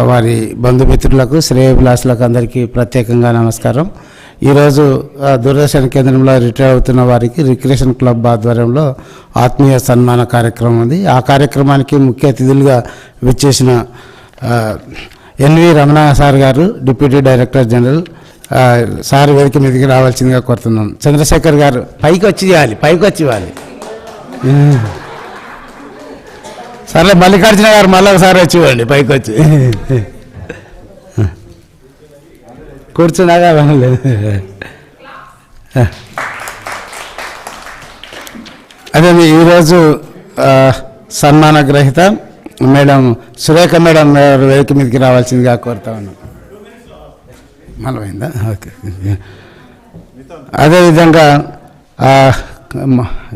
వారి బంధుమిత్రులకు శ్రేయోభిలాషులకు అందరికీ ప్రత్యేకంగా నమస్కారం. ఈరోజు దూరదర్శన్ కేంద్రంలో రిటైర్ అవుతున్న వారికి రిక్రియేషన్ క్లబ్ ఆధ్వర్యంలో ఆత్మీయ సన్మాన కార్యక్రమం ఉంది. ఆ కార్యక్రమానికి ముఖ్య అతిథులుగా విచ్చేసిన ఎన్వి రమణ సార్ గారు, డిప్యూటీ డైరెక్టర్ జనరల్ సార్ వేదిక మీదకి రావాల్సిందిగా కోరుతున్నాం. చంద్రశేఖర్ గారు పైకి వచ్చి ఇవ్వాలి. సర్లే, మల్లికార్జున గారు మళ్ళీ ఒకసారి వచ్చి ఇవ్వండి, పైకి వచ్చి కూర్చున్నాగా. అదే ఈరోజు సన్మాన గ్రహీత మేడం సురేఖ మేడం వేదిక మీదకి రావాల్సిందిగా కోరుతా ఉన్నాం. మళ్ళీ ఓకే. అదేవిధంగా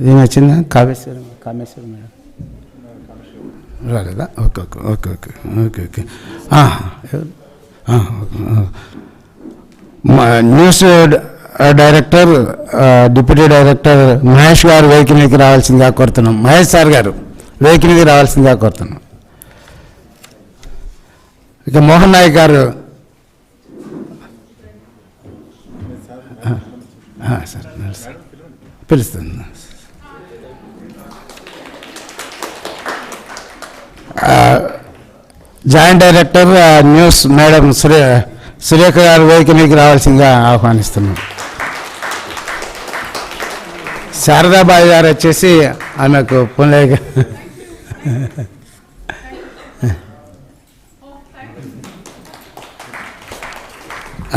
ఏమి వచ్చిందా? కామేశ్వరం మేడం రాలేదా? Okay. News director deputy director Mahesh గారు వేదిక మీదకి రావాల్సిందిగా కోరుతున్నాం. మహేష్ సార్ గారు వేదిక మీదకి రావాల్సిందిగా కోరుతున్నాం. ఇక మోహన్ నాయక్ గారు సార్ పిలుస్తుంది. Joint director news madam Surekha గారు వేదిక మీదకి రావాల్సిందిగా ఆహ్వానిస్తున్నాం. శారదాబాయి గారు వచ్చేసి ఆమెకు పుణ్య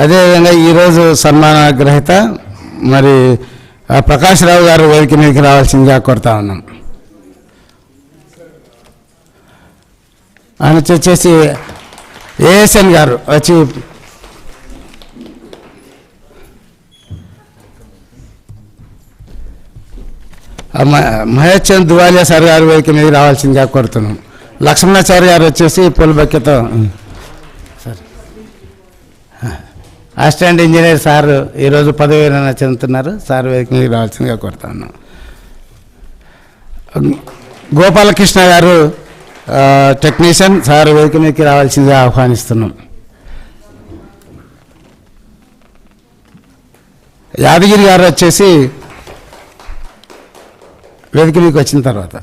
అదేవిధంగా ఈరోజు సన్మాన గ్రహీత మరి ప్రకాష్ రావు గారు వేదిక మీదకి రావాల్సిందిగా కోరుతా ఉన్నాం. ఆయన వచ్చేసి ఏఎస్ఎన్ గారు వచ్చి మహేష్ చంద్ దువాలియా సార్ గారు వేదిక మీద రావాల్సిందిగా కోరుతున్నాం. లక్ష్మణాచారి గారు వచ్చేసి పూలబక్కెతో సార్ అసిస్టెంట్ ఇంజనీర్ సార్ ఈరోజు పదవి విరమణ చెందుతున్నారు. సార్ వేదిక మీద రావాల్సిందిగా కోరుతా ఉన్నాం. గోపాలకృష్ణ గారు టెక్నీషియన్ సార్ వేదిక మీదకి రావాల్సిందిగా ఆహ్వానిస్తున్నాం. యాదగిరి గారు వచ్చేసి వేదిక మీదకి వచ్చిన తర్వాత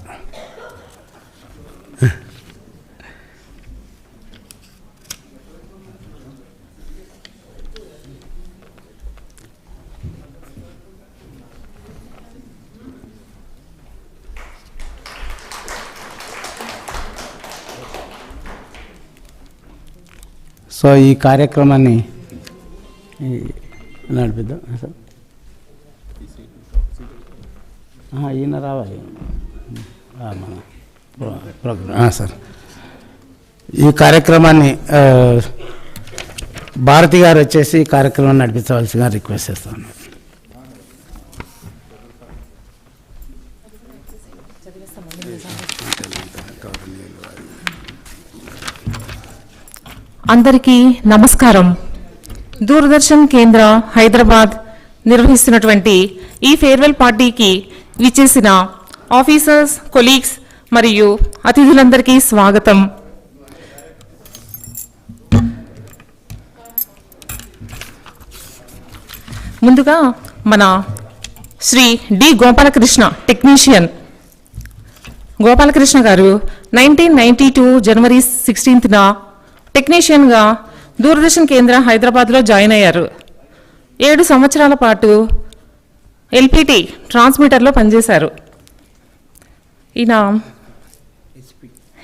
సో ఈ కార్యక్రమాన్ని నడిపిద్దాం సార్. ఈయన రావాలి మన ప్రోగ్రామ్ సార్. ఈ కార్యక్రమాన్ని భారతి గారు వచ్చేసి ఈ కార్యక్రమాన్ని నడిపించవలసిగా రిక్వెస్ట్ చేస్తాను. అందరికీ నమస్కారం. దూరదర్శన్ కేంద్ర హైదరాబాద్ నిర్వహిస్తున్నటువంటి ఈ ఫేర్వెల్ పార్టీకి విచ్చేసిన ఆఫీసర్స్, కొలీగ్స్ మరియు అతిథులందరికీ స్వాగతం. ముందుగా మన శ్రీ డి గోపాలకృష్ణ టెక్నీషియన్ గోపాలకృష్ణ గారు 1992 జనవరి 16న టెక్నీషియన్గా దూరదర్శన్ కేంద్ర హైదరాబాద్లో జాయిన్ అయ్యారు. 7 సంవత్సరాల పాటు ఎల్పిటి ట్రాన్స్మిటర్లో పనిచేశారు. ఈయన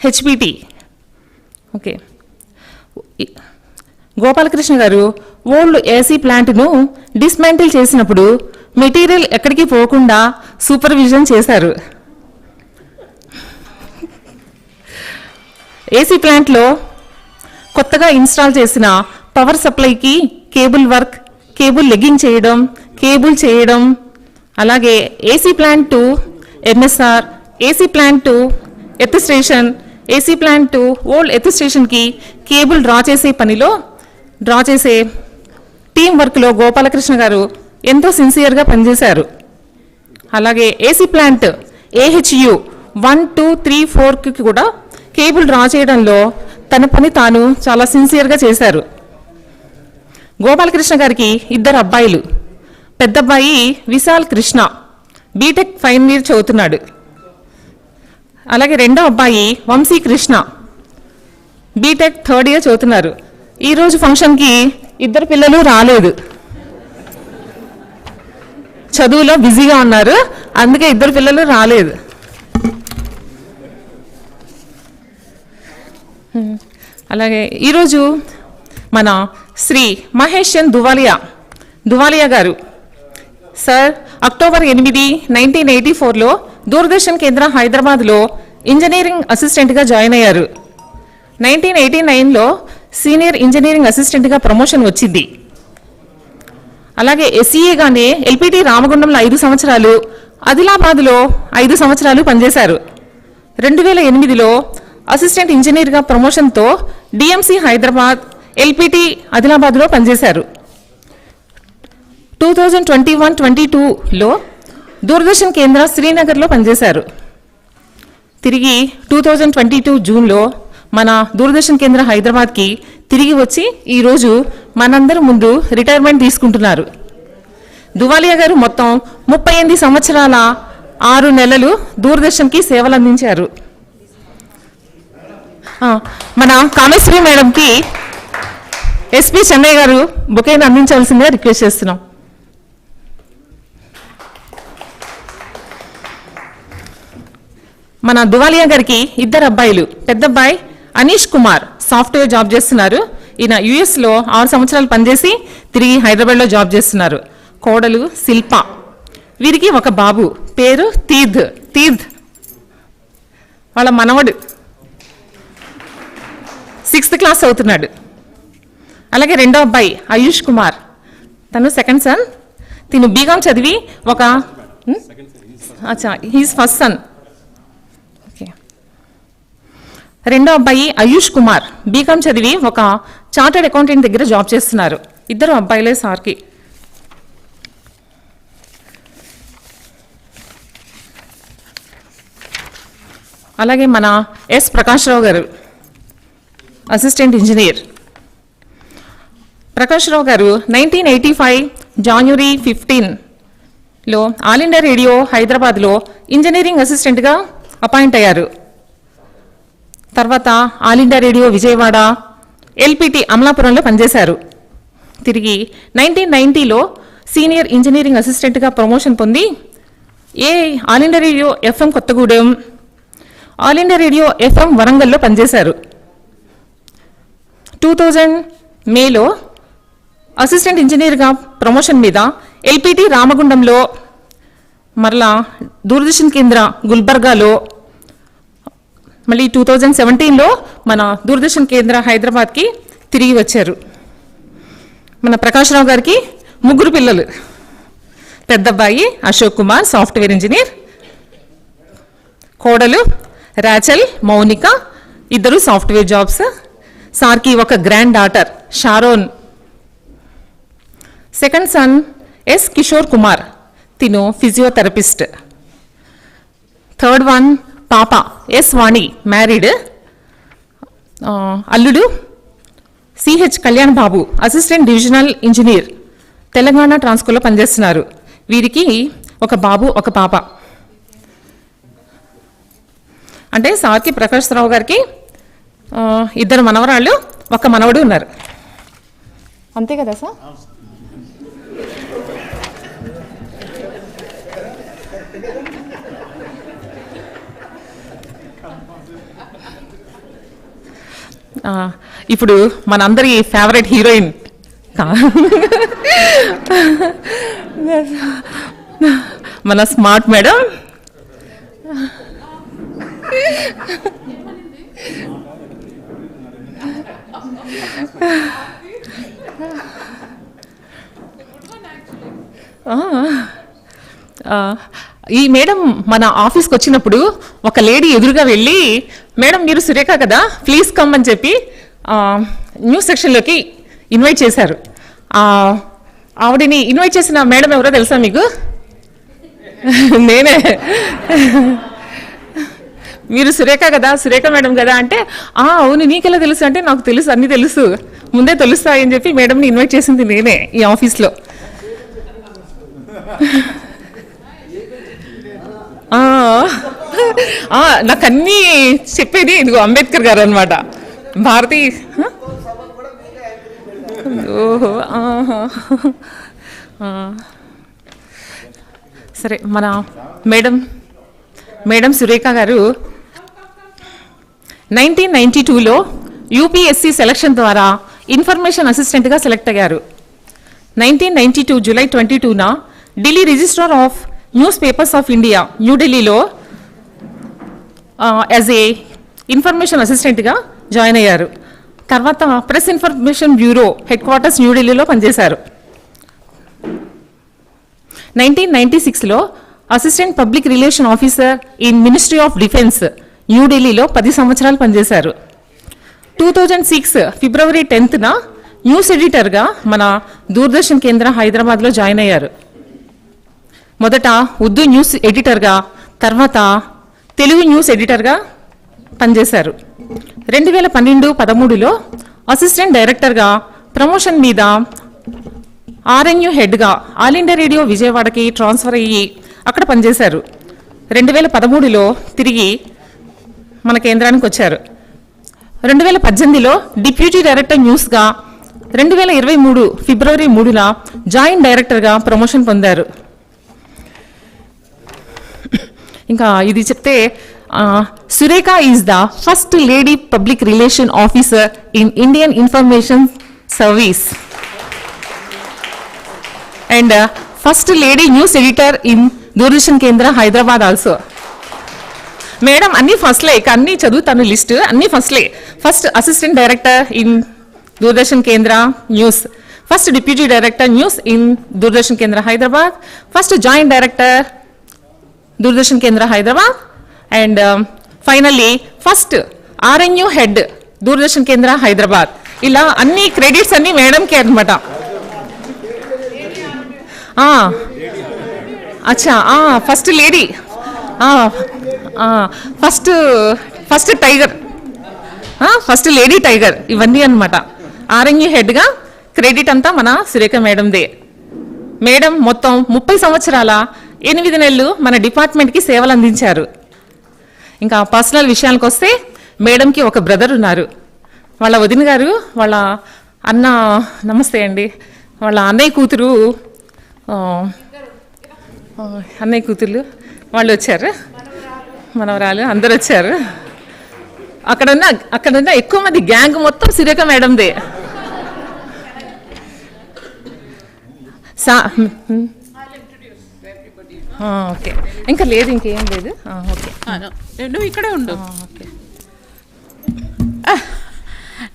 హెచ్పిటి. ఓకే. గోపాలకృష్ణ గారు ఓల్డ్ ఏసీ ప్లాంట్ను డిస్మాంటిల్ చేసినప్పుడు మెటీరియల్ ఎక్కడికి పోకుండా సూపర్విజన్ చేశారు. ఏసీ ప్లాంట్లో కొత్తగా ఇన్స్టాల్ చేసిన పవర్ సప్లైకి కేబుల్ వర్క్, కేబుల్ లెగ్గింగ్ చేయడం, కేబుల్ చేయడం, అలాగే AC plant to MSR, AC plant to earth station, AC plant to old earth స్టేషన్కి కేబుల్ డ్రా చేసే టీం వర్క్లో గోపాలకృష్ణ గారు ఎంతో సిన్సియర్గా పనిచేశారు. అలాగే ఏసీ ప్లాంట్ AHU 1, 2, 3, 4కి కూడా కేబుల్ డ్రా చేయడంలో తన పని తాను చాలా సిన్సియర్గా చేశారు. గోపాలకృష్ణ గారికి 2 అబ్బాయిలు. పెద్ద అబ్బాయి Vishal Krishna BTech final year చదువుతున్నాడు. అలాగే రెండో అబ్బాయి Vamsi Krishna BTech 3rd year చదువుతున్నారు. ఈరోజు ఫంక్షన్కి 2 పిల్లలు రాలేదు, చదువులో బిజీగా ఉన్నారు, అందుకే 2 పిల్లలు రాలేదు. అలాగే ఈరోజు మన శ్రీ మహేష్ దువాలియా గారు సార్ అక్టోబర్ 8, 1984లో దూరదర్శన్ కేంద్ర హైదరాబాద్లో ఇంజనీరింగ్ అసిస్టెంట్గా జాయిన్ అయ్యారు. 1989లో సీనియర్ ఇంజనీరింగ్ అసిస్టెంట్గా ప్రమోషన్ వచ్చింది. అలాగే ఎస్ఈఏగానే ఎల్పిటి రామగుండంలో 5 సంవత్సరాలు, ఆదిలాబాద్లో 5 సంవత్సరాలు పనిచేశారు. 2008లో అసిస్టెంట్ ఇంజనీర్గా ప్రమోషన్తో డిఎంసి హైదరాబాద్, ఎల్పిటి ఆదిలాబాద్లో పనిచేశారు. 2021-22లో దూరదర్శన్ కేంద్ర శ్రీనగర్లో పనిచేశారు. తిరిగి 2022 జూన్లో మన దూరదర్శన్ కేంద్ర హైదరాబాద్కి తిరిగి వచ్చి ఈరోజు మనందరి ముందు రిటైర్మెంట్ తీసుకుంటున్నారు. దువాలియా గారు మొత్తం 38 సంవత్సరాల 6 నెలలు దూరదర్శన్కి సేవలు అందించారు. మన కామేశ్వరి మేడంకి ఎస్పీ చెన్నై గారు బొకేను అందించాల్సిందిగా రిక్వెస్ట్ చేస్తున్నాం. మన దువాలియా గారికి 2 అబ్బాయిలు. పెద్ద అబ్బాయి అనీష్ కుమార్ సాఫ్ట్వేర్ జాబ్ చేస్తున్నారు. ఈయన యుఎస్లో 6 సంవత్సరాలు పనిచేసి తిరిగి హైదరాబాద్లో జాబ్ చేస్తున్నారు. కోడలు శిల్ప. వీరికి ఒక బాబు, పేరు తీర్థ్. వాళ్ళ మనవడు 6th క్లాస్ అవుతున్నాడు. అలాగే రెండో అబ్బాయి ఆయుష్ కుమార్, తను సెకండ్ సన్. తిను బీకామ్ చదివి ఒక హీస్ ఫస్ట్ సన్. రెండో అబ్బాయి ఆయుష్ కుమార్ బీకామ్ చదివి ఒక చార్టెడ్ అకౌంటెంట్ దగ్గర జాబ్ చేస్తున్నారు. 2 అబ్బాయిలే సార్కి. అలాగే మన yes Prakash Rao garu assistant engineer. Prakash Rao గారు 1985 జనవరి 15లో ఆల్ ఇండియా రేడియో హైదరాబాద్లో ఇంజనీరింగ్ అసిస్టెంట్గా అపాయింట్ అయ్యారు. తర్వాత all India radio Vijayawada, LPT అమలాపురంలో పనిచేశారు. తిరిగి 1990లో సీనియర్ ఇంజనీరింగ్ అసిస్టెంట్గా ప్రమోషన్ పొంది all India radio FM Kothagudem, all India radio FM వరంగల్లో పనిచేశారు. 2000 మేలో అసిస్టెంట్ ఇంజనీర్గా ప్రమోషన్ మీద ఎల్పిటి రామగుండంలో, మరలా దూరదర్శన్ కేంద్ర గుల్బర్గాలో, మళ్ళీ 2017లో మన దూరదర్శన్ కేంద్ర హైదరాబాద్కి తిరిగి వచ్చారు. మన ప్రకాష్ రావు గారికి 3 పిల్లలు. పెద్ద అబ్బాయి అశోక్ కుమార్ సాఫ్ట్వేర్ ఇంజనీర్, కోడలు రాచల్ మౌనిక, 2 సాఫ్ట్వేర్ జాబ్స్. సార్కి ఒక grand daughter Sharon. Second son S Kishore Kumar, తిను ఫిజియోథెరపిస్ట్. థర్డ్ వన్ పాప ఎస్ వాణి, మ్యారీడ్. అల్లుడు CH Kalyan Babu, assistant divisional engineer, Telangana ట్రాన్స్కోలో పనిచేస్తున్నారు. వీరికి ఒక బాబు ఒక పాప. అంటే సార్కి ప్రకాష్ రావు గారికి 2 మనవరాళ్ళు, 1 మనవడు ఉన్నారు. అంతే కదా సార్? ఇప్పుడు మనందరి ఫేవరెట్ హీరోయిన్ మన స్మార్ట్ మేడం. ఈ మేడం మన ఆఫీస్కి వచ్చినప్పుడు ఒక లేడీ ఎదురుగా వెళ్ళి, మేడం మీరు సురేఖ కదా, ప్లీజ్ కమ్ అని చెప్పి న్యూస్ సెక్షన్లోకి ఇన్వైట్ చేశారు. ఆవిడని ఇన్వైట్ చేసిన మేడం ఎవరో తెలుసా మీకు? నేనే. మీరు సురేఖ కదా, సురేఖ మేడం కదా అంటే, అవును నీకెలా తెలుసు అంటే, నాకు తెలుసు, అన్నీ తెలుసు, ముందే తెలుస్తాయని చెప్పి మేడంని ఇన్వైట్ చేసింది నేనే ఈ ఆఫీస్లో. నాకు అన్నీ చెప్పేది ఇదిగో అంబేద్కర్ గారు అనమాట. భారతీ ఓహో సరే, మన మేడం సురేఖ గారు 1992లో యూపీఎస్సీ సెలక్షన్ ద్వారా ఇన్ఫర్మేషన్ అసిస్టెంట్గా సెలెక్ట్ అయ్యారు. 1992 జూలై 22న Delhi registrar of newspapers of India న్యూఢిల్లీలో యాజ్ ఏ ఇన్ఫర్మేషన్ అసిస్టెంట్గా జాయిన్ అయ్యారు. తర్వాత press information bureau headquarters న్యూఢిల్లీలో పనిచేశారు. 1996లో assistant public relation officer in ministry of defence న్యూఢిల్లీలో 10 సంవత్సరాలు పనిచేశారు. 2006 ఫిబ్రవరి 10న న్యూస్ ఎడిటర్గా మన దూరదర్శన్ కేంద్ర హైదరాబాద్లో జాయిన్ అయ్యారు. మొదట ఉర్దూ న్యూస్ ఎడిటర్గా, తర్వాత తెలుగు న్యూస్ ఎడిటర్గా పనిచేశారు. 2012-13లో అసిస్టెంట్ డైరెక్టర్గా ప్రమోషన్ మీద ఆర్ఎన్యూ హెడ్గా ఆల్ ఇండియా రేడియో విజయవాడకి ట్రాన్స్ఫర్ అయ్యి అక్కడ పనిచేశారు. 2013లో తిరిగి మన కేంద్రానికి వచ్చారు. 2018లో డిప్యూటీ డైరెక్టర్ న్యూస్గా, 2023 ఫిబ్రవరి 3న జాయింట్ డైరెక్టర్గా ప్రమోషన్ పొందారు. ఇంకా ఇది చెప్తే, Surekha is the first lady public relation officer in Indian information service and first lady news editor in Doordarshan Kendra Hyderabad also. Madam అన్ని ఫస్ట్లే, ఇక అన్ని చదువుతాను లిస్ట్, అన్ని ఫస్ట్లే. First assistant director in Doordarshan Kendra news, first deputy director news in Doordarshan Kendra Hyderabad, first joint director Doordarshan Kendra Hyderabad and finally first RNU head Doordarshan Kendra Hyderabad. ఇలా అన్ని credits అన్ని మేడంకే అనమాట. అచ్చా, first lady, first tiger, first lady tiger, ఇవన్నీ అనమాట. ఆర్ఎన్యూ హెడ్గా క్రెడిట్ అంతా మన సురేఖ మేడందే. మేడం మొత్తం 30 సంవత్సరాల 8 నెలలు మన డిపార్ట్మెంట్కి సేవలు అందించారు. ఇంకా పర్సనల్ విషయానికి వస్తే, మేడంకి ఒక బ్రదర్ ఉన్నారు. వాళ్ళ వదిన గారు, వాళ్ళ అన్న, నమస్తే అండి, వాళ్ళ అన్నయ్య కూతురు, అన్నయ్య కూతుర్లు వాళ్ళు వచ్చారు, మనవరాలు అందరు వచ్చారు. అక్కడున్న ఎక్కువ మంది గ్యాంగ్ మొత్తం సురేఖ మేడందే. ఓకే, ఇంకా లేదు, ఇంకేం లేదు. ఓకే, నువ్వు ఇక్కడే ఉండు. ఓకే,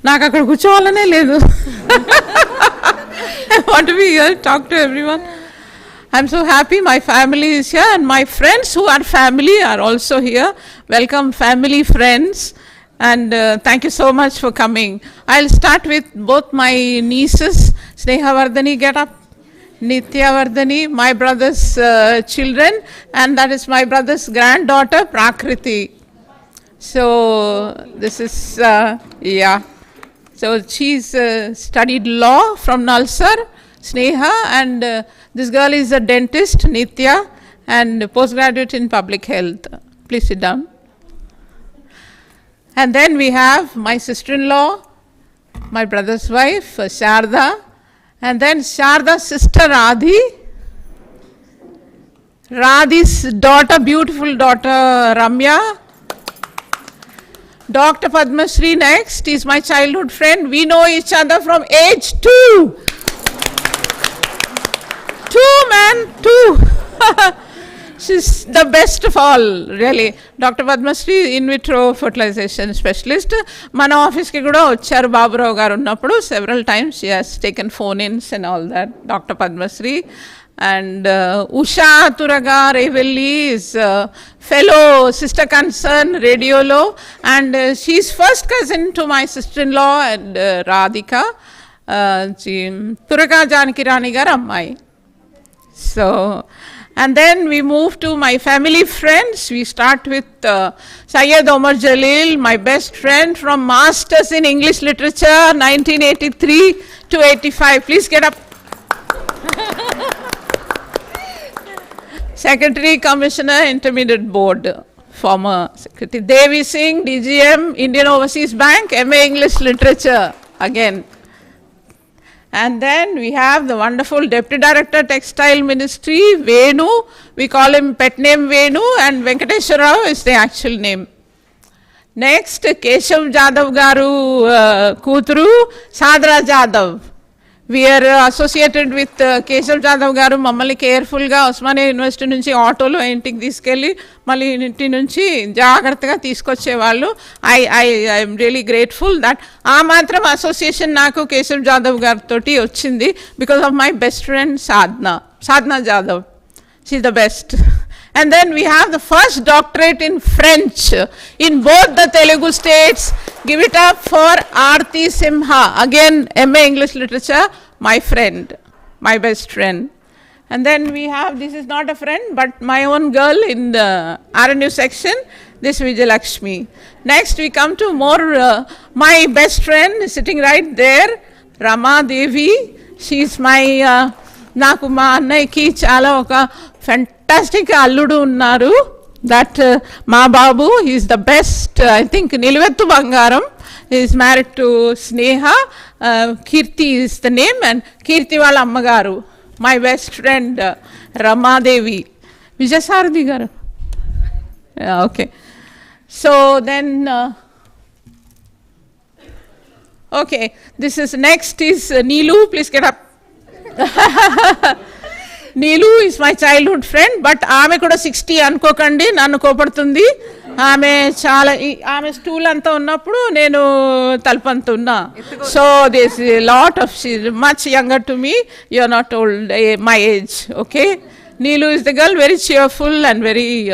నాకు అక్కడ కూర్చోవాలనే లేదు. I want to be here, talk to everyone. I'm so happy my family is here and my friends who are family are also here. Welcome family, friends, and thank you so much for coming. I'll start with both my nieces. Sneha Vardhani, get up. Nitya Vardhani, my brother's children, and that is my brother's granddaughter Prakriti. So this is yeah. So she's studied law from Nalsar, Sneha, and this girl is a dentist, Nitya, and postgraduate in public health. Please sit down. And then we have my sister-in-law, my brother's wife, Sharda, and then Sharda's sister Radhi, Radhi's daughter, beautiful daughter Ramya, Dr. Padma Shri next is my childhood friend. We know each other from age 2. 2, man, 2. She's the best of all, really. Dr. Padma Shri, in vitro fertilization specialist. Mana office ki kuda vacharu Baburao garu unnappudu several times. She has taken phone-ins and all that. Dr. Padma Shri. And Usha Turaga Revelli is fellow sister concern radio law, and she's first cousin to my sister-in-law and Radhika. Turaga Janaki Rani gar ammai. So And then we move to my family friends. We start with Syed Omar Jalil, my best friend from Masters in English Literature, 1983 to 85. Please get up. Secretary, Commissioner, Intermediate Board, former Secretary. Devi Singh, DGM, Indian Overseas Bank, MA English Literature, again. And then we have the wonderful Deputy Director, Textile Ministry, Venu. We call him pet name Venu, and Venkateshwara Rao is the actual name. Next, Keshav Jadhav Garu Kutru, Sadra Jadhav. We are associated with Keshav Jadhav Garu, Mammali careful ga Osmania University nunchi auto lo intik తీసుకెళ్ళి మళ్ళీ ఇంటి నుంచి జాగ్రత్తగా తీసుకొచ్చేవాళ్ళు. I am really grateful that ఆ మాత్రం association నాకు కేశవ్ జాదవ్ గారితో వచ్చింది because of my best friend Sadhna Jadhav. She is the best. And then we have the first doctorate in French in both the Telugu states. Give it up for Aarti Simha. Again, MA English Literature, my friend, my best friend. And then we have, this is not a friend, but my own girl in the RNU section, this Vijayalakshmi. Next we come to more, my best friend sitting right there, Rama Devi. She is my, నాకు మా అన్నయ్యకి చాలా ఒక fantastic అల్లుడు ఉన్నారు. That మా బాబు is the best, I think నిలువెత్తు బంగారం. Is married to Sneha, Keerthi is the name, and Keerthi వాళ్ళ అమ్మగారు my best friend Ramadevi. Vijayasarathi garu, okay. So then okay, this is next is Neelu. Please get up. Neelu is my childhood friend, but ఆమె కూడా 60 అనుకోకండి, నన్ను కోపడుతుంది. ఆమె చాలా, ఆమె స్టూల్ అంతా ఉన్నప్పుడు నేను తలపంత ఉన్నా. So this lot of, much younger to me, you are not old my age. Okay, Neelu is the girl, very cheerful and very,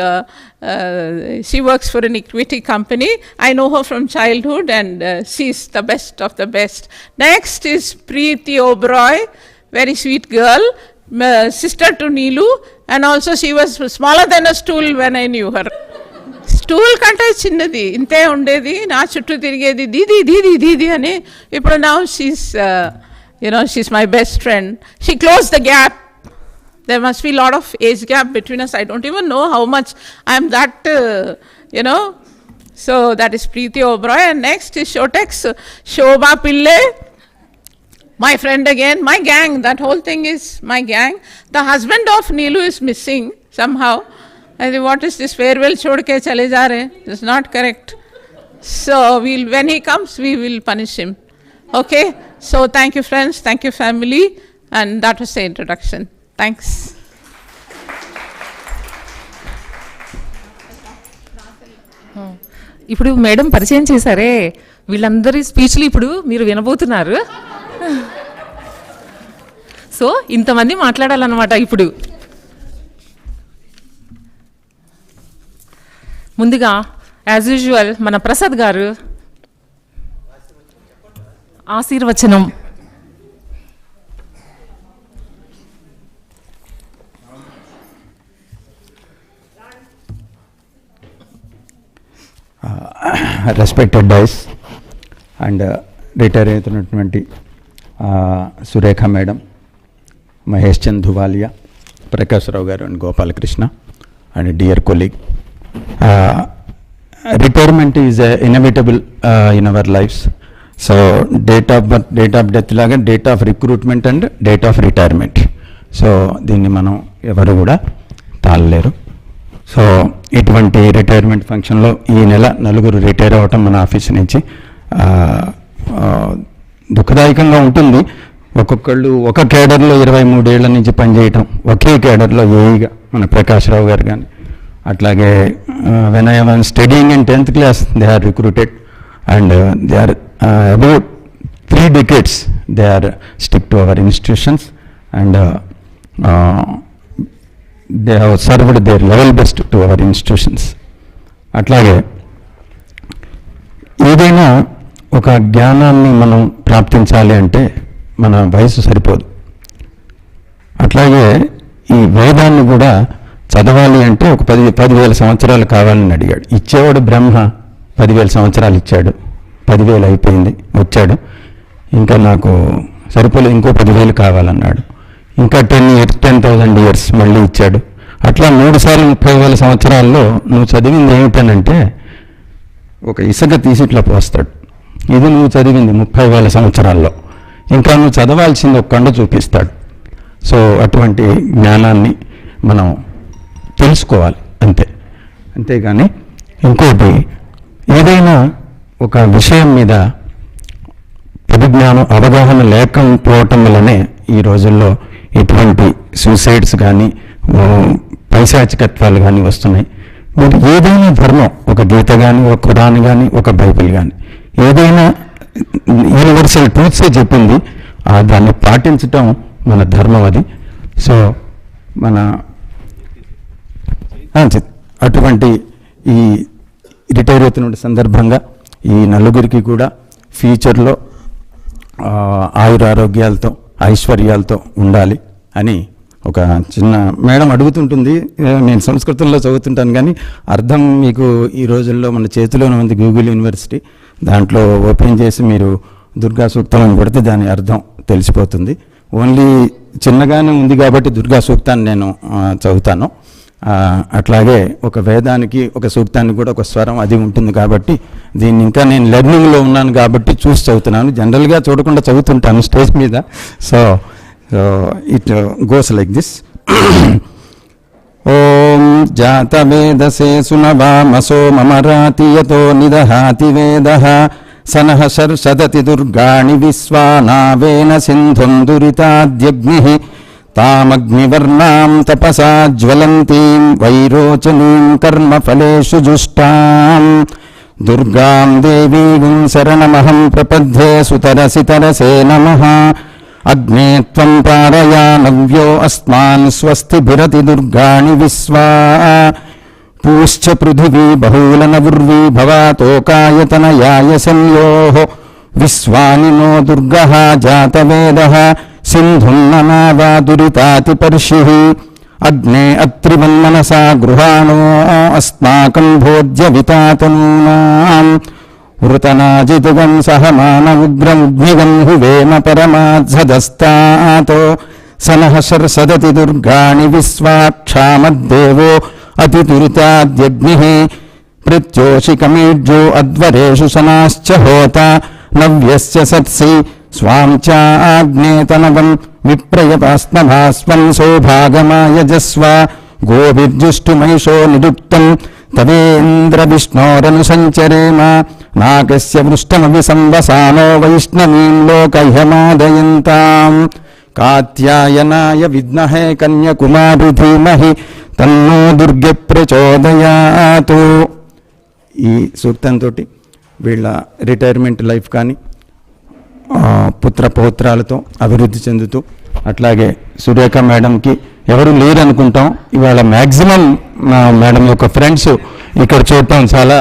she works for an equity company. I know her from childhood, and she's the best of the best. Next is Preeti Oberoi, very sweet girl, sister to Neelu, and also she was smaller than a stool when I knew her. Stool కంటే చిన్నది, ఇంతే ఉండేది, నా చుట్టూ తిరిగేది, దీది దీది దీది అని. ఇప్పుడు now she's, she's my best friend. She closed the gap. There must be a lot of age gap between us. I don't even know how much. I am that, So that is Preeti Oberoi. And next is Shotex, Shobha Pillai, my friend again, my gang. That whole thing is my gang. The husband of Neelu is missing somehow. I think, what is this farewell chhod ke chale ja rahe? It's not correct. So when he comes, we will punish him. Okay. So thank you, friends. Thank you, family. And that was the introduction. Thanks. ఇప్పుడు madam పరిచయం చేశారే, వీళ్ళందరి స్పీచ్లు ఇప్పుడు మీరు వినబోతున్నారు. So ఇంతమంది మాట్లాడాలన్నమాట. ఇప్పుడు ముందుగా as usual మన ప్రసాద్ గారు ఆశీర్వచనం. రెస్పెక్టెడ్ డైస్ అండ్ రిటైర్ అవుతున్నటువంటి Surekha madam, Mahesh Chand Dhuwalia, Prakash Rao garu and Gopalakrishna and dear colleague. Retirement is inevitable in our lives. So date of death లాగా date of recruitment and date of retirement. So దీన్ని మనం ఎవరు కూడా తాళలేరు. సో ఇటువంటి రిటైర్మెంట్ ఫంక్షన్లో ఈ నెల 4 రిటైర్ అవ్వటం మన ఆఫీస్ నుంచి దుఃఖదాయకంగా ఉంటుంది. ఒక్కొక్కళ్ళు ఒక కేడర్లో 23 ఏళ్ల నుంచి పనిచేయటం, ఒకే కేడర్లో ఏఈగా మన ప్రకాష్ రావు గారు కానీ, అట్లాగే when I was studying in 10th class they are recruited and they are about 3 decades they are stick to our institutions and they have served their level best to our institutions. అట్లాగే ఏదైనా ఒక జ్ఞానాన్ని మనం ప్రాప్తించాలి అంటే మన వయసు సరిపోదు. అట్లాగే ఈ వేదాన్ని కూడా చదవాలి అంటే ఒక 10,000 సంవత్సరాలు కావాలని అడిగాడు. ఇచ్చేవాడు బ్రహ్మ 10,000 సంవత్సరాలు ఇచ్చాడు. 10,000 అయిపోయింది, వచ్చాడు. ఇంకా నాకు సరిపోలేదు, ఇంకో 10,000 కావాలన్నాడు. ఇంకా 10,000 ఇయర్స్ మళ్ళీ ఇచ్చాడు. అట్లా 3 సార్లు 30,000 సంవత్సరాల్లో నువ్వు చదివింది ఏమిటనంటే ఒక ఇసుక తీసి ఇట్లా పోస్తాడు. ఇది నువ్వు చదివింది 30,000 సంవత్సరాల్లో. ఇంకా నువ్వు చదవాల్సింది ఒక కొండ చూపిస్తాడు. సో అటువంటి జ్ఞానాన్ని మనం తెలుసుకోవాలి అంతే. అంతేగాని ఇంకోటి ఏదైనా ఒక విషయం మీద పరిజ్ఞానం అవగాహన లేకపోవటం వల్లనే ఈ రోజుల్లో ఇటువంటి సూసైడ్స్ కానీ పైశాచికత్వాలు కానీ వస్తున్నాయి. మీరు ఏదైనా ధర్మం, ఒక గీత కానీ, ఒక ఖురాన్ కానీ, ఒక బైబిల్ కానీ, ఏదైనా యూనివర్సల్ ట్రూత్సే చెప్పింది, దాన్ని పాటించటం మన ధర్మం అది. సో మన అటువంటి ఈ రిటైర్ అవుతున్న సందర్భంగా ఈ నలుగురికి కూడా ఫ్యూచర్లో ఆయురారోగ్యాలతో ఐశ్వర్యాలతో ఉండాలి అని ఒక చిన్న మేడం అడుగుతుంటుంది. నేను సంస్కృతంలో చదువుతుంటాను కానీ అర్థం మీకు ఈ రోజుల్లో మన చేతిలోనే ఉంది గూగుల్ యూనివర్సిటీ. దాంట్లో ఓపెన్ చేసి మీరు దుర్గా సూక్తం అని కొడితే దాని అర్థం తెలిసిపోతుంది. ఓన్లీ చిన్నగానే ఉంది కాబట్టి దుర్గా సూక్తాన్ని నేను చదువుతాను. అట్లాగే ఒక వేదానికి ఒక సూక్తానికి కూడా ఒక స్వరం అది ఉంటుంది కాబట్టి దీన్ని ఇంకా నేను లెర్నింగ్లో ఉన్నాను కాబట్టి చూసి చదువుతున్నాను. జనరల్గా చూడకుండా చదువుతుంటాను స్టేజ్ మీద. So it goes like this. ఓం జాతవేదసే సునవామసో మమరాతి యతో నిదహాతి వేదః సనః శర్షదతి దుర్గాణి విశ్వానావేన సింధుం దురితాద్యగ్నిః తామగ్నివర్ణాం తపసా జ్వలంతీం వైరోచనీం కర్మఫలేషు జుష్టాం దుర్గాం దేవీం శరణమహం ప్రపద్యే సుతరసితరసే నమః. అగ్నే త్వం పారయానవ్యో అస్మాన్ స్వస్తిభిరతి దుర్గాణి విశ్వా పూశ్చ పృథివీ బహూలనవుర్వీ భవాతోకాయతనయాయ సంయోః విశ్వాని నో దుర్గః జాతవేదః సింధున్ననావా దురితాతిపర్షిః అగ్నే అత్రివన్మనసా గృహాణో అస్మాకం భోజ్య వితాతనూనాం వృతనాజితుగం సహమాన ఉగ్రముగ్నిగం హువేమ పరమాత్సదస్తాతో సనః శర్సదతి దుర్గాణి విశ్వాక్షామద్దేవో అతిదురితాద్యగ్నిః ప్రత్యోషికమీడ్జో అద్వరేషు సనాశ్చ హోత నవ్యస్య సత్సి స్వాం చాగ్నేతనవం విప్రయపాస్మభాస్వం సౌభాగమాయజస్వ గోభిర్జుష్టుమైషో నిరుక్తం తవేంద్ర విష్ణోరను సంచరేమ నాకస్య వృష్టమవి సంవసానో వైష్ణవీం లోకహ్యమాదయంతాం కాత్యాయనాయ విద్మహే కన్యకుమారి ధీమహి తన్నో దుర్గె ప్రచోదయాతు. ఈ సూక్తంతో వీళ్ళ రిటైర్మెంట్ లైఫ్ కానీ పుత్ర పౌత్రాలతో అభివృద్ధి చెందుతూ, అట్లాగే సురేఖ మేడంకి ఎవరు లేరు అనుకుంటాం, ఇవాళ మ్యాక్సిమం మేడం యొక్క ఫ్రెండ్స్ ఇక్కడ చూడటం చాలా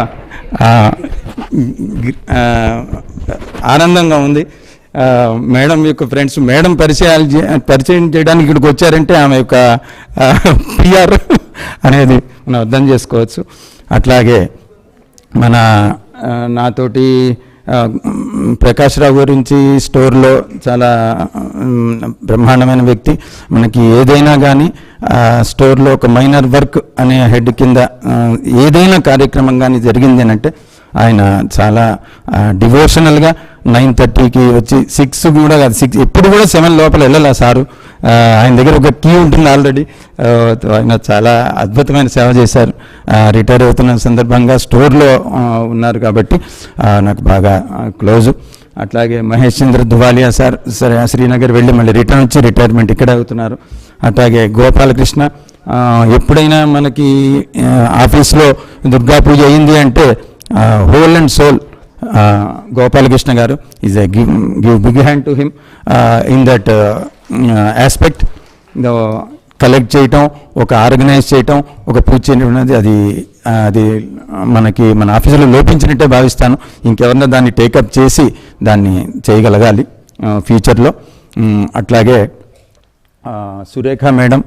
ఆనందంగా ఉంది. మేడం యొక్క ఫ్రెండ్స్ మేడం పరిచయం చేయడానికి ఇక్కడికి వచ్చారంటే ఆమె యొక్క పిఆర్ అనేది మనం అర్థం చేసుకోవచ్చు. అట్లాగే మన నాతోటి ప్రకాష్ రావు గురించి స్టోర్లో చాలా బ్రహ్మాండమైన వ్యక్తి. మనకి ఏదైనా కానీ స్టోర్లో ఒక మైనర్ వర్క్ అనే హెడ్ కింద ఏదైనా కార్యక్రమం కానీ జరిగింది అని అంటే ఆయన చాలా డివోషనల్గా 9:30కి వచ్చి 6 కూడా కాదు, 6 ఎప్పుడు కూడా 7 లోపల వెళ్ళాలి సారు. ఆయన దగ్గర ఒక కీ ఉంటుంది ఆల్రెడీ. ఆయన చాలా అద్భుతమైన సేవ చేశారు. రిటైర్ అవుతున్న సందర్భంగా స్టోర్లో ఉన్నారు కాబట్టి నాకు బాగా క్లోజు. అట్లాగే మహేష్ చంద్ర ధువాలియా సార్ శ్రీనగర్ వెళ్ళి మళ్ళీ రిటర్న్ వచ్చి రిటైర్మెంట్ ఇక్కడే అవుతున్నారు. అట్లాగే గోపాలకృష్ణ ఎప్పుడైనా మనకి ఆఫీస్లో దుర్గా పూజ అయింది అంటే whole and soul Gopalakrishna garu is a give big hand to him in that aspect. The collect చేయటం, ఒక ఆర్గనైజ్ చేయటం, ఒక పూజ చేయడం అనేది అది మనకి మన ఆఫీసులో లోపించినట్టే భావిస్తాను. ఇంకెవరన్నా దాన్ని టేకప్ చేసి దాన్ని చేయగలగాలి ఫ్యూచర్లో. అట్లాగే సురేఖ మేడం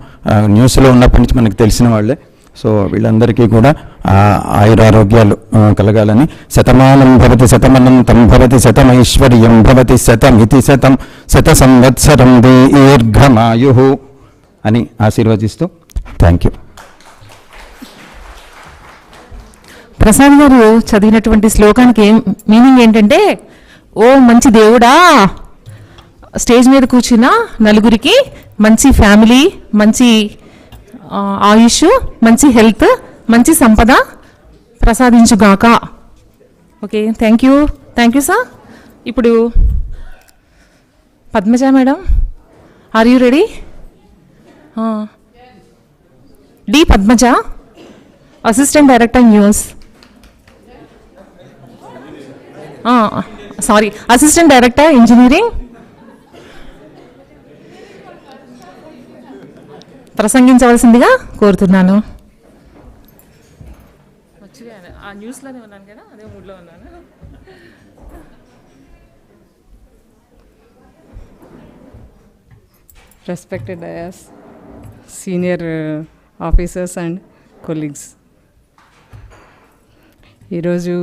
న్యూస్లో ఉన్నప్పటి నుంచి మనకు తెలిసిన వాళ్ళే. సో వీళ్ళందరికీ కూడా ఆయురారోగ్యాలు కలగాలని, శతమానం భవతి శతమనంతం భవతి శతమైశ్వర్యం భవతి శతమితి శతం శత సంవత్సరం దీర్ఘమాయు అని ఆశీర్వదిస్తూ థ్యాంక్ యూ. ప్రసాద్ గారు చదివినటువంటి శ్లోకానికి మీనింగ్ ఏంటంటే, ఓ మంచి దేవుడా, స్టేజ్ మీద కూర్చున్న నలుగురికి మంచి ఫ్యామిలీ, మంచి ఆయుష్, మంచి హెల్త్, మంచి సంపద ప్రసాదించుగాక. Okay, thank you sir. ఇప్పుడు Padmaja madam, are you ready? D Padmaja, assistant director news, sorry, assistant director engineering, ప్రసంగించవలసిందిగా కోరుతున్నాను. ఆ న్యూస్లోనే ఉన్నాను కదా, అదే మూడ్లో ఉన్నాను. Respected as senior officers and colleagues, ఈరోజు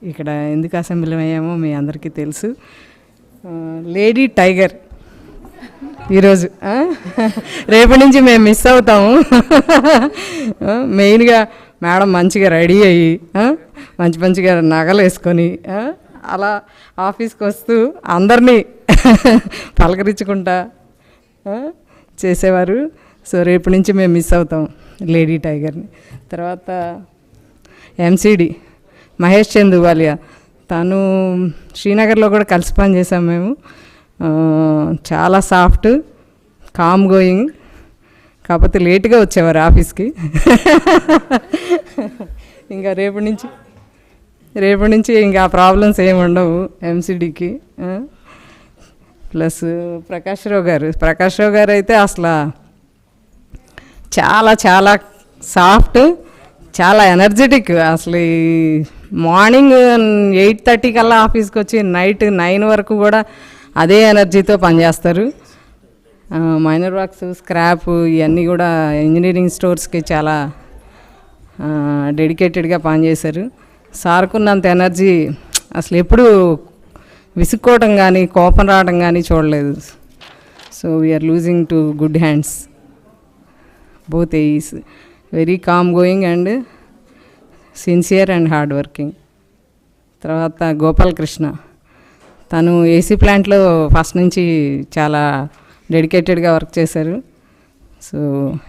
ఇక్కడ ఎందుకు అసెంబ్లీ అయ్యామో మీ అందరికీ తెలుసు. లేడీ టైగర్ ఈరోజు, రేపటి నుంచి మేము మిస్ అవుతాము. మెయిన్గా మేడం మంచిగా రెడీ అయ్యి మంచిగా నగలు వేసుకొని అలా ఆఫీస్కి వస్తూ అందరినీ పలకరించుకుంటా చేసేవారు. సో రేపటి నుంచి మేము మిస్ అవుతాం లేడీ టైగర్ని. తర్వాత ఎంసీడీ మహేష్ దువాలియా, తను శ్రీనగర్లో కూడా కలిసి పని చేసాం మేము. చాలా సాఫ్ట్, కామ్ గోయింగ్, కాకపోతే లేట్గా వచ్చేవారు ఆఫీస్కి. ఇంకా రేపటి నుంచి ఇంకా ఆ ప్రాబ్లమ్స్ ఏమి ఉండవు ఎంసీడీకి. ప్లస్ ప్రకాష్ రావు గారు అయితే అసలు చాలా చాలా సాఫ్ట్, చాలా ఎనర్జెటిక్. అసలు మార్నింగ్ 8:30 కల్లా ఆఫీస్కి వచ్చి నైట్ 9 వరకు కూడా అదే ఎనర్జీతో పనిచేస్తారు. మైనర్ వర్క్స్, స్క్రాప్ ఇవన్నీ కూడా ఇంజనీరింగ్ స్టోర్స్కి చాలా డెడికేటెడ్గా పనిచేశారు. సార్కున్నంత ఎనర్జీ అసలు ఎప్పుడు విసుక్కోవటం కానీ కోపం రావడం కానీ చూడలేదు. So we are losing to good hands. Both is very calm going and sincere and hard working. తర్వాత గోపాలకృష్ణ, తను ఏసీ ప్లాంట్లో ఫస్ట్ నుంచి చాలా డెడికేటెడ్గా వర్క్ చేశారు. So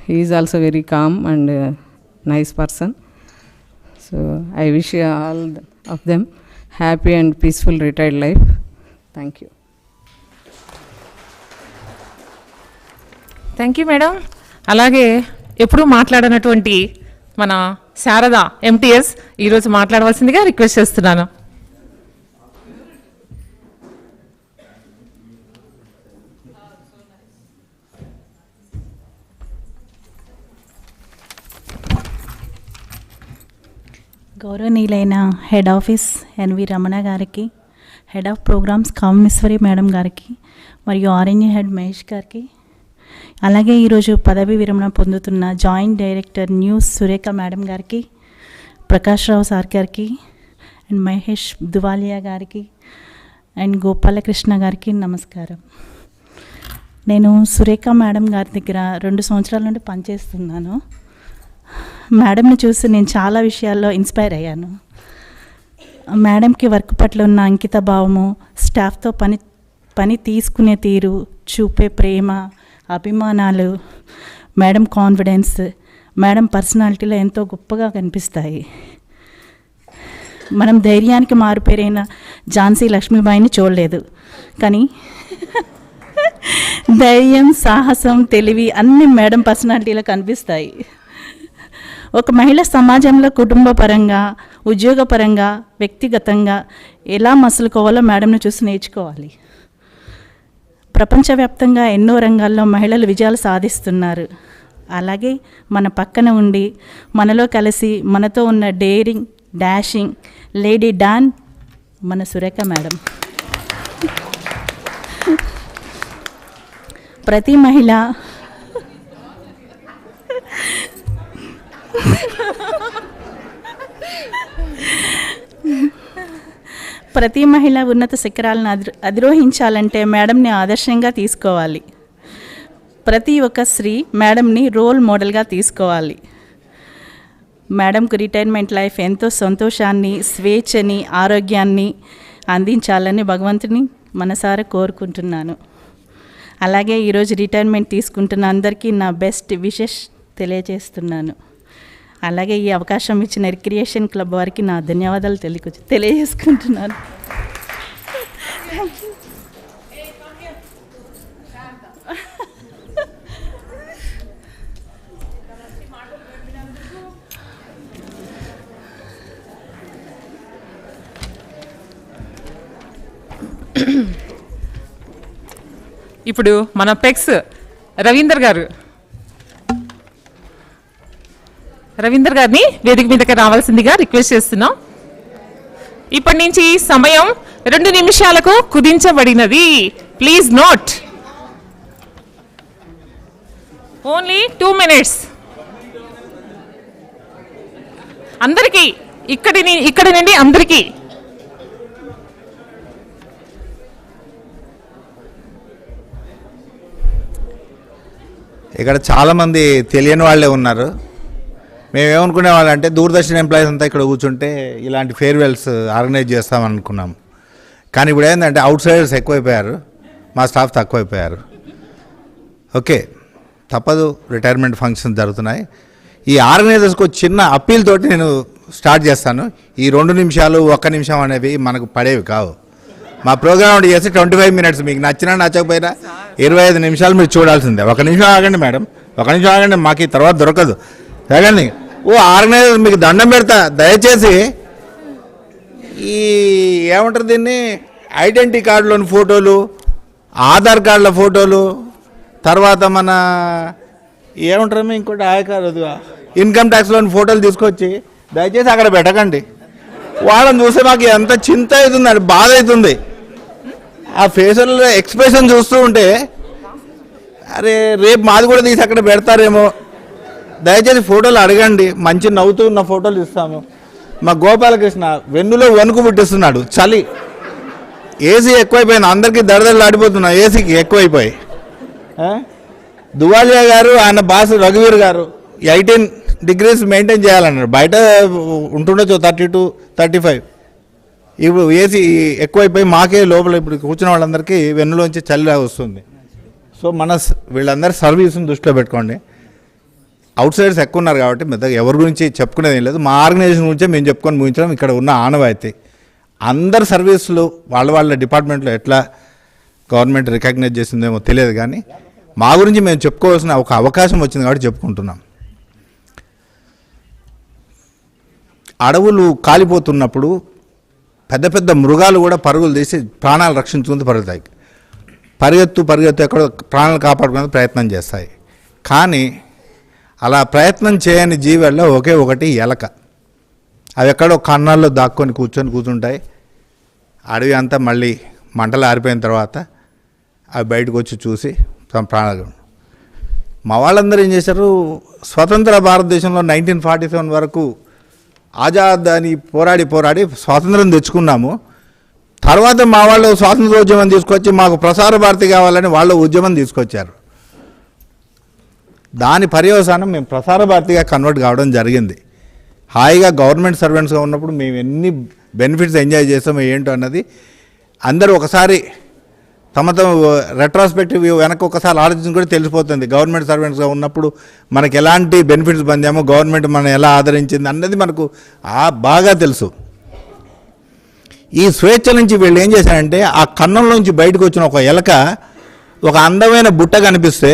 he is also very calm and nice person. So I wish all of them happy and peaceful retired life. Thank you. Thank you madam. అలాగే ఎప్పుడూ మాట్లాడనటువంటి మన శారద ఎంటీఎస్ ఈరోజు మాట్లాడవలసిందిగా రిక్వెస్ట్ చేస్తున్నాను. గౌరవనీయులైన హెడ్ ఆఫీస్ ఎన్వి రమణ గారికి, head of programmes Kameshwari madam గారికి, మరియు ఆర్ఎన్ఏ హెడ్ మహేష్ గారికి, అలాగే ఈరోజు పదవి విరమణ పొందుతున్న joint director news Surekha madam గారికి, ప్రకాష్ రావు సార్ గారికి, అండ్ మహేష్ దువాలియా గారికి, అండ్ గోపాలకృష్ణ గారికి నమస్కారం. నేను సురేఖ మేడం గారి దగ్గర 2 సంవత్సరాల నుండి పనిచేస్తున్నాను. మేడంని చూసి నేను చాలా విషయాల్లో ఇన్స్పైర్ అయ్యాను. మేడంకి వర్క్ పట్ల ఉన్న అంకిత భావము, స్టాఫ్తో పని తీసుకునే తీరు, చూపే ప్రేమ, అభిమానాలు, మేడం కాన్ఫిడెన్స్, మేడం పర్సనాలిటీలో ఎంతో గొప్పగా కనిపిస్తాయి. మనం ధైర్యానికి మారుపేరైన ఝాన్సీ లక్ష్మీబాయిని చూడలేదు, కానీ ధైర్యం, సాహసం, తెలివి అన్నీ మేడం పర్సనాలిటీలో కనిపిస్తాయి. ఒక మహిళ సమాజంలో కుటుంబ పరంగా, ఉద్యోగపరంగా, వ్యక్తిగతంగా ఎలా మసులుకోవాలో మేడంను చూసి నేర్చుకోవాలి. ప్రపంచవ్యాప్తంగా ఎన్నో రంగాల్లో మహిళలు విజయాలు సాధిస్తున్నారు. అలాగే మన పక్కన ఉండి మనలో కలిసి మనతో ఉన్న డేరింగ్, డాషింగ్ లేడీ డాన్ మన సురేఖ మేడం. ప్రతి మహిళ ప్రతి మహిళ ఉన్నత శిఖరాలను అధిరోహించాలంటే మేడంని ఆదర్శంగా తీసుకోవాలి. ప్రతి ఒక్క స్త్రీ మేడంని రోల్ మోడల్గా తీసుకోవాలి. మేడంకు రిటైర్మెంట్ లైఫ్ ఎంతో సంతోషాన్ని, స్వేచ్ఛని, ఆరోగ్యాన్ని అందించాలని భగవంతుని మనసారా కోరుకుంటున్నాను. అలాగే ఈరోజు రిటైర్మెంట్ తీసుకుంటున్న అందరికీ నా బెస్ట్ విషెస్ తెలియజేస్తున్నాను. అలాగే ఈ అవకాశం ఇచ్చిన రిక్రియేషన్ క్లబ్ వారికి నా ధన్యవాదాలు తెలియజేసుకుంటున్నాను. ఇప్పుడు మన పెక్స్ రవీందర్ గారిని వేదిక మీదకి రావాల్సిందిగా రిక్వెస్ట్ చేస్తున్నాం. ఇప్పటి నుంచి సమయం 2 నిమిషాలకు కుదించబడినది. Please note, only 2 minutes. అందరికీ ఇక్కడి నుండి అందరికీ. ఇక్కడ చాలామంది తెలియని వాళ్ళే ఉన్నారు. మేమేమనుకునే వాళ్ళంటే దూరదర్శన్ ఎంప్లాయీస్ అంతా ఇక్కడ కూర్చుంటే ఇలాంటి ఫేర్వెల్స్ ఆర్గనైజ్ చేస్తామనుకున్నాం. కానీ ఇప్పుడు ఏంటంటే అవుట్ సైడర్స్ ఎక్కువైపోయారు, మా స్టాఫ్ తక్కువైపోయారు. ఓకే, తప్పదు, రిటైర్మెంట్ ఫంక్షన్స్ జరుగుతున్నాయి. ఈ ఆర్గనైజర్స్కి చిన్న అప్పీల్ తోటి నేను స్టార్ట్ చేస్తాను. ఈ 2 నిమిషాలు 1 నిమిషం అనేవి మనకు పడేవి కావు. మా ప్రోగ్రామ్ చేసి 25 minutes, మీకు నచ్చినా నచ్చకపోయినా 25 నిమిషాలు మీరు చూడాల్సిందే. 1 నిమిషం ఆగండి మేడం, 1 నిమిషం ఆగండి, మాకు ఈ తర్వాత దొరకదు. ఆగండి. ఆర్గనైజర్ మీకు దండం పెడతా, దయచేసి ఈ ఏమంటారు దీన్ని, ఐడెంటిటీ కార్డులోని ఫోటోలు, ఆధార్ కార్డుల ఫోటోలు, తర్వాత మన ఏమంటారు ఇంకోటి ఆయకారు ఇన్కమ్ ట్యాక్స్లోని ఫోటోలు తీసుకొచ్చి దయచేసి అక్కడ పెట్టకండి. వాళ్ళని చూస్తే మాకు ఎంత చింత అవుతుంది, బాధ అవుతుంది. ఆ ఫేషియల్ ఎక్స్ప్రెషన్ చూస్తూ ఉంటే అరే రేపు మాది కూడా తీసి అక్కడ పెడతారేమో. దయచేసి ఫోటోలు అడగండి, మంచి నవ్వుతూ ఉన్న ఫోటోలు ఇస్తాము. మా గోపాలకృష్ణ వెన్నులో వణుకు పుట్టిస్తున్నాడు, చలి, ఏసీ ఎక్కువైపోయింది, అందరికీ దడదలు ఆడిపోతున్నా ఏసీకి ఎక్కువైపోయి. దువాలియా గారు ఆయన బాస్ రఘువీర్ గారు 18 degrees మెయింటైన్ చేయాలన్నారు. బయట ఉంటుండొచ్చు 32, 35. ఇప్పుడు ఏసీ ఎక్కువైపోయి మాకే లోపల ఇప్పుడు కూర్చున్న వాళ్ళందరికీ వెన్నులోంచి చలి వస్తుంది. సో వీళ్ళందరి సర్వీస్ని దృష్టిలో పెట్టుకోండి. అవుట్ సైడర్స్ ఎక్కువ ఉన్నారు కాబట్టి పెద్దగా ఎవరి గురించి చెప్పుకునేది ఏం లేదు. మా ఆర్గనైజేషన్ గురించే మేము చెప్పుకొని ముగించడం ఇక్కడ ఉన్న ఆనవాయితీ. అందరు సర్వీసులు వాళ్ళ డిపార్ట్మెంట్లో ఎట్లా గవర్నమెంట్ రికగ్నైజ్ చేసిందేమో తెలియదు, కానీ మా గురించి మేము చెప్పుకోవాల్సిన ఒక అవకాశం వచ్చింది కాబట్టి చెప్పుకుంటున్నాం. అడవులు కాలిపోతున్నప్పుడు పెద్ద పెద్ద మృగాలు కూడా పరుగులు తీసి ప్రాణాలు రక్షించుకుంటూ పరుగుతాయి. పరిగెత్తు ఎక్కడో ప్రాణాలు కాపాడుకునే ప్రయత్నం చేస్తాయి. కానీ అలా ప్రయత్నం చేయని జీవుల్లో ఒకే ఒకటి ఎలక. అవి ఎక్కడో కన్నాల్లో దాక్కొని కూర్చుంటాయి. అడవి అంతా మళ్ళీ మంటలు ఆరిపోయిన తర్వాత అవి బయటకు వచ్చి చూసి తమ ప్రాణాలు. మా వాళ్ళందరూ ఏం చేశారు, స్వతంత్ర భారతదేశంలో 1947 వరకు ఆజాద్ అని పోరాడి స్వాతంత్రం తెచ్చుకున్నాము. తర్వాత మా వాళ్ళు స్వాతంత్రోద్యమం తీసుకొచ్చి మాకు ప్రసార భారతి కావాలని వాళ్ళు ఉద్యమం తీసుకొచ్చారు. దాని పర్యవసానం మేము ప్రసార భారతిగా కన్వర్ట్ కావడం జరిగింది. హాయిగా గవర్నమెంట్ సర్వెంట్స్గా ఉన్నప్పుడు మేము ఎన్ని బెనిఫిట్స్ ఎంజాయ్ చేస్తామో ఏంటో అన్నది అందరూ ఒకసారి తమ రెట్రాస్పెక్టివ్ వెనక్కి ఒకసారి ఆలోచించి కూడా తెలిసిపోతుంది. గవర్నమెంట్ సర్వెంట్స్గా ఉన్నప్పుడు మనకు ఎలాంటి బెనిఫిట్స్ పొందామో, గవర్నమెంట్ మనం ఎలా ఆదరించింది అన్నది మనకు బాగా తెలుసు. ఈ స్వేచ్ఛ నుంచి వీళ్ళు ఏం చేశారంటే, ఆ కన్నంలోంచి బయటకు వచ్చిన ఒక ఎలక ఒక అందమైన బుట్ట కనిపిస్తే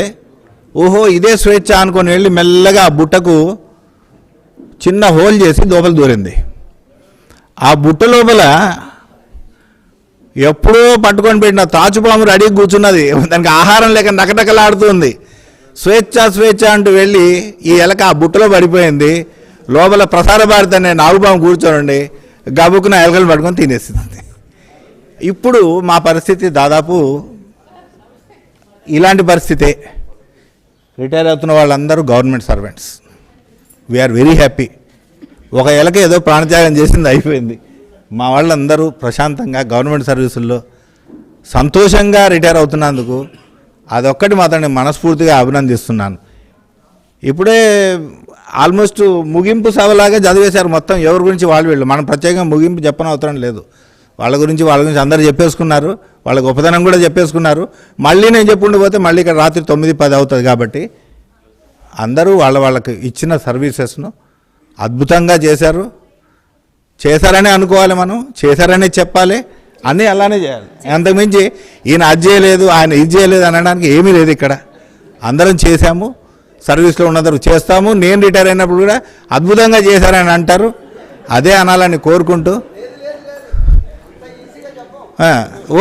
ఓహో ఇదే స్వేచ్ఛ అనుకొని వెళ్ళి మెల్లగా ఆ బుట్టకు చిన్న హోల్ చేసి లోపల దూరింది. ఆ బుట్ట లోపల ఎప్పుడో పట్టుకొని పెట్టిన తాచుపాము రెడీ కూర్చున్నది, దానికి ఆహారం లేక నకటకలాడుతుంది. స్వేచ్ఛ అంటూ వెళ్ళి ఈ ఎలక ఆ బుట్టలో పడిపోయింది. లోపల ప్రసార భారతి అనే నాగుపాము కూర్చోండి గబుక్కున ఎలకలు పట్టుకొని తినేస్తుంది. ఇప్పుడు మా పరిస్థితి దాదాపు ఇలాంటి పరిస్థితే. రిటైర్ అవుతున్న వాళ్ళందరూ government servants. We are very happy. ఒక ఎలక ఏదో ప్రాణత్యాగం చేసింది, అయిపోయింది. మా వాళ్ళందరూ ప్రశాంతంగా గవర్నమెంట్ సర్వీసుల్లో సంతోషంగా రిటైర్ అవుతున్నందుకు అదొక్కటి మాత్రం నేను మనస్ఫూర్తిగా అభినందిస్తున్నాను. ఇప్పుడే ఆల్మోస్ట్ ముగింపు సభలాగా చదివేశారు మొత్తం, ఎవరి గురించి వీళ్ళు. మనం ప్రత్యేకంగా ముగింపు చెప్పనవసరం లేదు. వాళ్ళ గురించి అందరూ చెప్పేసుకున్నారు, వాళ్ళ గొప్పతనం కూడా చెప్పేసుకున్నారు. మళ్ళీ నేను చెప్పుకుంటూ మళ్ళీ ఇక్కడ రాత్రి 9-10 అవుతుంది. కాబట్టి అందరూ వాళ్ళకి ఇచ్చిన సర్వీసెస్ను అద్భుతంగా చేశారనే అనుకోవాలి, మనం చేశారనే చెప్పాలి, అన్నీ అలానే చేయాలి. అంతకుమించి ఈయన అది చేయలేదు, ఆయన ఇది చేయలేదు అనడానికి ఏమీ లేదు. ఇక్కడ అందరం చేశాము, సర్వీస్లో ఉన్నందరూ చేస్తాము. నేను రిటైర్ అయినప్పుడు కూడా అద్భుతంగా చేశారని అంటారు, అదే అనాలని కోరుకుంటూ.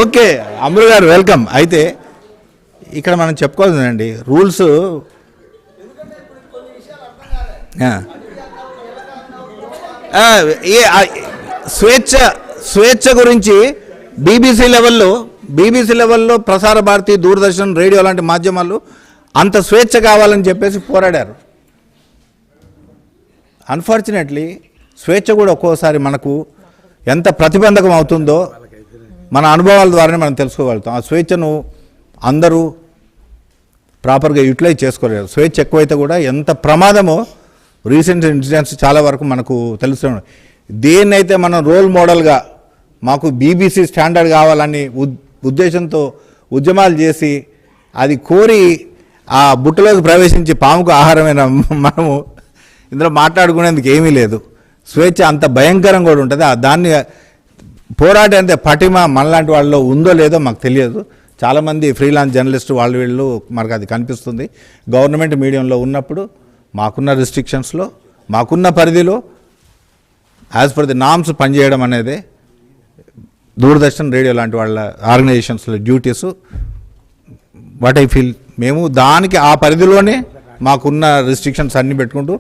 ఓకే అమరు గారు వెల్కమ్. అయితే ఇక్కడ మనం చెప్పుకోవాల్సిందండి రూల్స్. స్వేచ్ఛ గురించి బీబీసీ లెవెల్లో ప్రసార భారతి, దూరదర్శన్, రేడియో లాంటి మాధ్యమాలు అంత స్వేచ్ఛ కావాలని చెప్పేసి పోరాడారు. అన్ఫార్చునేట్లీ స్వేచ్ఛ కూడా ఒక్కోసారి మనకు ఎంత ప్రతిబంధకం అవుతుందో మన అనుభవాల ద్వారానే మనం తెలుసుకోగలుగుతాం. ఆ స్వేచ్ఛను అందరూ ప్రాపర్గా యూటిలైజ్ చేసుకోలేరు. స్వేచ్ఛ ఎక్కువైతే కూడా ఎంత ప్రమాదమో రీసెంట్ ఇన్సిడెంట్స్ చాలా వరకు మనకు తెలుస్తున్నాయి. దేన్నైతే మనం రోల్ మోడల్గా మాకు బీబీసీ స్టాండర్డ్ కావాలని ఉద్దేశంతో ఉద్యమాలు చేసి అది కోరి ఆ బుట్టలోకి ప్రవేశించి పాముకు ఆహారమైన మనము ఇందులో మాట్లాడుకునేందుకు ఏమీ లేదు. స్వేచ్ఛ అంత భయంకరంగా కూడా ఉంటుంది. దాన్ని పోరాటం అంటే పటిమ మనలాంటి వాళ్ళలో ఉందో లేదో మాకు తెలియదు. చాలామంది ఫ్రీలాన్స్ జర్నలిస్టు వీళ్ళు మనకు అది కనిపిస్తుంది. గవర్నమెంట్ మీడియంలో ఉన్నప్పుడు మాకున్న రిస్ట్రిక్షన్స్లో, మాకున్న పరిధిలో యాజ్ పర్ ది నామ్స్ పనిచేయడం అనేది దూరదర్శన్, రేడియో లాంటి వాళ్ళ ఆర్గనైజేషన్స్లో డ్యూటీస్. వాట్ ఐ ఫీల్ మేము దానికి ఆ పరిధిలోనే మాకున్న రిస్ట్రిక్షన్స్ అన్నీ పెట్టుకుంటూ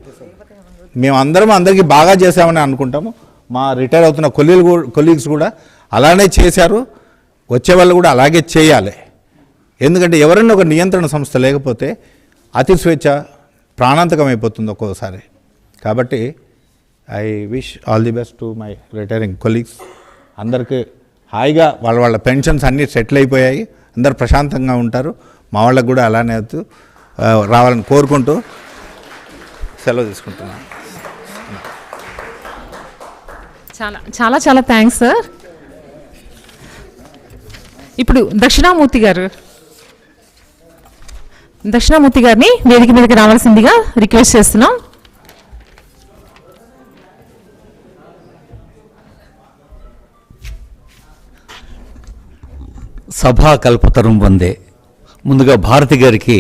మేము అందరికీ బాగా చేసామని అనుకుంటాము. మా రిటైర్ అవుతున్న కొలీగ్స్ కూడా అలానే చేశారు. వచ్చే వాళ్ళు కూడా అలాగే చేయాలి. ఎందుకంటే ఎవరైనా ఒక నియంత్రణ సంస్థ లేకపోతే అతి స్వేచ్ఛ ప్రాణాంతకం అయిపోతుంది ఒక్కోసారి. కాబట్టి I wish all the best to my retiring colleagues. అందరికీ హాయిగా వాళ్ళ పెన్షన్స్ అన్నీ సెటిల్ అయిపోయాయి, అందరు ప్రశాంతంగా ఉంటారు. మా వాళ్ళకు కూడా అలానే రావాలని కోరుకుంటూ సెలవు తీసుకుంటున్నాను. చాలా చాలా థ్యాంక్స్ సార్. ఇప్పుడు దక్షిణామూర్తి గారిని వేదిక మీదకి రావాల్సిందిగా రిక్వెస్ట్ చేస్తున్నాం. సభా కల్పతరం వందే. ముందుగా భారతి గారికి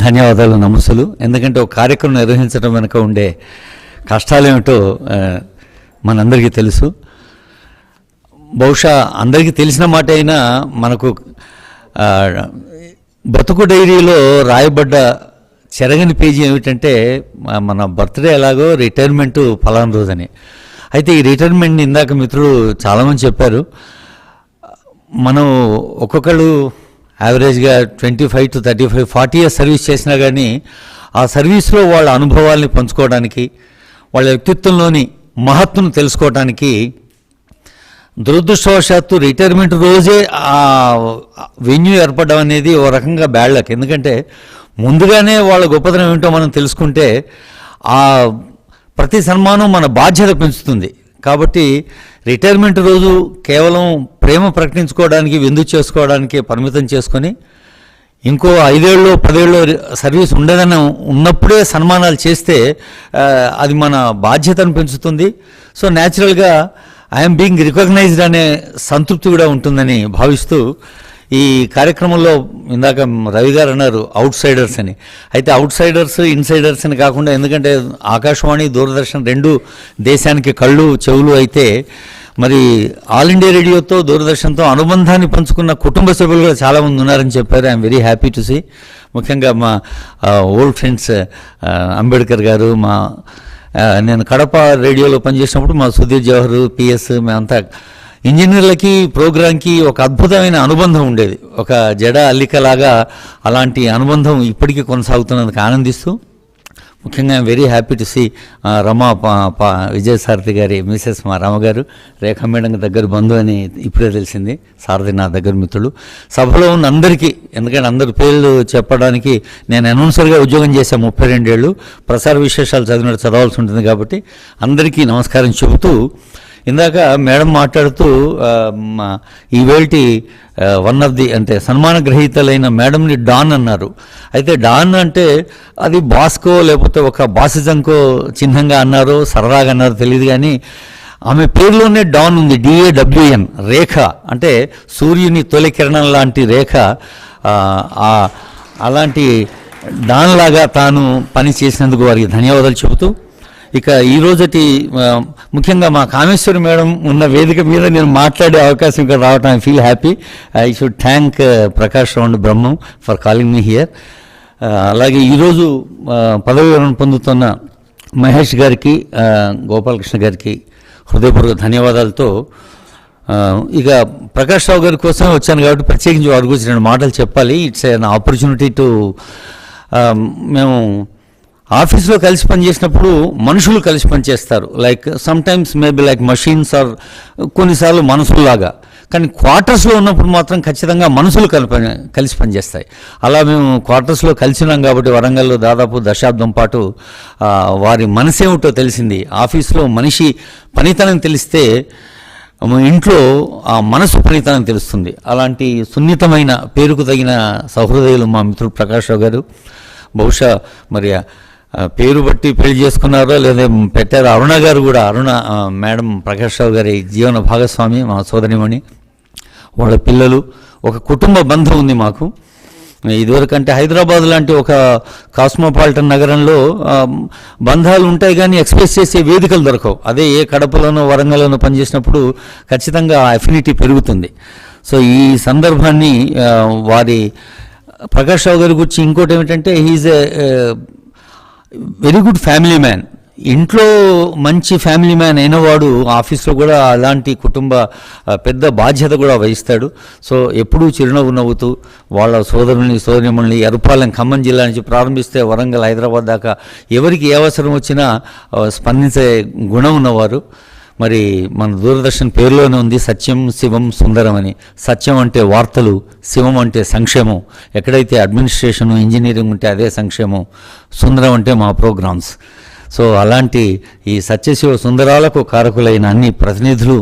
ధన్యవాదాలు, నమస్సులు. ఎందుకంటే ఒక కార్యక్రమం నిర్వహించడం వెనుక ఉండే కష్టాలేమిటో మనందరికీ తెలుసు. బహుశా అందరికీ తెలిసిన మాట అయినా మనకు బతుకు డైరీలో రాయబడ్డ చెరగని పేజీ ఏమిటంటే మన బర్త్డే ఎలాగో రిటైర్మెంటు ఫలానా రోజని. అయితే ఈ రిటైర్మెంట్ని ఇందాక మిత్రులు చాలామంది చెప్పారు. మనం ఒక్కొక్కళ్ళు యావరేజ్గా 25 to 35, 40 years సర్వీస్ చేసినా కానీ ఆ సర్వీస్లో వాళ్ళ అనుభవాల్ని పంచుకోవడానికి, వాళ్ళ వ్యక్తిత్వంలోని మహత్తును తెలుసుకోవడానికి దురదృష్టవశాత్తు రిటైర్మెంట్ రోజే ఆ వెన్యూ ఏర్పడడం అనేది ఓ రకంగా బ్యాడ్ లక్. ఎందుకంటే ముందుగానే వాళ్ళ గొప్పతనం ఏమిటో మనం తెలుసుకుంటే ఆ ప్రతి సన్మానం మన బాధ్యత పెంచుతుంది. కాబట్టి రిటైర్మెంట్ రోజు కేవలం ప్రేమ ప్రకటించుకోవడానికి, విందు చేసుకోవడానికి పరిమితం చేసుకొని ఇంకో 5 ఏళ్ళు 10 ఏళ్ళు సర్వీస్ ఉండదని ఉన్నప్పుడే సన్మానాలు చేస్తే అది మన బాధ్యతను పెంచుతుంది. సో న్యాచురల్గా ఐఎమ్ బీయింగ్ రికగ్నైజ్డ్ అనే సంతృప్తి కూడా ఉంటుందని భావిస్తూ ఈ కార్యక్రమంలో ఇందాక రవి గారు అన్నారు అవుట్ సైడర్స్ అని. అయితే అవుట్ సైడర్స్, ఇన్సైడర్స్ అని కాకుండా, ఎందుకంటే ఆకాశవాణి, దూరదర్శన్ రెండు దేశానికి కళ్ళు చెవులు అయితే మరి ఆల్ ఇండియా రేడియోతో, దూరదర్శన్తో అనుబంధాన్ని పంచుకున్న కుటుంబ సభ్యులు కూడా చాలామంది ఉన్నారని చెప్పారు. I'm very happy to see. ముఖ్యంగా మా ఓల్డ్ ఫ్రెండ్స్ అంబేద్కర్ గారు, నేను కడప రేడియోలో పనిచేసినప్పుడు మా సుధీర్ జవహర్, పిఎస్, మేమంతా ఇంజనీర్లకి ప్రోగ్రాంకి ఒక అద్భుతమైన అనుబంధం ఉండేది. ఒక జడ అల్లికలాగా అలాంటి అనుబంధం ఇప్పటికీ కొనసాగుతున్నందుకు ఆనందిస్తూ ముఖ్యంగా I'm very happy to see Rama Vijayasarathi గారి మిసెస్ మా రమ గారు రేఖా మేడం దగ్గర బంధువు అని ఇప్పుడే తెలిసింది. సారథి నా దగ్గర మిత్రులు. సభలో ఉన్న అందరికీ, ఎందుకంటే అందరి పేర్లు చెప్పడానికి నేను అనౌన్సర్గా ఉద్యోగం చేశాను 32 ఏళ్ళు, ప్రసార విశేషాలు చదవాల్సి ఉంటుంది కాబట్టి అందరికీ నమస్కారం చెబుతూ, ఇందాక మేడం మాట్లాడుతూ ఈవేళటి వన్ ఆఫ్ ది అంటే సన్మాన గ్రహీతలైన మేడంని డాన్ అన్నారు. అయితే డాన్ అంటే అది బాస్కో లేకపోతే ఒక బాసిజంకో చిహ్నంగా అన్నారో సరదాగా అన్నారో తెలియదు, కానీ ఆమె పేరులోనే డాన్ ఉంది, DAWN, రేఖ అంటే సూర్యుని తొలి కిరణం లాంటి రేఖ. అలాంటి డాన్ లాగా తాను పని చేసినందుకు వారికి ధన్యవాదాలు చెబుతూ, ఇక ఈరోజటి ముఖ్యంగా మా కామేశ్వరి మేడం ఉన్న వేదిక మీద నేను మాట్లాడే అవకాశం ఇక్కడ రావటం I feel happy. I should thank Prakash Rao and Brahmam for calling me here. అలాగే ఈరోజు పదవి విరమణ పొందుతున్న మహేష్ గారికి, గోపాలకృష్ణ గారికి హృదయపూర్వక ధన్యవాదాలతో, ఇక ప్రకాష్ రావు గారి కోసం వచ్చాను కాబట్టి ప్రత్యేకించి వారి గురించి 2 మాటలు చెప్పాలి. ఇట్స్ అన్ ఆపర్చునిటీ టు, మేము ఆఫీస్లో కలిసి పనిచేసినప్పుడు మనుషులు కలిసి పనిచేస్తారు, like sometimes maybe like machines are కొన్నిసార్లు మనుషుల్లాగా, కానీ క్వార్టర్స్లో ఉన్నప్పుడు మాత్రం ఖచ్చితంగా మనుషులు కలిసి పనిచేస్తాయి. అలా మేము క్వార్టర్స్లో కలిసినాం కాబట్టి వరంగల్లో దాదాపు దశాబ్దం పాటు వారి మనసేమిటో తెలిసింది. ఆఫీస్లో మనిషి పనితనం తెలిస్తే ఇంట్లో ఆ మనసు పనితనం తెలుస్తుంది. అలాంటి సున్నితమైన పేరుకు తగిన సహృదయులు మా మిత్రుడు ప్రకాష్ రావు గారు. బహుశా మరి పేరు బట్టి పెళ్లి చేసుకున్నారో లేదా పెట్టారో. అరుణ గారు కూడా, అరుణ మేడం ప్రకాష్ రావు గారి జీవన భాగస్వామి, మా సోదరిమణి, వాళ్ళ పిల్లలు, ఒక కుటుంబ బంధం ఉంది మాకు. ఇదివరకంటే హైదరాబాద్ లాంటి ఒక కాస్మోపాలిటన్ నగరంలో బంధాలు ఉంటాయి కానీ ఎక్స్ప్రెస్ చేసే వేదికలు దొరకవు. అదే ఏ కడపలోనో వరంగల్లోనో పనిచేసినప్పుడు ఖచ్చితంగా అఫినిటీ పెరుగుతుంది. సో ఈ సందర్భాన్ని వారి ప్రకాష్ రావు గారి గురించి ఇంకోటి ఏమిటంటే, he's a very good family man. ఇంట్లో మంచి ఫ్యామిలీ మ్యాన్ అయినవాడు ఆఫీస్లో కూడా అలాంటి కుటుంబ పెద్ద బాధ్యత కూడా వహిస్తాడు. సో ఎప్పుడూ చిరునవ్వు నవ్వుతూ వాళ్ళ సోదరుని ఎరుపాలెం ఖమ్మం జిల్లా నుంచి ప్రారంభిస్తే వరంగల్ హైదరాబాద్ దాకా ఎవరికి ఏ అవసరం వచ్చినా స్పందించే గుణం ఉన్నవారు. మరి మన దూరదర్శన్ పేరులోనే ఉంది సత్యం శివం సుందరం అని. సత్యం అంటే వార్తలు, శివం అంటే సంక్షేమం. ఎక్కడైతే అడ్మినిస్ట్రేషన్ ఇంజనీరింగ్ ఉంటే అదే సంక్షేమం, సుందరం అంటే మా ప్రోగ్రామ్స్. సో అలాంటి ఈ సత్యశివ సుందరాలకు కారకులైన అన్ని ప్రతినిధులు,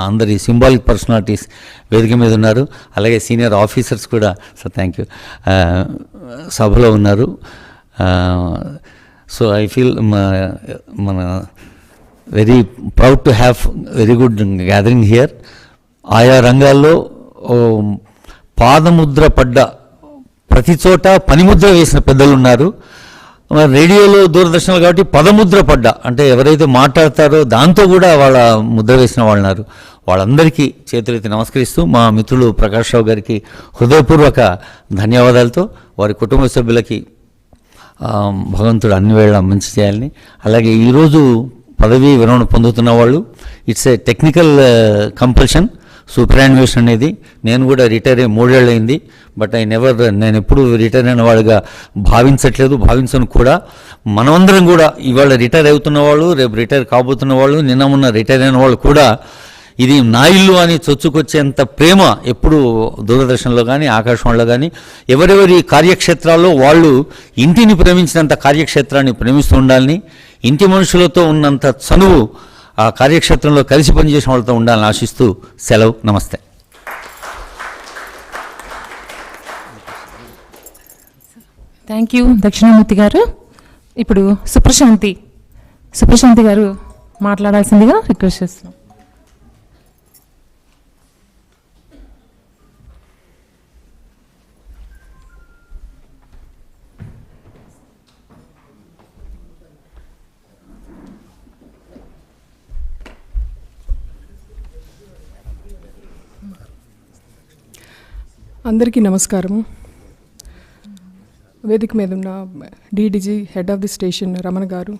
అందరి సింబాలిక్ పర్సనాలిటీస్ వేదిక మీద ఉన్నారు. అలాగే సీనియర్ ఆఫీసర్స్ కూడా, సో థ్యాంక్ యూ, సభలో ఉన్నారు. సో ఐ ఫీల్ మన very proud to have very good gathering here. ఆయా రంగాల్లో పాదముద్ర పడ్డ ప్రతి చోట పనిముద్ర వేసిన పెద్దలు ఉన్నారు. రేడియోలో దూరదర్శన్లు కాబట్టి పదముద్ర పడ్డ అంటే ఎవరైతే మాట్లాడతారో దాంతో కూడా వాళ్ళ ముద్ర వేసిన వాళ్ళు ఉన్నారు. వాళ్ళందరికీ చేతులెత్తి నమస్కరిస్తూ మా మిత్రులు ప్రకాష్ రావు గారికి హృదయపూర్వక ధన్యవాదాలతో, వారి కుటుంబ సభ్యులకి భగవంతుడు అన్ని వేళ మంచి చేయాలని, అలాగే ఈరోజు పదవీ విరమణ పొందుతున్న వాళ్ళు, ఇట్స్ ఏ టెక్నికల్ కంపల్షన్ సూపరాన్యుయేషన్ అనేది. నేను కూడా రిటైర్ అయ్యి 3 ఏళ్ళు అయింది, బట్ నేను ఎప్పుడు రిటైర్ అయిన వాళ్ళుగా భావించట్లేదు, భావించను కూడా. మనమందరం కూడా ఇవాళ రిటైర్ అవుతున్న వాళ్ళు, రేపు రిటైర్ కాబోతున్న వాళ్ళు, నిన్న మొన్న రిటైర్ అయిన వాళ్ళు కూడా ఇది నా ఇల్లు అని చొచ్చుకొచ్చేంత ప్రేమ ఎప్పుడు దూరదర్శన్లో కానీ ఆకాశవాణిలో కానీ ఎవరెవరి కార్యక్షేత్రాల్లో వాళ్ళు ఇంటిని ప్రేమించినంత కార్యక్షేత్రాన్ని ప్రేమిస్తూ ఉండాలని, ఇంటి మనుషులతో ఉన్నంత చనువు ఆ కార్యక్షేత్రంలో కలిసి పనిచేసిన వాళ్ళతో ఉండాలని ఆశిస్తూ సెలవు. నమస్తే. థ్యాంక్ యూ దక్షిణామూర్తి గారు. ఇప్పుడు సుప్రశాంతి గారు మాట్లాడాల్సిందిగా రిక్వెస్ట్ చేస్తున్నాం. అందరికీ నమస్కారము. వేదిక మీద ఉన్న DDG, head of the station Ramana గారు,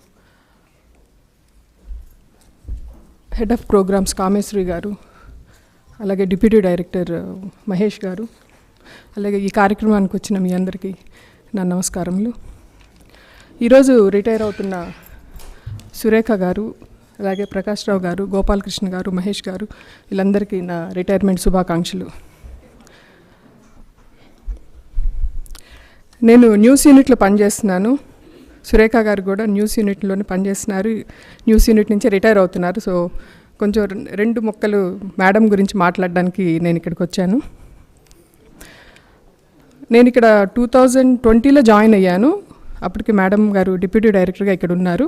హెడ్ ఆఫ్ ప్రోగ్రామ్స్ కామేశ్వరి గారు, అలాగే డిప్యూటీ డైరెక్టర్ మహేష్ గారు, అలాగే ఈ కార్యక్రమానికి వచ్చిన మీ అందరికీ నా నమస్కారములు. ఈరోజు రిటైర్ అవుతున్న సురేఖ గారు, అలాగే ప్రకాష్ రావు గారు, గోపాలకృష్ణ గారు, మహేష్ గారు, వీళ్ళందరికీ నా రిటైర్మెంట్ శుభాకాంక్షలు. నేను న్యూస్ యూనిట్లో పనిచేస్తున్నాను. సురేఖ గారు కూడా న్యూస్ యూనిట్లోనే పనిచేస్తున్నారు. న్యూస్ యూనిట్ నుంచి రిటైర్ అవుతున్నారు. సో కొంచెం 2 ముక్కలు మేడం గురించి మాట్లాడడానికి నేను ఇక్కడికి వచ్చాను. నేను ఇక్కడ 2020లో జాయిన్ అయ్యాను. అప్పటికి మేడం గారు డిప్యూటీ డైరెక్టర్గా ఇక్కడ ఉన్నారు.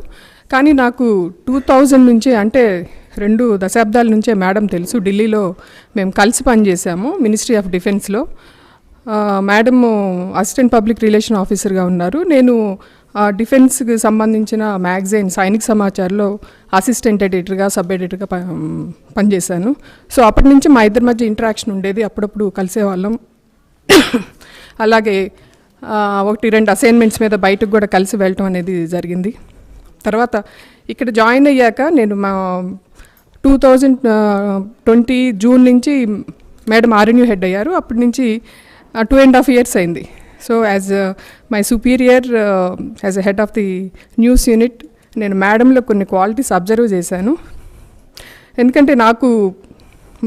కానీ నాకు 2000 నుంచే, అంటే 2 దశాబ్దాల నుంచే మేడం తెలుసు. ఢిల్లీలో మేము కలిసి పనిచేసాము మినిస్ట్రీ ఆఫ్ డిఫెన్స్లో. మేడం అసిస్టెంట్ పబ్లిక్ రిలేషన్ ఆఫీసర్గా ఉన్నారు. నేను డిఫెన్స్కి సంబంధించిన మ్యాగజైన్ సైనిక్ సమాచార్లో అసిస్టెంట్ ఎడిటర్గా, సబ్ ఎడిటర్గా పనిచేశాను. సో అప్పటి నుంచి మా ఇద్దరి మధ్య ఇంటరాక్షన్ ఉండేది. అప్పుడప్పుడు కలిసేవాళ్ళం. అలాగే 1-2 అసైన్మెంట్స్ మీద బయటకు కూడా కలిసి వెళ్ళటం అనేది జరిగింది. తర్వాత ఇక్కడ జాయిన్ అయ్యాక నేను మా 2020 జూన్ నుంచి మేడం ఆర్ఎన్యూ హెడ్ అయ్యారు. అప్పటి నుంచి 2.5 years అయింది. So as my superior, as a head of the news unit, నేను మేడంలో కొన్ని క్వాలిటీస్ అబ్జర్వ్ చేశాను. ఎందుకంటే నాకు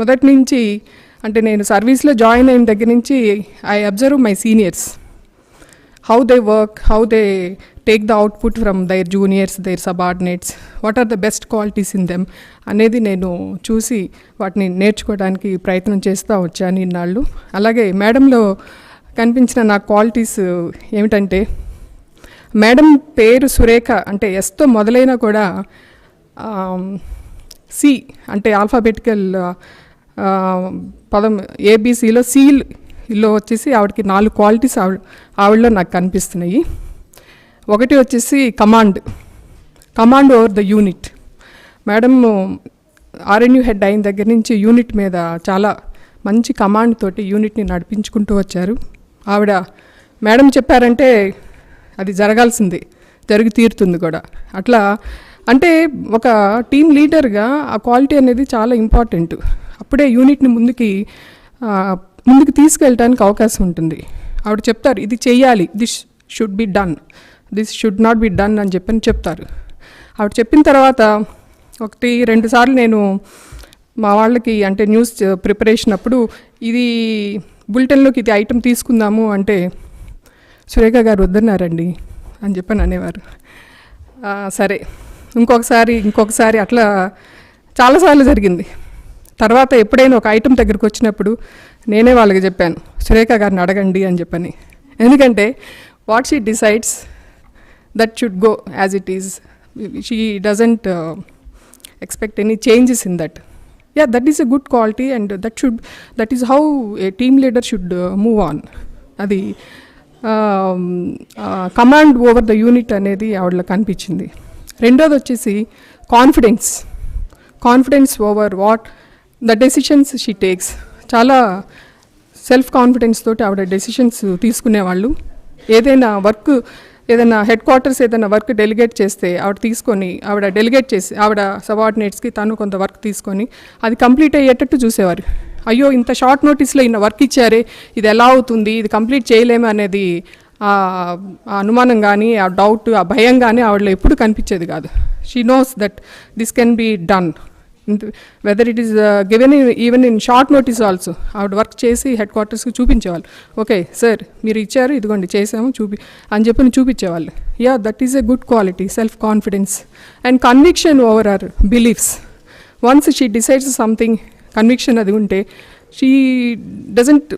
మొదటి నుంచి, అంటే నేను సర్వీస్లో జాయిన్ అయిన దగ్గర నుంచి I observe my seniors, how they work, how they take the output from their juniors, their subordinates, what are the best qualities in them అనేది నేను చూసి వాటిని నేర్చుకోవడానికి ప్రయత్నం చేస్తూ వచ్చాను ఇన్నాళ్ళు. అలాగే మేడంలో కనిపించిన నా క్వాలిటీస్ ఏమిటంటే, మేడం పేరు సురేఖ, అంటే ఎస్తో మొదలైనా కూడా సి అంటే ఆల్ఫాబెటికల్ పదం ఏబిసిలో సిలో వచ్చేసి ఆవిడకి 4 క్వాలిటీస్ ఆవిడలో నాకు కనిపిస్తున్నాయి. ఒకటి వచ్చేసి command over the unit. Madam RNU head అయిన దగ్గర నుంచి యూనిట్ మీద చాలా మంచి కమాండ్ తోటి యూనిట్ని నడిపించుకుంటూ వచ్చారు. ఆవిడ మేడం చెప్పారంటే అది జరగాల్సిందే, జరిగి తీరుతుంది కూడా. అట్లా అంటే ఒక టీమ్ లీడర్గా ఆ క్వాలిటీ అనేది చాలా ఇంపార్టెంట్. అప్పుడే యూనిట్ని ముందుకు తీసుకెళ్ళడానికి అవకాశం ఉంటుంది. ఆవిడ చెప్తారు, ఇది చెయ్యాలి, this should be done, this should not be done అని చెప్తారు. ఆవిడ చెప్పిన తర్వాత 1-2 సార్లు నేను మా వాళ్ళకి, అంటే న్యూస్ ప్రిపరేషన్ అప్పుడు, ఇది బులెటిన్లోకి ఇది ఐటెం తీసుకుందాము అంటే సురేఖ గారు వద్దన్నారండి అని అనేవారు. సరే ఇంకొకసారి అట్లా చాలాసార్లు జరిగింది. తర్వాత ఎప్పుడైనా ఒక ఐటెం దగ్గరికి వచ్చినప్పుడు నేనే వాళ్ళకి చెప్పాను, సురేఖ గారిని అడగండి అని చెప్పని. ఎందుకంటే what she decides that should go as it is. She doesn't expect any changes in that. Yeah, that is a good quality and that is how A team leader should move on. అది command over the unit అనేది ఆవిడలో కనిపించింది. రెండోది వచ్చేసి confidence over what the decisions she takes. చాలా self confidence తోటి ఆవిడ decisions తీసుకునేవాళ్ళు. ఏదైనా హెడ్ క్వార్టర్స్ ఏదైనా వర్క్ డెలిగేట్ చేస్తే ఆవిడ డెలిగేట్ చేసి ఆవిడ సబార్డినేట్స్కి తను కొంత వర్క్ తీసుకొని అది కంప్లీట్ అయ్యేటట్టు చూసేవారు. అయ్యో, ఇంత షార్ట్ నోటీస్లో ఇన్న వర్క్ ఇచ్చారే, ఇది ఎలా అవుతుంది, ఇది కంప్లీట్ చేయలేము అనేది ఆ అనుమానం కానీ, ఆ డౌట్, ఆ భయం కానీ ఆవిడలో ఎప్పుడు కనిపించేది కాదు. She knows that this can be done, whether it is given even in short notice also. ఆవిడ వర్క్ చేసి హెడ్ క్వార్టర్స్కి చూపించేవాళ్ళు. ఓకే సార్, మీరు ఇచ్చారు, ఇదిగోండి చేసాము అని చెప్పి చూపించేవాళ్ళు. Yeah, that is a good quality, self confidence and conviction over our beliefs. Once she decides something, conviction అది ఉంటే, she doesn't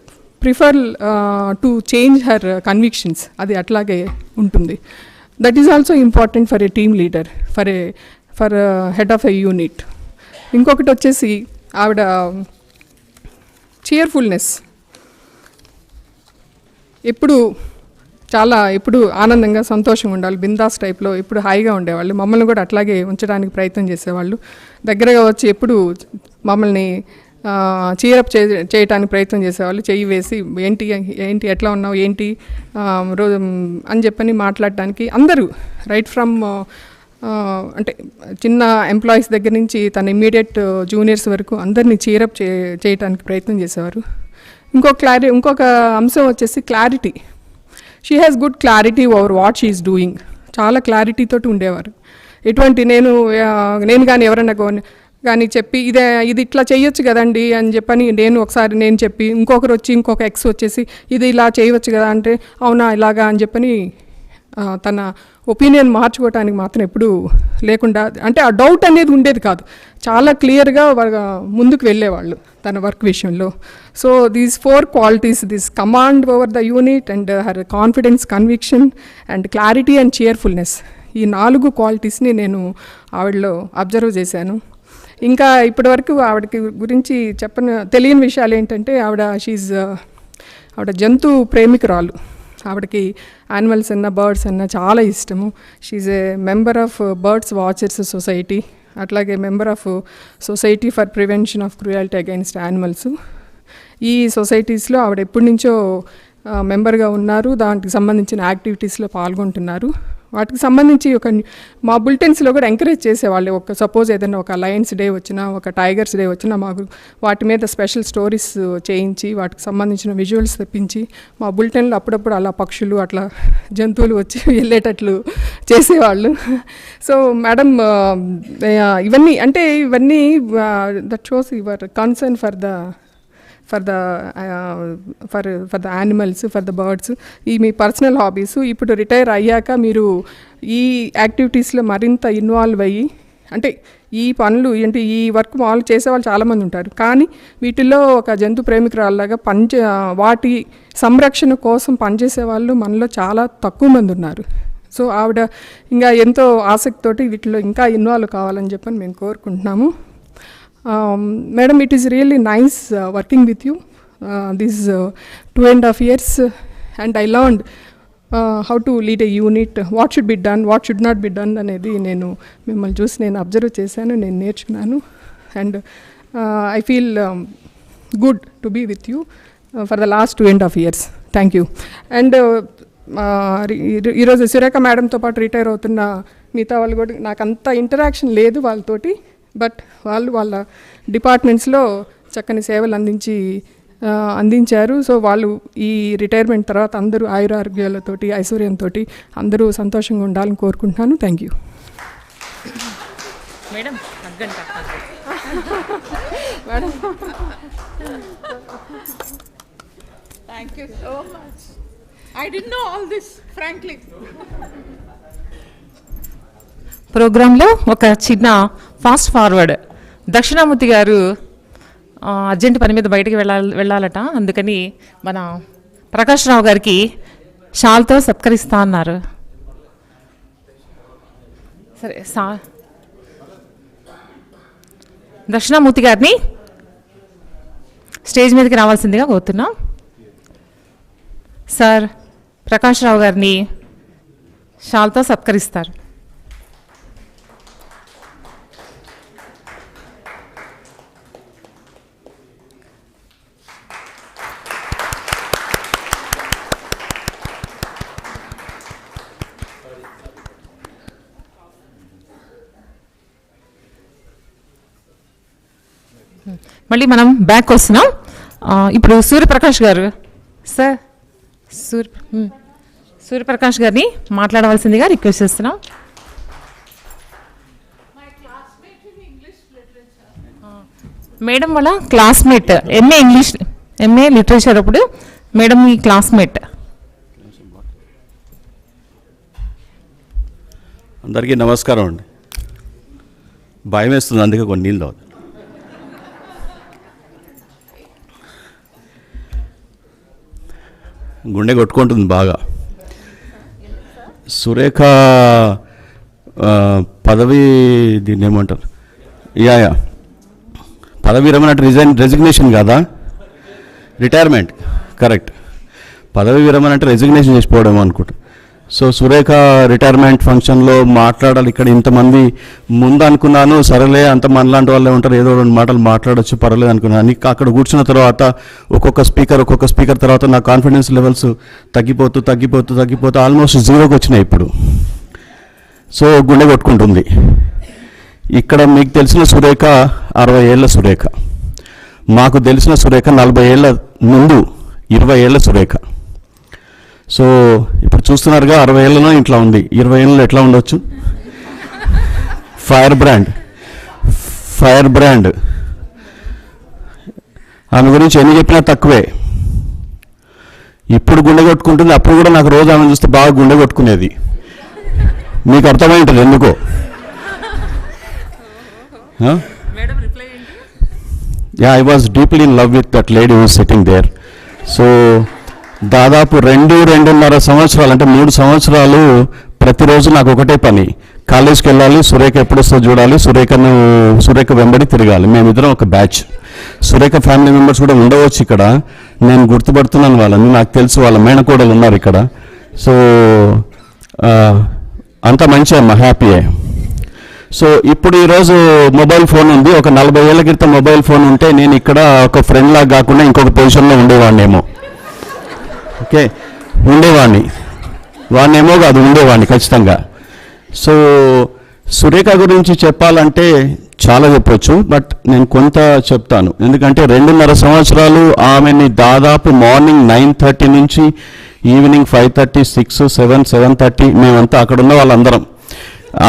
prefer to change her convictions. అది అట్లాగే ఉంటుంది. That is also important for a team leader, for head of a unit. ఇంకొకటి వచ్చేసి ఆవిడ cheerfulness. ఎప్పుడు ఆనందంగా, సంతోషంగా ఉండాలి, బిందాస్ టైప్లో ఎప్పుడు హాయిగా ఉండేవాళ్ళు. మమ్మల్ని కూడా అట్లాగే ఉంచడానికి ప్రయత్నం చేసేవాళ్ళు. దగ్గరగా వచ్చి ఎప్పుడు మమ్మల్ని చీరప్ చేయడానికి ప్రయత్నం చేసేవాళ్ళు. చెయ్యి వేసి ఏంటి ఎట్లా ఉన్నావు, ఏంటి రోజు అని చెప్పని మాట్లాడడానికి అందరూ, రైట్ ఫ్రమ్ అంటే చిన్న ఎంప్లాయీస్ దగ్గర నుంచి తన ఇమ్మీడియట్ జూనియర్స్ వరకు అందరినీ చీరప్ చేయడానికి ప్రయత్నం చేసేవారు. ఇంకొక అంశం వచ్చేసి clarity. She has good clarity over what she is doing. చాలా క్లారిటీతోటి ఉండేవారు. ఎటువంటి నేను కానీ ఎవరన్నా కానీ చెప్పి ఇది ఇట్లా చేయొచ్చు కదండి అని చెప్పని నేను చెప్పి ఇంకొకరు వచ్చి ఇంకొక ఎక్స్ వచ్చేసి ఇది ఇలా చేయవచ్చు కదా అంటే అవునా ఇలాగా అని చెప్పని తన ఒపీనియన్ మార్చుకోవటానికి మాత్రం ఎప్పుడూ లేకుండా, అంటే ఆ డౌట్ అనేది ఉండేది కాదు, చాలా క్లియర్గా ముందుకు వెళ్ళేవాళ్ళు తన వర్క్ విషయంలో. So these 4 qualities, this command over the unit and her confidence, conviction and clarity and cheerfulness, ఈ 4 క్వాలిటీస్ని నేను ఆవిడలో అబ్జర్వ్ చేశాను. ఇంకా ఇప్పటివరకు ఆవిడకి గురించి తెలియని విషయాలు ఏంటంటే ఆవిడ జంతు ప్రేమికురాలు. ఆవిడకి యానిమల్స్ అన్న బర్డ్స్ అన్న చాలా ఇష్టము. She is a member of birds watchers society, అట్లాగే member of society for prevention of cruelty against animals. ఈ సొసైటీస్లో ఆవిడ ఎప్పటి నుంచో మెంబర్గా ఉన్నారు, దానికి సంబంధించిన యాక్టివిటీస్లో పాల్గొంటున్నారు. వాటికి సంబంధించి మా బులెటిన్స్లో కూడా ఎంకరేజ్ చేసేవాళ్ళు. సపోజ్ ఏదైనా ఒక లయన్స్ డే వచ్చినా, ఒక టైగర్స్ డే వచ్చినా మాకు వాటి మీద స్పెషల్ స్టోరీస్ చేయించి వాటికి సంబంధించిన విజువల్స్ తెప్పించి మా బులెటిన్లో అప్పుడప్పుడు అలా పక్షులు అట్లా జంతువులు వచ్చి వెళ్ళేటట్లు చేసేవాళ్ళు. సో మేడం ఇవన్నీ that shows your concern for the animals, for the birds. ఈ మీ పర్సనల్ హాబీస్. ఇప్పుడు రిటైర్ అయ్యాక మీరు ఈ యాక్టివిటీస్లో మరింత ఇన్వాల్వ్ అయ్యి, అంటే ఈ పనులు అంటే ఈ వర్క్ మామూలు చేసేవాళ్ళు చాలామంది ఉంటారు, కానీ వీటిల్లో ఒక జంతు ప్రేమికురాల్లాగా వాటి సంరక్షణ కోసం పనిచేసే వాళ్ళు మనలో చాలా తక్కువ మంది ఉన్నారు. సో ఆవిడ ఇంకా ఎంతో ఆసక్తితోటి వీటిలో ఇంకా ఇన్వాల్వ్ కావాలని చెప్పని మేము కోరుకుంటున్నాము. Madam, it is really nice working with you these 2.5 years, and I learned how to lead a unit, what should be done, what should not be done అనేది నేను మిమ్మల్ని చూసి నేను అబ్జర్వ్ చేశాను, నేను నేర్చుకున్నాను. And I feel good to be with you for the last 2.5 years. Thank you. And ఈరోజు సురేఖ మేడంతో పాటు రిటైర్ అవుతున్న మిగతా వాళ్ళు కూడా నాకు అంత ఇంటరాక్షన్ లేదు వాళ్ళతోటి, బట్ వాళ్ళ డిపార్ట్మెంట్స్లో చక్కని సేవలు అందించారు. సో వాళ్ళు ఈ రిటైర్మెంట్ తర్వాత అందరూ ఆయురారోగ్యాలతోటి, ఐశ్వర్యంతో అందరూ సంతోషంగా ఉండాలని కోరుకుంటున్నాను. Thank you madam. Madam Thank you so much. I didn't know all this, frankly. ప్రోగ్రాంలో ఒక చిన్న ఫాస్ట్ ఫార్వర్డ్. దక్షిణామూర్తి గారు అర్జెంట్ పని మీద బయటికి వెళ్ళాలట, అందుకని మన ప్రకాష్ రావు గారికి షాల్తో సత్కరిస్తా అన్నారు. సరే, దక్షిణామూర్తి గారిని స్టేజ్ మీదకి రావాల్సిందిగా కోరుతున్నాం. సార్ ప్రకాష్ రావు గారిని షాల్తో సత్కరిస్తారు. మళ్ళీ మనం బ్యాక్ వస్తున్నాం. ఇప్పుడు సూర్యప్రకాష్ గారు, సార్ సూర్యప్రకాష్ గారిని మాట్లాడవలసిందిగా రిక్వెస్ట్ చేస్తున్నాం. మేడం వాళ్ళ క్లాస్మేట్, ఎంఏ లిటరేచర్ అప్పుడు మేడం మీ క్లాస్మేట్. అందరికీ నమస్కారం అండి. భయం వేస్తుంది, అందుకే కొన్ని నీళ్ళు తాగుతాను. గుండె కొట్టుకుంటుంది బాగా. సురేఖ పదవి, దీన్ని ఏమంటారు, పదవి విరమణ అంటే రెసిగ్నేషన్ కాదా, రిటైర్మెంట్, కరెక్ట్. పదవి విరమణ అంటే రెసిగ్నేషన్ చేసిపోవడం అనుకుంటా. సో సురేఖ రిటైర్మెంట్ ఫంక్షన్లో మాట్లాడాలి. ఇక్కడ ఇంతమంది ముందు అనుకున్నాను, సరేలే అంత మనలాంటి వాళ్ళే ఉంటారు, ఏదో 2 మాటలు మాట్లాడచ్చు, పర్వాలేదు అనుకున్నాను. అక్కడ కూర్చున్న తర్వాత ఒక్కొక్క స్పీకర్ తర్వాత నా కాన్ఫిడెన్స్ లెవెల్స్ తగ్గిపోతూ ఆల్మోస్ట్ 0కి వచ్చినాయి ఇప్పుడు. సో గుండె కొట్టుకుంటుంది. ఇక్కడ మీకు తెలిసిన సురేఖ 60 ఏళ్ళ సురేఖ, మాకు తెలిసిన సురేఖ 40 ఏళ్ళ ముందు 20 ఏళ్ళ సురేఖ. సో ఇప్పుడు చూస్తున్నారుగా, 60 ఏళ్ళలో ఇట్లా ఉంది, 20 ఏళ్ళలో ఎట్లా ఉండొచ్చు? Fire brand. ఆమె గురించి ఎన్ని చెప్పినా తక్కువే. ఇప్పుడు గుండె కొట్టుకుంటుంది, అప్పుడు కూడా నాకు రోజు ఆమె చూస్తే బాగా గుండె కొట్టుకునేది. మీకు అర్థమై ఉంటుంది ఎందుకో. I was deeply in love with that lady who sitting there. So దాదాపు 2.5 సంవత్సరాలు అంటే 3 సంవత్సరాలు ప్రతిరోజు నాకు ఒకటే పని, కాలేజ్కి వెళ్ళాలి, సురేఖ ఎప్పుడు వస్తుందో చూడాలి, సురేఖ వెంబడి తిరగాలి. మేమిద్దరం ఒక బ్యాచ్. సురేఖ ఫ్యామిలీ మెంబర్స్ కూడా ఉండవచ్చు ఇక్కడ, నేను గుర్తుపడుతున్నాను వాళ్ళని, నాకు తెలుసు వాళ్ళ మేనకోడలు ఉన్నారు ఇక్కడ. సో అంత మంచి అమ్మ, హ్యాపీయే. సో ఇప్పుడు ఈరోజు మొబైల్ ఫోన్ ఉంది, ఒక 40 ఏళ్ల క్రితం మొబైల్ ఫోన్ ఉంటే నేను ఇక్కడ ఒక ఫ్రెండ్ లాగా కాకుండా ఇంకొక పొజిషన్లో ఉండేవాడినేమో. ఓకే, వాడినేమో కాదు, ఉండేవాడిని ఖచ్చితంగా. సో సురేఖ గురించి చెప్పాలంటే చాలా చెప్పొచ్చు, బట్ నేను కొంత చెప్తాను. ఎందుకంటే 2.5 సంవత్సరాలు ఆమెని దాదాపు మార్నింగ్ 9:30 నుంచి ఈవినింగ్ 5:30, 6, 7, 7:30 మేమంతా అక్కడ ఉన్న వాళ్ళందరం.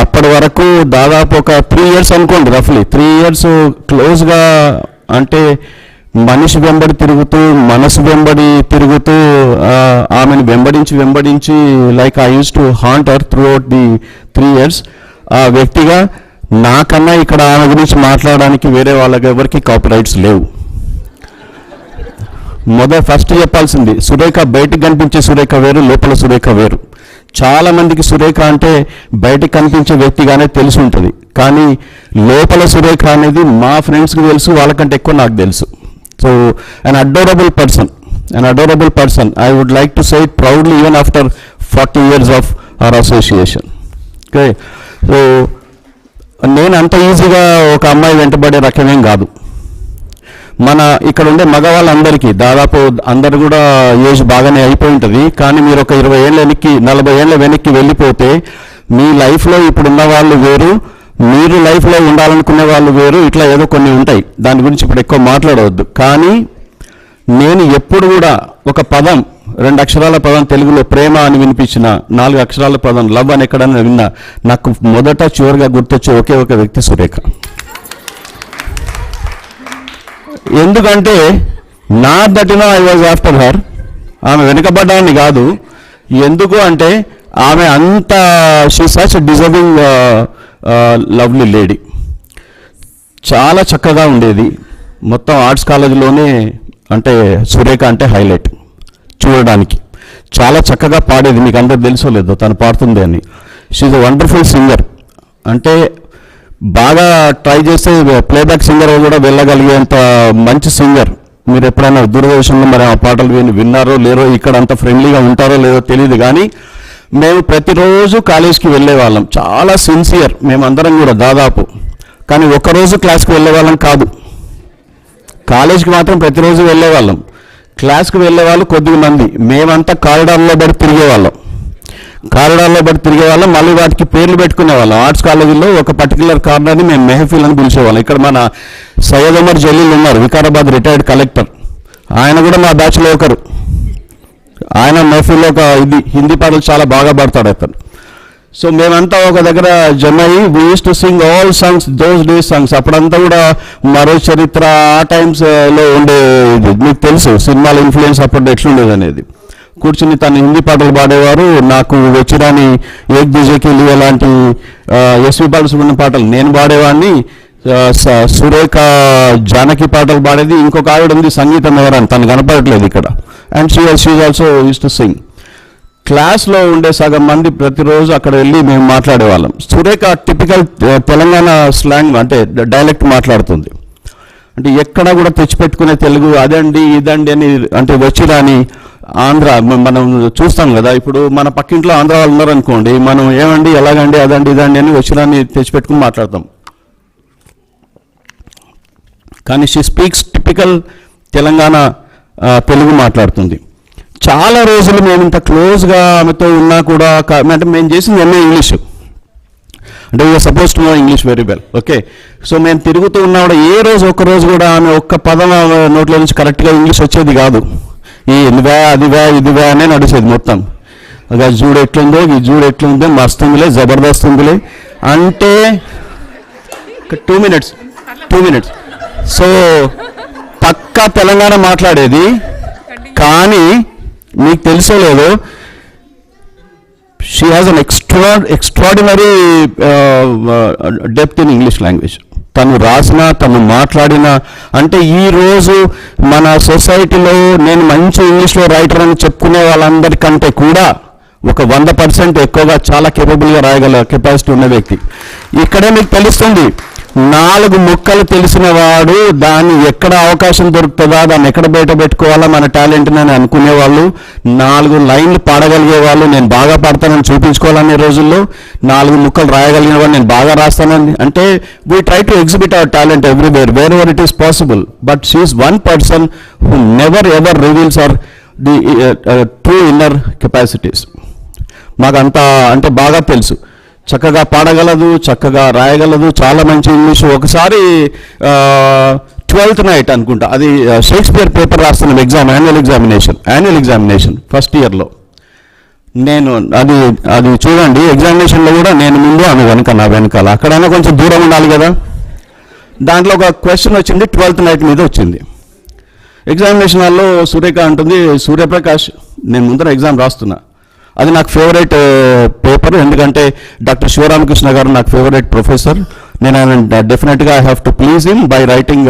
అప్పటి వరకు దాదాపు ఒక 3 years అనుకోండి, రఫ్లీ 3 years క్లోజ్గా, అంటే మనిషి వెంబడి తిరుగుతూ, మనసు వెంబడి తిరుగుతూ, ఆమెను వెంబడించి like I use to haunt her through out the 3 years. ఆ వ్యక్తిగా నాకన్నా ఇక్కడ ఆమె గురించి మాట్లాడడానికి వేరే వాళ్ళకి ఎవరికి కాపీరైట్స్ లేవు. ఫస్ట్ చెప్పాల్సింది, సురేఖ బయటికి కనిపించే సురేఖ వేరు, లోపల సురేఖ వేరు. చాలా మందికి సురేఖ అంటే బయటికి కనిపించే వ్యక్తిగానే తెలిసి ఉంటుంది, కానీ లోపల సురేఖ అనేది మా ఫ్రెండ్స్కి తెలుసు, వాళ్ళకంటే ఎక్కువ నాకు తెలుసు. So an adorable person. I would like to say it proudly even after 40 years of our association. Okay, so నేను అంత ఈజీగా ఒక అమ్మాయి వెంటబడే రకమేం కాదు. మన ఇక్కడ ఉండే మగవాళ్ళందరికీ దాదాపు అందరు కూడా ఏజ్ బాగానే అయిపోయి ఉంటుంది, కానీ మీరు ఒక 20 ఏళ్ళ వెనక్కి 40 ఏళ్ళ వెనక్కి వెళ్ళిపోతే మీ లైఫ్లో ఇప్పుడున్న వాళ్ళు వేరు, మీరు లైఫ్లో ఉండాలనుకునే వాళ్ళు వేరు, ఇట్లా ఏదో కొన్ని ఉంటాయి. దాని గురించి ఇప్పుడు ఎక్కువ మాట్లాడవద్దు. కానీ నేను ఎప్పుడు కూడా ఒక పదం, 2 అక్షరాల పదం తెలుగులో ప్రేమ అని వినిపించిన, 4 అక్షరాల పదం లవ్ అని ఎక్కడన్నా విన్నా, నాకు మొదట చివరిగా గుర్తొచ్చే ఒకే ఒక వ్యక్తి సురేఖ. ఎందుకంటే not that I was after her, ఆమె వెనుకబడ్డాన్ని కాదు. ఎందుకు అంటే ఆమె అంత she such deserving lovely lady. చాలా చక్కగా ఉండేది. మొత్తం ఆర్ట్స్ కాలేజీలోనే అంటే సురేఖ అంటే హైలైట్ చూడడానికి. చాలా చక్కగా పాడేది, మీకు అందరూ తెలుసో లేదో తను పాడుతుంది అని. She's a wonderful singer. అంటే బాగా ట్రై చేస్తే ప్లేబ్యాక్ సింగర్ కూడా వెళ్ళగలిగేంత మంచి సింగర్. మీరు ఎప్పుడైనా దూరదర్శన్లో మరి ఆ పాటలు విన్నారో లేరో, ఇక్కడ అంత ఫ్రెండ్లీగా ఉంటారో లేదో తెలియదు, కానీ మేము ప్రతిరోజు కాలేజ్కి వెళ్ళేవాళ్ళం. చాలా సిన్సియర్ మేమందరం కూడా దాదాపు. కానీ ఒక్కరోజు క్లాస్కి వెళ్ళేవాళ్ళం కాదు, కాలేజ్కి మాత్రం ప్రతిరోజు వెళ్ళేవాళ్ళం. క్లాస్కి వెళ్ళేవాళ్ళు కొద్దిగా మంది, మేమంతా కారిడార్లో పడి తిరిగేవాళ్ళం. మళ్ళీ వాటికి పేర్లు పెట్టుకునేవాళ్ళం. ఆర్ట్స్ కాలేజీలో ఒక పర్టికులర్ కార్నర్ని మేము మెహఫిల్ అని పిలిచేవాళ్ళం. ఇక్కడ మన సయ్యద్ ఉమర్ జలీల్ ఉన్నారు, వికారాబాద్ రిటైర్డ్ కలెక్టర్, ఆయన కూడా మా బ్యాచ్లో ఒకరు. ఆయన మెహఫిల్లో ఒక హిందీ పాటలు చాలా బాగా పాడతాడు అతను. సో మేమంతా ఒక దగ్గర జమయి we use to sing all songs, those days songs. అప్పుడంతా కూడా మరో చరిత్ర ఆ టైమ్స్లో ఉండేది, మీకు తెలుసు సినిమాల ఇన్ఫ్లుయెన్స్ అప్పుడు ఎట్లుండేది అనేది. కూర్చుని తను హిందీ పాటలు పాడేవారు. నాకు వచ్చిరాని ఏక్ దిజేకి లియే లాంటి ఎస్వి బాలసుబ్రహ్మణ్యం పాటలు నేను పాడేవాడిని. సురేఖ జానకి పాటలు పాడేది. ఇంకొక ఆవిడ ఉంది సంగీతం ఎవరని, తను కనపడట్లేదు ఇక్కడ. And she also use to Singh. క్లాస్లో ఉండే సగం మంది ప్రతిరోజు అక్కడ వెళ్ళి మేము మాట్లాడేవాళ్ళం. సురేఖ టిపికల్ తెలంగాణ స్లాంగ్ అంటే డైలెక్ట్ మాట్లాడుతుంది. అంటే ఎక్కడ కూడా తెచ్చిపెట్టుకునే తెలుగు అదండి ఇదండి అని అంటే వచ్చిరాని ఆంధ్ర మనం చూస్తాం కదా. ఇప్పుడు మన పక్కింట్లో ఆంధ్ర వాళ్ళు ఉన్నారనుకోండి, మనం ఏమండి ఎలాగండి అదండి ఇదండి అని వచ్చిరాని తెచ్చిపెట్టుకుని మాట్లాడతాం. కానీ she speaks typical Telangana Telugu మాట్లాడుతుంది. చాలా రోజులు మేము ఇంత క్లోజ్గా ఆమెతో ఉన్నా కూడా, అంటే మేము చేసింది ఎంఏ ఇంగ్లీషు, అంటే we are suppose to know English very well. Okay, so మేము తిరుగుతూ ఉన్నా కూడా ఏ రోజు ఒక్కరోజు కూడా ఆమె ఒక్క పదం నోట్లో నుంచి కరెక్ట్గా ఇంగ్లీష్ వచ్చేది కాదు. ఈ ఇదివా అదివా ఇదివా అనే నడిచేది మొత్తం. అది చూడు ఎట్లుందో, ఈ చూడు ఎట్లుందో, మస్తు ఉందిలే, జబర్దస్త్ ఉందిలే అంటే 2 minutes. సో పక్కా తెలంగాణ మాట్లాడేది, కానీ మీకు తెలుసో లేదో she has an extraordinary depth in English language. తను రాసిన, తను మాట్లాడిన, అంటే ఈరోజు మన సొసైటీలో నేను మంచి ఇంగ్లీష్లో రైటర్ అని చెప్పుకునే వాళ్ళందరికంటే కూడా ఒక 100% ఎక్కువగా చాలా కేపబుల్గా రాయగల కెపాసిటీ ఉన్న వ్యక్తి. ఇక్కడే మీకు తెలుస్తుంది, 4 ముక్కలు తెలిసిన వాడు దాన్ని ఎక్కడ అవకాశం దొరుకుతుందా, దాన్ని ఎక్కడ బయట పెట్టుకోవాలా మన టాలెంట్ని అని అనుకునేవాళ్ళు, 4 లైన్లు పాడగలిగే వాళ్ళు, నేను బాగా పాడతానని చూపించుకోవాలనే రోజుల్లో 4 ముక్కలు రాయగలిగిన వాడు, నేను బాగా రాస్తానని అంటే we try to exhibit our talent everywhere wherever it is possible. But she is one person who never ever reveals our the true inner capacities. మాకంతా అంటే బాగా తెలుసు, చక్కగా పాడగలదు, చక్కగా రాయగలదు, చాలా మంచి ఇంగ్లీషు. ఒకసారి 12th నైట్ అనుకుంటా, అది షేక్స్పియర్ పేపర్ రాస్తున్నాం ఎగ్జామ్, యాన్యువల్ ఎగ్జామినేషన్ ఫస్ట్ ఇయర్లో. నేను అది చూడండి, ఎగ్జామినేషన్లో కూడా నేను ముందు, ఆమె నా వెనకాల, అక్కడైనా కొంచెం దూరం ఉండాలి కదా. దాంట్లో ఒక క్వశ్చన్ వచ్చింది, 12th నైట్ మీద వచ్చింది. ఎగ్జామినేషన్ హాల్లో సురేఖ అంటుంది, సూర్యప్రకాష్ నేను ముందర ఎగ్జామ్ రాస్తున్నా, అది నాకు ఫేవరెట్ పేపర్, ఎందుకంటే డాక్టర్ శివరామకృష్ణ గారు నాకు ఫేవరెట్ ప్రొఫెసర్, నేను ఆయన డెఫినెట్గా I have to please him by writing,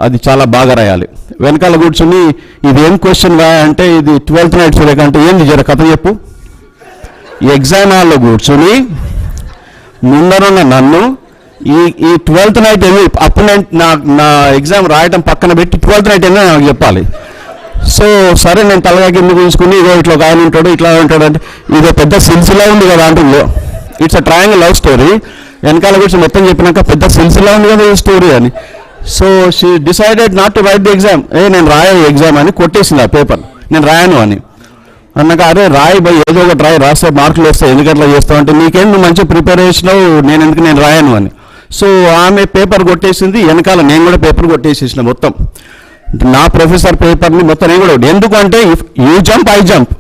అది చాలా బాగా రాయాలి. వెనకాల కూర్చొని ఇది ఏం క్వశ్చన్ రా అంటే, ఇది 12th నైట్ సురేఖ అంటే ఏంది జర కథ చెప్పు. ఈ ఎగ్జామ్ హాల్లో కూర్చొని ముందరున్న నన్ను ఈ 12th నైట్ ఏమి, అప్పుడు నేను నా ఎగ్జామ్ రాయటం పక్కన పెట్టి 12th నైట్ ఏమో నాకు చెప్పాలి. సో సరే, నేను తలగా కింద చూసుకుని ఇగో ఇట్లా ఒక ఆయన ఉంటాడు, ఇట్లా ఉంటాడు అంటే, ఇదో పెద్ద సిల్సిలా ఉంది కదా అంటుందో, it's a triangle love story. వెనకాల గురించి మొత్తం చెప్పినాక పెద్ద సిల్సిలా ఉంది కదా ఈ స్టోరీ అని. So she decided not to right the exam. నేను రాయే ఎగ్జామ్ అని కొట్టేసింది ఆ పేపర్, నేను రాయను అని అన్నాక, అరే రాయి బై, ఏదో ఒకటి రాస్తే మార్కులు వస్తాయి, ఎందుకట్లా చేస్తావు అంటే, నీకేం నువ్వు మంచి ప్రిపరేషన్, నేను రాయను అని. సో ఆమె పేపర్ కొట్టేసింది, వెనకాల నేను కూడా పేపర్ కొట్టేసేసిన మొత్తం, నా ప్రొఫెసర్ పేపర్ని మొత్తం నేను కూడా. ఎందుకంటే if you jump I jump,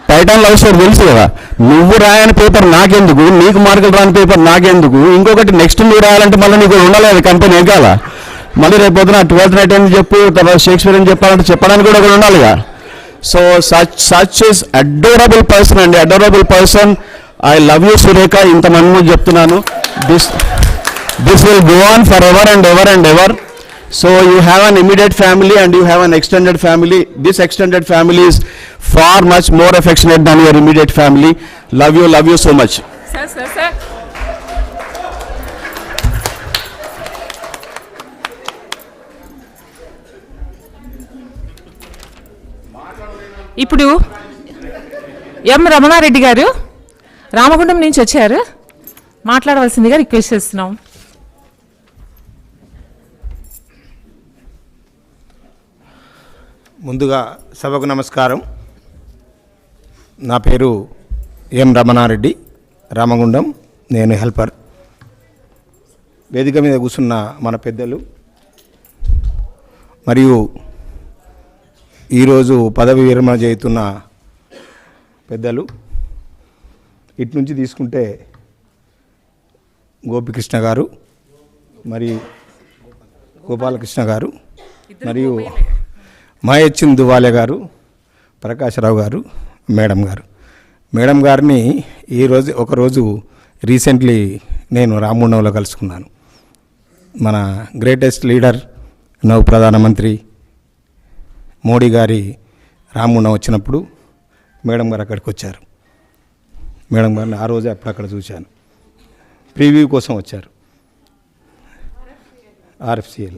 Titan love story తెలుసు కదా, నువ్వు రాయని పేపర్ నాకెందుకు, నీకు మార్కులు రాని పేపర్ నాకెందుకు, ఇంకొకటి నెక్స్ట్ నువ్వు రాయాలంటే మళ్ళీ నీకు ఉండాలి కంపెనీ ఎగాల, మళ్ళీ రేపు పొద్దున 12th నైట్ అని చెప్పు, తర్వాత షేక్స్పియర్ అని చెప్పాలంటే చెప్పడానికి కూడా ఒకటి ఉండాలిగా. So such is adorable person అండి, adorable person. I love you Surekha, ఇంతమంది చెప్తున్నాను. This will go on for ever and ever and ever. So you have an immediate family and you have an extended family. This extended family is far much more affectionate than your immediate family. Love you so much. Sir. ఇప్పుడు ఎం రమణారెడ్డి గారు రామగుండం నుంచి వచ్చారు, మాట్లాడవలసిందిగా request చేస్తున్నాం. ముందుగా సభకు నమస్కారం. నా పేరు ఎం రమణారెడ్డి, రామగుండం, నేను హెల్పర్. వేదిక మీద కూర్చున్న మన పెద్దలు మరియు ఈరోజు పదవి విరమణ చేస్తున్న పెద్దలు, ఇటు నుంచి తీసుకుంటే గోపికృష్ణ గారు మరియు గోపాలకృష్ణ గారు మరియు మహేష్ దువాలియా గారు, ప్రకాశరావు గారు, మేడం గారిని ఒకరోజు రీసెంట్లీ నేను రామగుండంలో కలుసుకున్నాను. మన గ్రేటెస్ట్ లీడర్ నవ ప్రధానమంత్రి మోడీ గారి రామగుండం వచ్చినప్పుడు మేడం గారు అక్కడికి వచ్చారు. మేడం గారిని ఆ రోజే అక్కడ చూశాను, ప్రివ్యూ కోసం వచ్చారు, RFCL.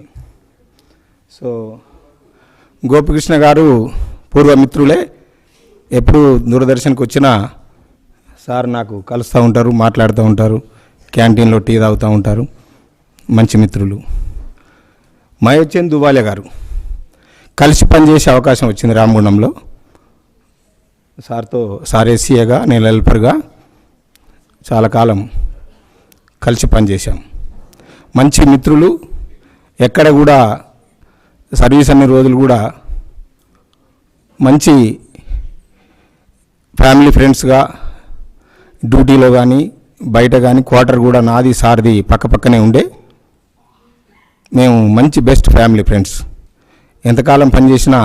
సో గోపికృష్ణ గారు పూర్వమిత్రులే, ఎప్పుడు దూరదర్శన్కి వచ్చినా సార్ నాకు కలుస్తూ ఉంటారు, మాట్లాడుతూ ఉంటారు, క్యాంటీన్లో టీ తాగుతూ ఉంటారు, మంచి మిత్రులు. మహేష్ దువాలియా గారు కలిసి పనిచేసే అవకాశం వచ్చింది రామగుండంలో. సార్ SCAగా, నేను హెల్పర్గా చాలా కాలం కలిసి పనిచేశాం. మంచి మిత్రులు, ఎక్కడ కూడా సర్వీస్ అన్ని రోజులు కూడా మంచి ఫ్యామిలీ ఫ్రెండ్స్గా డ్యూటీలో కానీ బయట కానీ క్వార్టర్ కూడా నాది సార్ది పక్కనే ఉండే మేము మంచి బెస్ట్ ఫ్యామిలీ ఫ్రెండ్స్. ఎంతకాలం పనిచేసినా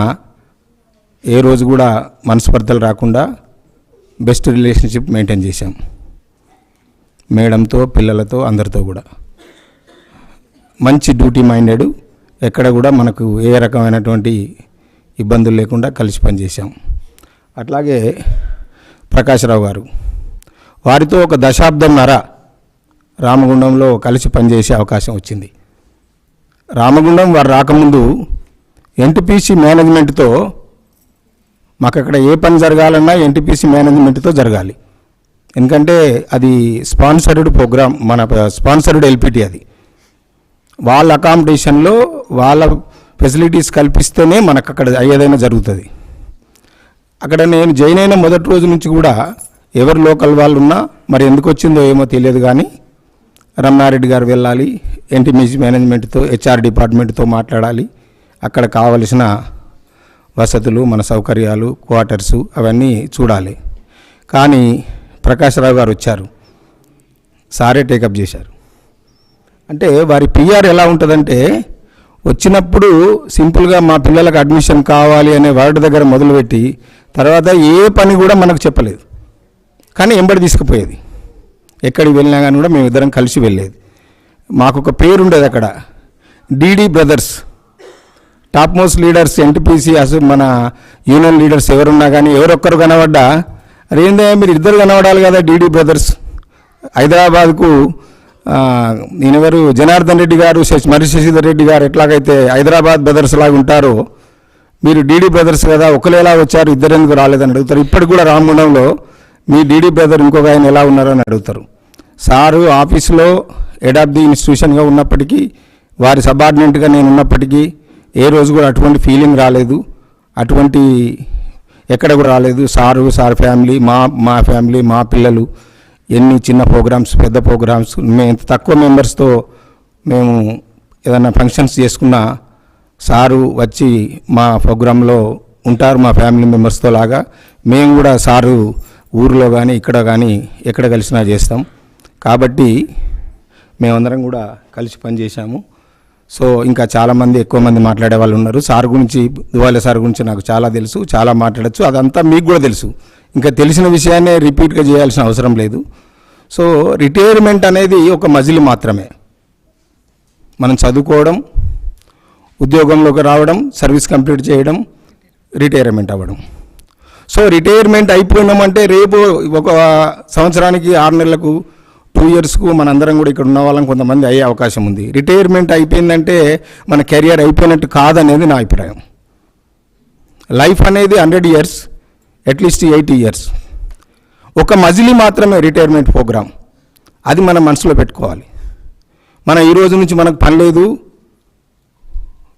ఏ రోజు కూడా మనస్పర్ధలు రాకుండా బెస్ట్ రిలేషన్షిప్ మెయింటైన్ చేశాం. మేడంతో, పిల్లలతో, అందరితో కూడా మంచి డ్యూటీ మైండెడ్. ఎక్కడ కూడా మనకు ఏ రకమైనటువంటి ఇబ్బందులు లేకుండా కలిసి పనిచేశాం. అట్లాగే ప్రకాశ్రావు గారు, వారితో ఒక దశాబ్దంన్నర రామగుండంలో కలిసి పనిచేసే అవకాశం వచ్చింది. రామగుండం వారు రాకముందు ఎన్టీపీసీ మేనేజ్మెంట్తో మాకు అక్కడ ఏ పని జరగాలన్నా ఎన్టీపీసీ మేనేజ్మెంట్తో జరగాలి. ఎందుకంటే అది స్పాన్సర్డ్ ప్రోగ్రామ్, మన స్పాన్సర్డ్ ఎల్పిటి. అది వాళ్ళ అకామిడేషన్లో వాళ్ళ ఫెసిలిటీస్ కల్పిస్తేనే మనకు అక్కడ ఏదైనా జరుగుతుంది. అక్కడ నేను జాయిన్ అయిన మొదటి రోజు నుంచి కూడా ఎవరు లోకల్ వాళ్ళు ఉన్నా మరి ఎందుకు వచ్చిందో ఏమో తెలియదు కానీ రమణారెడ్డి గారు వెళ్ళాలి, ఎన్టీపీసీ మేనేజ్మెంట్తో, హెచ్ఆర్ డిపార్ట్మెంట్తో మాట్లాడాలి, అక్కడ కావలసిన వసతులు, మన సౌకర్యాలు, క్వార్టర్సు అవన్నీ చూడాలి. కానీ ప్రకాశ్రావు గారు వచ్చారు, సారే టేకప్ చేశారు. అంటే వారి పిఆర్ ఎలా ఉంటుందంటే వచ్చినప్పుడు సింపుల్గా మా పిల్లలకు అడ్మిషన్ కావాలి అనే వర్డ్ దగ్గర మొదలుపెట్టి తర్వాత ఏ పని కూడా మనకు చెప్పలేదు, కానీ ఎంబడి తీసుకుపోయేది. ఎక్కడికి వెళ్ళినా కానీ కూడా మేమిద్దరం కలిసి వెళ్ళేది. మాకు ఒక పేరు ఉండేది అక్కడ, DD brothers. Top most leaders NTPC మన యూనియన్ లీడర్స్ ఎవరున్నా కానీ ఎవరొక్కరు కనబడ్డా అదేందా మీరు ఇద్దరు కనబడాలి కదా డీడీ బ్రదర్స్. హైదరాబాద్కు ఈయనెవరు జనార్దన్ రెడ్డి గారు, మరి శశిధర్ రెడ్డి గారు ఎట్లాగైతే హైదరాబాద్ బ్రదర్స్ లాగా ఉంటారో మీరు డీడీ బ్రదర్స్ కదా, ఒకరు వచ్చారు, ఇద్దరు ఎందుకు రాలేదని అడుగుతారు. ఇప్పటికి కూడా రామగుండంలో మీ డీడీ బ్రదర్ ఇంకొక ఆయన ఎలా ఉన్నారని అడుగుతారు. సారు ఆఫీసులో హెడ్ ఆఫ్ ది ఇన్స్టిట్యూషన్గా ఉన్నప్పటికీ, వారి సబార్డినేట్గా నేను ఉన్నప్పటికీ ఏ రోజు కూడా అటువంటి ఫీలింగ్ రాలేదు, అటువంటి ఎక్కడ కూడా రాలేదు. సార్ ఫ్యామిలీ, మా ఫ్యామిలీ, మా పిల్లలు, ఎన్ని చిన్న ప్రోగ్రామ్స్, పెద్ద ప్రోగ్రామ్స్, మేము తక్కువ మెంబర్స్తో మేము ఏదైనా ఫంక్షన్స్ చేసుకున్నా సారు వచ్చి మా ప్రోగ్రాంలో ఉంటారు, మా ఫ్యామిలీ మెంబర్స్తో లాగా. మేము కూడా సారు ఊరిలో కానీ ఇక్కడ కానీ ఎక్కడ కలిసినా చేస్తాం. కాబట్టి మేమందరం కూడా కలిసి పనిచేశాము. సో ఇంకా చాలామంది ఎక్కువ మంది మాట్లాడే వాళ్ళు ఉన్నారు. సార్ గురించి, దువాలియా సార్ గురించి నాకు చాలా తెలుసు, చాలా మాట్లాడచ్చు, అదంతా మీకు కూడా తెలుసు. ఇంకా తెలిసిన విషయాన్నే రిపీట్గా చేయాల్సిన అవసరం లేదు. సో రిటైర్మెంట్ అనేది ఒక మజిలీ మాత్రమే. మనం చదువుకోవడం, ఉద్యోగంలోకి రావడం, సర్వీస్ కంప్లీట్ చేయడం, రిటైర్మెంట్ అవ్వడం. సో రిటైర్మెంట్ అయిపోయినామంటే రేపు ఒక సంవత్సరానికి 6 నెలలకు 2 ఇయర్స్కు మనందరం కూడా ఇక్కడ ఉన్న వాళ్ళం కొంతమంది అయ్యే అవకాశం ఉంది. రిటైర్మెంట్ అయిపోయిందంటే మన కెరియర్ అయిపోయినట్టు కాదనేది నా అభిప్రాయం. లైఫ్ అనేది 100 ఇయర్స్, అట్లీస్ట్ 80 ఇయర్స్. ఒక మజిలీ మాత్రమే రిటైర్మెంట్ ప్రోగ్రామ్. అది మనం మనసులో పెట్టుకోవాలి. మనం ఈ రోజు నుంచి మనకు పని లేదు,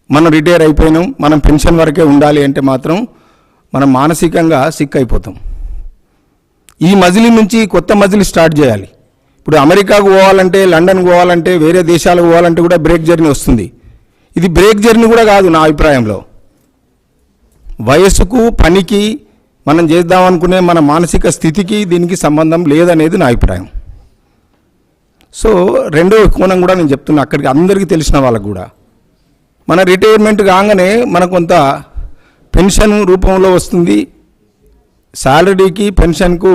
మనం రిటైర్ అయిపోయినాం, మనం పెన్షన్ వరకే ఉండాలి అంటే మాత్రం మనం మానసికంగా సిక్ అయిపోతాం. ఈ మజిలీ నుంచి కొత్త మజిలీ స్టార్ట్ చేయాలి. ఇప్పుడు అమెరికాకు పోవాలంటే, లండన్కి పోవాలంటే, వేరే దేశాలకు పోవాలంటే కూడా బ్రేక్ జర్నీ వస్తుంది. ఇది బ్రేక్ జర్నీ కూడా కాదు నా అభిప్రాయంలో. వయస్సుకు, పనికి, మనం చేద్దామనుకునే మన మానసిక స్థితికి దీనికి సంబంధం లేదనేది నా అభిప్రాయం. సో రెండో కోణం కూడా నేను చెప్తున్నా, అక్కడికి అందరికీ తెలిసిన వాళ్ళకు కూడా మన రిటైర్మెంట్ కాగానే మనకు కొంత పెన్షన్ రూపంలో వస్తుంది. శాలరీకి పెన్షన్కు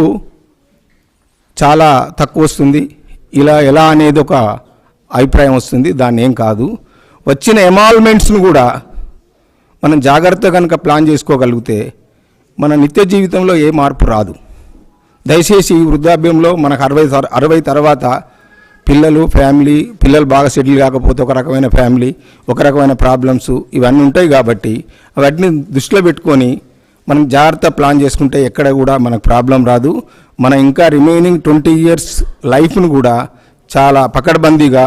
చాలా తక్కువ వస్తుంది. ఇలా ఎలా అనేది ఒక అభిప్రాయం వస్తుంది. దాన్ని ఏం కాదు. వచ్చిన ఎమాల్మెంట్స్ను కూడా మనం జాగ్రత్తగా కనుక ప్లాన్ చేసుకోగలిగితే మన నిత్య జీవితంలో ఏ మార్పు రాదు. దయచేసి ఈ వృద్ధాప్యంలో మనకు 60 తర్వాత పిల్లలు, పిల్లలు బాగా సెటిల్ కాకపోతే ఒక రకమైన ఫ్యామిలీ, ఒక రకమైన ప్రాబ్లమ్స్ ఇవన్నీ ఉంటాయి. కాబట్టి అవన్నీ దృష్టిలో పెట్టుకొని మనం జాగ్రత్త ప్లాన్ చేసుకుంటే ఎక్కడ కూడా మనకు ప్రాబ్లం రాదు. మన ఇంకా రిమైనింగ్ 20 ఇయర్స్ లైఫ్ను కూడా చాలా పకడ్బందీగా,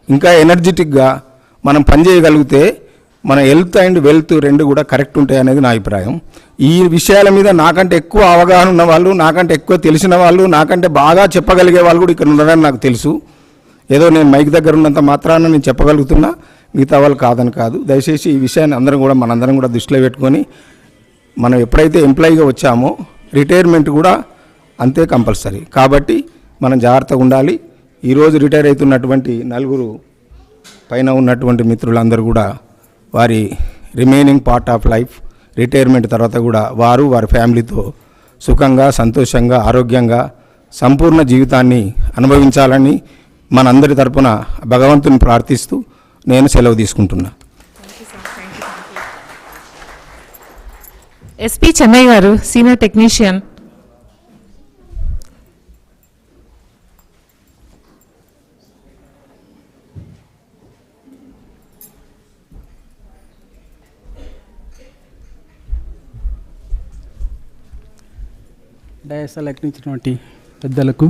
ఇంకా ఎనర్జెటిక్గా మనం పనిచేయగలిగితే మన హెల్త్ అండ్ వెల్త్ రెండు కూడా కరెక్ట్ ఉంటాయి అనేది నా అభిప్రాయం. ఈ విషయాల మీద నాకంటే ఎక్కువ అవగాహన ఉన్న వాళ్ళు, నాకంటే ఎక్కువ తెలిసిన వాళ్ళు, నాకంటే బాగా చెప్పగలిగే వాళ్ళు కూడా ఇక్కడ ఉన్నారని నాకు తెలుసు. ఏదో నేను మైక్ దగ్గర ఉన్నంత మాత్రాన నేను చెప్పగలుగుతున్నా, మిగతా వాళ్ళు కాదని కాదు. దయచేసి ఈ విషయాన్ని మనందరం కూడా దృష్టిలో పెట్టుకొని మనం ఎప్పుడైతే ఎంప్లాయీగా వచ్చామో రిటైర్మెంట్ కూడా అంతే కంపల్సరీ. కాబట్టి మనం జాగ్రత్తగా ఉండాలి. ఈరోజు రిటైర్ అవుతున్నటువంటి నలుగురు పైన ఉన్నటువంటి మిత్రులందరూ కూడా వారి remaining part of life retirement తర్వాత కూడా వారు వారి ఫ్యామిలీతో సుఖంగా, సంతోషంగా, ఆరోగ్యంగా సంపూర్ణ జీవితాన్ని అనుభవించాలని మనందరి తరపున భగవంతుని ప్రార్థిస్తూ నేను సెలవు తీసుకుంటున్నా. ఎస్పీ చెన్నై గారు, సీనియర్ టెక్నీషియన్. డయాస్ ఎలక్ట్రించినటువంటి పెద్దలకు,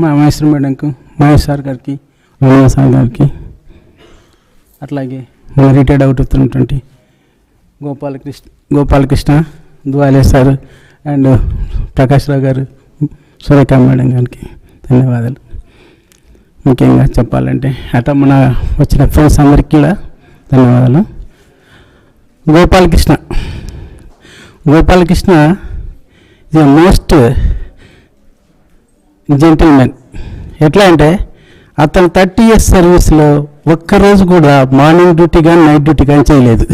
మహేశ్వర మేడంకు, మహేష్ సార్ గారికి, రమణ సార్ గారికి, అట్లాగే మన రిటైర్డ్ అవుట్ అవుతున్నటువంటి గోపాలకృష్ణ, దువాలియా సార్ అండ్ ప్రకాష్ రావు గారు, సురేఖ మేడం గారికి ధన్యవాదాలు. ముఖ్యంగా చెప్పాలంటే అట్లా మన వచ్చిన ఫ్రెండ్స్ అందరికీ కూడా ధన్యవాదాలు. Gopalakrishna is most gentlemen. ఎట్లా అంటే అతను 30 years సర్వీస్లో ఒక్కరోజు కూడా మార్నింగ్ డ్యూటీ కానీ నైట్ డ్యూటీ కానీ చేయలేదు.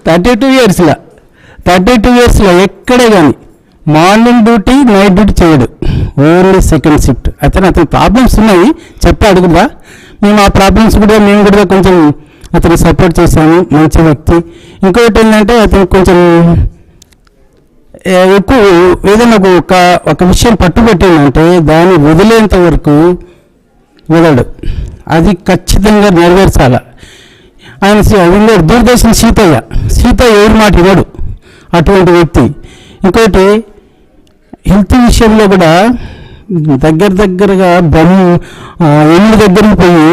32 yearsలో ఎక్కడే కానీ మార్నింగ్ డ్యూటీ నైట్ డ్యూటీ చేయడు, ఓన్లీ సెకండ్ షిఫ్ట్. అతని ప్రాబ్లమ్స్ ఉన్నాయి, చెప్పాడు కూడా. మేము ఆ ప్రాబ్లమ్స్ కూడా మేము కూడా కొంచెం అతను సపోర్ట్ చేశాము. మంచి వ్యక్తి. ఇంకొకటి ఏంటంటే అతను కొంచెం ఎక్కువ ఏదైనా ఒక విషయం పట్టుబట్టిందంటే దాన్ని వదిలేంత వరకు వదలడు, అది ఖచ్చితంగా నెరవేర్చాల. ఆయన దూరదర్శన్ సీతయ్య ఎవరి మాట ఇవ్వడు, అటువంటి వ్యక్తి. ఇంకోటి హెల్త్ విషయంలో కూడా దగ్గరగా ఎన్ని దగ్గరికి పోయి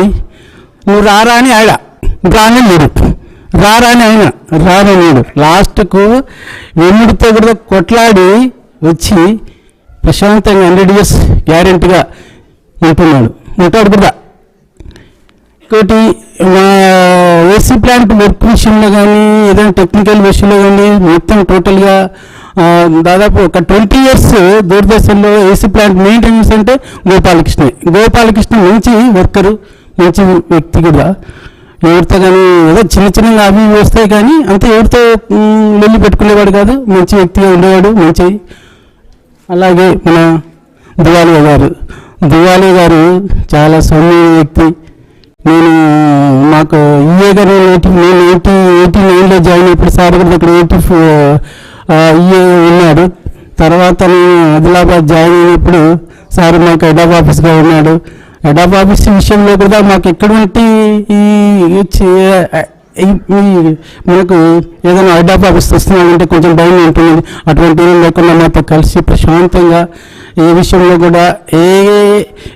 నువ్వు రారా అని ఆడ రానే లేడు, రానలేడు. లాస్ట్కు వెన్నుడితో కూడా కొట్లాడి వచ్చి ప్రశాంతంగా 100 years గ్యారెంటీగా ఉంటాడు కూడా. ఇంకోటి ఏసీ ప్లాంట్ వర్క్ విషయంలో కానీ ఏదైనా టెక్నికల్ విషయంలో కానీ మొత్తం టోటల్గా దాదాపు ఒక 20 years దూరదర్శన్లో ఏసీ ప్లాంట్ మెయింటెనెన్స్ అంటే గోపాలకృష్ణ మంచి వర్కరు, మంచి వ్యక్తి కూడా. ఎవరితో కానీ ఏదో చిన్నగా అవి వస్తాయి కానీ అంతే ఎవరితో వెళ్ళి పెట్టుకునేవాడు కాదు, మంచి వ్యక్తిగా ఉండేవాడు, మంచి. అలాగే మన దువాలియా గారు చాలా సౌమ్య వ్యక్తి. మాకు ఈఏ గారు 1989లో జాయిన్ అయినప్పుడు సార్ కూడా అక్కడ 84 ఈఏ ఉన్నాడు. తర్వాత ఆదిలాబాద్ జాయిన్ అయినప్పుడు సార్ మాకు హెడ్ ఆఫ్ ఆఫీస్గా ఉన్నాడు. హెడ్ ఆఫ్ ఆఫీస్ విషయంలో కూడా మాకు ఎటువంటి మనకు ఏదైనా హెడ్ ఆఫ్ ఆఫీస్ వస్తున్నామంటే కొంచెం భయం ఉంటుంది. అటువంటి లేకుండా మాతో కలిసి ప్రశాంతంగా ఏ విషయంలో కూడా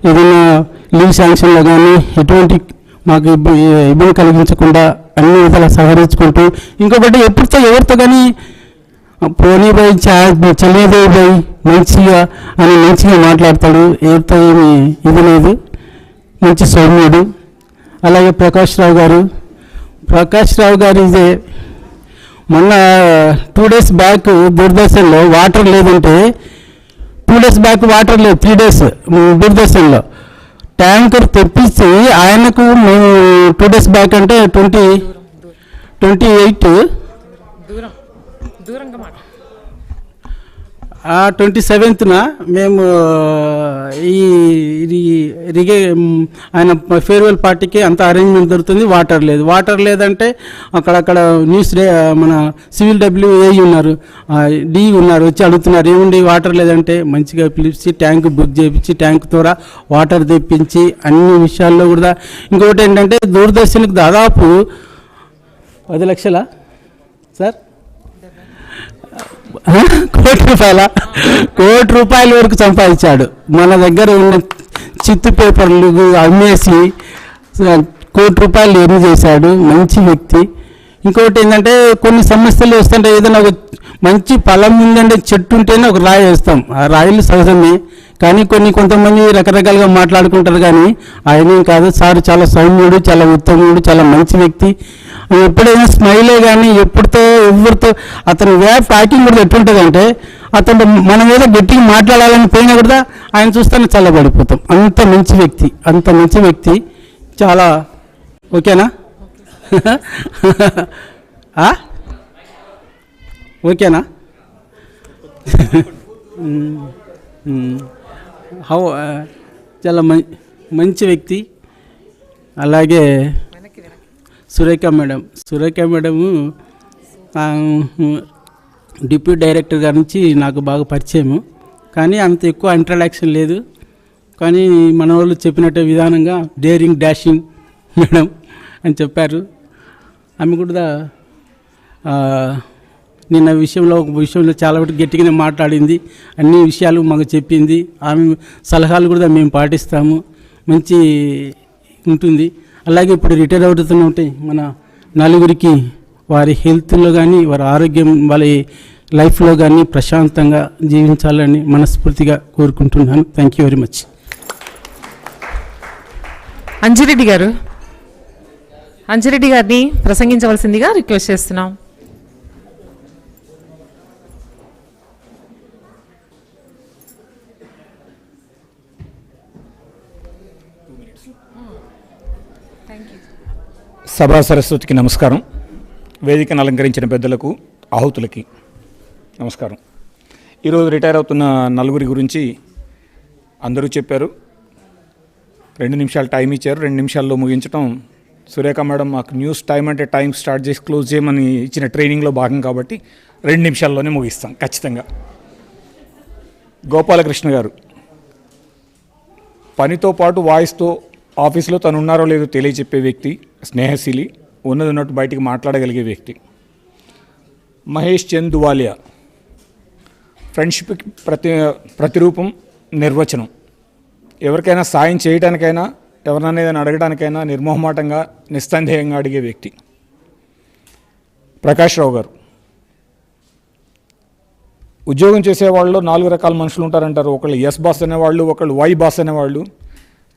ఏదైనా లీవ్ శాంక్షన్లో కానీ ఎటువంటి మాకు ఇబ్బంది కలిగించకుండా అన్ని విధాలా సహకరించుకుంటూ. ఇంకొకటి ఎవరితో కానీ పోనీ పోయి చెల్లేదే పోయి మంచిగా మాట్లాడతాడు, ఎవరితో ఏమి ఇది లేదు, మంచి సౌమ్యుడు. అలాగే ప్రకాష్ రావు గారు ఇదే మొన్న 2 days బ్యాక్ దూరదర్శన్లో వాటర్ లేదంటే 2 days బ్యాక్ వాటర్ లేదు, 3 days దూరదర్శన్లో ట్యాంకర్ తెప్పించి ఆయనకు మేము 2 days బ్యాక్ అంటే 28 27th మేము ఆయన ఫేర్వెల్ పార్టీకి అంత అరేంజ్మెంట్ దొరుకుతుంది. వాటర్ లేదంటే అక్కడక్కడ న్యూస్ మన సివిల్ WA ఉన్నారు, D ఉన్నారు, వచ్చి అడుగుతున్నారు ఏముండి వాటర్ లేదంటే మంచిగా పిలిచి ట్యాంక్ బుక్ చేయించి ట్యాంక్ ద్వారా వాటర్ తెప్పించి అన్ని విషయాల్లో కూడా. ఇంకొకటి ఏంటంటే దూరదర్శన్కి దాదాపు 10 లక్షల సార్ కోటి రూపాయల వరకు సంపాదించాడు. మన దగ్గర ఉన్న చిత్తు పేపర్లు అమ్మేసి ₹1,00,00,000 ఎర్న్ చేశాడు. మంచి వ్యక్తి. ఇంకొకటి ఏంటంటే కొన్ని సమస్యలు వస్తుంటే ఏదైనా ఒక మంచి పొలం ఉందంటే చెట్టు ఉంటేనే ఒక రాయి వేస్తాం, ఆ రాయిలు సహజమే. కానీ కొంతమంది రకరకాలుగా మాట్లాడుకుంటారు, కానీ ఆయనేం కాదు. సార్ చాలా సౌమ్యుడు, చాలా ఉత్తముడు, చాలా మంచి వ్యక్తి. ఎప్పుడైనా స్మైలే కానీ ఎవరితో అతని వే ఆఫ్ టాకింగ్ కూడా ఎట్లుంటుందంటే, అతను మన మీద గట్టిగా మాట్లాడాలని పోయినా కూడా ఆయన చూస్తేనే చల్లబడిపోతాం. అంత మంచి వ్యక్తి చాలా. ఓకేనా? ఓకేనా? చాలా మంచి వ్యక్తి. అలాగే సురేఖ మేడము డిప్యూటీ డైరెక్టర్ గారి నుంచి నాకు బాగా పరిచయము, కానీ అంత ఎక్కువ ఇంట్రడక్షన్ లేదు. కానీ మన వాళ్ళు చెప్పినట్టే విధానంగా డేరింగ్ డాషింగ్ మేడం అని చెప్పారు. ఆమె కూడా నిన్న ఒక విషయంలో చాలా గట్టిగానే మాట్లాడింది, అన్ని విషయాలు మాకు చెప్పింది. ఆమె సలహాలు కూడా మేము పాటిస్తాము, మంచి ఉంటుంది. అలాగే ఇప్పుడు రిటైర్ అవుతుంటే మన నలుగురికి వారి హెల్త్లో కానీ, వారి ఆరోగ్యం, వాళ్ళ లైఫ్లో కానీ ప్రశాంతంగా జీవించాలని మనస్ఫూర్తిగా కోరుకుంటున్నాను. Thank you very much. Anji Reddy గారిని ప్రసంగించవలసిందిగా రిక్వెస్ట్ చేస్తున్నాం. సభా సరస్వతికి నమస్కారం. వేదికను అలంకరించిన పెద్దలకు, ఆహుతులకి నమస్కారం. ఈరోజు రిటైర్ అవుతున్న నలుగురి గురించి అందరూ చెప్పారు. 2 నిమిషాలు టైం ఇచ్చారు, 2 నిమిషాల్లో ముగించడం. సురేఖ మేడం మాకు న్యూస్ టైం అంటే టైం స్టార్ట్ చేసి క్లోజ్ చేయమని ఇచ్చిన ట్రైనింగ్లో భాగం కాబట్టి 2 నిమిషాల్లోనే ముగిస్తాం ఖచ్చితంగా. గోపాలకృష్ణ గారు పనితో పాటు వాయిస్తో ఆఫీస్లో తను ఉన్నారో లేదో తెలియచెప్పే వ్యక్తి, స్నేహశీలి, ఉన్నట్టు బయటికి మాట్లాడగలిగే వ్యక్తి. మహేష్ చంద్ దువాలియా ఫ్రెండ్షిప్ ప్రతిరూపం, నిర్వచనం. ఎవరికైనా సాయం చేయడానికైనా, ఎవరినైనా ఏదైనా అడగడానికైనా నిర్మోహమాటంగా, నిస్సందేహంగా అడిగే వ్యక్తి. ప్రకాష్ రావు గారు ఉద్యోగం చేసేవాళ్ళు 4 రకాల మనుషులు ఉంటారంటారు. ఒకళ్ళు ఎస్ బాస్ అనేవాళ్ళు, ఒకళ్ళు వై బాస్ అనేవాళ్ళు,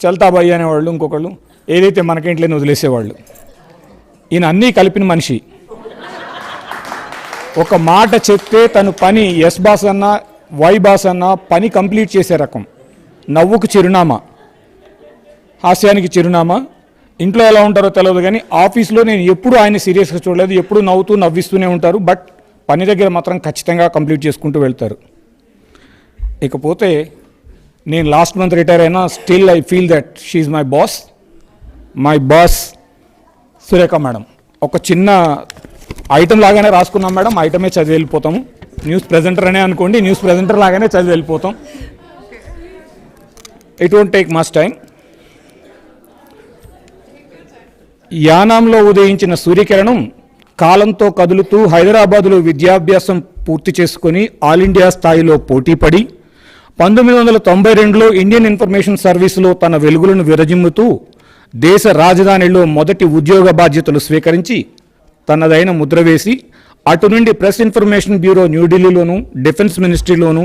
చల్తాబాయి అనేవాళ్ళు, ఇంకొకళ్ళు ఏదైతే మనకేంట్లేని వదిలేసేవాళ్ళు. ఈయన అన్నీ కలిపిన మనిషి. ఒక మాట చెప్తే తను పని ఎస్ బాస్ అన్నా, వై బాస్ అన్నా పని కంప్లీట్ చేసే రకం. నవ్వుకు చిరునామా, హాస్యానికి చిరునామా. ఇంట్లో ఎలా ఉంటారో తెలియదు, కానీ ఆఫీస్లో నేను ఎప్పుడు ఆయన సీరియస్గా చూడలేదు. ఎప్పుడు నవ్విస్తూనే ఉంటారు. బట్ పని దగ్గర మాత్రం ఖచ్చితంగా కంప్లీట్ చేసుకుంటూ వెళ్తారు. ఇకపోతే నేను లాస్ట్ మంత్ రిటైర్ అయినా, still I feel that she's my boss Surekha madam. ఒక చిన్న ఐటమ్ లాగానే రాసుకున్నాం మేడం, ఐటమే చదివి వెళ్ళిపోతాము. న్యూస్ ప్రెజెంటర్ అనే అనుకోండి, న్యూస్ ప్రెజెంటర్ లాగానే చదివి వెళ్ళిపోతాం. It won't take much time. యానాంలో ఉదయించిన సూర్యకిరణం కాలంతో కదులుతూ హైదరాబాదులో విద్యాభ్యాసం పూర్తి చేసుకొని ఆల్ ఇండియా స్థాయిలో పోటీపడి 1992లో ఇండియన్ ఇన్ఫర్మేషన్ సర్వీసులో తన వెలుగులను విరజిమ్ముతూ దేశ రాజధానిలో మొదటి ఉద్యోగ బాధ్యతలు స్వీకరించి తనదైన ముద్ర వేసి అటు నుండి ప్రెస్ ఇన్ఫర్మేషన్ బ్యూరో న్యూఢిల్లీలోను, డిఫెన్స్ మినిస్ట్రీలోను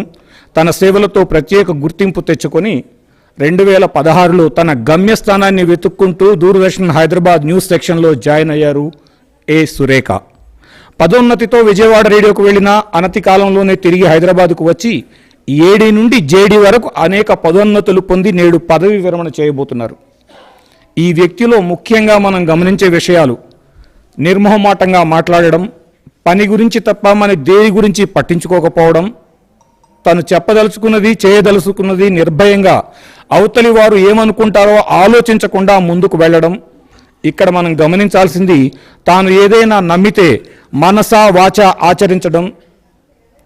తన సేవలతో ప్రత్యేక గుర్తింపు తెచ్చుకొని 2016లో తన గమ్యస్థానాన్ని వెతుక్కుంటూ దూరదర్శన్ హైదరాబాద్ న్యూస్ సెక్షన్లో జాయిన్ అయ్యారు A.Surekha. పదోన్నతితో విజయవాడ రేడియోకు వెళ్ళిన అనతి కాలంలోనే తిరిగి హైదరాబాద్కు వచ్చి ఏడీ నుండి జేడీ వరకు అనేక పదోన్నతులు పొంది నేడు పదవి విరమణ చేయబోతున్నారు. ఈ వ్యక్తిలో ముఖ్యంగా మనం గమనించే విషయాలు: నిర్మోహమాటంగా మాట్లాడడం, పని గురించి తప్ప మన దేని గురించి పట్టించుకోకపోవడం, తను చెప్పదలుచుకున్నది చేయదలుచుకున్నది నిర్భయంగా అవతలి వారు ఏమనుకుంటారో ఆలోచించకుండా ముందుకు వెళ్ళడం. ఇక్కడ మనం గమనించాల్సింది, తాను ఏదైనా నమ్మితే మనసా వాచా ఆచరించడం.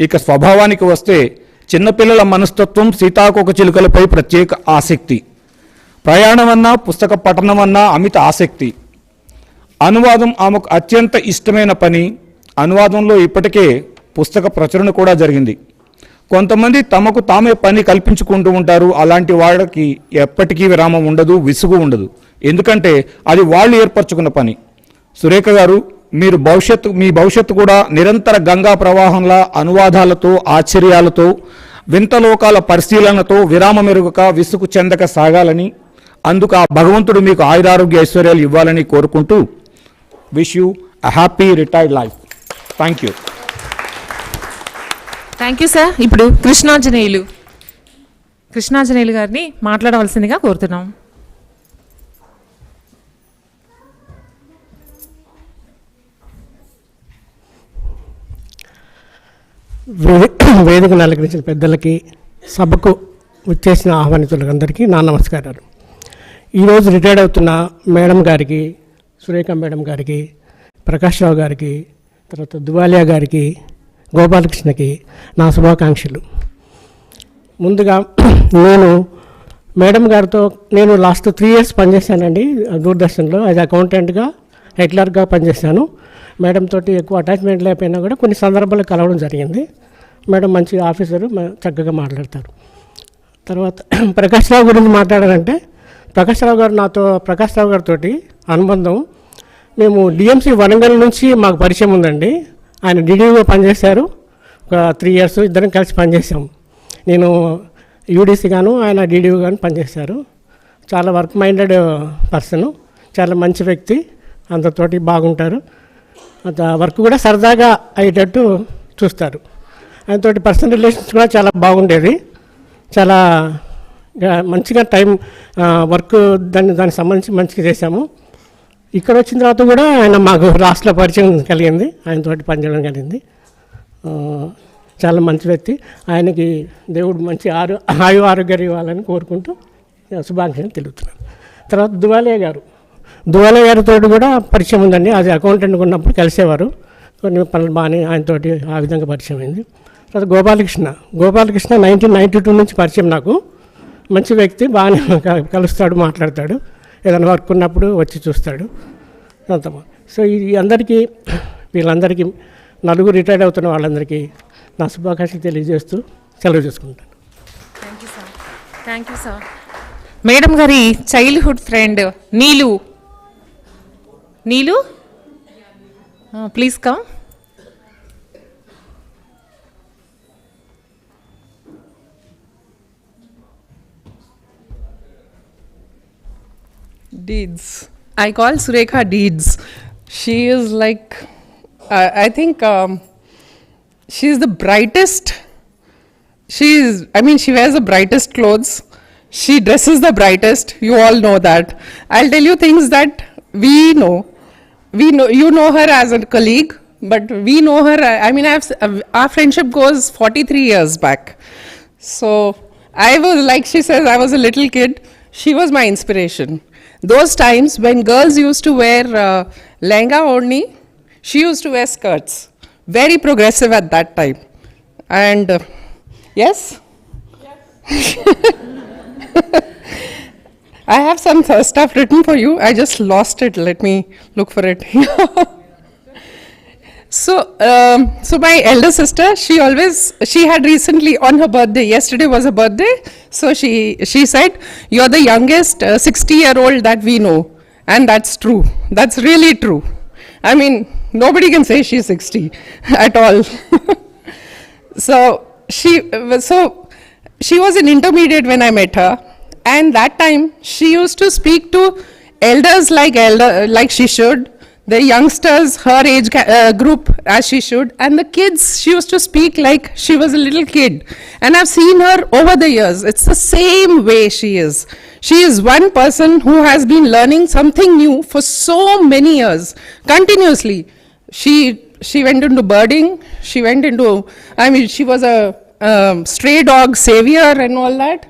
ఇక స్వభావానికి వస్తే చిన్నపిల్లల మనస్తత్వం, సీతాకోక చిలుకలపై ప్రత్యేక ఆసక్తి, ప్రయాణం అన్నా పుస్తక పఠనం అన్నా అమిత ఆసక్తి, అనువాదం ఆమెకు అత్యంత ఇష్టమైన పని. అనువాదంలో ఇప్పటికే పుస్తక ప్రచురణ కూడా జరిగింది. కొంతమంది తమకు తామే పని కల్పించుకుంటూ ఉంటారు. అలాంటి వాళ్ళకి ఎప్పటికీ విరామం ఉండదు, విసుగు ఉండదు. ఎందుకంటే అది వాళ్ళు ఏర్పరచుకున్న పని. సురేఖ గారు, మీ భవిష్యత్తు కూడా నిరంతర గంగా ప్రవాహంలా అనువాదాలతో, ఆశ్చర్యాలతో, వింతలోకాల పరిశీలనతో విరామ మెరుగుక విసుగు చెందక సాగాలని, అందుకు ఆ భగవంతుడు మీకు ఆయురారోగ్య ఐశ్వర్యాలు ఇవ్వాలని కోరుకుంటూ wish you a happy retired life. Thank you. Thank you sir. ఇప్పుడు కృష్ణాంజనేయులు గారిని మాట్లాడవలసిందిగా కోరుతున్నాం. వేదికను అలంకరించిన పెద్దలకి, సభకు వచ్చేసిన ఆహ్వానితులందరికీ నా నమస్కారాలు. ఈరోజు రిటైర్డ్ అవుతున్న మేడం గారికి, సురేఖ మేడం గారికి, ప్రకాష్ రావు గారికి, తర్వాత దువాలియా గారికి, గోపాలకృష్ణకి నా శుభాకాంక్షలు. ముందుగా నేను మేడం గారితో లాస్ట్ 3 years పనిచేశానండి దూరదర్శన్లో. యాజ్ అకౌంటెంట్గా రెగ్యులర్గా పనిచేశాను. మేడం తోటి ఎక్కువ అటాచ్మెంట్ లేకపోయినా కూడా కొన్ని సందర్భాలు కలవడం జరిగింది. మేడం మంచి ఆఫీసరు, చక్కగా మాట్లాడతారు. తర్వాత ప్రకాష్ రావు గురించి మాట్లాడాలంటే, ప్రకాష్ రావు గారితో అనుబంధం, మేము డిఎంసీ వరంగల్ నుంచి మాకు పరిచయం ఉందండి. ఆయన డిడిఓగా పనిచేశారు. ఒక 3 years ఇద్దరం కలిసి పనిచేసాము. నేను యూడీసీ గాను, ఆయన డిడిఓ గాను పనిచేశారు. చాలా వర్క్ మైండెడ్ పర్సను, చాలా మంచి వ్యక్తి, అందరితోటి బాగుంటారు. వర్క్ కూడా సరదాగా అయ్యేటట్టు చూస్తారు. ఆయనతోటి పర్సనల్ రిలేషన్స్ కూడా చాలా బాగుండేది. చాలా మంచిగా వర్క్ దానికి సంబంధించి మంచిగా చేశాము. ఇక్కడ వచ్చిన తర్వాత కూడా ఆయన మాకు రాష్ట్ర పరిచయం కలిగింది, ఆయనతోటి పనిచేయడం కలిగింది. చాలా మంచి వ్యక్తి. ఆయనకి దేవుడు మంచి ఆయు ఆరోగ్యం ఇవ్వాలని కోరుకుంటూ శుభాకాంక్షలు తెలుపుతున్నాను. తర్వాత దువాలియా గారితో కూడా పరిచయం ఉందండి. అది అకౌంటెంట్గా ఉన్నప్పుడు కలిసేవారు. కొన్ని పనులు బాగానే ఆయనతోటి ఆ విధంగా పరిచయం అయింది. తర్వాత గోపాలకృష్ణ 1992 నుంచి పరిచయం నాకు. మంచి వ్యక్తి, బాగానే కలుస్తాడు, మాట్లాడతాడు. ఏదైనా వర్క్ ఉన్నప్పుడు వచ్చి చూస్తాడు. సో వీళ్ళందరికీ నలుగురు రిటైర్డ్ అవుతున్న వాళ్ళందరికీ నా శుభాకాంక్షలు తెలియజేస్తూ సెలవు చేసుకుంటాను. Thank you sir. మేడం గారి childhood friend Neelu, please come. Deeds. I call Surekha Deeds. She is like, I think she is the brightest. She wears the brightest clothes. She dresses the brightest. You all know that. I'll tell you things that we know. You know her as a colleague, but we know her. Our friendship goes 43 years back. So I was, like she says, I was a little kid. She was my inspiration. Those times when girls used to wear lehenga only, she used to wear skirts. Very progressive at that time. And yes? I have some stuff written for you. I just lost it. Let me look for it. So my elder sister, she had recently on her birthday, yesterday was her birthday, so she said, "You're the youngest 60-year-old that we know." And that's true. That's really true. Nobody can say she's 60 at all. So she was an intermediate when I met her, and that time she used to speak to elders like she should. The youngsters, her age group, as she should, and the kids, she used to speak like she was a little kid. And I've seen her over the years. It's the same way she is. She is one person who has been learning something new for so many years, continuously. She went into birding. She went into, she was a stray dog savior and all that.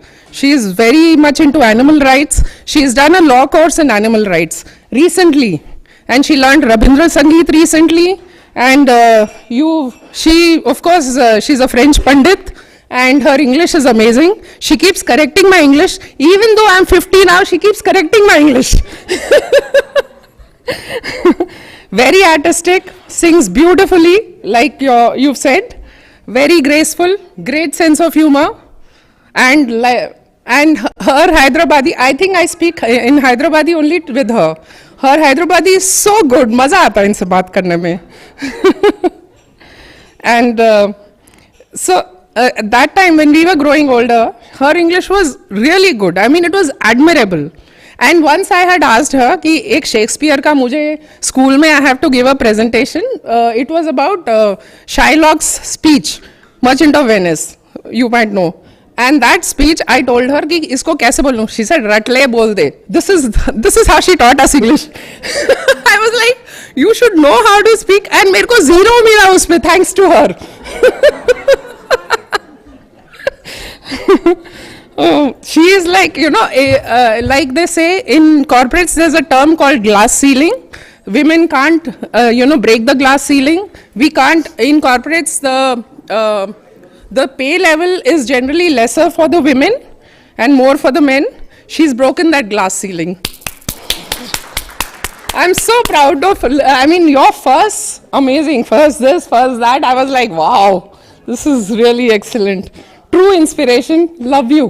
She is very much into animal rights. She has done a law course in animal rights recently. And she learned Rabindra Sangeet recently. And she's a French Pandit. And her English is amazing. She keeps correcting my English. Even though I'm 50 now, she keeps correcting my English. Very artistic, sings beautifully, like you've said. Very graceful, great sense of humor. And her Hyderabadi, I think I speak in Hyderabadi only with her. Her Hyderabadi is so good. मज़ा आता है इनसे बात करने में. And so at that time when we were growing older, her English was really good. I mean, it was admirable. And once I had asked her कि एक Shakespeare का मुझे school में I have to give a presentation. It was about Shylock's speech, Merchant of Venice. You might know. And that speech, I told her कि इसको कैसे बोलूँ? She said, रटले बोल दे. This is how she taught us English. I was like, you should know how to speak. And मेरे को 0 मिला उसमें, thanks to her. She is like, you know, like they say in corporates, there's a term called glass ceiling. Women can't, break the glass ceiling. We can't, in corporates, the pay level is generally lesser for the women and more for the men. She's broken that glass ceiling. I'm so proud of, your first, amazing, first this, first that. I was like, wow, this is really excellent. True inspiration. Love you.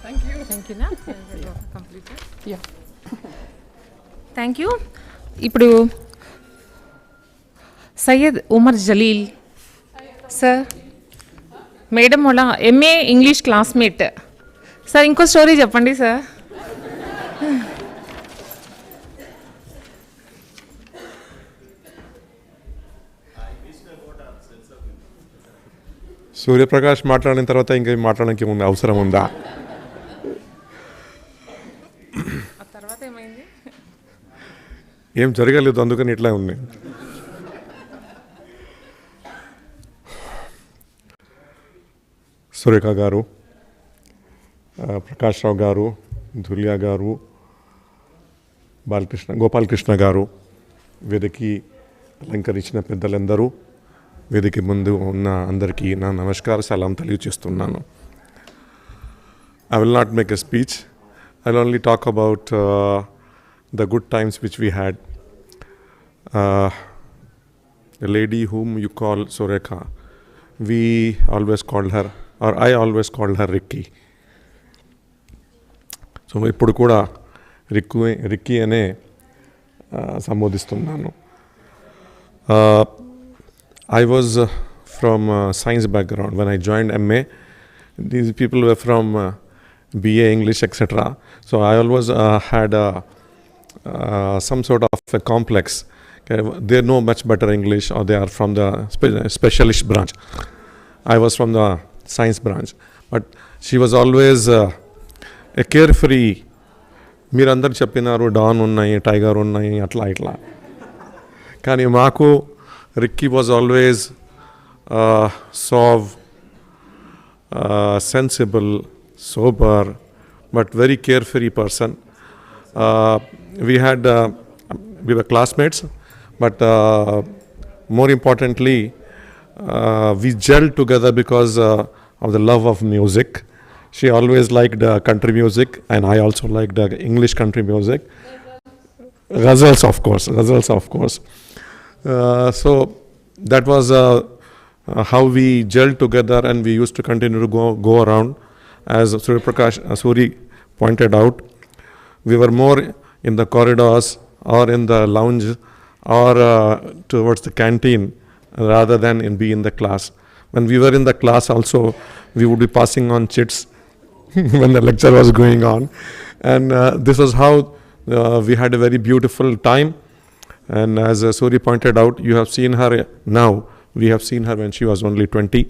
Thank you. Thank you. Yeah. Thank you. ఇప్పుడు Syed Umar Jaleel sir, madam వాళ్ళ MA English classmate sir. ఇంకో story చెప్పండి sir. Suryaprakash మాట్లాడిన తర్వాత ఇంకా మాట్లాడడానికి ఉంది అవసరం ఉందా? తర్వాత ఏమైంది? ఏం జరగలేదు, అందుకని ఇట్లా ఉంది. సురేఖ గారు, ప్రకాష్ రావు గారు, ధులియా గారు, గోపాలకృష్ణ గారు, వేదికకి అలంకరించిన పెద్దలందరూ, వేదిక ముందు ఉన్న అందరికీ నా నమస్కార సలాం తెలియజేస్తున్నాను. I will not make a speech. I will only talk about the good times which we had. The lady whom you call Surekha, we always called her, or I always called her Ricky. So ఇప్పుడు కూడా Ricky అనే సంబోధిస్తున్నాను. I was from science background. When I joined MA, these people were from BA English, etc. So I always had some sort of a complex. Okay, they know much better English, or they are from the specialist branch. I was from the science branch. But she was always a carefree. మీరందరు చెప్పినారు don ఉన్నాయి, tiger ఉన్నాయి, అట్లా ఇట్లా. కానీ మాకు Ricky was always suave, sensible, sober, but very carefree person. We were classmates, but more importantly, we gelled together because of the love of music. She always liked country music, and I also liked English country music. Ghazals, of course. So that was how we gelled together, and we used to continue to go around. As Suri pointed out, we were more in the corridors or in the lounge or towards the canteen rather than be in the class. When we were in the class also, we would be passing on chits when the lecture was going on. And this was how we had a very beautiful time. And as Suri pointed out, you have seen her now. We have seen her when she was only 20.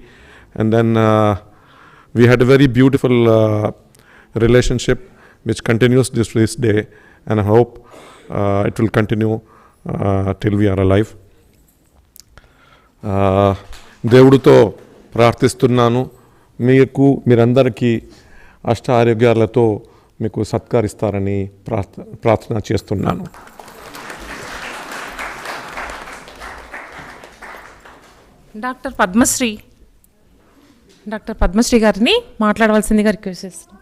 And then we had a very beautiful relationship which continues this day. And I hope it will continue till we are alive. దేవుడితో ప్రార్థిస్తున్నాను, మీరందరికీ అష్ట ఆరోగ్యాలతో మీకు సత్కరిస్తారని ప్రార్థన చేస్తున్నాను. Doctor Padmashri గారిని మాట్లాడవలసిందిగా రిక్వెస్ట్ చేస్తున్నాను.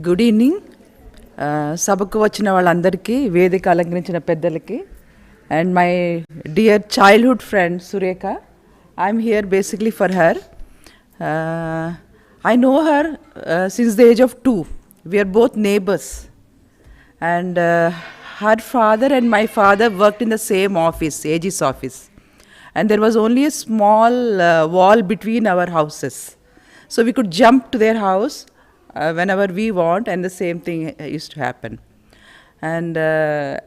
Good evening. సభకు వచ్చిన వాళ్ళందరికీ, వేదిక అలంకరించిన పెద్దలకి and my dear childhood friend Surekha. I'm here basically for her. I know her since the age of 2. We are both neighbors. And her father and my father worked in the same office, AG's office. And there was only a small wall between our houses. So we could jump to their house whenever we want, and the same thing used to happen. And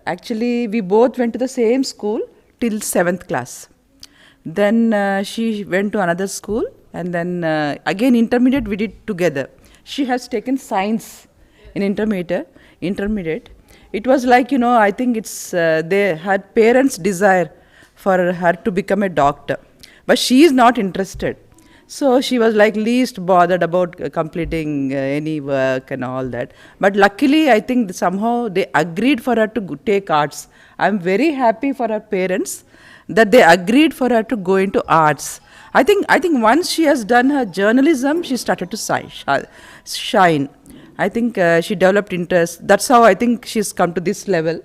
actually, we both went to the same school till 7th class. Then she went to another school, and then again intermediate we did together. She has taken science in intermediate. It was like, I think it's her parents' desire for her to become a doctor. But she is not interested. So she was like least bothered about completing any work and all that. But luckily, I think somehow they agreed for her to take arts. I'm very happy for her parents that they agreed for her to go into arts. I think once she has done her journalism, she started to shine. I think she developed interest. That's how I think she's come to this level.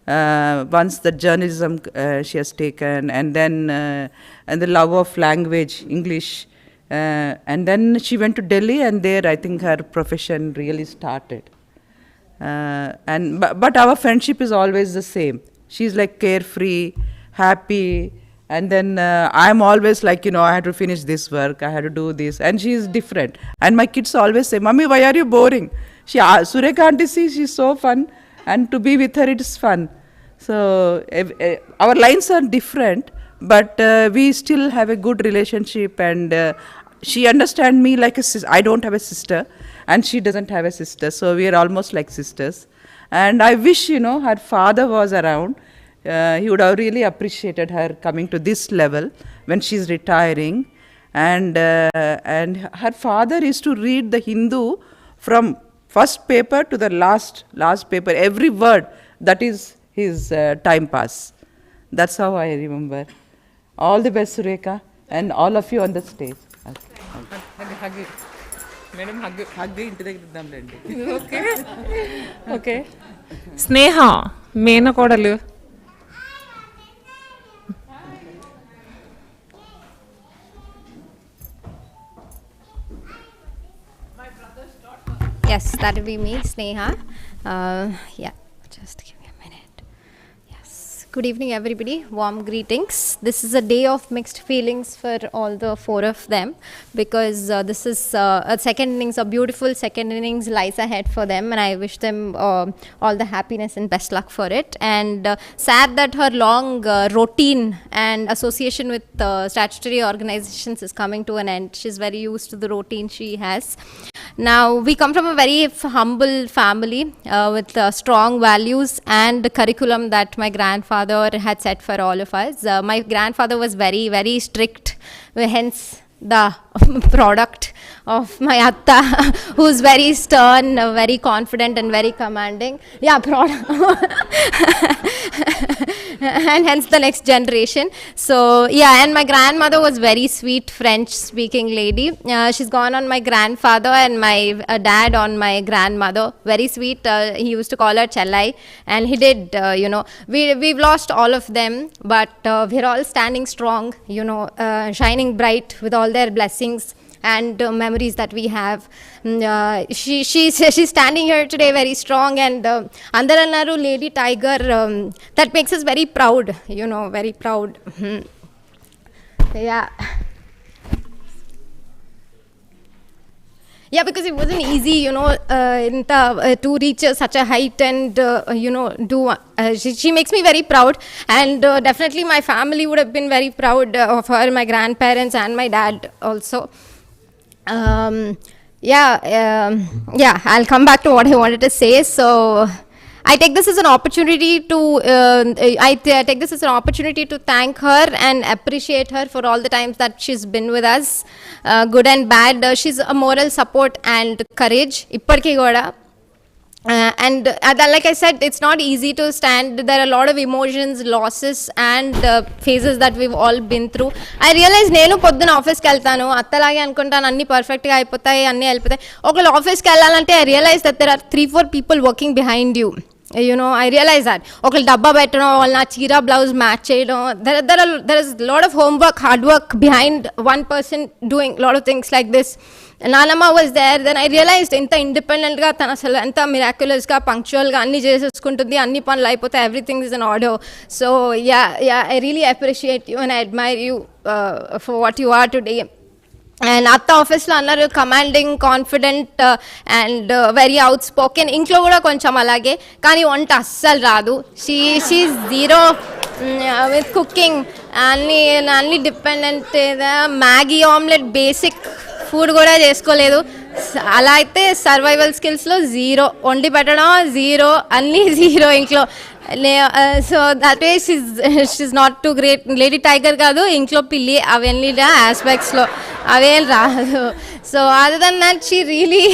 Once the journalism she has taken, and then and the love of language, English, and then she went to Delhi, and there I think her profession really started. But our friendship is always the same. She's like carefree, happy, and then I'm always like, I had to finish this work, I had to do this, and she's different. And my kids always say, "Mommy, why are you boring?" Surekha auntie, she's so fun, and to be with her, it is fun. So our lines are different, but we still have a good relationship, and she understands me like a sister. I don't have a sister, and she doesn't have a sister, so we are almost like sisters. And I wish, her father was around. He would have really appreciated her coming to this level when she's retiring. And her father is to read the Hindu from first paper to the last paper, every word. That is his time pass. That's how I remember. All the best, Surekha, and all of you on the stage. Okay Sneha మేనకోడలు. Yes, that will be me, Sneha. Yeah, just give me a minute. Yes. Good evening, everybody. Warm greetings. This is a day of mixed feelings for all the 4 of them, because this is a second innings, a beautiful second innings lies ahead for them, and I wish them all the happiness and best luck for it. And sad that her long routine and association with statutory organizations is coming to an end. She's very used to the routine she has. Now, we come from a very humble family with strong values and curriculum that my grandfather had set for all of us. My grandfather was very, very strict, hence the product of my atta, who's very stern, very confident, and very commanding. Yeah, and hence the next generation. So yeah, and my grandmother was very sweet French speaking lady. She's gone on my grandfather, and my dad on my grandmother. Very sweet. He used to call her Chellai, and he did, we've lost all of them, but we're all standing strong, shining bright with all their blessings and memories that we have. She's standing here today very strong, and Andarannaru Lady Tiger, that makes us very proud, very proud. Yeah. Yeah, because it wasn't easy, to reach such a height and, do. She makes me very proud, and definitely my family would have been very proud of her, my grandparents and my dad also. I'll come back to what I wanted to say. So I take this as an opportunity to thank her and appreciate her for all the times that she's been with us, good and bad. She's a moral support and courage. Ippadiki goda. And like I said, it's not easy to stand. There are a lot of emotions, losses, and phases that we've all been through. I realize నేను పొద్దున ఆఫీస్కి వెళ్తాను, అత్తలాగే అనుకుంటాను అన్ని పర్ఫెక్ట్గా అయిపోతాయి, అన్నీ వెళ్ళిపోతాయి. ఒకళ్ళు ఆఫీస్కి వెళ్ళాలంటే I realize that there are 3-4 people working behind you. I realize that ఒకళ్ళు డబ్బా పెట్టడం, వాళ్ళు నా చీర బ్లౌజ్ మ్యాచ్ చేయడం, there is lot of homework, hard work behind one person doing lot of things like this. Nanama was there, then I realized ఇంత ఇండిపెండెంట్గా తను అసలు ఎంత మిరాక్యులస్గా పంక్చువల్గా అన్ని చేసేసుకుంటుంది, అన్ని పనులు అయిపోతే everything is in order. So I really appreciate you and I admire you for what you are today. And అత్త ఆఫీస్లో అన్నారు commanding, confident and very outspoken. ఇంట్లో కూడా కొంచెం అలాగే, కానీ వంట అస్సలు రాదు. షీ జీరో విత్ కుకింగ్, అన్ని dependent. Maggi omelette basic food కూడా చేసుకోలేదు. అలా అయితే సర్వైవల్ స్కిల్స్లో జీరో, వండి పెట్టడం జీరో, అన్నీ జీరో ఇంట్లో. So that way she's not too great. Lady tiger కాదు, ఇంట్లో పిల్లి, అవన్నీ ఆస్పెక్ట్స్లో అవేం రాదు. So other than that she really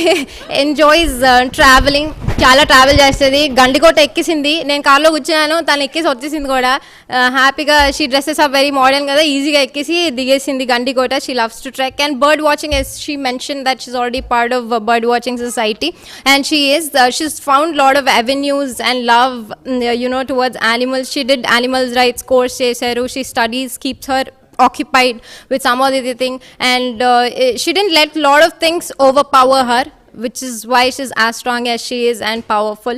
enjoys travelling. చాలా ట్రావెల్ చేస్తుంది. గండికోట ఎక్కిసింది, నేను కార్లో కూర్చున్నాను, తను ఎక్కేసి వచ్చేసింది కూడా హ్యాపీగా. She dresses are very modern కదా, ఈజీగా ఎక్కేసి దిగేసింది Gandikota. She loves to trek and bird watching. Yes she mention that she's already part of bird watching society and she's found lot of avenues and love towards animals. She did animals rights course chesaru. She studies, keeps her occupied with some other thing, and she didn't let lot of things overpower her, which is why she's as strong as she is and powerful.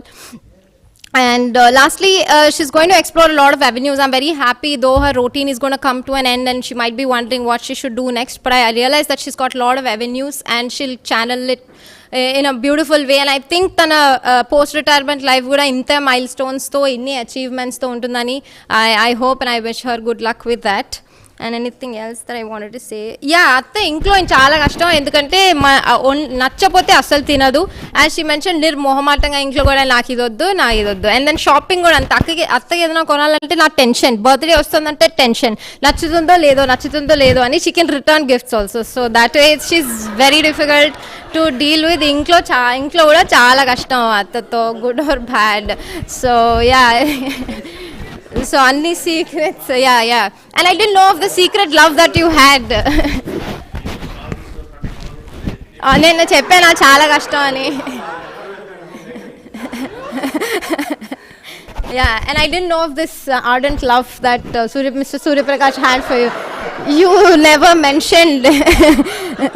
And lastly, she's going to explore a lot of avenues. I'm very happy, though her routine is going to come to an end and she might be wondering what she should do next, but I realize that she's got a lot of avenues and she'll channel it in a beautiful way. And I think tana post retirement life kuda inta milestones tho inni achievements tho untundani I hope and I wish her good luck with that. And anything else that I wanted to say? అత్త ఇంట్లో చాలా కష్టం, ఎందుకంటే నచ్చపోతే అస్సలు తినదు. As she mention నిర్మోహమాటంగా ఇంట్లో కూడా నాకు ఇదొద్దు, నాకు ఇదొద్దు. అండ్ దెన్ షాపింగ్ కూడా అంత అత్తకి ఏదైనా కొనాలంటే నాకు టెన్షన్. బర్త్డే వస్తుందంటే టెన్షన్, నచ్చుతుందో లేదో అని. She can return gifts also. So that way she's very difficult to deal with. ఇంట్లో కూడా చాలా కష్టం అత్తతో, good or bad. So so any secrets, and I didn't know of the secret love that you had. నేను చెప్పానా చాలా కష్టం అని. And I didn't know of this ardent love that Mr. Surya-Prakasha had for you. You never mentioned.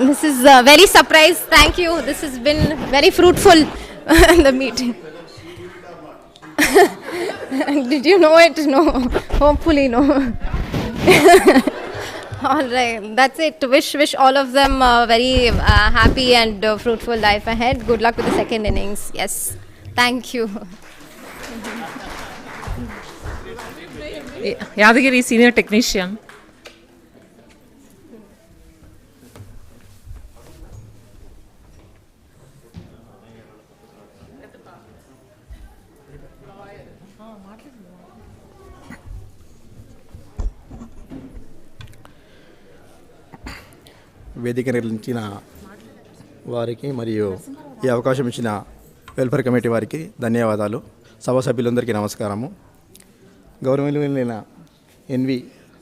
This is very surprised. Thank you. This has been very fruitful, the meeting. Did you know it? No. Hopefully no. All right. That's it. Wish all of them very happy and fruitful life ahead. Good luck with the second innings. Yes. Thank you. Yadagiri senior technician. వేదిక నిర్వహించిన వారికి మరియు ఈ అవకాశం ఇచ్చిన welfare committee వారికి ధన్యవాదాలు. సభా సభ్యులందరికీ నమస్కారము. గౌరవనీయులైన ఎన్వి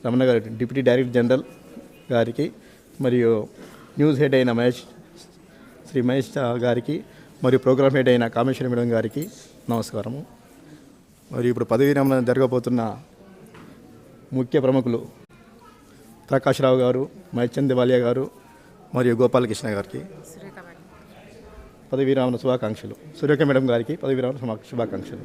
రమణ గారి డిప్యూటీ డైరెక్టర్ జనరల్ గారికి మరియు న్యూస్ హెడ్ అయిన శ్రీ మహేష్ గారికి మరియు ప్రోగ్రామ్ హెడ్ అయిన కామేశ్వరి మేడం గారికి నమస్కారము. మరియు ఇప్పుడు పదవీ విరమణ జరగబోతున్న ముఖ్య ప్రముఖులు ప్రకాష్ రావు గారు, మహేష్ దువాలియా గారు మరియు గోపాలకృష్ణ గారికి పదవీ విరమణ శుభాకాంక్షలు. సురేఖ మేడం గారికి పదవీ విరమణ శుభాకాంక్షలు.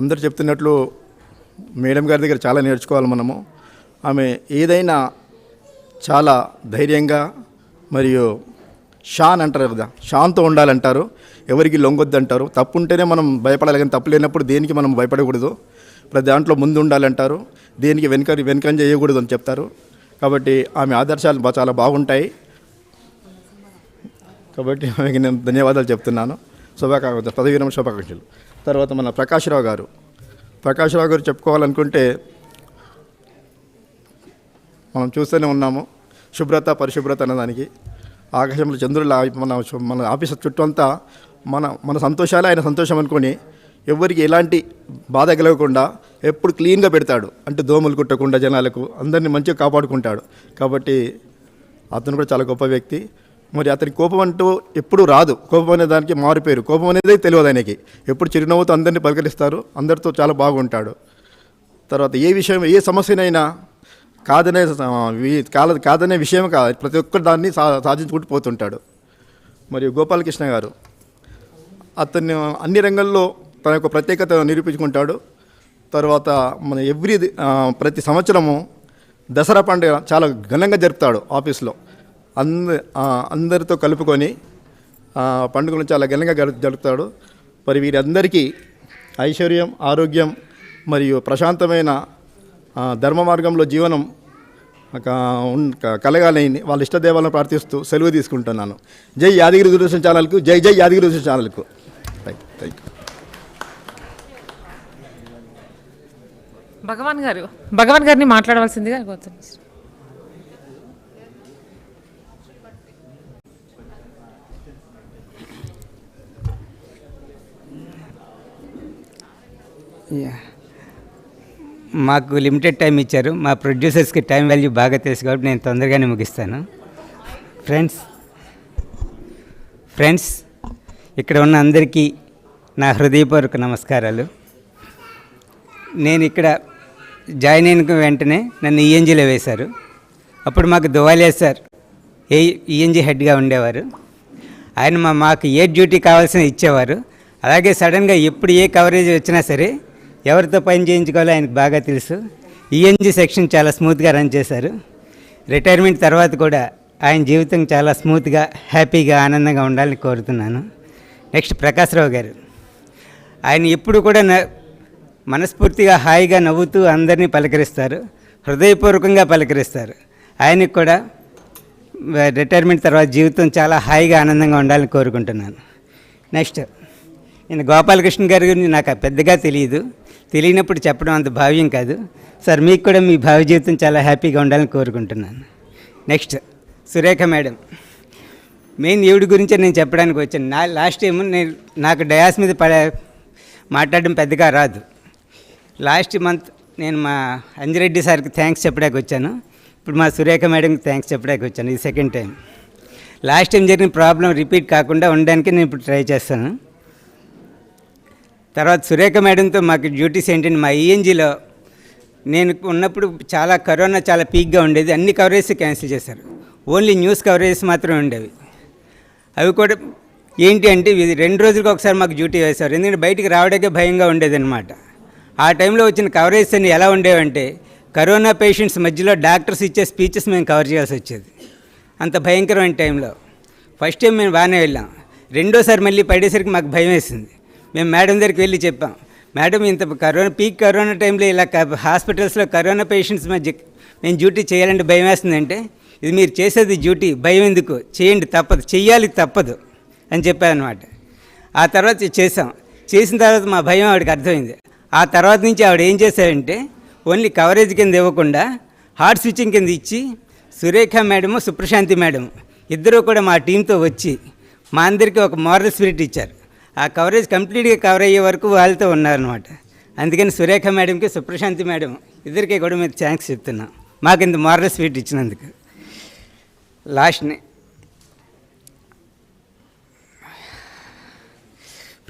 అందరు చెప్తున్నట్లు మేడం గారి దగ్గర చాలా నేర్చుకోవాలి మనము. ఆమె ఏదైనా చాలా ధైర్యంగా మరియు షాన్ అంటారు కదా, షాన్తో ఉండాలంటారు, ఎవరికి లొంగొద్దు అంటారు. తప్పు ఉంటేనే మనం భయపడాలి, కానీ తప్పు లేనప్పుడు దేనికి మనం భయపడకూడదు. ప్రతి దాంట్లో ముందు ఉండాలంటారు, దేనికి వెనకంజ చేయకూడదు అని చెప్తారు. కాబట్టి ఆమె ఆదర్శాలు చాలా బాగుంటాయి. కాబట్టి ఆమెకి నేను ధన్యవాదాలు చెప్తున్నాను. పదవీ విరమణ శుభాకాంక్షలు. తర్వాత మన ప్రకాష్ రావు గారు చెప్పుకోవాలనుకుంటే మనం చూస్తూనే ఉన్నాము. శుభ్రత పరిశుభ్రత అన్నదానికి ఆకాశంలో చంద్రుల మన ఆఫీస్ చుట్టూ అంతా మన సంతోషాలే ఆయన సంతోషం అనుకొని ఎవరికి ఎలాంటి బాధ కలగకుండా ఎప్పుడు క్లీన్గా పెడతాడు. అంటే దోమలు కుట్టకుండా జనాలకు అందరినీ మంచిగా కాపాడుకుంటాడు. కాబట్టి అతను కూడా చాలా గొప్ప వ్యక్తి. మరి అతని కోపం అంటూ ఎప్పుడూ రాదు. కోపం అనే దానికి మారిపోయారు. కోపం అనేదే తెలియదు ఆయనకి. ఎప్పుడు చిరునవ్వుతో అందరినీ పలకరిస్తారు, అందరితో చాలా బాగుంటాడు. తర్వాత ఏ విషయం, ఏ సమస్యనైనా కాదనే విషయం కాదు, ప్రతి ఒక్కరు దాన్ని సాధించుకుంటూ పోతుంటాడు. మరియు గోపాలకృష్ణ గారు అతన్ని అన్ని రంగాల్లో తన యొక్క ప్రత్యేకత నిరూపించుకుంటాడు. తర్వాత మన ప్రతి సంవత్సరము దసరా పండుగ చాలా ఘనంగా జరుపుతాడు ఆఫీస్లో. అందరితో కలుపుకొని పండుగను చాలా ఘనంగా జరుపుతాడు. మరి వీరందరికీ ఐశ్వర్యం, ఆరోగ్యం మరియు ప్రశాంతమైన ధర్మ మార్గంలో జీవనం కలగాలని వాళ్ళ ఇష్టదేవాలను ప్రార్థిస్తూ సెలవు తీసుకుంటున్నాను. జై యాదగిరి దూరదర్శన్ ఛానల్కు, జై జై యాదగిరి దూరదర్శన్ ఛానల్కు. Thank you. భగవాన్ గారిని మాట్లాడవలసిందిగా కోరుతున్నాను. మాకు లిమిటెడ్ టైం ఇచ్చారు. మా ప్రొడ్యూసర్స్కి టైం వాల్యూ బాగా తెలుసు కాబట్టి నేను తొందరగానే ముగిస్తాను. ఫ్రెండ్స్ ఇక్కడ ఉన్న అందరికీ నా హృదయపూర్వక నమస్కారాలు. నేను ఇక్కడ జాయిన్ అయిన వెంటనే నన్ను ఈఎన్జీలో వేశారు. అప్పుడు మాకు దువాలియా సార్ ఈఎన్జీ హెడ్గా ఉండేవారు. ఆయన మాకు ఏ డ్యూటీ కావాల్సిన ఇచ్చేవారు. అలాగే సడన్గా ఎప్పుడు ఏ కవరేజ్ వచ్చినా సరే ఎవరితో పని చేయించుకోవాలో ఆయనకు బాగా తెలుసు. ఈఎన్జీ సెక్షన్ చాలా స్మూత్గా రన్ చేశారు. రిటైర్మెంట్ తర్వాత కూడా ఆయన జీవితం చాలా స్మూత్గా, హ్యాపీగా, ఆనందంగా ఉండాలని కోరుతున్నాను. నెక్స్ట్ ప్రకాశ్రావు గారు, ఆయన ఎప్పుడు కూడా మనస్ఫూర్తిగా హాయిగా నవ్వుతూ అందరినీ పలకరిస్తారు, హృదయపూర్వకంగా పలకరిస్తారు. ఆయనకు కూడా రిటైర్మెంట్ తర్వాత జీవితం చాలా హాయిగా, ఆనందంగా ఉండాలని కోరుకుంటున్నాను. నెక్స్ట్ నేను గోపాలకృష్ణ గారి గురించి నాకు పెద్దగా తెలియనప్పుడు చెప్పడం అంత భావ్యం కాదు సార్. మీకు కూడా మీ భావి జీవితం చాలా హ్యాపీగా ఉండాలని కోరుకుంటున్నాను. నెక్స్ట్ సురేఖ మేడం, మెయిన్ ఈవిడ గురించే నేను చెప్పడానికి వచ్చాను. లాస్ట్ టైం నాకు డయాస్ మీద మాట్లాడడం పెద్దగా రాదు. లాస్ట్ మంత్ నేను మా అంజిరెడ్డి సార్కి థ్యాంక్స్ చెప్పడానికి వచ్చాను. ఇప్పుడు మా సురేఖ మేడంకి థ్యాంక్స్ చెప్పడానికి వచ్చాను. ఇది సెకండ్ టైం. లాస్ట్ టైం జరిగిన ప్రాబ్లం రిపీట్ కాకుండా ఉండడానికి నేను ఇప్పుడు ట్రై చేస్తాను. తర్వాత సురేఖ మేడంతో మాకు డ్యూటీస్ ఏంటంటే, మా ఈఎన్జీలో నేను ఉన్నప్పుడు కరోనా చాలా పీక్గా ఉండేది. అన్ని కవరేజెస్ క్యాన్సిల్ చేశారు. ఓన్లీ న్యూస్ కవరేజెస్ మాత్రమే ఉండేవి. అవి కూడా ఏంటి అంటే 2 రోజులకు ఒకసారి మాకు డ్యూటీ వేశారు. ఎందుకంటే బయటికి రావడానికే భయంగా ఉండేదన్నమాట. ఆ టైంలో వచ్చిన కవరేజెస్ అన్ని ఎలా ఉండేవంటే, కరోనా పేషెంట్స్ మధ్యలో డాక్టర్స్ ఇచ్చే స్పీచెస్ మేము కవర్ చేయాల్సి వచ్చేది. అంత భయంకరమైన టైంలో ఫస్ట్ టైం మేము బాగానే వెళ్ళాం. రెండోసారి మళ్ళీ పడేసరికి మాకు భయం వేసింది. మేము మేడం దగ్గరికి వెళ్ళి చెప్పాం, మేడం ఇంత కరోనా టైంలో ఇలా హాస్పిటల్స్లో కరోనా పేషెంట్స్ మధ్య మేము డ్యూటీ చేయాలంటే భయం వేస్తుందంటే, ఇది మీరు చేసేది డ్యూటీ, భయం ఎందుకు, చేయండి, చెయ్యాలి తప్పదు అని చెప్పారనమాట. ఆ తర్వాత చేసిన తర్వాత మా భయం ఆవిడకి అర్థమైంది. ఆ తర్వాత నుంచి ఆవిడ ఏం చేశారంటే, ఓన్లీ కవరేజ్ కింద ఇవ్వకుండా హార్ట్ స్విచ్చింగ్ కింద ఇచ్చి, సురేఖ మేడము, సుప్రశాంతి మేడం ఇద్దరూ కూడా మా టీంతో వచ్చి మా అందరికీ ఒక మోరల్ స్పిరిట్ ఇచ్చారు. ఆ కవరేజ్ కంప్లీట్గా కవర్ అయ్యే వరకు వాళ్ళతో ఉన్నారనమాట. అందుకని సురేఖ మేడంకి, సుప్రశాంతి మేడం ఇద్దరికీ కూడా మీరు థ్యాంక్స్ చెప్తున్నాం, మాకు ఇంత మోరల్ స్పిరిట్ ఇచ్చినందుకు. లాస్ట్ని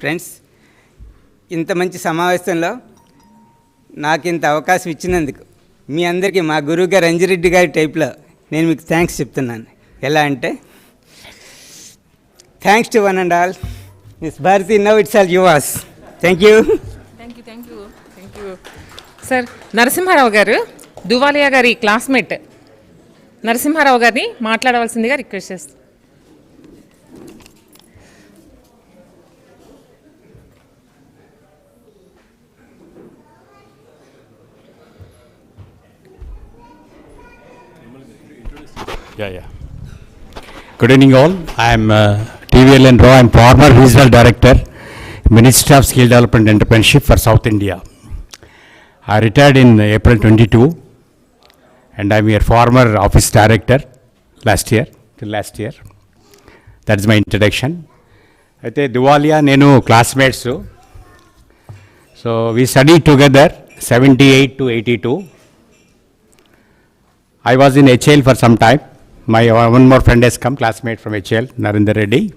ఫ్రెండ్స్, ఇంత మంచి సమావేశంలో నాకు ఇంత అవకాశం ఇచ్చినందుకు మీ అందరికీ మా గురువు గారు అంజిరెడ్డి గారి టైప్లో నేను మీకు థ్యాంక్స్ చెప్తున్నాను. ఎలా అంటే, thanks to one and all. Miss Bharati, now it's all yours. Thank you. Sir Narasimha Rao garu, Duvalia గారి క్లాస్మేట్ నరసింహారావు గారిని మాట్లాడవలసిందిగా రిక్వెస్ట్ చేస్తాను. Yeah. Good evening all. I am TVL Rao. I am former Regional Director, Ministry of Skill Development and Entrepreneurship for South India. I retired in April 22 and I am your former Office Director till last year. That is my introduction. Aithe Dhuvalia nenu classmates. So we studied together 78 to 82. I was in HL for some time, My one more friend has come, classmate from HL, Narendra Reddy.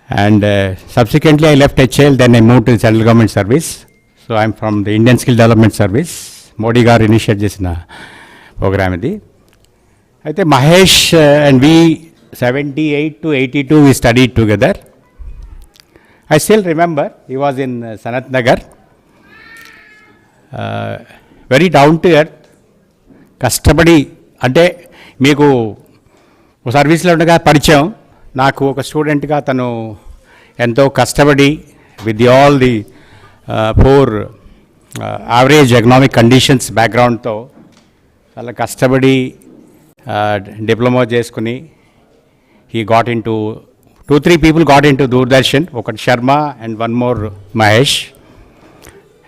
And subsequently I left HL, then I moved to the central government service. So I'm from the Indian Skill Development Service. Modi garu initiate చేసిన programme ఇది. అయితే Mahesh and we 78 to 82 we studied together. I still remember he was in Sanat Nagar. Very down to earth, కష్టపడి అంటే మీకు సర్వీస్లో ఉండగా పరిచయం, నాకు ఒక స్టూడెంట్గా తను ఎంతో కష్టపడి with all the poor average economic conditions బ్యాక్గ్రౌండ్తో చాలా కష్టపడి డిప్లొమా చేసుకుని he got into 2-3 people got into Doordarshan, ఒకటి Sharma and one more Mahesh,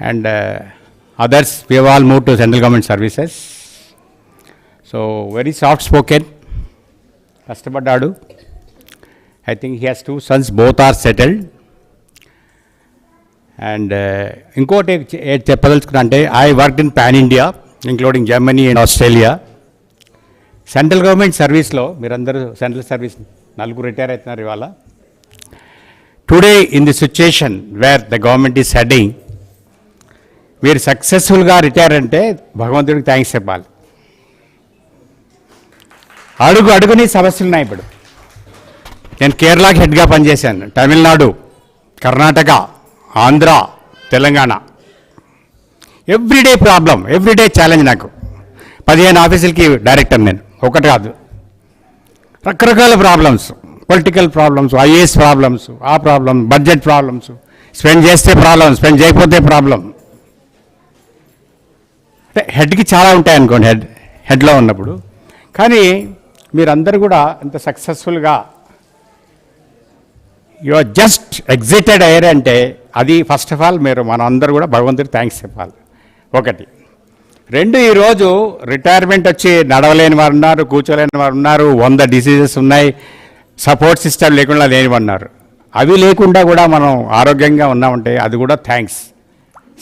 and others we have all moved to central government services. So very soft spoken, కష్టపడ్డాడు. I think he has 2 sons, both are settled. And ఇంకోటి చెప్పదలుచుకున్నా అంటే I worked in pan India including Germany and Australia. Central government సర్వీస్లో మీరందరూ central service 4 retire అవుతున్నారు ఇవాళ. Today in the situation wear the government is heading, మీరు సక్సెస్ఫుల్గా retire అంటే భగవంతుడికి థ్యాంక్స్ చెప్పాలి. అడుగుని సమస్యలు ఉన్నాయి. ఇప్పుడు నేను కేరళకి హెడ్గా పనిచేశాను, Tamil Nadu, Karnataka, Andhra, Telangana. Everyday problem, everyday challenge. నాకు 15 ఆఫీసులకి డైరెక్టర్ నేను, ఒకటి కాదు, రకరకాల problems, political problems, IAS problems, ఆ ప్రాబ్లమ్, బడ్జెట్ ప్రాబ్లమ్స్, స్పెండ్ చేస్తే ప్రాబ్లం, స్పెండ్ చేయకపోతే ప్రాబ్లం. అంటే హెడ్కి చాలా ఉంటాయి అనుకోండి, హెడ్లో ఉన్నప్పుడు. కానీ మీరందరూ కూడా ఇంత సక్సెస్ఫుల్గా యు ఆర్ జస్ట్ ఎగ్జిటెడ్ అయ్యారు అంటే అది ఫస్ట్ ఆఫ్ ఆల్ మీరు మనం అందరూ కూడా భగవంతుడికి థ్యాంక్స్ చెప్పాలి. ఒకటి. 2, ఈరోజు రిటైర్మెంట్ వచ్చి నడవలేని వారు ఉన్నారు, కూర్చోలేని వారు ఉన్నారు, 100 డిసీజెస్ ఉన్నాయి, సపోర్ట్ సిస్టమ్ లేకుండా లేనివన్నారు. అవి లేకుండా కూడా మనం ఆరోగ్యంగా ఉన్నామంటే అది కూడా థ్యాంక్స్.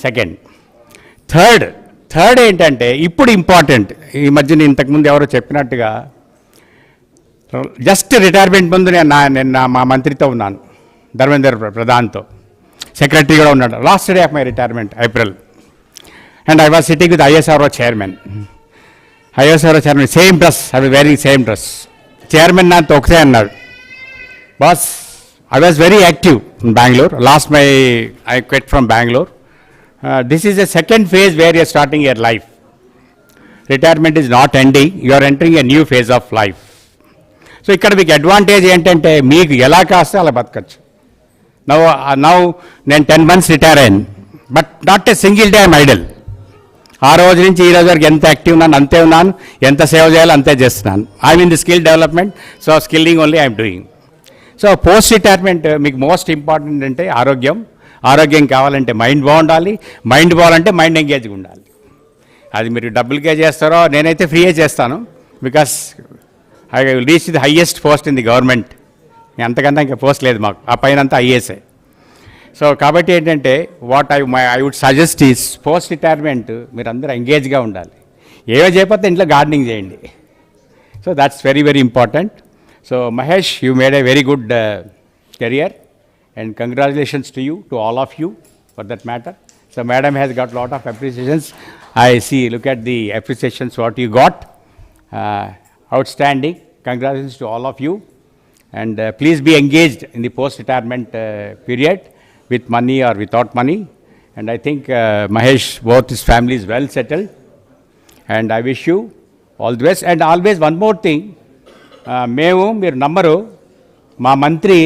సెకండ్. థర్డ్ ఏంటంటే ఇప్పుడు ఇంపార్టెంట్, ఈ మధ్య నేను ఇంతకుముందు ఎవరో చెప్పినట్టుగా జస్ట్ రిటైర్మెంట్ ముందు నేను మా మంత్రితో ఉన్నాను, ధర్మేంద్ర ప్రధాన్తో, సెక్రటరీ కూడా ఉన్నాడు. Last day of my retirement, April. And I was sitting with ISRO chairman. ISRO chairman, same dress, I was wearing same dress. Chairman నాతో ఒకటే అన్నాడు, boss I was very active in Bangalore. I quit from Bangalore. This is a second phase where you are starting your life. Retirement is not ending, you are entering a new phase of life. So ఇక్కడ మీకు advantage ఏంటంటే మీకు ఎలా కాస్తే అలా బతకచ్చు. Now నేను 10 months retire అయ్యాను, but not a single day I'm Idol. ఆ రోజు నుంచి ఈ రోజు వరకు ఎంత యాక్టివ్ ఉన్నాను అంతే ఉన్నాను, ఎంత సేవ చేయాలో అంతే చేస్తున్నాను. I'm in the skill development, so skilling only I'm doing. So post retirement మీకు మోస్ట్ ఇంపార్టెంట్ అంటే ఆరోగ్యం కావాలంటే మైండ్ బాగుండాలి, మైండ్ బాగాలంటే మైండ్ ఎంగేజ్గా ఉండాలి. అది మీరు డబ్బులకే చేస్తారో, నేనైతే ఫ్రీయే చేస్తాను, because I will reach the highest post in the government. అంతకన్నా ఇంకా పోస్ట్ లేదు మాకు, ఆ పైన అంతా ఐఏఎస్ఏ. సో కాబట్టి ఏంటంటే I would suggest is post retirement మీరు అందరూ ఎంగేజ్గా ఉండాలి. ఏవో చేయకపోతే ఇంట్లో గార్డెనింగ్ చేయండి. So that's very very important. So Mahesh, you made a very good career and congratulations to you, to all of you for that matter. So madam has got lot of appreciations. I see, look at the appreciations what you got. Outstanding. Congratulations to all of you. And please be engaged in the post-retirement period with money or without money. And I think Mahesh, both his family is well settled. And I wish you all the best. And always one more thing, మీరు నమ్మరు, మా మంత్రి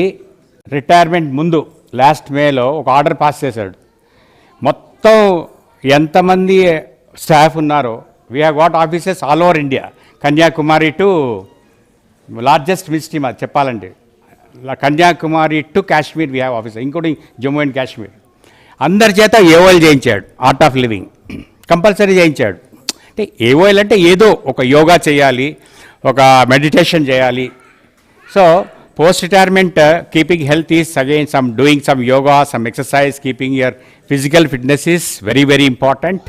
retirement ముందు last మేలో ఒక order pass చేశాడు. మొత్తం ఎంతమంది స్టాఫ్ ఉన్నారో, we have got offices all over India, Kanyakumari to largest ministry మాది చెప్పాలంటే, Kanyakumari to Kashmir we have offices, including Jammu and Kashmir. అందరి చేత ఏఓఎల్ చేయించాడు, ఆర్ట్ ఆఫ్ లివింగ్ కంపల్సరీ చేయించాడు. అంటే ఏఓఎల్ అంటే ఏదో ఒక యోగా చేయాలి, ఒక మెడిటేషన్ చేయాలి. So post retirement keeping health is again doing some yoga, some exercise, keeping your physical fitness is very very important.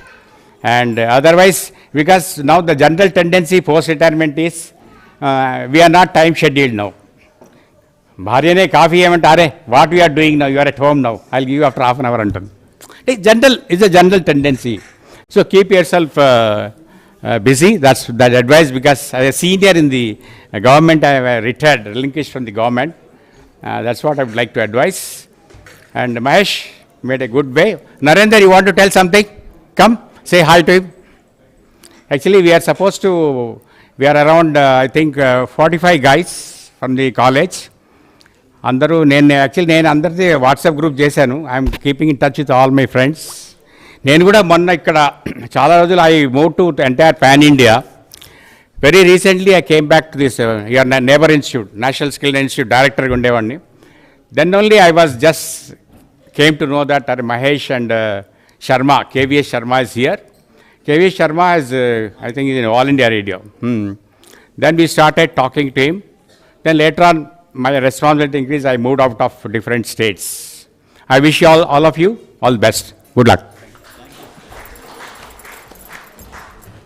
And otherwise, because now the general tendency post-retirement is we are not time scheduled now. భార్యనే coffee ఏమంటే అరే what we are doing now, you are at home now, I give after half an hour అంటుంది. It's a general tendency. So keep yourself busy. That's that advice, because as a senior in the government, I have retired, relinquished from the government. That's what I would like to advise. And Mahesh made a good way. Narendra, you want to tell something? Come, say hi to him. Actually, we are around, I think, 45 guys from the college. అందరూ నేను అందరిది WhatsApp group చేశాను. I'm keeping in touch with all my friends. నేను కూడా మొన్న ఇక్కడ చాలా రోజులు I move to entire pan India. Very recently I came back to this your neighbour institute, national skill institute డైరెక్టర్గా ఉండేవాడిని. Then only I was just came to know that Mahesh and Sharma, KVS Sharma is here. KVS Sharma is, I think, is in All India Radio. Then we started talking to him. Then later on, my responsibility increased. I moved out of different states. I wish you all of you all the best. Good luck.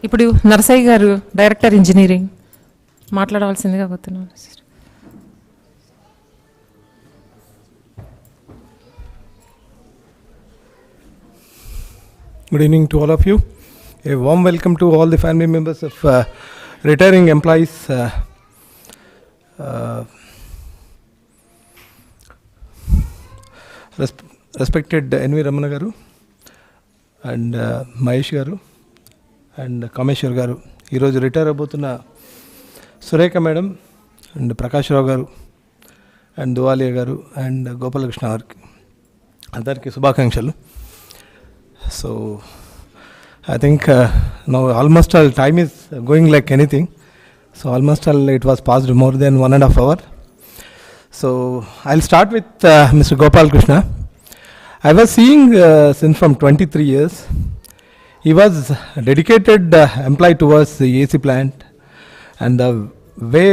ఇప్పుడు నరసయ్య గారు director engineering మాట్లాడవలసిందిగా కోరుతున్నాను. Good evening to all of you. A warm welcome to all the family members of retiring employees. Respected N.V. Ramana garu and Mahesh garu and Kameshwar garu. ఈరోజు retire అయిపోతున్న Surekha madam and Prakash Rao garu and దువాలియా గారు and Gopalakrishna గారికి అందరికీ శుభాకాంక్షలు. So I think now almost all time is going like anything. So almost all it was passed more than 1.5 hour. So I'll start with Mr. Gopalakrishna. I was seeing since from 23 years. He was a dedicated employee towards the AC plant, and the way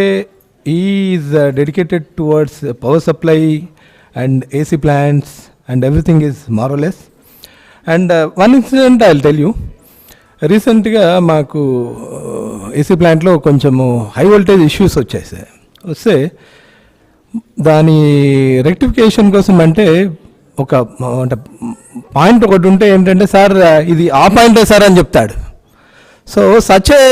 he is dedicated towards power supply and AC plants and everything is marvelous. And one incident I'll tell you. రీసెంట్గా మాకు AC ప్లాంట్లో కొంచెము high voltage issues వచ్చాయి sir. వస్తే దాని rectification కోసం అంటే ఒక అంటే పాయింట్ ఒకటి ఉంటే ఏంటంటే సార్ ఇది ఆ పాయింటే సార్ అని చెప్తాడు. So such a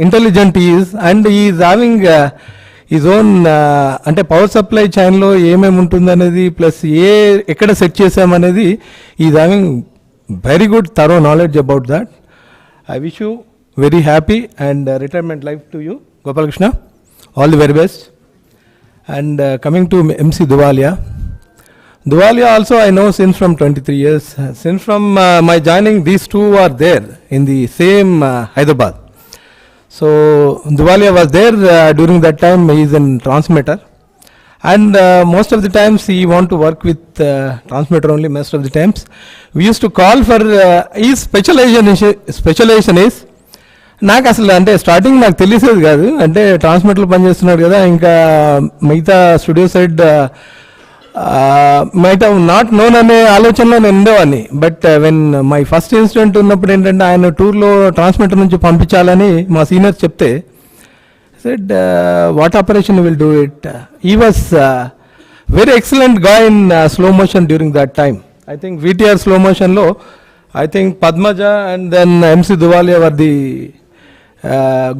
intelligent he's and he's having his own అంటే పవర్ సప్లై చైన్లో ఏమేమి ఉంటుందనేది ప్లస్ ఎక్కడ సెట్ చేసామనేది he's having very good thorough knowledge about that. I wish you very happy and retirement life to you, Gopalakrishna. All the very best. And coming to MC Dhuvalia. Dhuvalia also I know since from 23 years. Since from my joining, these two are there in the same Hyderabad. So Dhuvalia was there during that time. He is in transmitter. And most of the times he want to work with transmitter only. Most of the times we used to call for his specialization is నాకు అసలు అంటే starting నాకు తెలిసేది కాదు. అంటే ట్రాన్స్మిటర్లు పనిచేస్తున్నాడు కదా, ఇంకా మిగతా studio side might have not known అనే ఆలోచనలో నేను ఉండేవాడిని. But when my first incident ఉన్నప్పుడు ఏంటంటే ఆయన టూర్లో ట్రాన్స్మిటర్ నుంచి పంపించాలని మా సీనియర్స్ చెప్తే said what operation will do it. He was very excellent guy in slow motion during that time. I think VTR slow motion lo I think Padmaja and then MC Dhuvalia were the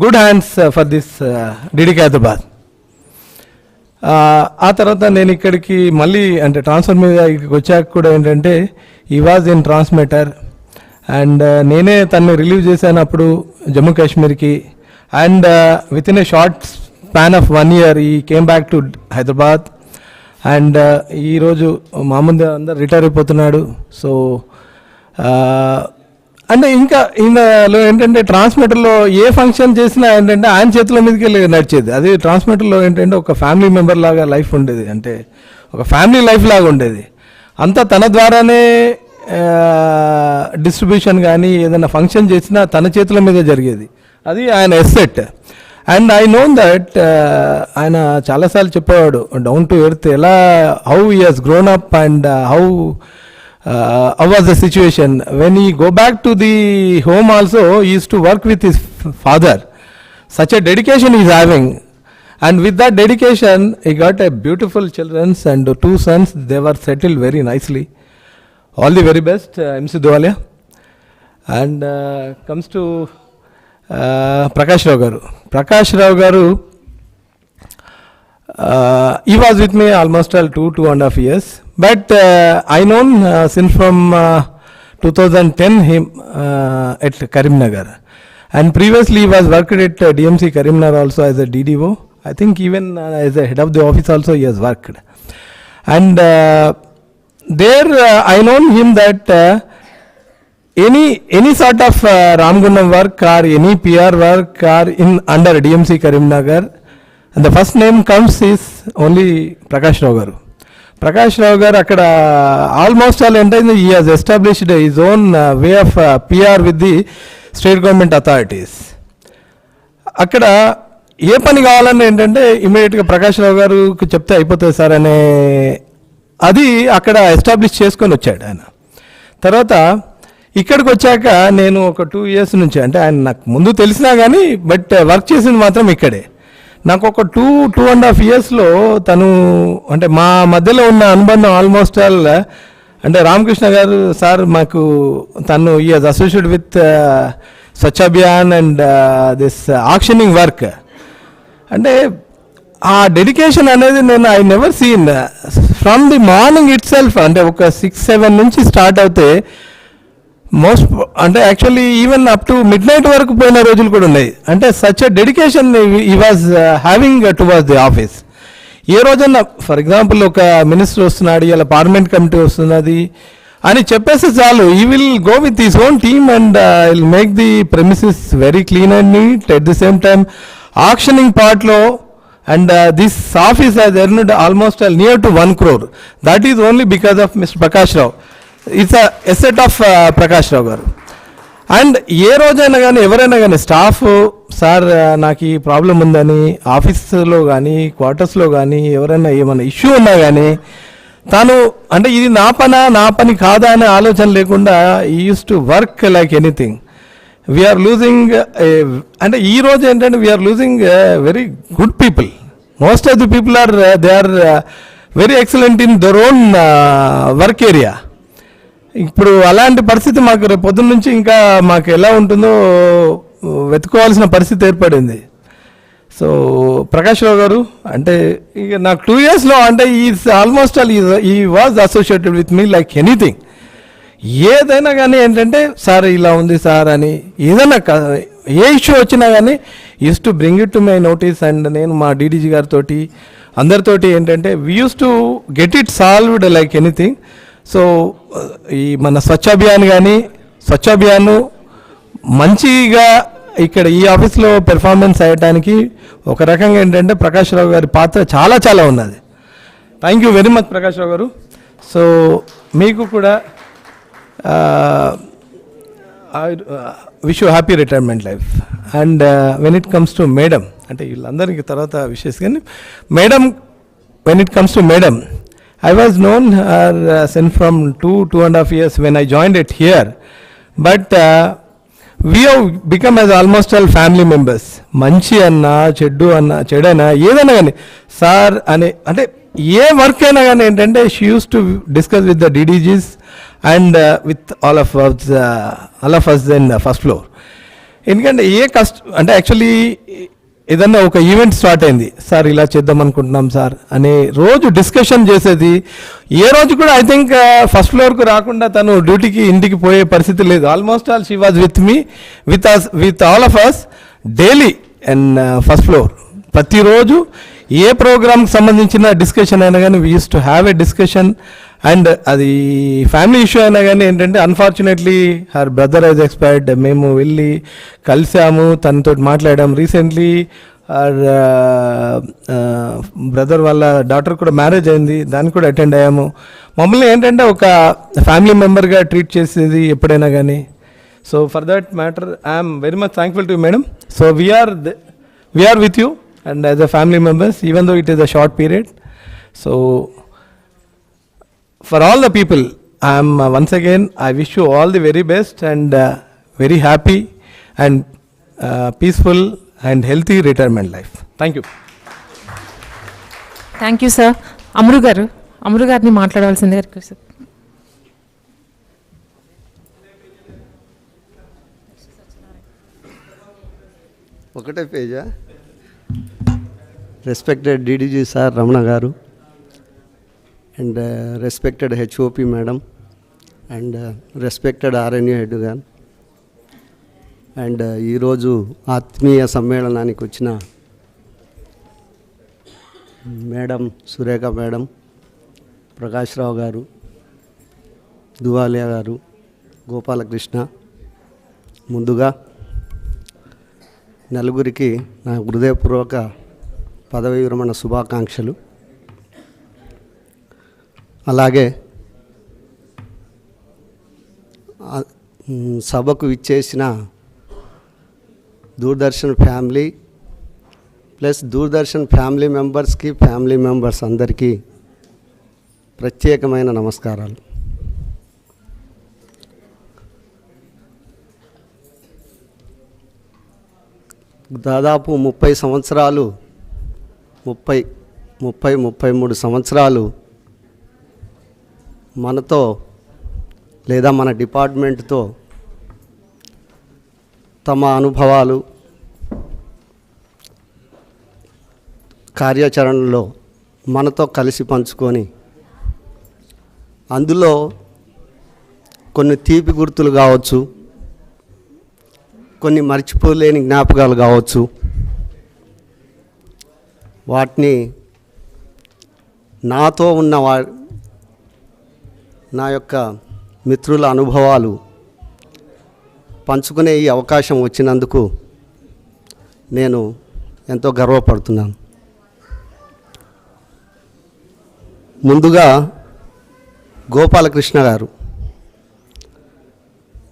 good hands for this DDK Hyderabad. ఆ తర్వాత నేను ఇక్కడికి మళ్ళీ అంటే transfer మీద వచ్చాక కూడా ఏంటంటే ఈ వాజ్ ఇన్ ట్రాన్స్మిటర్ అండ్ నేనే తను రిలీవ్ చేశాను అప్పుడు Jammu కాశ్మీర్కి. And within a short span of 1 year, he came back to Hyderabad. And ఈ రోజు మామూలు అందరు రిటైర్ అయిపోతున్నాడు. సో అంటే ఇంకా ఈయనలో ఏంటంటే ట్రాన్స్మిటర్లో ఏ ఫంక్షన్ చేసినా ఏంటంటే ఆయన చేతుల మీదకి వెళ్ళి నడిచేది. అది ట్రాన్స్మిటర్లో ఏంటంటే ఒక ఫ్యామిలీ మెంబర్ లాగా లైఫ్ ఉండేది, అంటే ఒక ఫ్యామిలీ లైఫ్ లాగా ఉండేది. అంతా తన ద్వారానే డిస్ట్రిబ్యూషన్ కానీ ఏదైనా ఫంక్షన్ చేసినా తన చేతుల మీద జరిగేది. అది ఆయన asset. And I know that ఆయన చాలాసార్లు చెప్పేవాడు డౌన్ టు ఎర్త్ ఎలా how he he's grown up and how was the situation. When he go back to the home also he use to work with his father. such a dedication he is having. And with that dedication, he got a beautiful children and 2 sons. They were settled very nicely. All the very best, MC Dhuvalia. And comes to Prakash Rao garu. Prakash Rao garu, he was with me almost 2.5 years. But I known since from 2010 him at Karimnagar. And previously he was worked at DMC Karimnagar also as a DDO. I think even as a head of the office also he has worked. And there I known him that any sort of Ramgundam work or any PR work or in under DMC Karimnagar, and the first name comes is only Prakash Rao garu. Prakash Rao garu akkada almost all entire he has established his own way of PR with the state government authorities. అక్కడ ఏ పని కావాలన్నా ఏంటంటే ఇమీడియట్గా ప్రకాష్ రావు గారికి చెప్తే అయిపోతుంది sir అనే అది అక్కడ ఎస్టాబ్లిష్ చేసుకొని వచ్చాడు ఆయన. తర్వాత ఇక్కడికి వచ్చాక నేను ఒక 2 years నుంచి, అంటే ఆయన నాకు ముందు తెలిసినా కానీ బట్ వర్క్ చేసింది మాత్రం ఇక్కడే. నాకు ఒక 2.5 yearsలో తను అంటే మా మధ్యలో ఉన్న అనుబంధం ఆల్మోస్ట్ ఆల్ అంటే రామకృష్ణ గారు సార్ మాకు తను he has associated with Swachh Abhiyan and this auctioning work. అంటే ఆ డెడికేషన్ అనేది నేను I never seen from the morning itself. అంటే ఒక 6-7 నుంచి స్టార్ట్ అవుతే మోస్ట్ అంటే actually even up to midnight వరకు పోయిన రోజులు కూడా ఉన్నాయి. అంటే such a dedication he was having towards the office. ఏ రోజన్నా ఫర్ ఎగ్జాంపుల్ ఒక మినిస్టర్ వస్తున్నాడు, ఇలా పార్లమెంట్ కమిటీ వస్తున్నది అని చెప్పేసి చాలు, he will go with his own team and will make the premises very clean and neat. At the same time actioning పార్ట్లో and this office has earned almost near to 1 crore. That is only because of Mr. Prakash Rao. It's a asset of Prakash Rao garu. And ఏ రోజైనా కానీ ఎవరైనా కానీ staff sir నాకు ఈ problem ఉందని ఆఫీస్లో కానీ క్వార్టర్స్లో కానీ ఎవరైనా ఏమైనా ఇష్యూ ఉన్నా కానీ తాను అంటే ఇది నా పని కాదా అనే ఆలోచన లేకుండా he use to work like anything. We are losing అంటే ఈ రోజు ఏంటంటే we are losing very good people. Most of the people are they are very excellent in their own work area. ఇప్పుడు అలాంటి పరిస్థితి మాకు రేపు పొద్దున్న నుంచి ఇంకా మాకు ఎలా ఉంటుందో వెతుకోవాల్సిన పరిస్థితి ఏర్పడింది. సో ప్రకాష్ రావు గారు అంటే ఇక నాకు 2 yearsలో అంటే ఈజ్ ఆల్మోస్ట్ ఆల్ ఈ was associated with me like anything. ఏదైనా కానీ ఏంటంటే సార్ ఇలా ఉంది సార్ అని ఏదైనా ఏ ఇష్యూ వచ్చినా కానీ use to bring it to my notice. And నేను మా డీడీజీ గారితో అందరితోటి ఏంటంటే we use to get it solved like anything. So ఈ మన స్వచ్ఛ అభియాన్ కానీ స్వచ్ఛ అభియాన్ మంచిగా ఇక్కడ ఈ ఆఫీస్లో పెర్ఫార్మెన్స్ అయ్యడానికి ఒక రకంగా ఏంటంటే ప్రకాష్ రావు గారి పాత్ర చాలా చాలా ఉన్నది. Thank you very much Prakash Rao garu. So మీకు కూడా I wish you happy retirement life. And when it comes to madam, అంటే వీళ్ళందరికీ తర్వాత విషెస్ కానీ madam, when it comes to madam, I was known her since from 2.5 years when I joined it here. But we have become as almost all family members. మంచి అన్నా చెడైనా ఏదైనా కానీ sir అనే అంటే ఏ వర్క్ అయినా కానీ ఏంటంటే she use to discuss with the DDGs and with all of us in first floor. ఎందుకంటే ఏ అంటే యాక్చువల్లీ ఏదన్నా ఒక ఈవెంట్ స్టార్ట్ అయింది, సార్ ఇలా చేద్దాం అనుకుంటున్నాం సార్ అనే రోజు డిస్కషన్ చేసేది. ఏ రోజు కూడా ఐ థింక్ ఫస్ట్ ఫ్లోర్కు రాకుండా తను డ్యూటీకి ఇంటికి పోయే పరిస్థితి లేదు. Almost all she was with me with all of us daily and first floor. ప్రతిరోజు ఏ ప్రోగ్రామ్కి సంబంధించిన డిస్కషన్ అయినా కానీ we use to have a discussion. And అది ఫ్యామిలీ ఇష్యూ అయినా కానీ ఏంటంటే unfortunately her brother has expired. మేము వెళ్ళి కలిసాము, తనతో మాట్లాడాం. రీసెంట్లీ హర్ బ్రదర్ వాళ్ళ డాటర్ కూడా మ్యారేజ్ అయింది, దానికి కూడా అటెండ్ అయ్యాము. మమ్మల్ని ఏంటంటే ఒక ఫ్యామిలీ మెంబర్గా ట్రీట్ చేసేది ఎప్పుడైనా కానీ. So for that matter I'm very much thankful to madam. So we are with you and as a family members, even though it is a short period. So for all the people, I am once again I wish you all the very best and very happy and peaceful and healthy retirement life. Thank you. Thank you sir. Amaru గారిని మాట్లాడవలసిందిగా request. ఒకటే పేజా. Respected DDG sir Ramana garu and respected HOP madam and respected RNU head garu and ఈరోజు ఆత్మీయ సమ్మేళనానికి వచ్చిన madam Surekha madam, Prakash Rao garu, Duwalia గారు, గోపాలకృష్ణ, ముందుగా నలుగురికి నా హృదయపూర్వక పదవీ విరమణ శుభాకాంక్షలు. అలాగే సభకు విచ్చేసిన Doordarshan family plus Doordarshan family members అందరికీ ప్రత్యేకమైన నమస్కారాలు. దాదాపు 33 సంవత్సరాలు మనతో లేదా మన డిపార్ట్మెంట్తో తమ అనుభవాలు కార్యాచరణలో మనతో కలిసి పంచుకొని అందులో కొన్ని తీపి గుర్తులు కావచ్చు, కొన్ని మర్చిపోలేని జ్ఞాపకాలు కావచ్చు, వాటిని నాతో ఉన్న నా యొక్క మిత్రుల అనుభవాలు పంచుకునే ఈ అవకాశం వచ్చినందుకు నేను ఎంతో గర్వపడుతున్నాను. ముందుగా గోపాలకృష్ణ గారు,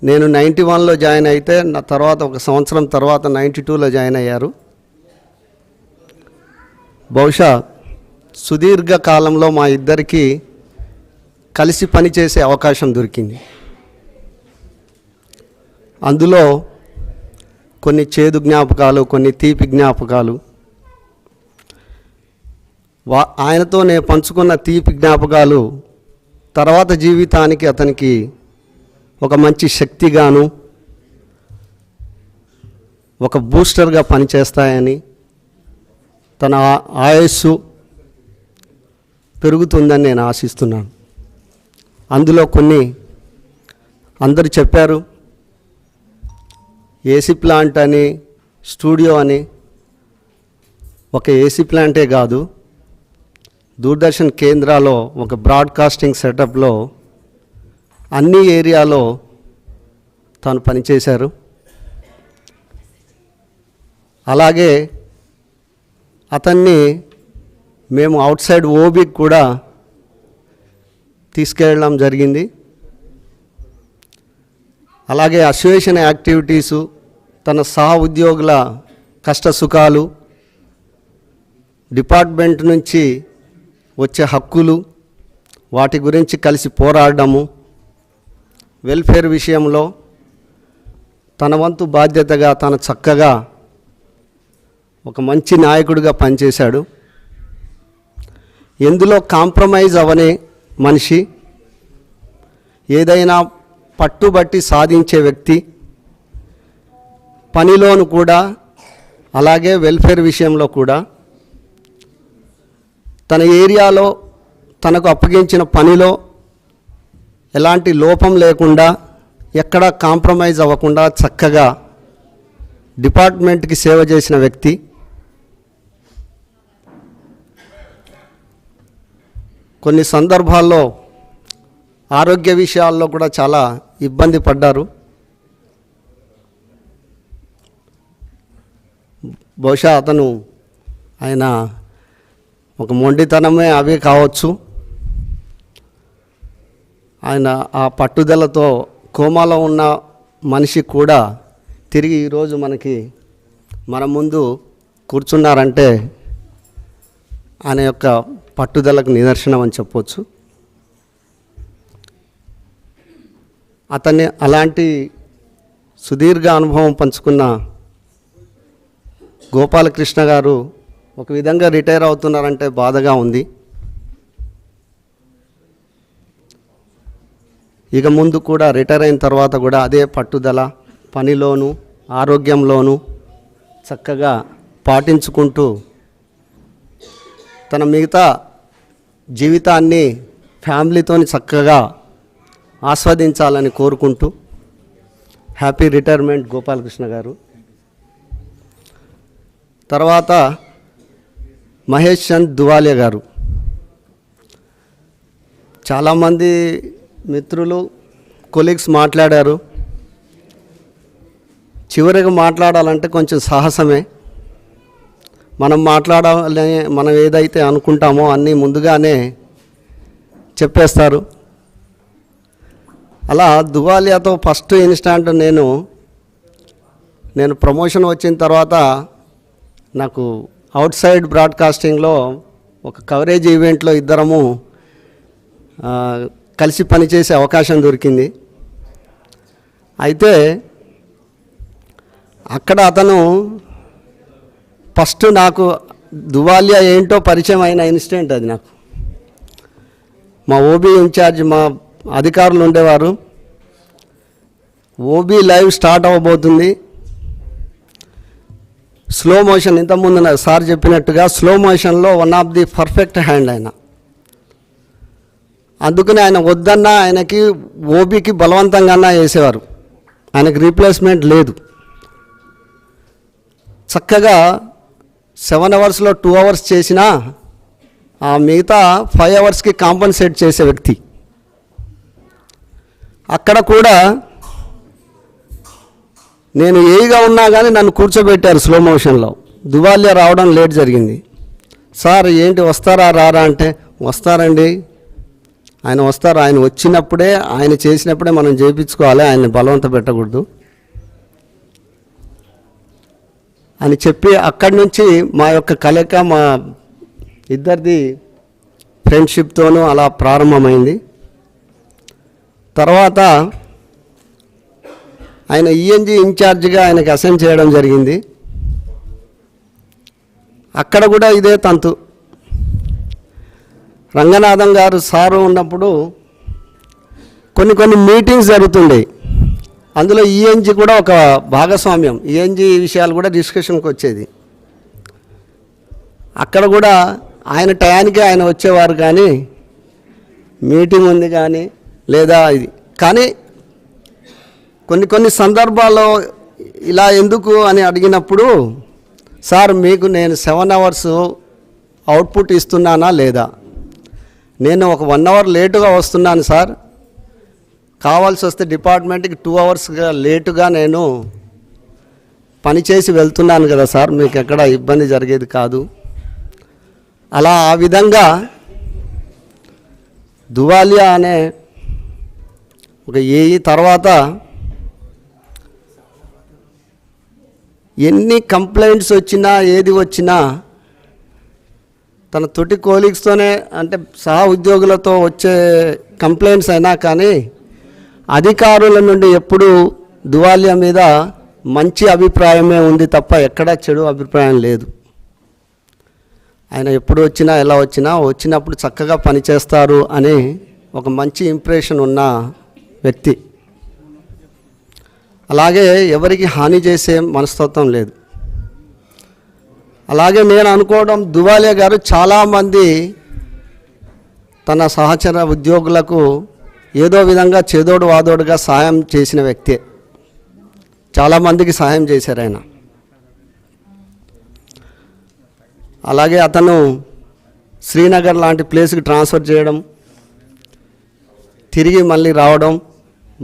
నేను 91లో జాయిన్ అయితే నా తర్వాత ఒక సంవత్సరం తర్వాత 92లో జాయిన్ అయ్యారు. బహుశా సుదీర్ఘ కాలంలో మా ఇద్దరికి కలిసి పనిచేసే అవకాశం దొరికింది. అందులో కొన్ని చేదు జ్ఞాపకాలు, కొన్ని తీపి జ్ఞాపకాలు, ఆయనతో నేను పంచుకున్న తీపి జ్ఞాపకాలు తర్వాత జీవితానికి అతనికి ఒక మంచి శక్తిగాను ఒక బూస్టర్గా పనిచేస్తాయని, తన ఆయుస్సు పెరుగుతుందని నేను ఆశిస్తున్నాను. అందులో కొన్ని అందరూ చెప్పారు, ఏసీ ప్లాంట్ అని, స్టూడియో అని. ఒక ఏసీ ప్లాంటే కాదు, దూరదర్శన్ కేంద్రాలో ఒక బ్రాడ్కాస్టింగ్ సెటప్లో అన్ని ఏరియాలో తాను పనిచేశారు. అలాగే అతన్ని మేము అవుట్ సైడ్ ఓబీకి కూడా తీసుకెళ్ళడం జరిగింది. అలాగే అసోసియేషన్ యాక్టివిటీసు, తన సహ ఉద్యోగుల కష్ట సుఖాలు, డిపార్ట్మెంట్ నుంచి వచ్చే హక్కులు, వాటి గురించి కలిసి పోరాడము, వెల్ఫేర్ విషయంలో తన వంతు బాధ్యతగా తన చక్కగా ఒక మంచి నాయకుడిగా పనిచేశాడు. ఎందులో కాంప్రమైజ్ అవనే మనిషి, ఏదైనా పట్టుబట్టి సాధించే వ్యక్తి, పనిలోను కూడా అలాగే వెల్ఫేర్ విషయంలో కూడా తన ఏరియాలో తనకు అప్పగించిన పనిలో ఎలాంటి లోపం లేకుండా, ఎక్కడా కాంప్రమైజ్ అవ్వకుండా చక్కగా డిపార్ట్మెంట్కి సేవ చేసిన వ్యక్తి. కొన్ని సందర్భాల్లో ఆరోగ్య విషయాల్లో కూడా చాలా ఇబ్బంది పడ్డారు. బహుశా ఆయన ఒక మొండితనమే అవే కావచ్చు. ఆయన ఆ పట్టుదలతో కోమాలో ఉన్న మనిషి కూడా తిరిగి ఈరోజు మన ముందు కూర్చున్నారంటే ఆయన యొక్క పట్టుదలకు నిదర్శనం అని చెప్పవచ్చు. అలాంటి సుదీర్ఘ అనుభవం పంచుకున్న గోపాలకృష్ణ గారు ఒక విధంగా రిటైర్ అవుతున్నారంటే బాధగా ఉంది. ఇక ముందు కూడా రిటైర్ అయిన తర్వాత కూడా అదే పట్టుదల, పనిలోను ఆరోగ్యంలోను చక్కగా పాటించుకుంటూ తన మిగతా జీవితాన్ని ఫ్యామిలీతోని చక్కగా ఆస్వాదించాలని కోరుకుంటూ హ్యాపీ రిటైర్మెంట్ గోపాలకృష్ణ గారు. తర్వాత మహేష్ చంద్ దువాలియా గారు. చాలామంది మిత్రులు కొలీగ్స్ మాట్లాడారు. చివరిగా మాట్లాడాలంటే కొంచెం సాహసమే. మనం ఏదైతే అనుకుంటామో అన్నీ ముందుగానే చెప్పేస్తారు. అలా దువాలియాతో ఫస్ట్ ఇన్స్టాంట్ నేను ప్రమోషన్ వచ్చిన తర్వాత నాకు అవుట్ సైడ్ బ్రాడ్కాస్టింగ్లో ఒక కవరేజ్ ఈవెంట్లో ఇద్దరము కలిసి పనిచేసే అవకాశం దొరికింది. అయితే అక్కడ అతను ఫస్ట్ నాకు దువాలియా ఏంటో పరిచయం అయిన ఇన్సిడెంట్ అది. నాకు మా ఓబీ ఇన్ఛార్జ్ మా అధికారులు ఉండేవారు. ఓబీ లైవ్ స్టార్ట్ అవ్వబోతుంది. స్లో మోషన్, ఇంతకుముందు సార్ చెప్పినట్టుగా స్లో మోషన్లో one of the perfect hand ఆయన. అందుకని ఆయన వద్దన్నా ఆయనకి ఓబీకి బలవంతంగా వేసేవారు. ఆయనకి రీప్లేస్మెంట్ లేదు. చక్కగా 7 అవర్స్లో 2 అవర్స్ చేసినా ఆ మిగతా 5 అవర్స్కి కాంపన్సేట్ చేసే వ్యక్తి. అక్కడ కూడా నేను ఏగా ఉన్నా కానీ నన్ను కూర్చోబెట్టారు స్లో మోషన్లో. దువాలియా రావడం లేట్ జరిగింది. సార్ ఏంటి వస్తారా రారా అంటే, వస్తారండి, ఆయన వస్తారు, ఆయన వచ్చినప్పుడే ఆయన చేసినప్పుడే మనం చేయించుకోవాలి, ఆయన్ని బలవంత పెట్టకూడదు అని చెప్పి అక్కడి నుంచి మా యొక్క కలయిక మా ఇద్దరిది ఫ్రెండ్షిప్తోనూ అలా ప్రారంభమైంది. తర్వాత ఆయన ఈఎన్జీ ఇన్ఛార్జిగా ఆయనకి అసైన్ చేయడం జరిగింది. అక్కడ కూడా ఇదే తంతు. రంగనాథం గారు సారు ఉన్నప్పుడు కొన్ని మీటింగ్స్ జరుగుతుండే. అందులో ఈఎన్జీ కూడా ఒక భాగస్వామ్యం. ఈఎన్జీ విషయాలు కూడా డిస్కషన్కి వచ్చేది. అక్కడ కూడా ఆయన టయానికి ఆయన వచ్చేవారు, కానీ మీటింగ్ ఉంది కానీ లేదా ఇది. కానీ కొన్ని సందర్భాల్లో ఇలా ఎందుకు అని అడిగినప్పుడు, సార్ మీకు నేను 7 అవర్స్ అవుట్పుట్ ఇస్తున్నానా లేదా, నేను ఒక 1 అవర్ లేటుగా వస్తున్నాను సార్, కావాల్సి వస్తే డిపార్ట్మెంట్కి 2 అవర్స్గా లేటుగా నేను పనిచేసి వెళ్తున్నాను కదా సార్, మీకు ఎక్కడ ఇబ్బంది జరిగేది కాదు. అలా ఆ విధంగా దువాలియా అనే ఒక ఏఈ తర్వాత ఎన్ని కంప్లైంట్స్ వచ్చినా ఏది వచ్చినా తన తోటి కోలీగ్స్తోనే, అంటే సహా ఉద్యోగులతో వచ్చే కంప్లైంట్స్ అయినా కానీ అధికారుల నుండి ఎప్పుడూ దువాలియా మీద మంచి అభిప్రాయమే ఉంది తప్ప ఎక్కడా చెడు అభిప్రాయం లేదు. ఆయన ఎప్పుడు వచ్చినా ఎలా వచ్చినప్పుడు చక్కగా పనిచేస్తారు అని ఒక మంచి ఇంప్రెషన్ ఉన్న వ్యక్తి. అలాగే ఎవరికి హాని చేసే మనస్తత్వం లేదు. అలాగే నేను అనుకోవడం, దువాలియా గారు చాలామంది తన సహచర ఉద్యోగులకు ఏదో విధంగా చేదోడు వాదోడుగా సహాయం చేసిన వ్యక్తే. చాలామందికి సహాయం చేశారు ఆయన. అలాగే అతను శ్రీనగర్ లాంటి ప్లేస్కి ట్రాన్స్ఫర్ చేయడం, తిరిగి మళ్ళీ రావడం,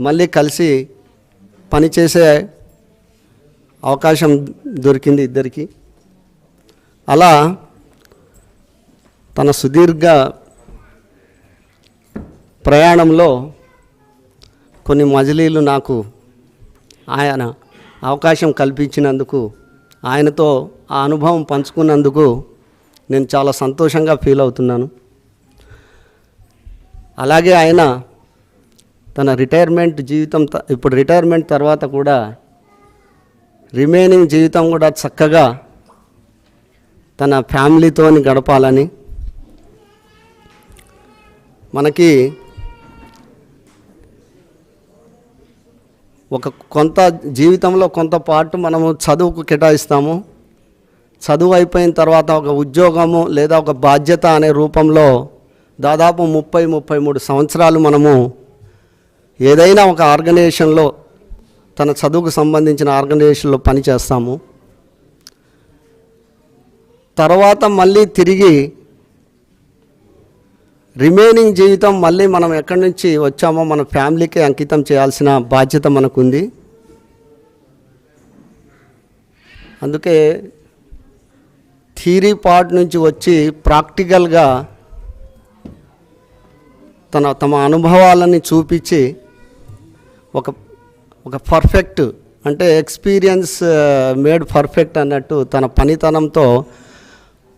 మళ్ళీ కలిసి పనిచేసే అవకాశం దొరికింది ఇద్దరికి. అలా తన సుదీర్ఘ ప్రయాణంలో కొన్ని మజిలీలు నాకు ఆయన అవకాశం కల్పించినందుకు, ఆయనతో ఆ అనుభవం పంచుకున్నందుకు నేను చాలా సంతోషంగా ఫీల్ అవుతున్నాను. అలాగే ఆయన తన రిటైర్మెంట్ జీవితం, ఇప్పుడు రిటైర్మెంట్ తర్వాత కూడా రిమైనింగ్ జీవితం కూడా చక్కగా తన ఫ్యామిలీతోని గడపాలని. మనకి కొంత జీవితంలో కొంత పాటు మనము చదువుకు కేటాయిస్తాము. చదువు అయిపోయిన తర్వాత ఒక ఉద్యోగము లేదా ఒక బాధ్యత అనే రూపంలో దాదాపు 30-33 సంవత్సరాలు మనము ఏదైనా ఒక ఆర్గనైజేషన్లో, తన చదువుకు సంబంధించిన ఆర్గనైజేషన్లో పనిచేస్తాము. తర్వాత మళ్ళీ తిరిగి రిమైనింగ్ జీవితం మళ్ళీ మనం ఎక్కడి నుంచి వచ్చామో మన ఫ్యామిలీకి అంకితం చేయాల్సిన బాధ్యత మనకుంది. అందుకే థియరీ పార్ట్ నుంచి వచ్చి ప్రాక్టికల్గా తమ అనుభవాలని చూపించి ఒక పర్ఫెక్ట్, అంటే ఎక్స్పీరియన్స్ మేడ్ పర్ఫెక్ట్ అన్నట్టు తన పనితనంతో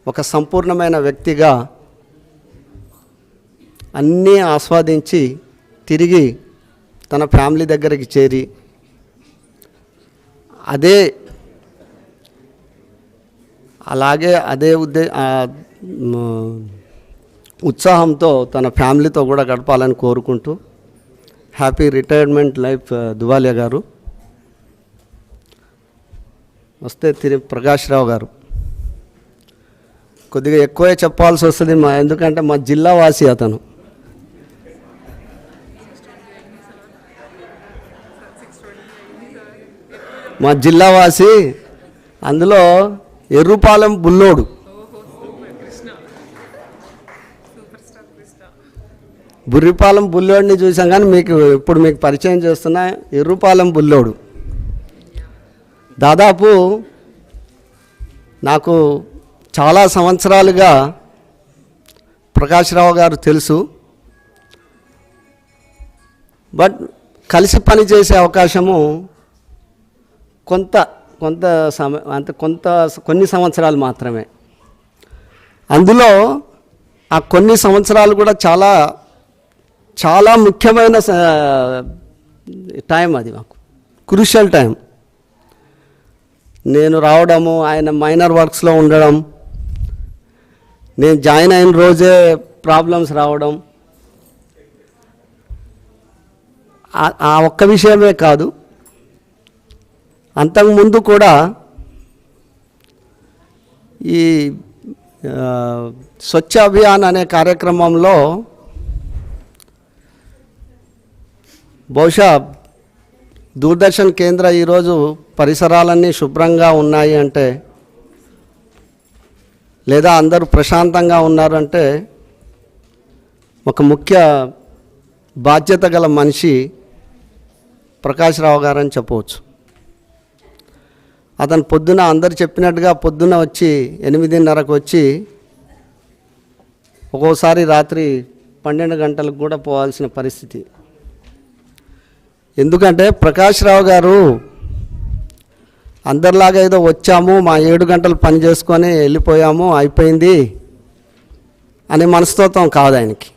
ఒక సంపూర్ణమైన వ్యక్తిగా అన్నీ ఆస్వాదించి తిరిగి తన ఫ్యామిలీ దగ్గరికి చేరి అదే ఉత్సాహంతో తన ఫ్యామిలీతో కూడా గడపాలని కోరుకుంటూ హ్యాపీ రిటైర్మెంట్ లైఫ్ దువాలియా గారు. వస్తే ప్రకాష్ రావు గారు కొద్దిగా ఎక్కువే చెప్పాల్సి వస్తుంది, ఎందుకంటే మా జిల్లా వాసి అతను. మా జిల్లా వాసి, అందులో ఎర్రుపాలెం బుల్లోడు. బుర్రిపాలెం బుల్లోడిని చూసాం, కానీ ఇప్పుడు మీకు పరిచయం చేస్తున్నా ఎర్రుపాలెం బుల్లోడు. దాదాపు నాకు చాలా సంవత్సరాలుగా ప్రకాష్ రావు గారు తెలుసు, బట్ కలిసి పనిచేసే అవకాశము కొన్ని సంవత్సరాలు మాత్రమే. అందులో ఆ కొన్ని సంవత్సరాలు కూడా చాలా చాలా ముఖ్యమైన టైం, అది మాకు క్రూషియల్ టైం. నేను రావడము, ఆయన మైనర్ వర్క్స్లో ఉండడం, నేను జాయిన్ అయిన రోజే ప్రాబ్లమ్స్ రావడం, ఆ ఒక్క విషయమే కాదు, అంతకుముందు కూడా ఈ స్వచ్ఛ అభియాన్ అనే కార్యక్రమంలో బహుశా దూరదర్శన్ కేంద్ర ఈరోజు పరిసరాలన్నీ శుభ్రంగా ఉన్నాయి అంటే, లేదా అందరూ ప్రశాంతంగా ఉన్నారంటే ఒక ముఖ్య బాధ్యత గల మనిషి ప్రకాష్ రావు గారు అని చెప్పవచ్చు. అతను పొద్దున అందరు చెప్పినట్టుగా పొద్దున వచ్చి 8:30కు వచ్చి ఒక్కోసారి రాత్రి 12 గంటలకు కూడా పోవాల్సిన పరిస్థితి. ఎందుకంటే ప్రకాష్ రావు గారు అందరిలాగా ఏదో వచ్చాము, మా 7 గంటలు పని చేసుకొని వెళ్ళిపోయాము, అయిపోయింది అనే మనస్తత్వం కాదు ఆయనకి.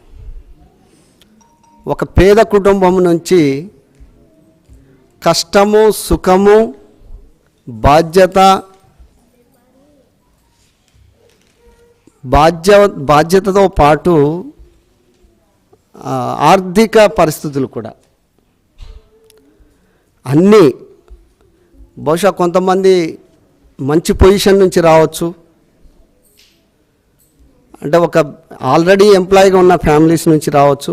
ఒక పేద కుటుంబం నుంచి కష్టము, సుఖము, బాధ్యతతో పాటు ఆర్థిక పరిస్థితులు కూడా అన్నీ, బహుశా కొంతమంది మంచి పొజిషన్ నుంచి రావచ్చు, అంటే ఒక ఆల్రెడీ ఎంప్లాయీగా ఉన్న ఫ్యామిలీస్ నుంచి రావచ్చు,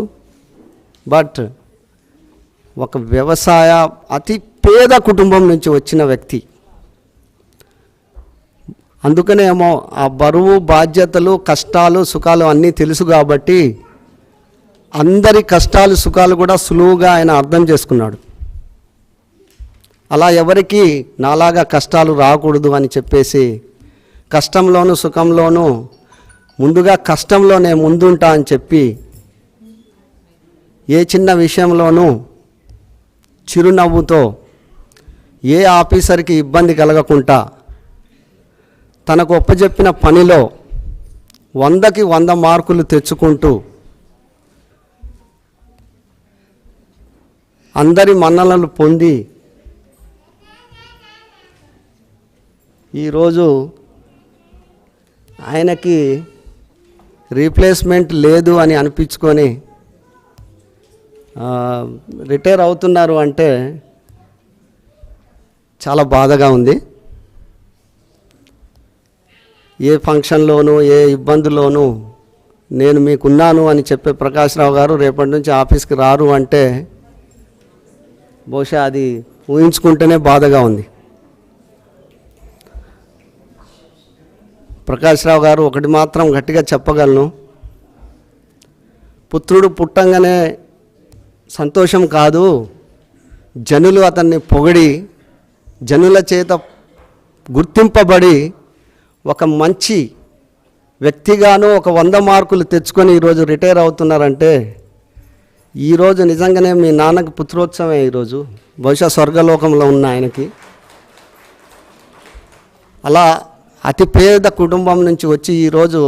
బట్ ఒక వ్యవసాయ అతి పేద కుటుంబం నుంచి వచ్చిన వ్యక్తి. అందుకనేమో ఆ బరువు, బాధ్యతలు, కష్టాలు, సుఖాలు అన్నీ తెలుసు కాబట్టి అందరి కష్టాలు, సుఖాలు కూడా సులువుగా ఆయన అర్థం చేసుకున్నాడు. అలా ఎవరికి నాలాగా కష్టాలు రాకూడదు అని చెప్పేసి కష్టంలోనూ సుఖంలోనూ ముందుగా కష్టంలోనే ముందుంటా అని చెప్పి ఏ చిన్న విషయంలోనూ చిరునవ్వుతో ఏ ఆఫీసర్కి ఇబ్బంది కలగకుండా తనకు ఒప్పజెప్పిన పనిలో 100కి 100 మార్కులు తెచ్చుకుంటూ అందరి మన్ననలు పొంది ఈరోజు ఆయనకి రీప్లేస్మెంట్ లేదు అని అనిపించుకొని రిటైర్ అవుతున్నారు అంటే చాలా బాధగా ఉంది. ఏ ఫంక్షన్లోనూ ఏ ఇబ్బందుల్లోనూ నేను మీకున్నాను అని చెప్పే ప్రకాష్ రావు గారు రేపటి నుంచి ఆఫీస్కి రారు అంటే బహుశా అది ఊహించుకుంటేనే బాధగా ఉంది. ప్రకాష్ రావు గారు ఒకటి మాత్రం గట్టిగా చెప్పగలను, పుత్రుడు పుట్టంగానే సంతోషం కాదు, జనులు అతన్ని పొగిడి జనుల చేత గుర్తింపబడి ఒక మంచి వ్యక్తిగాను ఒక 100 మార్కులు తెచ్చుకొని ఈరోజు రిటైర్ అవుతున్నారంటే ఈరోజు నిజంగానే మీ నాన్నకి పుత్రోత్సవమే. ఈరోజు బహుశా స్వర్గలోకంలో ఉన్న ఆయనకి అలా అతి పేద కుటుంబం నుంచి వచ్చి ఈరోజు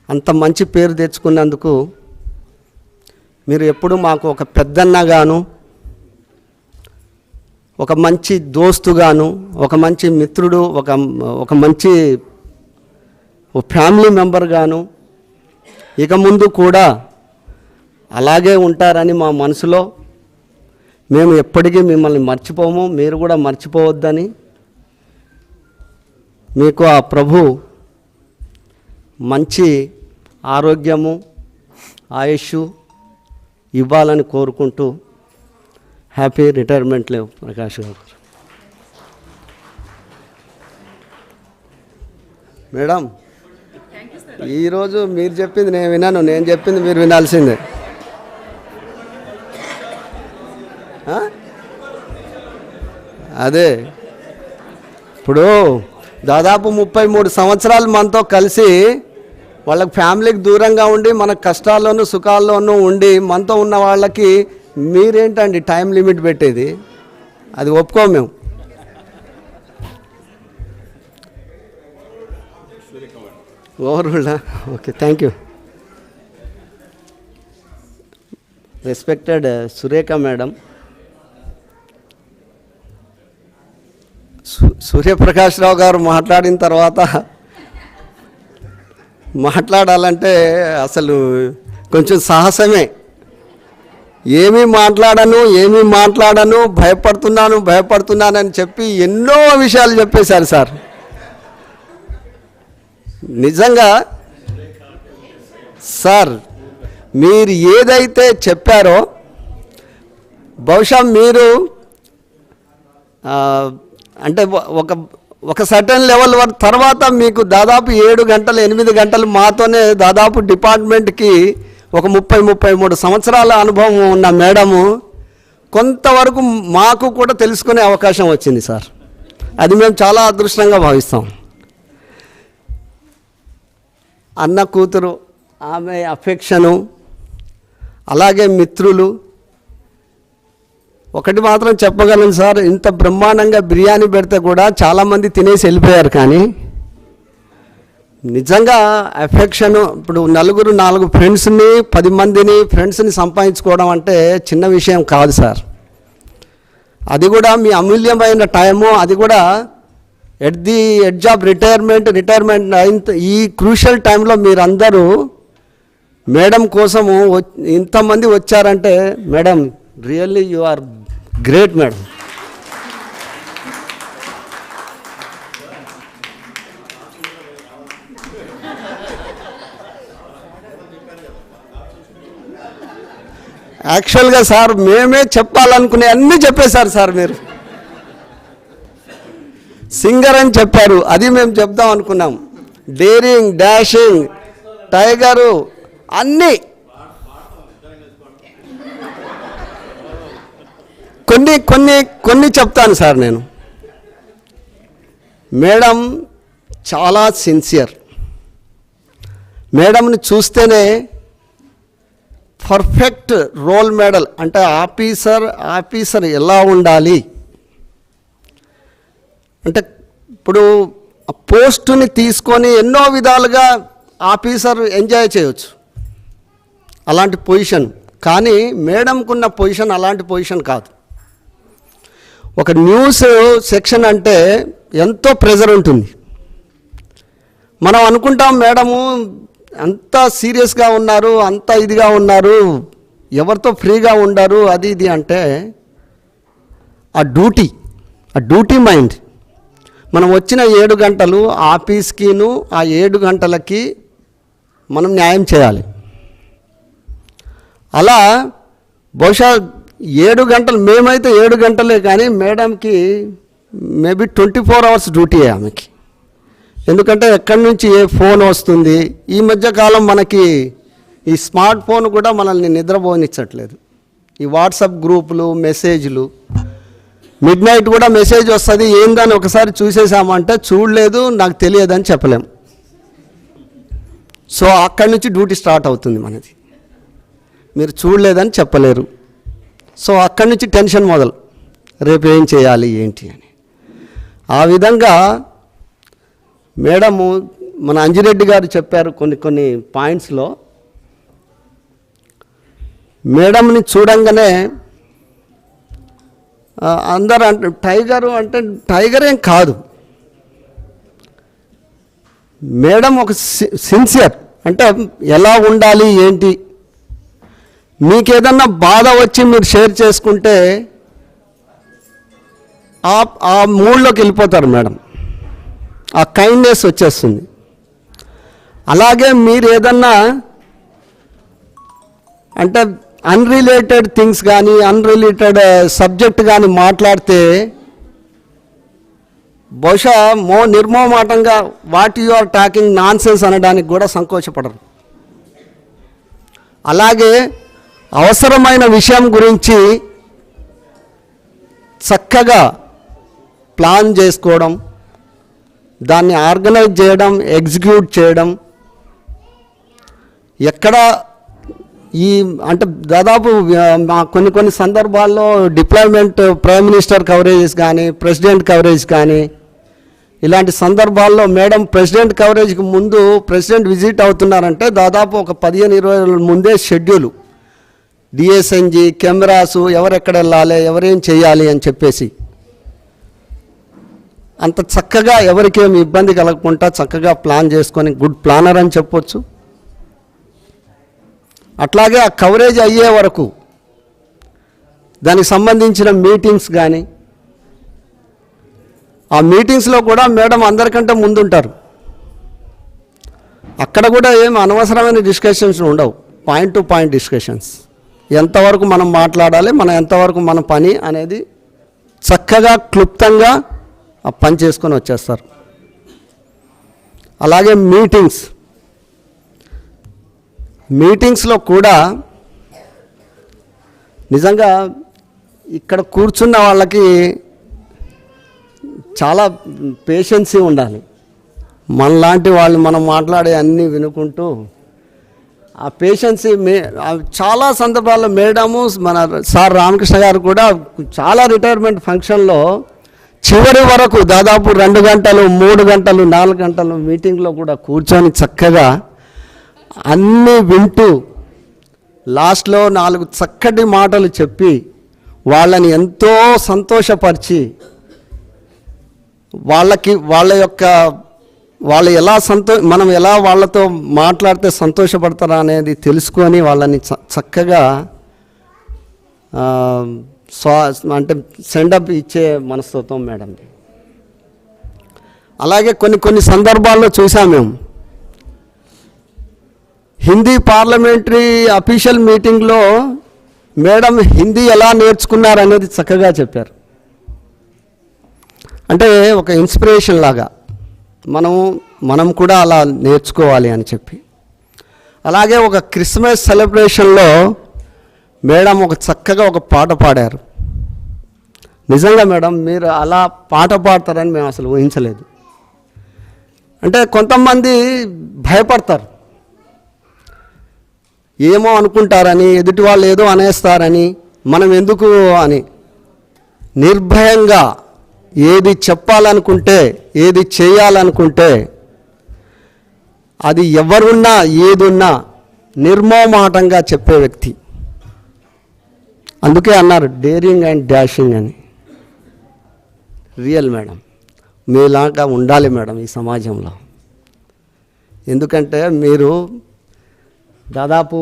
అంత మంచి పేరు తెచ్చుకున్నందుకు మీరు ఎప్పుడు మాకు ఒక పెద్దన్నగాను, ఒక మంచి దోస్తుగాను, ఒక మంచి మిత్రుడు, ఒక మంచి ఫ్యామిలీ మెంబర్గాను ఇక ముందు కూడా అలాగే ఉంటారని మా మనసులో మేము ఎప్పటికీ మిమ్మల్ని మర్చిపోము, మీరు కూడా మర్చిపోవద్దని మీకు ఆ ప్రభు మంచి ఆరోగ్యము ఆయుష్ ఇవ్వాలని కోరుకుంటూ హ్యాపీ రిటైర్మెంట్ లేవు ప్రకాష్ గారు. మేడం, ఈరోజు మీరు చెప్పింది నేను విన్నాను, నేను చెప్పింది మీరు వినాల్సిందే. అదే ఇప్పుడు దాదాపు 33 సంవత్సరాలు మనతో కలిసి వాళ్ళకి ఫ్యామిలీకి దూరంగా ఉండి మన కష్టాల్లోనూ సుఖాల్లోనూ ఉండి మనతో ఉన్న వాళ్ళకి మీరేంటండి టైం లిమిట్ పెట్టేది? అది ఒప్పుకోము మేము. ఓవర్వల్డా? Okay, thank you. Respected Surekha madam, Suryaprakash Rao garu మాట్లాడిన తర్వాత మాట్లాడాలంటే అసలు కొంచెం సాహసమే. ఏమీ మాట్లాడను, భయపడుతున్నానని చెప్పి ఎన్నో విషయాలు చెప్పేశారు సార్. నిజంగా సార్ మీరు ఏదైతే చెప్పారో బహుశా మీరు అంటే ఒక సర్టన్ లెవెల్ వరకు తర్వాత మీకు దాదాపు 7 గంటలు 8 గంటలు మాతోనే దాదాపు డిపార్ట్మెంట్కి ఒక 33 సంవత్సరాల అనుభవం ఉన్న మేడము కొంతవరకు మాకు కూడా తెలుసుకునే అవకాశం వచ్చింది సార్. అది మేము చాలా అదృష్టంగా భావిస్తాం. అన్న కూతురు, ఆమె అఫెక్షను, అలాగే మిత్రులు. ఒకటి మాత్రం చెప్పగలను సార్, ఇంత బ్రహ్మాండంగా బిర్యానీ పెడితే కూడా చాలామంది తినేసి వెళ్ళిపోయారు. కానీ నిజంగా అఫెక్షను, ఇప్పుడు 4 ఫ్రెండ్స్ని 10 మందిని ఫ్రెండ్స్ని సంపాదించుకోవడం అంటే చిన్న విషయం కాదు సార్. అది కూడా మీ అమూల్యమైన టైము, అది కూడా at the edge of retirement అయిన ఈ క్రూషియల్ టైంలో మీరందరూ మేడం కోసము ఇంతమంది వచ్చారంటే madam really you are great madam. యాక్చువల్గా సార్ మేమే చెప్పాలనుకునే అన్నీ చెప్పేశారు సార్. మీరు సింగర్ అని చెప్పారు, అది మేము చెప్దాం అనుకున్నాం. డేరింగ్, డాషింగ్, టైగరు అన్నీ. కొన్ని చెప్తాను సార్. నేను మేడం చాలా సిన్సియర్. మేడంని చూస్తేనే పర్ఫెక్ట్ రోల్ మోడల్. అంటే ఆఫీసర్ ఎలా ఉండాలి అంటే ఇప్పుడు పోస్టుని తీసుకొని ఎన్నో విధాలుగా ఆఫీసర్ ఎంజాయ్ చేయవచ్చు అలాంటి పొజిషన్. కానీ మేడంకున్న పొజిషన్ అలాంటి పొజిషన్ కాదు. ఒక న్యూస్ సెక్షన్ అంటే ఎంతో ప్రెజర్ ఉంటుంది. మనం అనుకుంటాం మేడము అంత సీరియస్గా ఉన్నారు, అంత ఇదిగా ఉన్నారు, ఎవరితో ఫ్రీగా ఉండరు అది ఇది అంటే ఆ డ్యూటీ మైండ్. మనం వచ్చిన 7 గంటలు ఆఫీస్కిను ఆ 7 గంటలకి మనం న్యాయం చేయాలి. అలా బహుశా 7 గంటలు, మేమైతే 7 గంటలే, కానీ మేడంకి మేబీ 24 అవర్స్ డ్యూటీ ఆమెకి. ఎందుకంటే ఎక్కడి నుంచి ఏ ఫోన్ వస్తుంది. ఈ మధ్యకాలం మనకి ఈ స్మార్ట్ ఫోన్ కూడా మనల్ని నిద్రపోనిచ్చట్లేదు. ఈ వాట్సాప్ గ్రూపులు, మెసేజ్లు, మిడ్ నైట్ కూడా మెసేజ్ వస్తుంది, ఏందని ఒకసారి చూసేసామంటే చూడలేదు, నాకు తెలియదని చెప్పలేం. సో అక్కడి నుంచి డ్యూటీ స్టార్ట్ అవుతుంది మనది. మీరు చూడలేదని చెప్పలేరు. సో అక్కడి నుంచి టెన్షన్ మొదలు, రేపు ఏం చేయాలి ఏంటి అని. ఆ విధంగా మేడము మన అంజిరెడ్డి గారు చెప్పారు కొన్ని పాయింట్స్లో. మేడంని చూడంగానే అందరూ అంటే టైగరు అంటే టైగర్ ఏం కాదు, మేడం ఒక సిన్సియర్. అంటే ఎలా ఉండాలి ఏంటి, మీకేదన్నా బాధ వచ్చి మీరు షేర్ చేసుకుంటే ఆ మూడ్లోకి వెళ్ళిపోతారు మేడం, ఆ కైండ్నెస్ వచ్చేస్తుంది. అలాగే మీరు ఏదన్నా అంటే అన్రిలేటెడ్ థింగ్స్ కానీ అన్రిలేటెడ్ సబ్జెక్ట్ కానీ మాట్లాడితే బహుశా నిర్మోహమాటంగా what you are talking nonsense అనడానికి కూడా సంకోచపడరు. అలాగే అవసరమైన విషయం గురించి చక్కగా ప్లాన్ చేసుకోవడం, దాన్ని ఆర్గనైజ్ చేయడం, ఎగ్జిక్యూట్ చేయడం. ఎక్కడ ఈ అంటే దాదాపు కొన్ని సందర్భాల్లో డిప్లాయ్మెంట్ ప్రైమ్ మినిస్టర్ కవరేజెస్ కానీ ప్రెసిడెంట్ కవరేజ్ కానీ ఇలాంటి సందర్భాల్లో మేడం ప్రెసిడెంట్ కవరేజ్కి ముందు ప్రెసిడెంట్ విజిట్ అవుతున్నారంటే దాదాపు ఒక 15-20 రోజుల ముందే షెడ్యూలు, డిఎస్ఎన్జి, కెమెరాసు, ఎవరెక్కడ వెళ్ళాలి, ఎవరేం చేయాలి అని చెప్పేసి అంత చక్కగా ఎవరికేమి ఇబ్బంది కలగకుండా చక్కగా ప్లాన్ చేసుకొని గుడ్ ప్లానర్ అని చెప్పొచ్చు. అట్లాగే ఆ కవరేజ్ అయ్యే వరకు దానికి సంబంధించిన మీటింగ్స్ కానీ, ఆ మీటింగ్స్లో కూడా మేడం అందరికంటే ముందుంటారు. అక్కడ కూడా ఏం అనవసరమైన డిస్కషన్స్ ఉండవు, పాయింట్ టు పాయింట్ డిస్కషన్స్. ఎంతవరకు మనం మాట్లాడాలి, ఎంతవరకు మన పని అనేది చక్కగా క్లుప్తంగా ఆ పని చేసుకొని వచ్చేస్తారు. అలాగే మీటింగ్స్లో కూడా నిజంగా ఇక్కడ కూర్చున్న వాళ్ళకి చాలా పేషెన్సీ ఉండాలి. మనలాంటి వాళ్ళు మనం మాట్లాడే అన్నీ వినుకుంటూ ఆ పేషెన్సీ చాలా సందర్భాల్లో మేడము మన సార్ రామకృష్ణ గారు కూడా చాలా రిటైర్మెంట్ ఫంక్షన్లో చివరి వరకు దాదాపు 2 గంటలు 3 గంటలు 4 గంటలు మీటింగ్లో కూడా కూర్చొని చక్కగా అన్నీ వింటూ లాస్ట్లో 4 చక్కటి మాటలు చెప్పి వాళ్ళని ఎంతో సంతోషపరిచి వాళ్ళు ఎలా మనం ఎలా వాళ్ళతో మాట్లాడితే సంతోషపడతారా అనేది తెలుసుకొని వాళ్ళని చక్కగా అంటే సెండప్ ఇచ్చే మనస్తత్వం మేడం. అలాగే కొన్ని సందర్భాల్లో చూసాం మేము, హిందీ పార్లమెంటరీ అఫీషియల్ మీటింగ్లో మేడం హిందీ ఎలా నేర్చుకున్నారనేది చక్కగా చెప్పారు. అంటే ఒక ఇన్స్పిరేషన్ లాగా మనం కూడా అలా నేర్చుకోవాలి అని చెప్పి. అలాగే ఒక క్రిస్మస్ సెలబ్రేషన్లో మేడం చక్కగా ఒక పాట పాడారు. నిజంగా మేడం మీరు అలా పాట పాడతారని మేము అసలు ఊహించలేదు. అంటే కొంతమంది భయపడతారు, ఏమో అనుకుంటారని, ఎదుటి వాళ్ళు ఏదో అనేస్తారని, మనం ఎందుకు అని. నిర్భయంగా ఏది చెప్పాలనుకుంటే, ఏది చేయాలనుకుంటే అది ఎవరున్నా ఏదున్నా నిర్మోహమాటంగా చెప్పే వ్యక్తి. అందుకే అన్నారు డేరింగ్ అండ్ డాషింగ్ అని. రియల్ మేడం, మీలాగా ఉండాలి మేడం ఈ సమాజంలో. ఎందుకంటే మీరు దాదాపు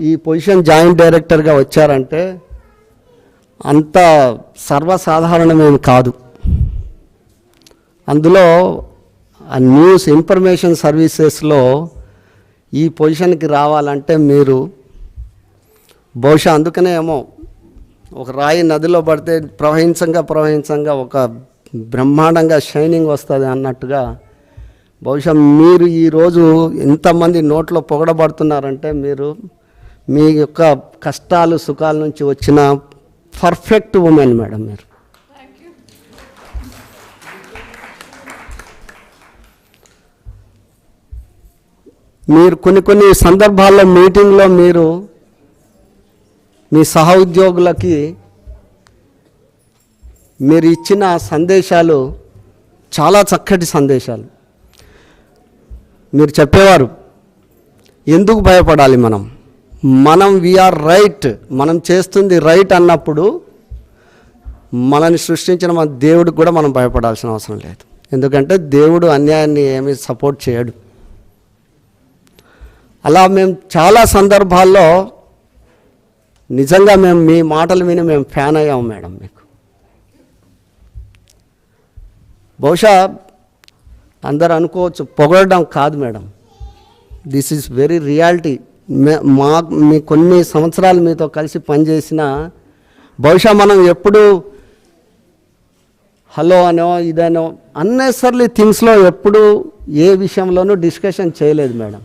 ఈ పొజిషన్ జాయింట్ డైరెక్టర్గా వచ్చారంటే అంత సర్వసాధారణమేమి కాదు. అందులో ఆ న్యూస్ ఇన్ఫర్మేషన్ సర్వీసెస్లో ఈ పొజిషన్కి రావాలంటే మీరు బహుశా అందుకనే ఏమో ఒక రాయి నదిలో పడితే ప్రవహించంగా ఒక బ్రహ్మాండంగా షైనింగ్ వస్తుంది అన్నట్టుగా బహుశా మీరు ఈరోజు ఎంతమంది నోట్లో పొగడబడుతున్నారంటే మీరు మీ యొక్క కష్టాలు సుఖాల నుంచి వచ్చిన పర్ఫెక్ట్ ఉమెన్ మేడం. మీరు కొన్ని సందర్భాల్లో మీటింగ్లో మీరు మీ సహోద్యోగులకి మీరు ఇచ్చిన సందేశాలు చాలా చక్కటి సందేశాలు. మీరు చెప్పేవారు ఎందుకు భయపడాలి, మనం వీఆర్ రైట్, మనం చేస్తుంది రైట్ అన్నప్పుడు మనల్ని సృష్టించిన మన దేవుడికి కూడా మనం భయపడాల్సిన అవసరం లేదు. ఎందుకంటే దేవుడు అన్యాయాన్ని ఏమీ సపోర్ట్ చేయడు. అలా మేము చాలా సందర్భాల్లో నిజంగా మీ మాటలు విని మేము ఫ్యాన్ అయ్యాము మేడం. మీకు బహుశా అందరు అనుకోవచ్చు పొగడడం కాదు madam, this is very reality. మీ కొన్ని సంవత్సరాలు మీతో కలిసి పనిచేసిన బహుశా మనం ఎప్పుడు హలో అనో ఇదనో అన్నెసర్లీ థింగ్స్లో ఎప్పుడు ఏ విషయంలోనూ డిస్కషన్ చేయలేదు మేడం.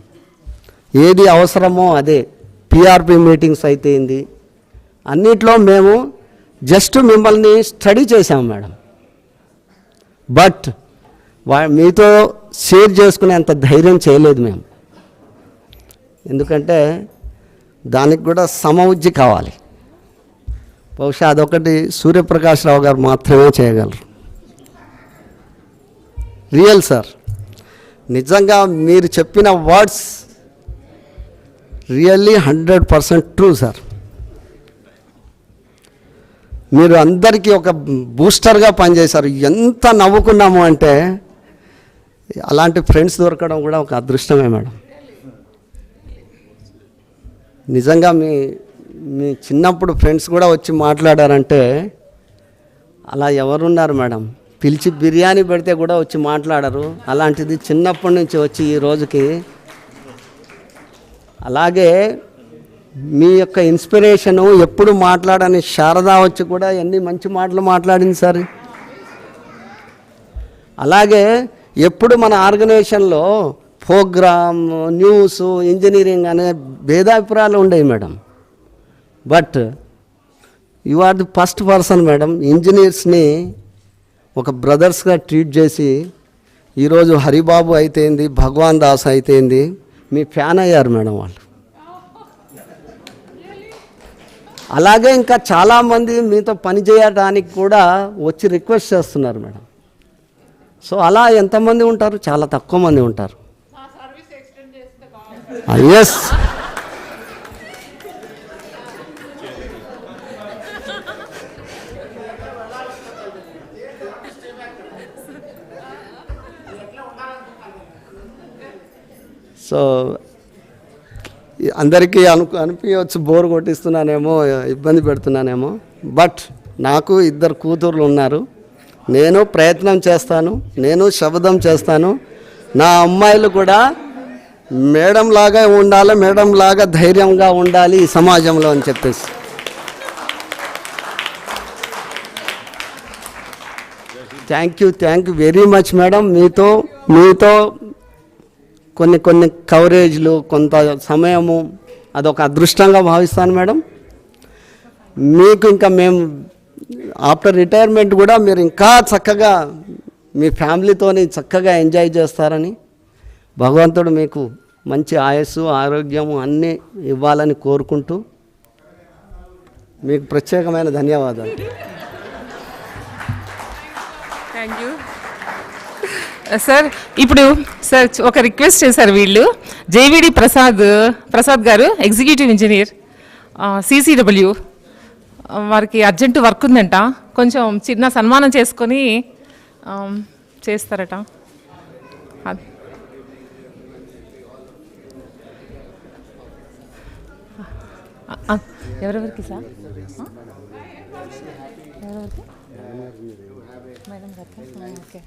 ఏది అవసరమో అదే పిఆర్పి మీటింగ్స్ అయితేంది అన్నిట్లో మేము జస్ట్ మిమ్మల్ని స్టడీ చేసాం మేడం. బట్ మీతో షేర్ చేసుకునేంత ధైర్యం చేయలేదు మేము. ఎందుకంటే దానికి కూడా సమవుజ్జి కావాలి. బహుశా అదొకటి సూర్యప్రకాష్ రావు గారు మాత్రమే చేయగలరు. రియల్ సార్, నిజంగా మీరు చెప్పిన వర్డ్స్ రియల్లీ 100% ట్రూ సార్. మీరు అందరికీ ఒక బూస్టర్గా పనిచేశారు. ఎంత నవ్వుకున్నాము అంటే అలాంటి ఫ్రెండ్స్ దొరకడం కూడా ఒక అదృష్టమే మేడం. నిజంగా మీ చిన్నప్పుడు ఫ్రెండ్స్ కూడా వచ్చి మాట్లాడారంటే అలా ఎవరున్నారు మేడం? పిలిచి బిర్యానీ పెడితే కూడా వచ్చి మాట్లాడరు. అలాంటిది చిన్నప్పటి నుంచి వచ్చి ఈ రోజుకి. అలాగే మీ యొక్క ఇన్స్పిరేషను ఎప్పుడు మాట్లాడని శారదా వచ్చి కూడా ఎన్ని మంచి మాటలు మాట్లాడింది సార్. అలాగే ఎప్పుడు మన ఆర్గనైజేషన్లో ప్రోగ్రామ్, న్యూస్, ఇంజనీరింగ్ అనే భేదాభిప్రాయాలు ఉండేవి madam. But you are the first person madam ఇంజనీర్స్ని ఒక బ్రదర్స్గా ట్రీట్ చేసి ఈరోజు హరిబాబు అయితేంది, భగవాన్ దాస్ అయితేంది మీ ఫ్యాన్ అయ్యారు మేడం వాళ్ళు. అలాగే ఇంకా చాలామంది మీతో పని చేయడానికి కూడా వచ్చి రిక్వెస్ట్ చేస్తున్నారు మేడం. సో అలా ఎంతమంది ఉంటారు? చాలా తక్కువ మంది ఉంటారు. ఎస్, సో అందరికీ అనిపించవచ్చు బోర్ కొట్టిస్తున్నానేమో, ఇబ్బంది పెడుతున్నానేమో. బట్ నాకు 2 కూతుర్లు ఉన్నారు. నేను ప్రయత్నం చేస్తాను, నేను శబ్దం చేస్తాను. నా అమ్మాయిలు కూడా మేడం లాగా ఉండాలి, మేడం లాగా ధైర్యంగా ఉండాలి ఈ సమాజంలో అని చెప్పేసి. Thank you very much madam. మీతో కొన్ని కవరేజ్లు, కొంత సమయము అదొక అదృష్టంగా భావిస్తాను మేడం. మీకు ఇంకా మేము ఆఫ్టర్ రిటైర్మెంట్ కూడా మీరు ఇంకా చక్కగా మీ ఫ్యామిలీతోని చక్కగా ఎంజాయ్ చేస్తారని భగవంతుడు మీకు మంచి ఆయుస్సు, ఆరోగ్యము అన్నీ ఇవ్వాలని కోరుకుంటూ మీకు ప్రత్యేకమైన ధన్యవాదాలు. Thank you sir. ఇప్పుడు సార్ ఒక రిక్వెస్ట్ చేశారు వీళ్ళు, జేవిడి ప్రసాద్ గారు, ఎగ్జిక్యూటివ్ ఇంజనీర్, CCW. వారికి అర్జెంటు వర్క్ ఉందంట, కొంచెం చిన్న సన్మానం చేసుకొని చేస్తారట. ఎవరెవరికి సార్? ఎవరెవరికి? మేడం గారికి. ఓకే.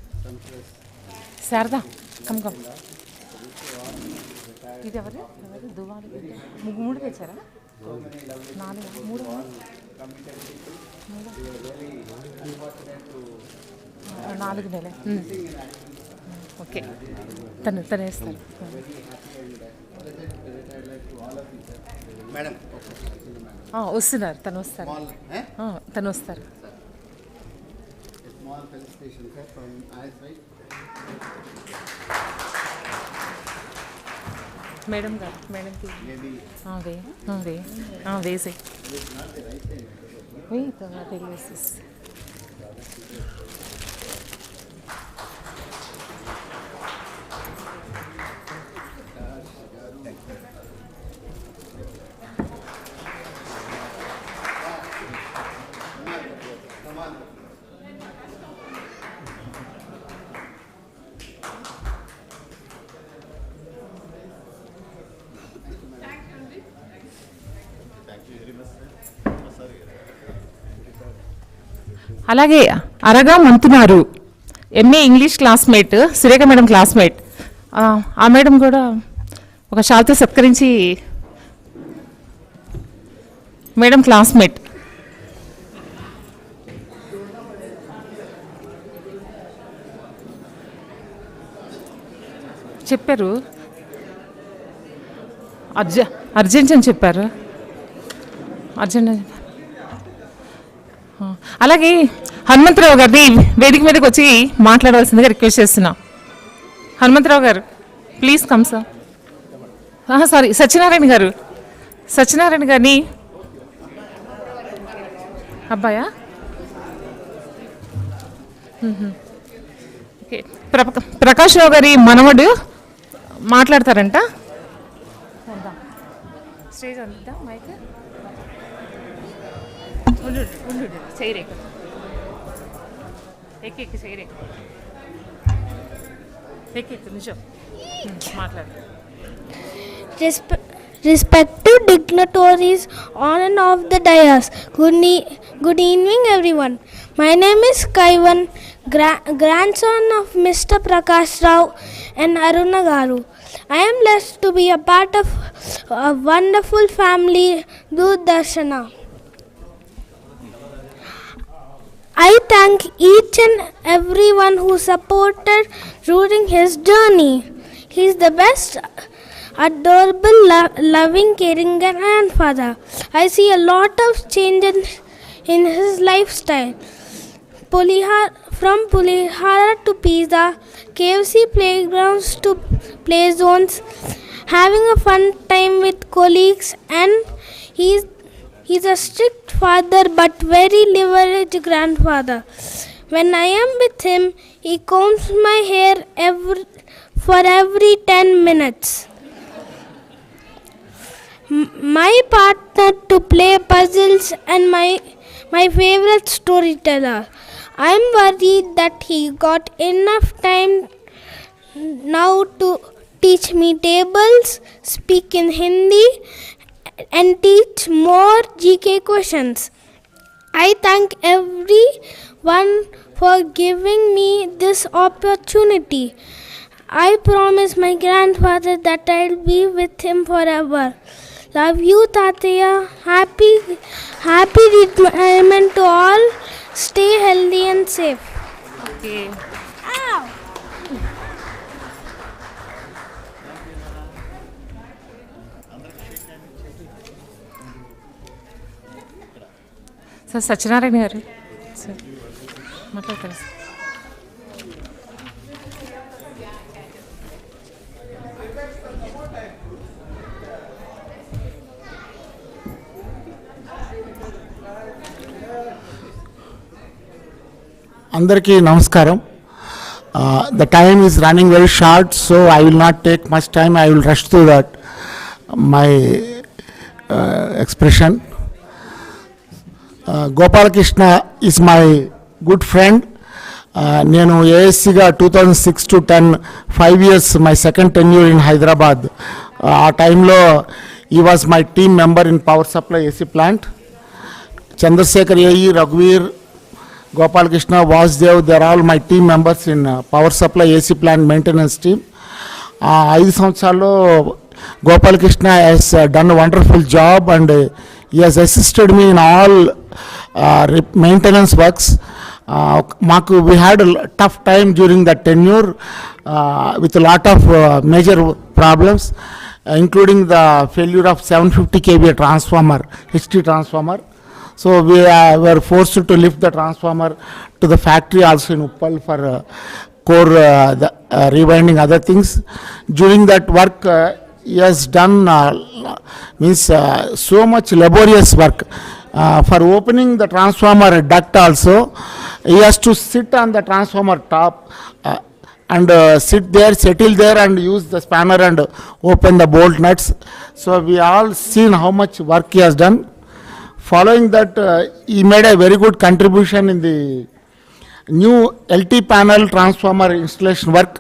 Sharada come come. ఇది ఎవరు? దువాలి 3 తెచ్చారా? 4 3 4 నెలే. ఓకే, తను వేస్తారు మేడం. వస్తున్నారు, తను వస్తారు. మేడం గారు, మేడంకి వేసే అలాగే అరగా మంతున్నారు MA English classmate, Surekha madam classmate. ఆ మేడం కూడా ఒక షాల్తో సత్కరించి, మేడం క్లాస్మేట్. చెప్పారు అర్జెంట్ అని చెప్పారు. అలాగే హనుమంతరావు గారిని వేదిక మీదకి వచ్చి మాట్లాడవలసిందిగా రిక్వెస్ట్ చేస్తున్నా. హనుమంతరావు గారు please come sir. Sorry, Satyanarayana గారిని అబ్బాయా? ఓకే, ప్రకాష్ రావు గారి మనవడు మాట్లాడతారంట. స్టేజ్ అంతా మైక్ చేయరే ఎక్కి చేయరే ఎక్కి నిజం మాట్లాడు. Respected dignitaries on and off the dais, good evening everyone. My name is Kaivan, grandson of Mr. Prakash Rao and Aruna Garu. I am blessed to be a part of a wonderful family, Doordarshan. I thank each and everyone who supported during his journey. He is the best, adorable, loving, caring grandfather. I see a lot of change in his lifestyle. From Pulihara to pizza, KFC playgrounds to play zones, having a fun time with colleagues, and he's a strict father but very leveraged grandfather. When I am with him, he combs my hair for every 10 minutes. My partner to play puzzles and my favorite storyteller. I am worried that he got enough time now to teach me tables, speak in Hindi, and teach more GK questions. I thank everyone for giving me this opportunity. I promise my grandfather that I'll be with him forever. Love you, Tataya. Happy retirement to all. Stay healthy and safe. Okay. Ow. Sir Satyanarayana గారు sir మాట్లాడతారు sir. అందరికీ నమస్కారం. The time is running very short, so I will not take much time. I will rush through that my expression. Gopalakrishna is my good friend. నేను ఏఎస్సీగా 2006 to 10 5 years my second tenure in Hyderabad. ఆ టైంలో he was my team member in power supply AC plant. Chandrasekhar AE, Raghuveer, Gopalakrishna, Vasudev, they are all my team members in power supply AC plant maintenance team. 5 సంవత్సరాల్లో Gopalakrishna has done a wonderful job, and he has assisted me in all maintenance works. We had a tough time during that tenure with a lot of major problems, including the failure of 750 kVA transformer, HT transformer. So we were forced to lift the transformer to the factory also in Uppal for core rewinding other things. During that work, he has done so much laborious work. For opening the transformer duct also, he has to sit on the transformer top and sit there, settle there, and use the spanner and open the bolt nuts. So we all seen how much work he has done. Following that, he made a very good contribution in the new LT panel transformer installation work,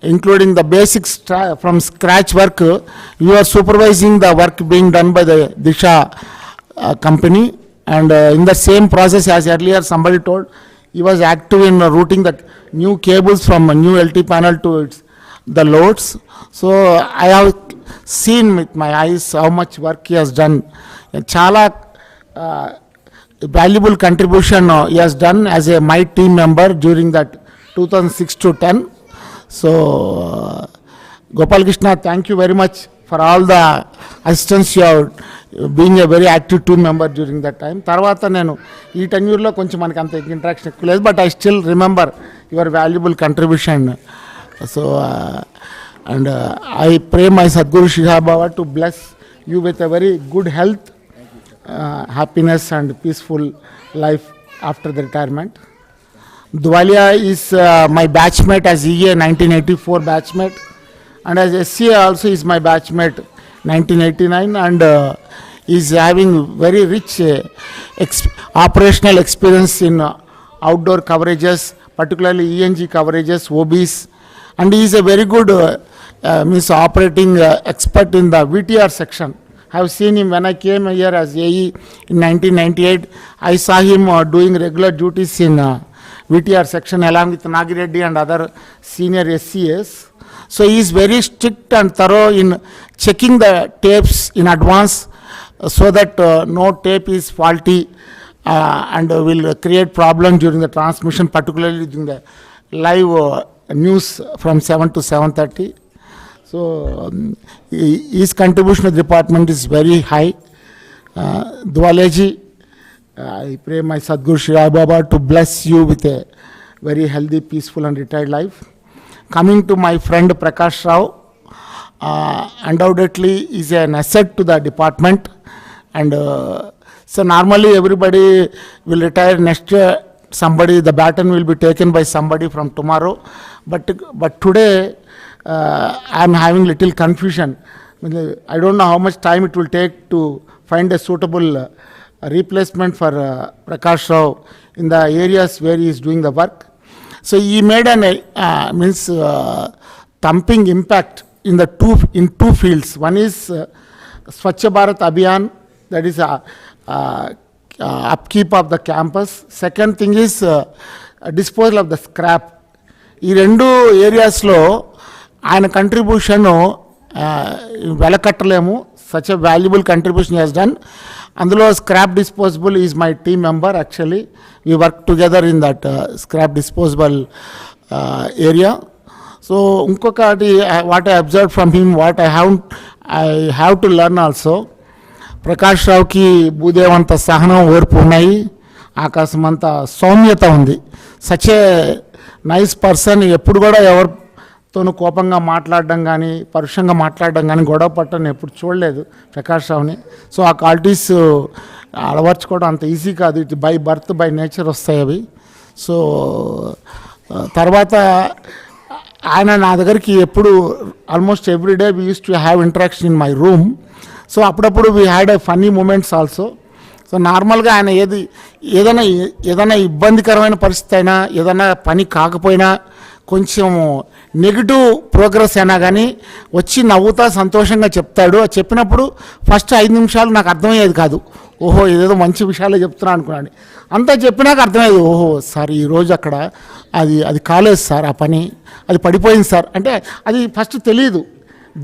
including the basics from scratch work. We were supervising the work being done by the Disha company, and in the same process as earlier somebody told, he was active in routing the new cables from a new LT panel to the loads. So I have seen with my eyes how much work he has done. Chala valuable contribution he has done as a my team member during that 2006 to 10. So Gopalakrishna, thank you very much for all the assistance you have, being a very active team member during that time. Tarvata nenu ee tenure lo koncham manaki anta interaction ekku ledhu, but I still remember your valuable contribution. So and I pray my Sadguru Shri Baba to bless you with a very good health, happiness and peaceful life after the retirement. Dhuvalia is my batchmate as EA 1984 batchmate, and as SCA also is my batchmate 1989, and is having very rich operational experience in outdoor coverages, particularly ENG coverages, OBs, and he is a very good operating expert in the VTR section. I have seen him when I came here as AE in 1998. I saw him doing regular duties in VTR section along with Nagireddy and other senior SCAs. So he is very strict and thorough in checking the tapes in advance so that no tape is faulty and will create problem during the transmission, particularly during the live news from 7 to 7:30. So his contribution to the department is very high. Dhuvalia ji, I pray my Sadguru Shri Baba to bless you with a very healthy, peaceful and retired life. Coming to my friend Prakash Rao, undoubtedly is an asset to the department, and so normally everybody will retire next year. Somebody, the baton will be taken by somebody from tomorrow, but today I am having little confusion. I don't know how much time it will take to find a suitable replacement for Prakash Rao in the areas where he is doing the work. So he made an thumping impact in two fields. One is Swachh Bharat Abhiyan, that is upkeep of the campus. Second thing is disposal of the scrap. ఈ రెండు ఏరియాస్లో ఆయన contribution వెలకట్టలేము. Such a valuable contribution he's done. అందులో scrap disposable is my team member. Actually we work together in that scrap disposable area. So ఇంకొకటి what I observe from him, what I have to learn also. Prakash రావుకి భూదేవంత సహనం, ఓర్పు ఉన్నాయి, ఆకాశమంత సౌమ్యత ఉంది. Such a nice person. ఎప్పుడు కూడా ఎవరితోనూ కోపంగా మాట్లాడడం కానీ, పరుషంగా మాట్లాడడం కానీ, గొడవ పట్టడం ఎప్పుడు చూడలేదు ప్రకాష్ రావుని. సో ఆ క్వాలిటీస్ అలవర్చుకోవడం అంత ఈజీ కాదు. It by birth, by nature వస్తాయి అవి. సో తర్వాత ఆయన నా దగ్గరికి ఎప్పుడు almost every day we use to have interaction in my room. So అప్పుడప్పుడు we had a funny moments also. So నార్మల్గా ఆయన ఏదైనా ఇబ్బందికరమైన పరిస్థితి అయినా, ఏదైనా పని కాకపోయినా, కొంచెం నెగిటివ్ ప్రోగ్రెస్ అయినా కానీ వచ్చి నవ్వుతా సంతోషంగా చెప్తాడు. చెప్పినప్పుడు ఫస్ట్ 5 నిమిషాలు నాకు అర్థమయ్యేది కాదు. ఓహో ఇదేదో మంచి విషయాలే చెప్తున్నా అనుకున్నాను. అంతా చెప్పినాక అర్థమయ్యేది, ఓహో సార్ ఈరోజు అక్కడ అది కాలేదు సార్, ఆ పని అది పడిపోయింది సార్ అంటే అది ఫస్ట్ తెలియదు.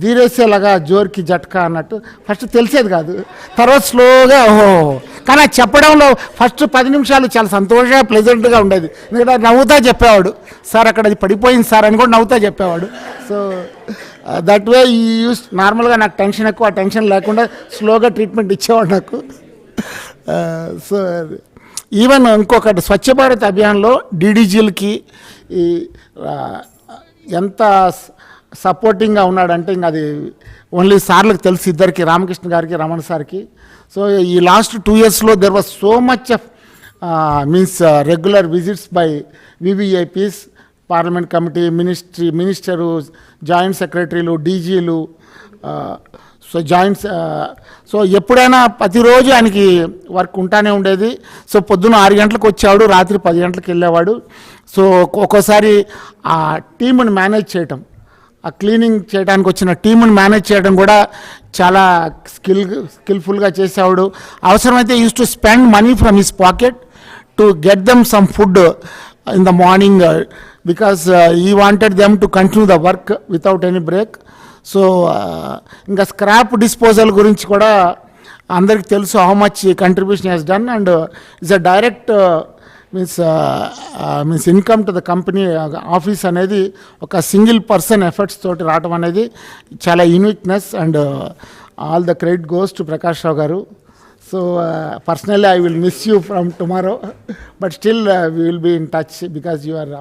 ధీరేసేలాగా జోర్కి జట్కా అన్నట్టు ఫస్ట్ తెలిసేది కాదు. తర్వాత స్లోగా ఓహో, కానీ అది చెప్పడంలో ఫస్ట్ 10 నిమిషాలు చాలా సంతోషంగా ప్లెజెంట్గా ఉండేది. ఎందుకంటే నవ్వుతా చెప్పేవాడు, సార్ అక్కడ అది పడిపోయింది సార్ అని కూడా నవ్వుతా చెప్పేవాడు. సో దట్ వే ఈ యూస్ నార్మల్గా నాకు టెన్షన్ ఎక్కువ, ఆ టెన్షన్ లేకుండా స్లోగా ట్రీట్మెంట్ ఇచ్చేవాడు నాకు. సో ఈవెన్ ఇంకొకటి స్వచ్ఛ భారత్ అభియాన్లో డీడీజీలకి ఈ ఎంత సపోర్టింగ్గా ఉన్నాడంటే ఇంకా అది ఓన్లీ సార్లకు తెలుసు, ఇద్దరికి, రామకృష్ణ గారికి, రమణ సార్కి. సో ఈ లాస్ట్ 2 yearsలో there was so much of means regular visits by VVIPs, parliament committee, minister, joint సెక్రటరీలు, డీజీలు, సో జాయింట్స్. సో ఎప్పుడైనా ప్రతిరోజు ఆయనకి వర్క్ ఉంటానే ఉండేది. సో పొద్దున్న 6 గంటలకు వచ్చేవాడు, రాత్రి 10 గంటలకు వెళ్ళేవాడు. సో ఒక్కోసారి ఆ టీముని మేనేజ్ చేయటం, ఆ క్లీనింగ్ చేయడానికి వచ్చిన టీముని మేనేజ్ చేయడం కూడా చాలా స్కిల్ఫుల్గా చేసేవాడు. అవసరమైతే use to spend money from his pocket to get them some food in the morning because he wanted them to continue the work without any break. So ఇంకా స్క్రాప్ డిస్పోజల్ గురించి కూడా అందరికి తెలుసు, how much contribution he's done and it's a direct means income to the company. Office అనేది ఒక single person efforts తోటి రావడం అనేది చాలా యూనిక్నెస్ and all the credit goes to Prakash Rao garu. So personally I will miss you from tomorrow, but still we will be in touch because you are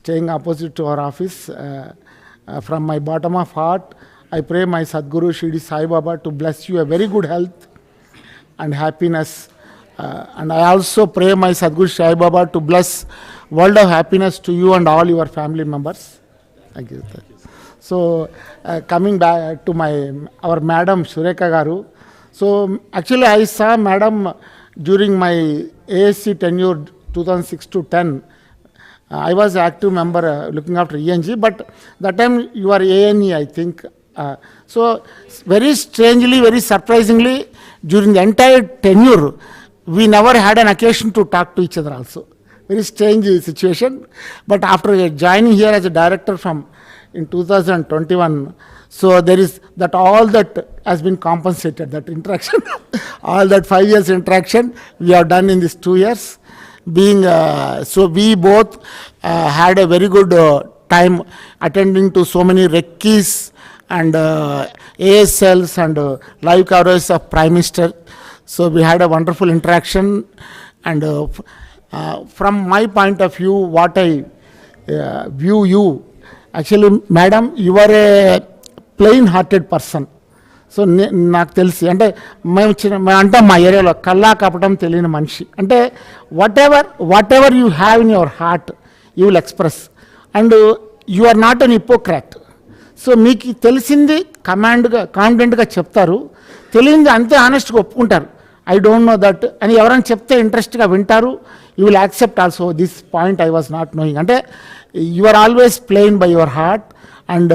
staying opposite to our office. From my bottom of heart, I pray my Sadguru Shri Sai Baba to bless you a very good health and happiness. And I also pray my Sadguru Sai Baba to bless world of happiness to you and all your family members. Thank you. So coming back to our Madam A.Surekha garu. So actually I saw Madam during my ASC tenure 2006 to 10. I was an active member looking after ENG, but that time you are ANE, I think. So very strangely, very surprisingly, during the entire tenure, we never had an occasion to talk to each other also. Very strange situation. But after joining here as a director in 2021, so there is that all that has been compensated, that interaction, all that 5 years interaction we have done in these 2 years. So we both had a very good time attending to so many recce's and ASLs and live coverage of Prime Minister. So we had a wonderful interaction and from my point of view, what I view you, actually madam, you are a plain hearted person. So నాకు తెలిసి అంటే మేము అంటాం మా ఏరియాలో కల్లా కపటం తెలియని మనిషి అంటే whatever you have in your heart you will express and you are not an hypocrite. So మీకు తెలిసింది కాన్ఫిడెంట్గా చెప్తారు, తెలియంది అంతే ఆనెస్ట్గా ఒప్పుకుంటారు. ఐ డోంట్ నో దట్ అని ఎవరైనా చెప్తే ఇంట్రెస్ట్గా వింటారు. You will accept also this point I was not knowing. అంటే you are always plain by your heart and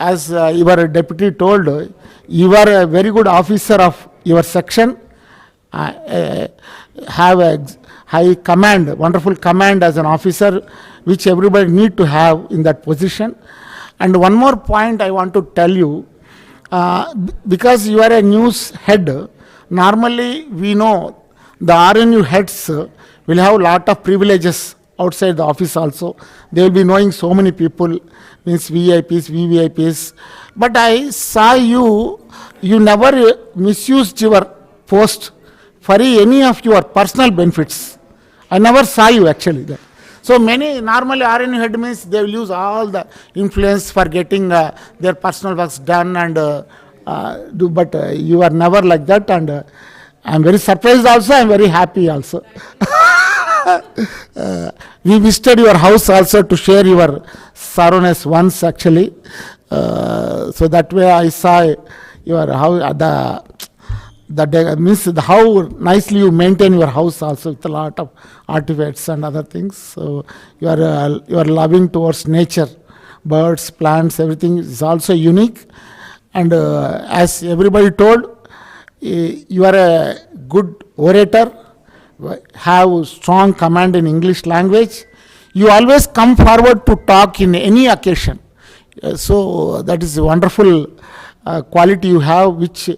as your deputy told, you are a very good officer of your section, have a high command, wonderful command as an officer, which everybody need to have in that position. And one more point I want to tell you, because you are a news head, normally we know the RNU heads will have lot of privileges outside the office also. They will be knowing so many people, means VIPs, VVIPs. But I saw you never misused your post for any of your personal benefits. I never saw you actually there. So many normally RNU head means they will use all the influence for getting their personal works done and do, but you are never like that, and I am very surprised also, I am very happy also. We visited your house also to share your sorrowness once actually. So that way I saw your house, means how nicely you maintain your house also with a lot of artifacts and other things. So you are loving towards nature, birds, plants, everything is also unique. And as everybody told, you are a good orator, have strong command in English language. You always come forward to talk in any occasion. So that is a wonderful quality you have, which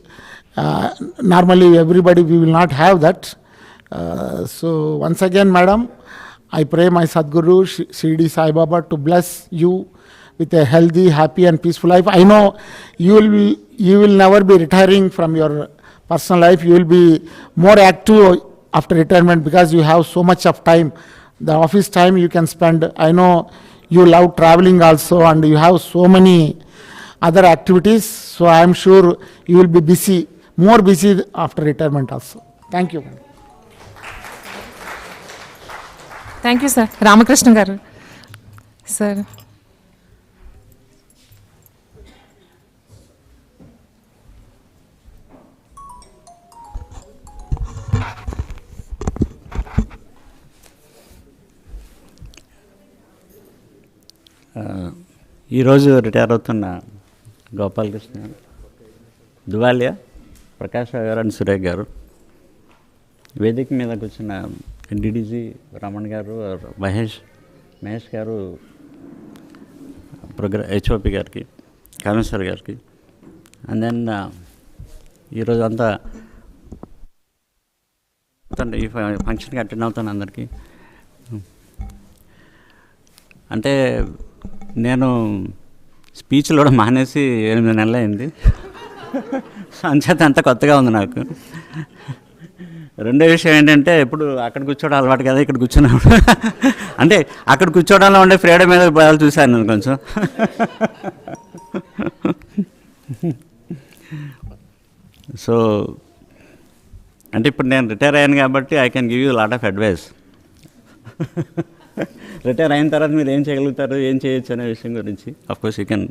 normally everybody we will not have that. So once again, madam, I pray my Sadguru Shirdi Sai Baba to bless you with a healthy, happy and peaceful life. I know you will never be retiring from your personal life. You will be more active after retirement because you have so much of time. The office time you can spend. I know you love traveling also, and you have so many other activities. So I am sure you will be busy, more busy after retirement also. Thank you. Thank you, sir. Ramakrishna garu. Sir. ఈరోజు retire అవుతున్న గోపాలకృష్ణ గారు, దువాలియా, Prakash Rao garu and Surekha గారు, వేదిక మీద కూర్చున్న డిడిజీ రమణ్ గారు, మహేష్ గారు, HOP గారికి, కమిషనర్ గారికి, అండ్ దెన్ ఈరోజు అంతా ఈ ఫంక్షన్కి అటెండ్ అవుతాను అందరికీ. అంటే నేను స్పీచ్లు కూడా మానేసి 8 నెలలు అయింది. అంచేత అంతా కొత్తగా ఉంది నాకు. రెండో విషయం ఏంటంటే, ఇప్పుడు అక్కడ కూర్చోవడం అలవాటు కదా, ఇక్కడ కూర్చున్నప్పుడు అంటే అక్కడ కూర్చోవడంలో ఉండే ఫ్రీడమ్ మీద పదాలు చూశాను నేను కొంచెం. సో అంటే ఇప్పుడు నేను రిటైర్ అయ్యాను కాబట్టి I can give you lot of advice. Retire అయిన తర్వాత మీరు ఏం చేయగలుగుతారు, ఏం చేయొచ్చు అనే విషయం గురించి of course you can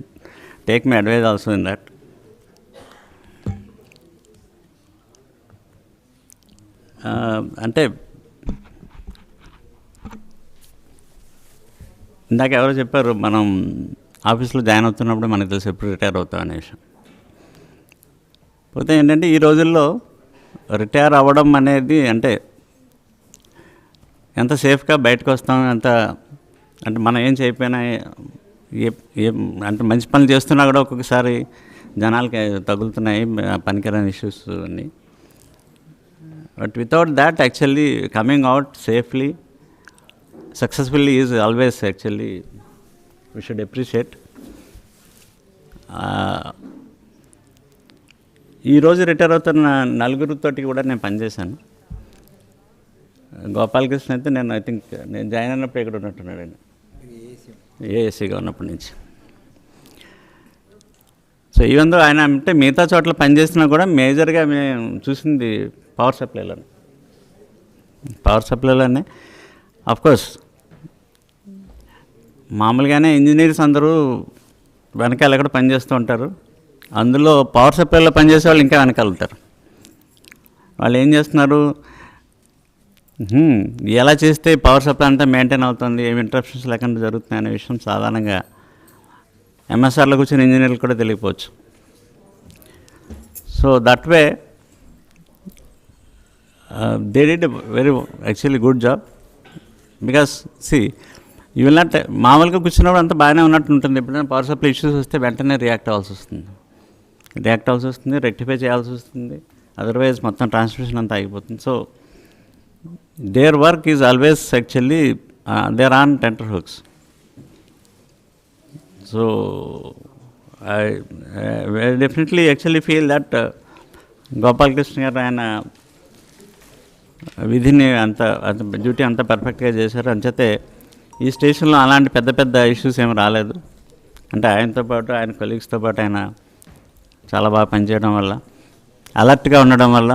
take my advice also in that. అంటే ఇందాక ఎవరో చెప్పారు, మనం ఆఫీస్లో జాయిన్ అవుతున్నప్పుడు మనకు తెలిసి ఎప్పుడు రిటైర్ అవుతాం అనే విషయం. పోతే ఏంటంటే ఈ రోజుల్లో రిటైర్ అవ్వడం అనేది అంటే ఎంత సేఫ్గా బయటకు వస్తాం, ఎంత అంటే మనం ఏం చేయకపోయినా అంటే మంచి పనులు చేస్తున్నా కూడా ఒక్కొక్కసారి జనాలకి తగులుతున్నాయి పనికిరాని ఇష్యూస్ అన్నీ. But without that actually coming out safely successfully is always actually we should appreciate. ఈరోజు రిటైర్ అవుతున్న నలుగురితోటి కూడా నేను పనిచేశాను. గోపాలకృష్ణ అయితే నేను ఐ థింక్ నేను జాయిన్ అయినప్పుడు ఇక్కడ ఉన్నట్టున్నాడు ఆయన, ఏఎస్సీగా ఉన్నప్పటి నుంచి. సో ఈవెన్ దో ఆయన అంటే మిగతా చోట్ల పనిచేసినా కూడా మేజర్గా మేము చూసింది పవర్ సప్లైలోనే. ఆఫ్కోర్స్ మామూలుగానే ఇంజనీర్స్ అందరూ వెనకాల ఎక్కడ పనిచేస్తూ ఉంటారు, అందులో పవర్ సప్లైలో పనిచేసే వాళ్ళు ఇంకా వెనకాలుతారు. వాళ్ళు ఏం చేస్తున్నారు, ఎలా చేస్తే పవర్ సప్లై అంతా మెయింటైన్ అవుతుంది, ఏమి ఇంటరప్షన్స్ లేకుండా జరుగుతున్నాయి అనే విషయం సాధారణంగా ఎంఎస్ఆర్లో కూర్చొని ఇంజనీర్లు కూడా తెలియకపోవచ్చు. So that way they did very actually good job. Because see you will not మామూలుగా కూర్చున్నప్పుడు అంతా బాగానే ఉన్నట్టు ఉంటుంది, ఎప్పుడైనా పవర్ సప్లై ఇష్యూస్ వస్తే వెంటనే రియాక్ట్ అవ్వాల్సి వస్తుంది, రెక్టిఫై చేయాల్సి వస్తుంది, అదర్వైజ్ మొత్తం ట్రాన్స్మిషన్ అంతా ఆగిపోతుంది. So their work is always actually they're on tenterhooks. So I definitely actually feel that Gopalakrishna garu ayana విధిని అంత డ్యూటీ అంతా పర్ఫెక్ట్గా చేశారు. అంచేతే ఈ స్టేషన్లో అలాంటి పెద్ద పెద్ద ఇష్యూస్ ఏమి రాలేదు. అంటే ఆయనతో పాటు ఆయన కొలీగ్స్తో పాటు ఆయన చాలా బాగా పనిచేయడం వల్ల, అలర్ట్గా ఉండడం వల్ల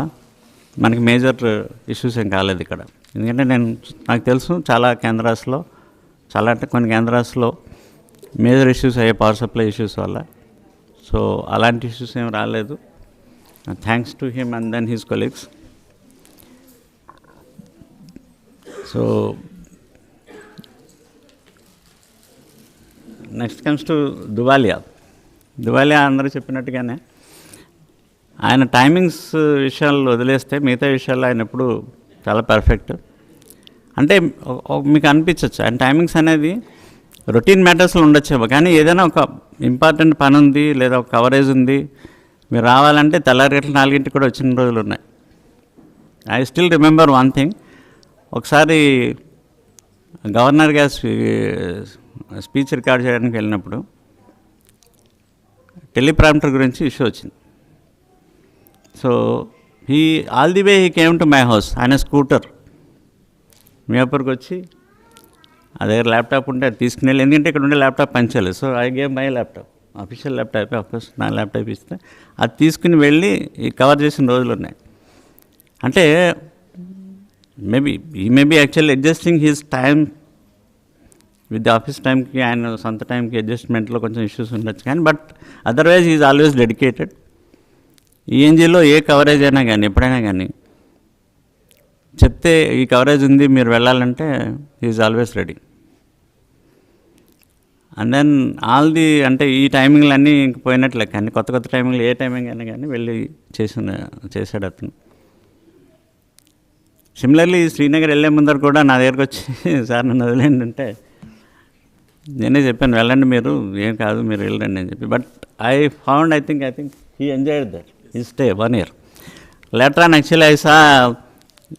మనకి మేజర్ ఇష్యూస్ ఏం కాలేదు ఇక్కడ. ఎందుకంటే నాకు తెలుసు చాలా కేంద్రాస్లో, చాలా అంటే కొన్ని కేంద్రాస్లో మేజర్ ఇష్యూస్ అయ్యే పవర్ సప్లై ఇష్యూస్ వల్ల. సో అలాంటి ఇష్యూస్ ఏం రాలేదు. Thanks to him and then his colleagues. So next comes to Duvalia. Duvalia అందరూ చెప్పినట్టుగానే ఆయన టైమింగ్స్ విషయాలు వదిలేస్తే మిగతా విషయాల్లో ఆయన ఎప్పుడు చాలా పర్ఫెక్ట్. అంటే మీకు అనిపించవచ్చు ఆయన టైమింగ్స్ అనేది రొటీన్ మ్యాటర్స్లో ఉండొచ్చేమో, కానీ ఏదైనా ఒక ఇంపార్టెంట్ పని ఉంది లేదా ఒక కవరేజ్ ఉంది, మీరు రావాలంటే తెల్లారి గంటల 4 కూడా వచ్చిన రోజులు ఉన్నాయి. I still remember one thing. ఒకసారి గవర్నర్ గారి స్పీచ్ రికార్డ్ చేయడానికి వెళ్ళినప్పుడు టెలిప్రాంప్టర్ గురించి ఇష్యూ వచ్చింది. So all the way he came to my house. ఆయన స్కూటర్ మియాపూర్కి వచ్చి ఆ దగ్గర ల్యాప్టాప్ ఉంటే అది తీసుకుని వెళ్ళి, ఎందుకంటే ఇక్కడ ఉండే ల్యాప్టాప్ పనిచేయలేదు. So I gave my laptop, official laptop, of course నా ల్యాప్టాప్ ఇస్తే అది తీసుకుని వెళ్ళి కవర్ చేసిన రోజులు ఉన్నాయి. అంటే ఈ maybe actually adjusting his time with the office టైంకి, ఆయన సొంత టైంకి అడ్జస్ట్మెంట్లో కొంచెం ఇష్యూస్ ఉండొచ్చు, కానీ but otherwise is always dedicated. ఈఎన్జీలో ఏ కవరేజ్ అయినా కానీ ఎప్పుడైనా కానీ చెప్తే ఈ కవరేజ్ ఉంది మీరు వెళ్ళాలంటే is always ready. And then అంటే ఈ టైమింగ్లు అన్నీ ఇంక పోయినట్లే, కానీ కొత్త టైమింగ్లు ఏ టైమింగ్ అయినా కానీ వెళ్ళి చేశాడు అతను. సిమిలర్లీ శ్రీనగర్ వెళ్ళే ముందర కూడా నా దగ్గరకు వచ్చి సార్ నన్ను వదిలేండి అంటే నేనే చెప్పాను వెళ్ళండి మీరు, ఏం కాదు మీరు వెళ్ళండి అని చెప్పి. But I think he enjoyed that he stay 1 year. Later on actually I saw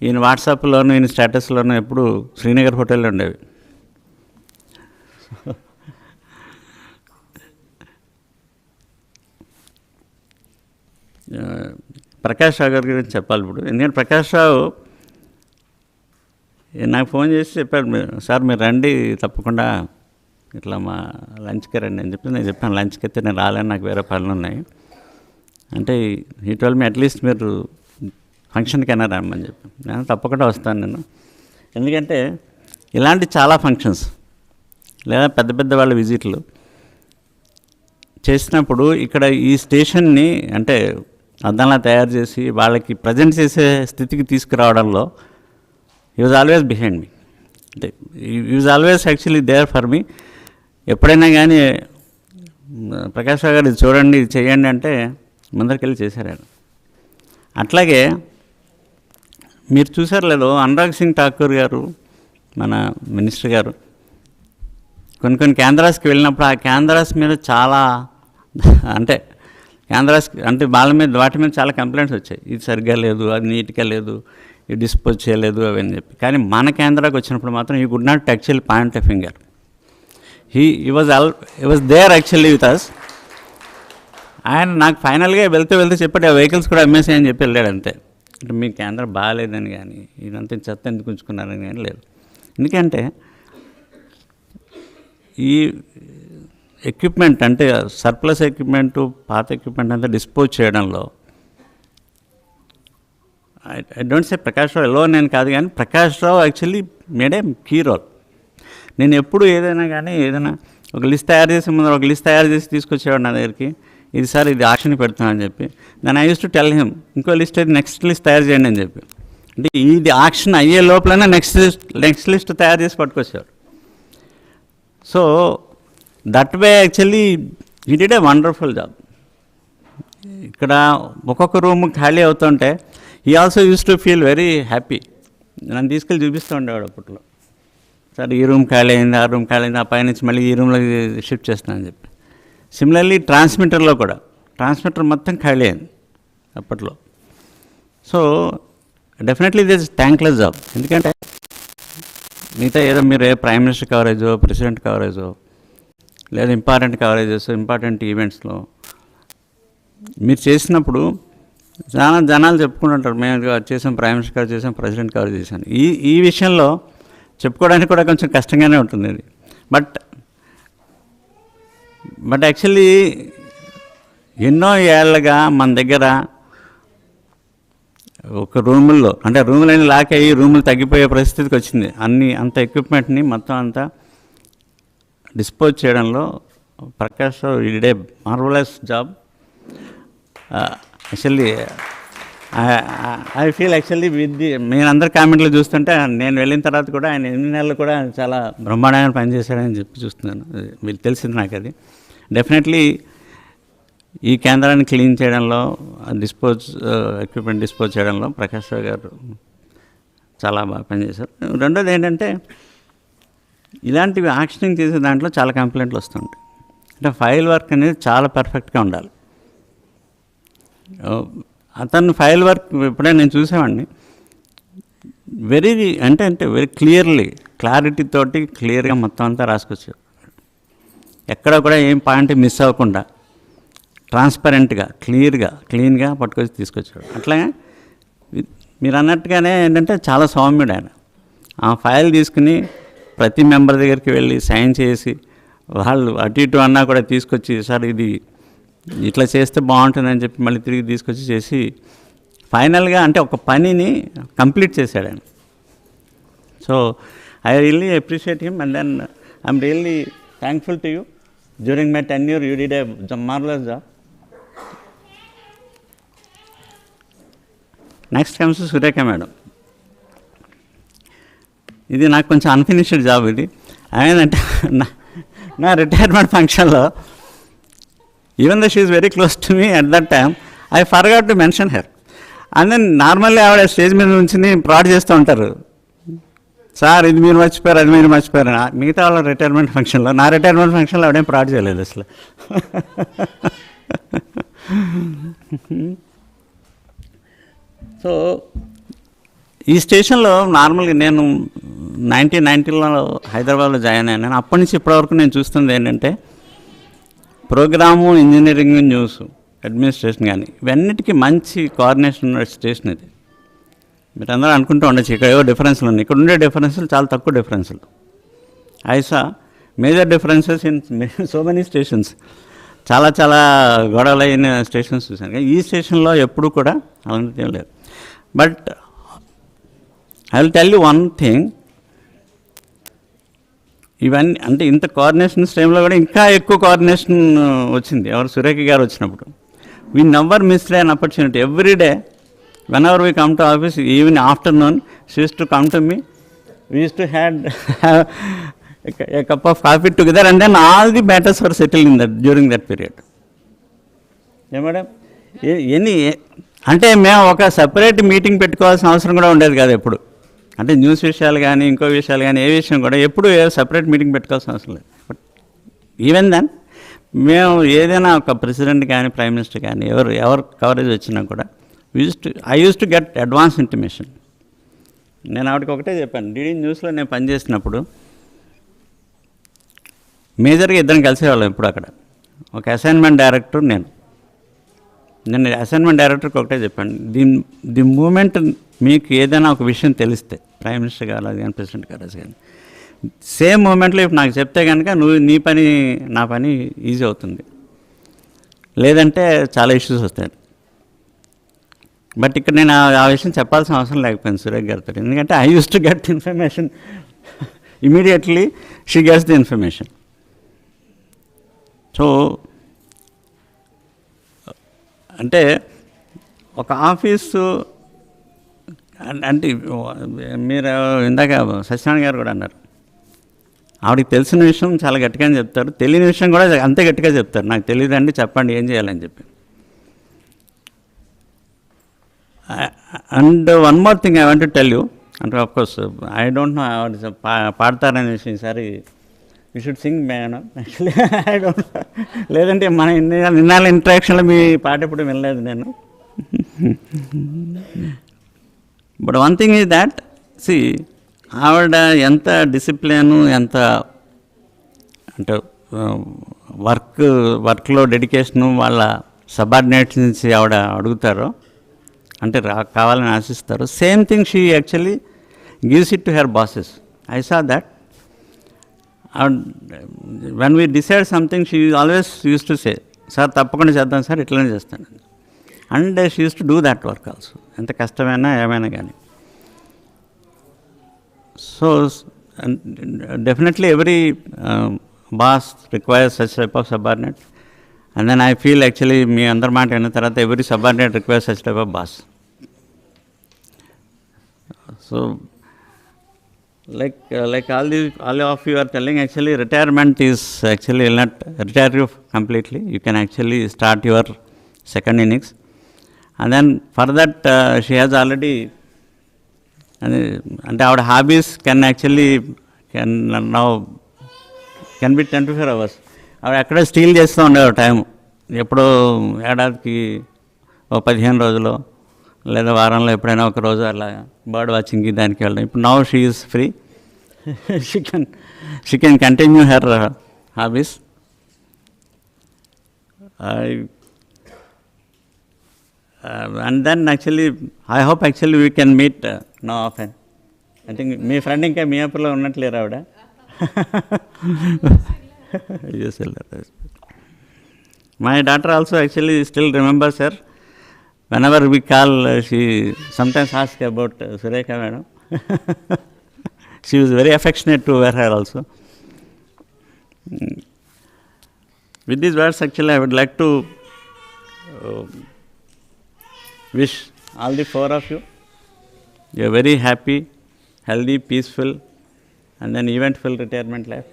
ఈయన వాట్సాప్లోను ఈయన స్టేటస్లోనూ ఎప్పుడు శ్రీనగర్ హోటల్లో ఉండేవి. ప్రకాష్ రావు గారి గురించి చెప్పాలి ఇప్పుడు. ఎందుకంటే ప్రకాష్ రావు నాకు ఫోన్ చేసి చెప్పాడు, సార్ మీరు రండి తప్పకుండా ఇట్లా మా లంచ్కి రండి అని చెప్పి. నేను చెప్పాను లంచ్కి అయితే నేను రాలేను, నాకు వేరే పనులు ఉన్నాయి అంటే. ఈ టోల్ మీ అట్లీస్ట్ మీరు ఫంక్షన్కైనా రమ్మని చెప్పి. నేను తప్పకుండా వస్తాను నేను, ఎందుకంటే ఇలాంటి చాలా ఫంక్షన్స్ లేదా పెద్ద వాళ్ళ విజిట్లు చేసినప్పుడు ఇక్కడ ఈ స్టేషన్ని అంటే అద్దంలా తయారు చేసి వాళ్ళకి ప్రజెంట్ చేసే స్థితికి తీసుకురావడంలో he was always behind me. He was always actually there for me. ఎప్పుడైనా కానీ ప్రకాష్ రావు గారు ఇది చూడండి ఇది చేయండి అంటే ముందరికెళ్ళి చేశారు ఆయన. అట్లాగే మీరు చూసారు లేదో అనురాగ్ సింగ్ ఠాకూర్ గారు మన మినిస్టర్ గారు కొన్ని కేంద్రాస్కి వెళ్ళినప్పుడు ఆ కేంద్రాస్ మీద చాలా అంటే వాటి మీద చాలా కంప్లైంట్స్ వచ్చాయి. ఇది సరిగ్గా లేదు, అది నీట్గా లేదు, ఇది డిస్పోజ్ చేయలేదు అవని చెప్పి. కానీ మన కేంద్రాకి వచ్చినప్పుడు మాత్రం he could not actually point a finger. He was there actually with us. ఆయన నాకు ఫైనల్గా వెళ్తే చెప్పాడు ఆ వెహికల్స్ కూడా అమ్మేసాయని చెప్పి వెళ్ళాడు అంతే. అంటే మీ కేంద్రం బాగాలేదని కానీ ఇదంతా చెత్త ఎందుకు ఉంచుకున్నారని కానీ లేదు. ఎందుకంటే ఈ ఎక్విప్మెంట్ అంటే సర్ప్లస్ ఎక్విప్మెంట్ పాత ఎక్విప్మెంట్ అంతా డిస్పోజ్ చేయడంలో I don't say Prakash Rao ఎలో నేను కాదు, కానీ Prakash Rao actually made a key role. నేను ఎప్పుడు ఏదైనా ఒక లిస్ట్ తయారు చేసి తీసుకొచ్చేవాడు నా దగ్గరికి, ఇది సార్ ఇది ఆక్షన్కి పెడుతున్నాను అని చెప్పి. దాన్ని I use to tell him ఇంకో లిస్ట్ అయితే నెక్స్ట్ లిస్ట్ తయారు చేయండి అని చెప్పి. అంటే ఇది ఆక్షన్ అయ్యే లోపలనే నెక్స్ట్ లిస్ట్ తయారు చేసి పట్టుకొచ్చేవాడు. So that way actually he did a wonderful job. ఇక్కడ ఒక్కొక్క రూమ్ ఖాళీ అవుతుంటే he also use to feel very happy. నన్ను తీసుకెళ్ళి చూపిస్తూ ఉండేవాడు అప్పట్లో, సార్ ఈ రూమ్ ఖాళీ అయింది, ఆ రూమ్ ఖాళీ అయింది, ఆ పైనుంచి మళ్ళీ ఈ రూమ్లో షిఫ్ట్ చేస్తానని చెప్పి. సిమిలర్లీ ట్రాన్స్మిటర్లో కూడా ట్రాన్స్మిటర్ మొత్తం ఖాళీ అయింది అప్పట్లో. So definitely this thankless job. ఎందుకంటే మిగతా ఏదో మీరు ప్రైమ్ మినిస్టర్ కవరేజో ప్రెసిడెంట్ కవరేజో లేదా ఇంపార్టెంట్ కవరేజెస్ ఇంపార్టెంట్ ఈవెంట్స్లో మీరు చేసినప్పుడు చాలా జనాలు చెప్పుకుంటుంటారు, మేము చేసాం ప్రైమ్ మినిస్టర్ కవర్ చేసాం, ప్రెసిడెంట్ కవర్ చేశాను. ఈ విషయంలో చెప్పుకోవడానికి కూడా కొంచెం కష్టంగానే ఉంటుంది ఇది. బట్ యాక్చువల్లీ ఎన్నో ఏళ్ళగా మన దగ్గర ఒక రూముల్లో అంటే రూములన్నీ లాక్ అయ్యి రూములు తగ్గిపోయే పరిస్థితికి వచ్చింది. అంత ఎక్విప్మెంట్ని మొత్తం అంతా డిస్పోజ్ చేయడంలో Prakash Rao did a marvellous job. Actually I feel actually with the మీరందరు కామెంట్లు చూస్తుంటే నేను వెళ్ళిన తర్వాత కూడా ఆయన 8 నెలలు కూడా చాలా బ్రహ్మాండంగా పనిచేశాడని చెప్పి చూస్తున్నాను. మీకు తెలిసింది నాకు అది. డెఫినెట్లీ ఈ కేంద్రాన్ని క్లీన్ చేయడంలో, ఎక్విప్మెంట్ డిస్పోజ్ చేయడంలో ప్రకాష్ రావు గారు చాలా బాగా పనిచేశారు. రెండోది ఏంటంటే ఇలాంటివి యాక్షనింగ్ చేసే దాంట్లో చాలా కంప్లైంట్లు వస్తుంటాయి. అంటే ఫైల్ వర్క్ అనేది చాలా పర్ఫెక్ట్గా ఉండాలి. అతను ఫైల్ వర్క్ ఎప్పుడైనా నేను చూసేవాడిని, వెరీ వెరీ క్లారిటీ తోటి క్లియర్గా మొత్తం అంతా రాసుకొచ్చారు. ఎక్కడ కూడా ఏం పాయింట్ మిస్ అవ్వకుండా ట్రాన్స్పరెంట్గా క్లీన్గా పట్టుకొచ్చి తీసుకొచ్చాడు. అట్లాగే మీరు అన్నట్టుగానే ఏంటంటే చాలా సౌమ్యుడు ఆయన. ఆ ఫైల్ తీసుకుని ప్రతి మెంబర్ దగ్గరికి వెళ్ళి సైన్ చేసి, వాళ్ళు అటు ఇటు అన్నా కూడా తీసుకొచ్చి, సార్ ఇది ఇట్లా చేస్తే బాగుంటుందని చెప్పి మళ్ళీ తిరిగి తీసుకొచ్చి చేసి ఫైనల్గా అంటే ఒక పనిని కంప్లీట్ చేశాడు ఆయన. So I really appreciate him and then I'm really thankful to you. During my tenure you did a marvellous job. Next comes Surekha madam. ఇది నాకు కొంచెం అన్ఫినిష్డ్ జాబ్. ఇది ఏంటంటే నా రిటైర్మెంట్ ఫంక్షన్లో, even though she is very close to me at that time, I forgot to mention her. And then normally ఆవిడ stage మీద నుంచి ప్రాడ్ చేస్తూ ఉంటారు, సార్ ఇది మీరు మర్చిపోయారు, అది మీరు మర్చిపోయారు. మిగతా వాళ్ళ రిటైర్మెంట్ ఫంక్షన్లో, నా రిటైర్మెంట్ ఫంక్షన్లో ఆవిడేం ప్రాడ్ చేయలేదు అసలు. సో ఈ స్టేషన్లో నార్మల్గా నేను 1990లో హైదరాబాద్లో జాయిన్ అయ్యాను. అప్పటి నుంచి ఇప్పటివరకు నేను చూస్తుంది ఏంటంటే ప్రోగ్రాము, ఇంజనీరింగ్, న్యూస్, అడ్మినిస్ట్రేషన్ కానీ ఇవన్నిటికీ మంచి కోఆర్డినేషన్ ఉన్న స్టేషన్ ఇది. మీరు అందరూ అనుకుంటూ ఉండొచ్చు ఇక్కడ ఏవో డిఫరెన్స్లు ఉన్నాయి. ఇక్కడ ఉండే డిఫరెన్స్లు చాలా తక్కువ డిఫరెన్స్లు. ఐసా major differences in so many stations. చాలా చాలా గొడవలు అయిన స్టేషన్స్ చూశాను. ఈ స్టేషన్లో ఎప్పుడు కూడా అలాంటిది లేదు. But I will tell you one thing, ఇవన్నీ అంటే ఇంత కోఆర్డినేషన్స్ టైంలో కూడా ఇంకా ఎక్కువ కోఆర్డినేషన్ వచ్చింది ఎవరు సురేఖ గారు వచ్చినప్పుడు. We never missed an opportunity. Every day whenever we come to office, even afternoon, she used to come to me. We used to have a cup of coffee together, and then all the matters were settled in that during that period. Madam, అంటే మేము ఒక separate meeting పెట్టుకోవాల్సిన అవసరం కూడా ఉండేది కాదు ఎప్పుడు. అంటే న్యూస్ విషయాలు కానీ ఇంకో విషయాలు కానీ ఏ విషయం కూడా ఎప్పుడు సపరేట్ మీటింగ్ పెట్టుకోవాల్సిన అవసరం లేదు. బట్ ఈవెన్ దెన్ మేము ఏదైనా ఒక ప్రెసిడెంట్ కానీ ప్రైమ్ మినిస్టర్ కానీ ఎవరు కవరేజ్ వచ్చినా కూడా I used to get advance intimation. నేను ఆవిడకి ఒకటే చెప్పాను, డీడీ న్యూస్లో నేను పనిచేసినప్పుడు మేజర్గా ఇద్దరం కలిసేవాళ్ళం ఎప్పుడు అక్కడ. ఒక అసైన్మెంట్ డైరెక్టర్, నేను అసైన్మెంట్ డైరెక్టర్కి ఒకటే చెప్పాను, ది మూమెంట్ మీకు ఏదైనా ఒక విషయం తెలిస్తే, ప్రైమ్ మినిస్టర్ గారు కానీ ప్రెసిడెంట్ గారు కానీ, సేమ్ మూమెంట్లో ఇప్పుడు నాకు చెప్తే కనుక నీ పని నా పని ఈజీ అవుతుంది, లేదంటే చాలా ఇష్యూస్ వస్తాయి. బట్ ఇక్కడ నేను ఆ విషయం చెప్పాల్సిన అవసరం లేకపోయింది సురేఖ్ గారితో. ఎందుకంటే I use to get information immediately, she gets the information. So అంటే ఒక ఆఫీసు అంటే మీరు ఇందాక సత్యనారాయణ గారు కూడా అన్నారు, ఆవిడకి తెలిసిన విషయం చాలా గట్టిగానే చెప్తారు, తెలియని విషయం కూడా అంతే గట్టిగా చెప్తారు. నాకు తెలియదండి, చెప్పండి ఏం చేయాలని చెప్పి. And one more thing I want to tell you, and of course I don't know how it's పాడతారనే విషయం, సరే you should sing madam. Actually I don't, లేదంటే మన నిన్నాళ్ళ ఇంట్రాక్షన్లో మీ పాట ఎప్పుడు వినలేదు నేను. But one thing is that, she ఆవిడ ఎంత డిసిప్లిన్, ఎంత అంటే వర్క్లో డెడికేషను వాళ్ళ సబార్డినేట్స్ నుంచి ఆవిడ అడుగుతారో, అంటే కావాలని ఆశిస్తారు. Same thing she actually gives it to her bosses. I saw that when we decide something she always use to say, sir తప్పకుండా చేద్దాం సార్, ఇట్లనే చేస్తాను. And she use to do that work also, ఎంత కష్టమైనా ఏమైనా కానీ. So definitely every boss requires such type of subordinate. And then I feel actually మీ అందరి మాట అయిన తర్వాత every subordinate requires such type of boss. So like all of you are telling, actually retirement is actually will not retire you completely. You can actually start your second innings, and then for that she has already and our hobbies can now be 10 to 4 hours. అవి అక్కడ steel చేస్తూ ఉండేవారు time. ఎప్పుడో ఏడాదికి 15 రోజులు లేదా వారంలో ఎప్పుడైనా ఒక రోజు అలా బర్డ్ వాచింగ్కి దానికి వెళ్ళడం. ఇప్పుడు now she is free, she can continue her hobbies. And then actually I hope actually we can meet now often. I think me friend ఇంకా మియాపూర్లో ఉన్నట్లేరు ఆవిడ. Yes, my daughter also actually still remembers her. Whenever we call, she sometimes asks about Surekha madam. She was very affectionate to her also. With these words, actually, I would like to wish all the 4 of you a very happy, healthy, peaceful, and then eventful retirement life.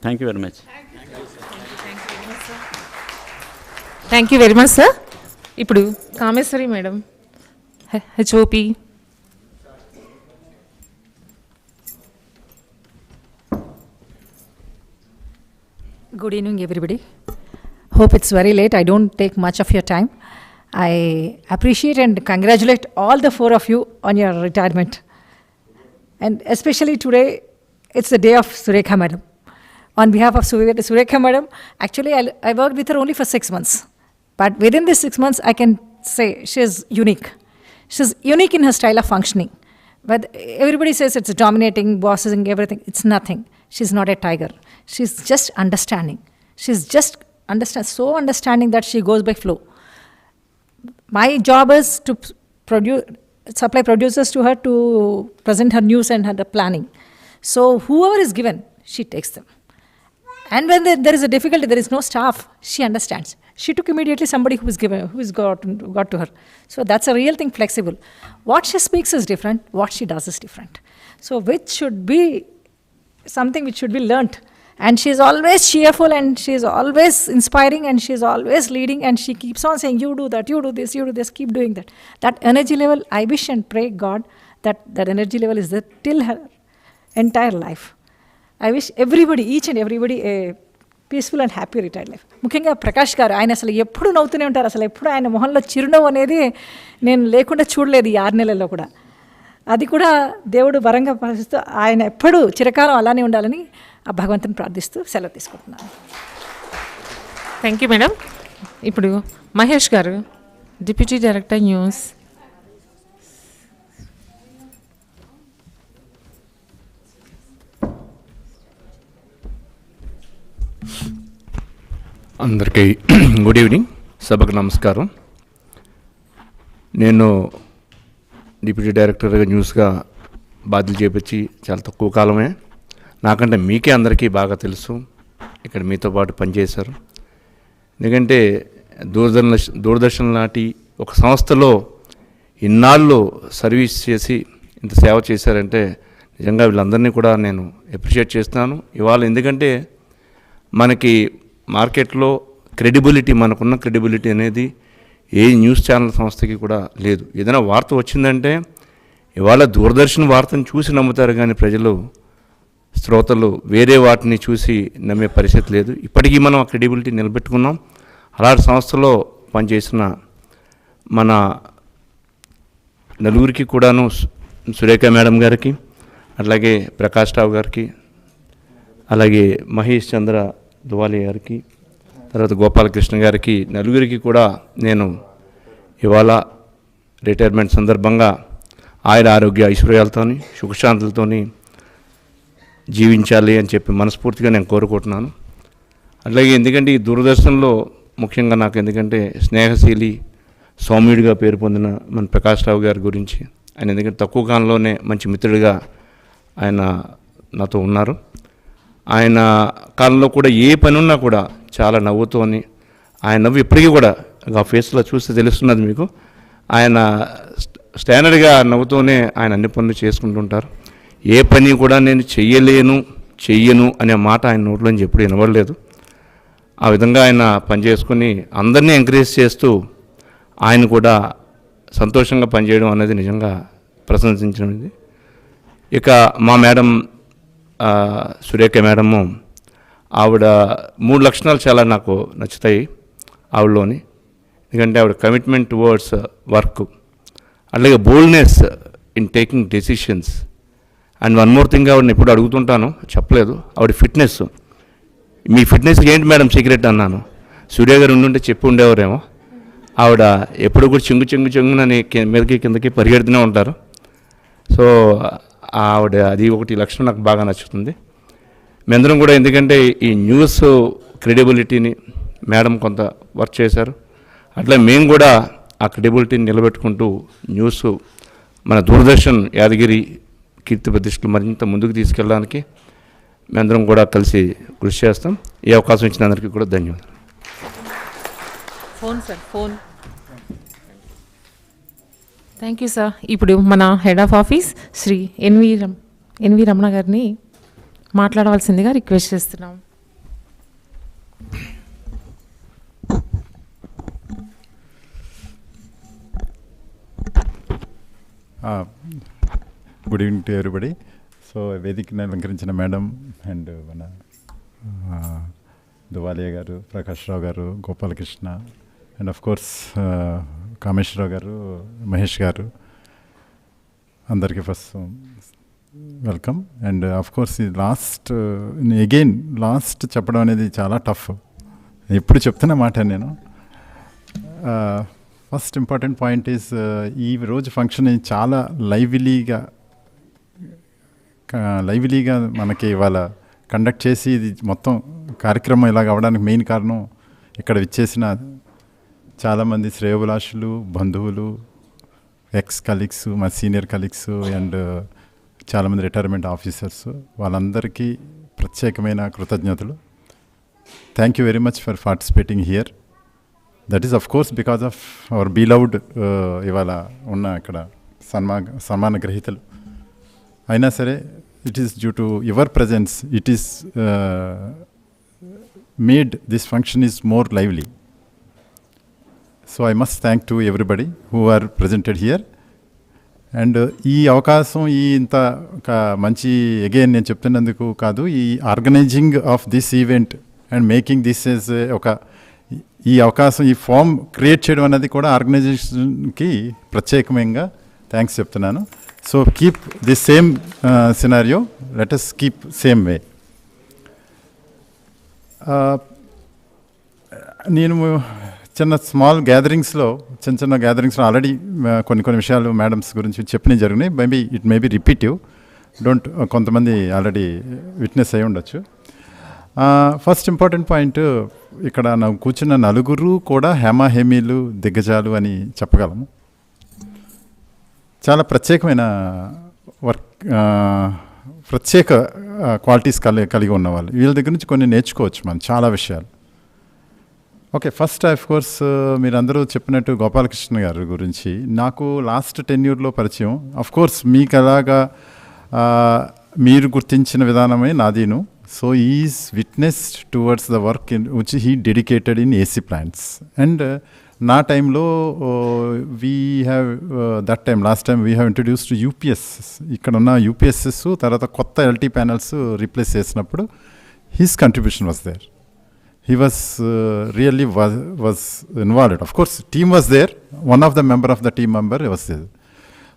Thank you very much. Thank you very much sir. ఇప్పుడు Kameshwari madam, HOP. Good evening, everybody. Hope it's very late. I don't take much of your time. I appreciate and congratulate all the 4 of you on your retirement. And especially today, it's the day of Surekha madam. On behalf of Surekha madam, actually I worked with her only for 6 months. But within these 6 months, I can say she's unique. She's unique in her style of functioning. But everybody says it's dominating, bossing, everything. It's nothing. She's not a tiger. She's just understanding. She's just so understanding that she goes by flow. My job is to supply producers to her to present her news and her planning. So whoever is given, she takes them. And when there is a difficulty, there is no staff, she understands. She took immediately somebody who is got to her. So that's a real thing, flexible. What she speaks is different, what she does is different. So which should be something which should be learnt. And she is always cheerful, and she is always inspiring, and she is always leading, and she keeps on saying, you do that, you do this, you do this, keep doing that. That energy level, I wish and pray God that energy level is there till her entire life. I wish everybody, each and everybody, a peaceful and happy retired life. ముఖ్యంగా ప్రకాష్ గారు, ఆయన అసలు ఎప్పుడు నవ్వుతూనే ఉంటారు. అసలు ఎప్పుడు ఆయన మొహంలో చిరునవ్వు అనేది నేను లేకుండా చూడలేదు ఈ 6 నెలల్లో కూడా. అది కూడా దేవుడు వరంగా భావిస్తూ ఆయన ఎప్పుడు చిరకాలం అలానే ఉండాలని ఆ భగవంతుని ప్రార్థిస్తూ సెలవు తీసుకుంటున్నాను. Thank you madam. ఇప్పుడు మహేష్ గారు, డిప్యూటీ డైరెక్టర్ న్యూస్. అందరికీ గుడ్ ఈవినింగ్, సభకు నమస్కారం. నేను డిప్యూటీ డైరెక్టర్గా న్యూస్గా బాధ్యతలు చేపించి చాలా తక్కువ కాలమే. నాకంటే మీకే అందరికీ బాగా తెలుసు, ఇక్కడ మీతో పాటు పనిచేశారు. ఎందుకంటే దూరదర్శన్ లాంటి ఒక సంస్థలో ఇన్నాళ్ళు సర్వీస్ చేసి ఇంత సేవ చేశారంటే నిజంగా వీళ్ళందరినీ కూడా నేను అప్రిషియేట్ చేస్తున్నాను ఇవాళ. ఎందుకంటే మనకి మార్కెట్లో క్రెడిబిలిటీ, మనకున్న క్రెడిబిలిటీ అనేది ఏ న్యూస్ ఛానల్ సంస్థకి కూడా లేదు. ఏదైనా వార్త వచ్చిందంటే ఇవాళ దూరదర్శన్ వార్తను చూసి నమ్ముతారు, కానీ ప్రజలు, శ్రోతలు వేరే వాటిని చూసి నమ్మే పరిస్థితి లేదు. ఇప్పటికీ మనం ఆ క్రెడిబిలిటీ నిలబెట్టుకున్నాం. అలాంటి సంస్థలో పనిచేసిన మన నలుగురికి కూడాను, సురేఖ మేడం గారికి, అలాగే ప్రకాష్ రావు గారికి, అలాగే మహేష్ చంద్ర దువాలియా గారికి, తర్వాత గోపాలకృష్ణ గారికి, నలుగురికి కూడా నేను ఇవాళ రిటైర్మెంట్ సందర్భంగా ఆయుర ఆరోగ్య ఐశ్వర్యాలతోని సుఖశాంతులతోని జీవించాలి అని చెప్పి మనస్ఫూర్తిగా నేను కోరుకుంటున్నాను. అట్లాగే ఎందుకంటే ఈ దూరదర్శన్లో ముఖ్యంగా నాకు ఎందుకంటే స్నేహశీలి, సౌమ్యుడిగా పేరు పొందిన మన ప్రకాష్ రావు గారి గురించి, ఆయన ఎందుకంటే తక్కువ కాలంలోనే మంచి మిత్రుడిగా ఆయన నాతో ఉన్నారు. ఆయన కాలంలో కూడా ఏ పని ఉన్నా కూడా చాలా నవ్వుతోని, ఆయన నవ్వు ఇప్పటికీ కూడా ఆ ఫేస్లో చూస్తే తెలుస్తున్నది మీకు. ఆయన స్టాండర్డ్గా నవ్వుతూనే ఆయన అన్ని పనులు చేసుకుంటుంటారు. ఏ పని కూడా నేను చెయ్యను అనే మాట ఆయన నోట్లోంచి ఎప్పుడు వినబడలేదు. ఆ విధంగా ఆయన పనిచేసుకుని అందరినీ ఎంకరేజ్ చేస్తూ ఆయన కూడా సంతోషంగా పనిచేయడం అనేది నిజంగా ప్రశంసించినది. ఇక మా మేడం సురేఖ మేడము, ఆవిడ 3 లక్షణాలు చాలా నాకు నచ్చుతాయి ఆవిడలోని. ఎందుకంటే ఆవిడ కమిట్మెంట్ టువర్డ్స్ వర్క్, అలాగే boldness in taking decisions. And one more thing, ఆవిడని ఎప్పుడు అడుగుతుంటాను, చెప్పలేదు, ఆవిడ ఫిట్నెస్. మీ ఫిట్నెస్కి ఏంటి మేడం సీక్రెట్ అన్నాను. సూర్య గారు ఉండుంటే చెప్పి ఉండేవారేమో. ఆవిడ ఎప్పుడు కూడా చెంగునని మీదకి కిందకి పరిగెడుతూనే ఉంటారు. సో ఆవిడ అది ఒకటి లక్షణం నాకు బాగా నచ్చుతుంది. మేమందరం కూడా, ఎందుకంటే ఈ న్యూస్ క్రెడిబిలిటీని మేడం కొంత వర్క్ చేశారు, అట్లా మేము కూడా ఆ క్రెడిబిలిటీని నిలబెట్టుకుంటూ న్యూస్ మన దూరదర్శన్ యాదగిరి కీర్తి ప్రతిష్టలు మరింత ముందుకు తీసుకెళ్ళడానికి మేమందరం కూడా కలిసి కృషి చేస్తాం. ఈ అవకాశం ఇచ్చిన అందరికీ కూడా ధన్యవాదాలు. Thank you sir. ఇప్పుడు మన head of office Shri NV Ramana గారిని మాట్లాడవలసిందిగా రిక్వెస్ట్ చేస్తున్నాం. Good evening to everybody. So వేదికను అలంకరించిన మేడం అండ్ మన దువాలియా గారు, ప్రకాష్ రావు గారు, Gopalakrishna and of course Kameswara Rao గారు, మహేష్ గారు, అందరికీ first welcome. And of course ఈ లాస్ట్ చెప్పడం అనేది చాలా టఫ్, ఎప్పుడు చెప్తున్న మాట నేను. ఫస్ట్ ఇంపార్టెంట్ పాయింట్ ఈజ్, ఈ రోజు ఫంక్షన్ చాలా లైవ్లీగా మనకి ఇవాళ కండక్ట్ చేసి ఇది మొత్తం కార్యక్రమం ఇలాగ అవ్వడానికి మెయిన్ కారణం ఇక్కడ విచ్చేసిన చాలామంది శ్రేయోభిలాషులు, బంధువులు, ఎక్స్ కలీగ్స్, మా సీనియర్ కలీగ్స్ అండ్ చాలామంది రిటైర్మెంట్ ఆఫీసర్స్, వాళ్ళందరికీ ప్రత్యేకమైన కృతజ్ఞతలు. Thank you very much for participating here. That is of course because of our beloved ఇవాళ ఉన్న ఇక్కడ సన్మాన గ్రహీతలు. అయినా సరే it is due to your presence, it is made this function is more lively. So I must thank to everybody who are presented here. And ఈ అవకాశం ఇంత మంచి అగైన్ నేను చెప్తున్నందుకు కాదు, ఈ organising of this event and making this is ఈ అవకాశం, ఈ ఫామ్ క్రియేట్ చేయడం అనేది కూడా ఆర్గనైజేషన్కి ప్రత్యేకంగా థ్యాంక్స్ చెప్తున్నాను. So keep the same scenario, let us keep same way. నేను స్మాల్ గ్యాదరింగ్స్లో ఆల్రెడీ కొన్ని విషయాలు మేడమ్స్ గురించి చెప్పినవి జరిగినాయి. మేబీ ఇట్ మే బీ రిపీటివ్, కొంతమంది ఆల్రెడీ విట్నెస్ అయి ఉండొచ్చు. ఫస్ట్ ఇంపార్టెంట్ పాయింట్, ఇక్కడ నాకు కూర్చున్న నలుగురు కూడా హేమీలు దిగ్గజాలు అని చెప్పగలము. చాలా ప్రత్యేకమైన ప్రత్యేక క్వాలిటీస్ కలిగి ఉన్నవాళ్ళు. వీళ్ళ దగ్గర నుంచి కొన్ని నేర్చుకోవచ్చు మనం చాలా విషయాలు. ఓకే, ఫస్ట్ ఆఫ్ కోర్స్ మీరందరూ చెప్పినట్టు గోపాలకృష్ణ గారి గురించి నాకు లాస్ట్ టెన్యూర్లో పరిచయం. ఆఫ్ కోర్స్ మీకు అలాగా మీరు గుర్తించిన విధానమే నాదీను. So is witnessed towards the work which he dedicated in AC plants. And నా టైంలో last time we have introduced UPS. ఇక్కడ ఉన్న యూపీఎస్ఎస్ తర్వాత కొత్త ఎల్టీ ప్యానల్స్ రీప్లేస్ చేసినప్పుడు his contribution was there. He was really was involved. Of course, team was there. One of the member of the team member was there.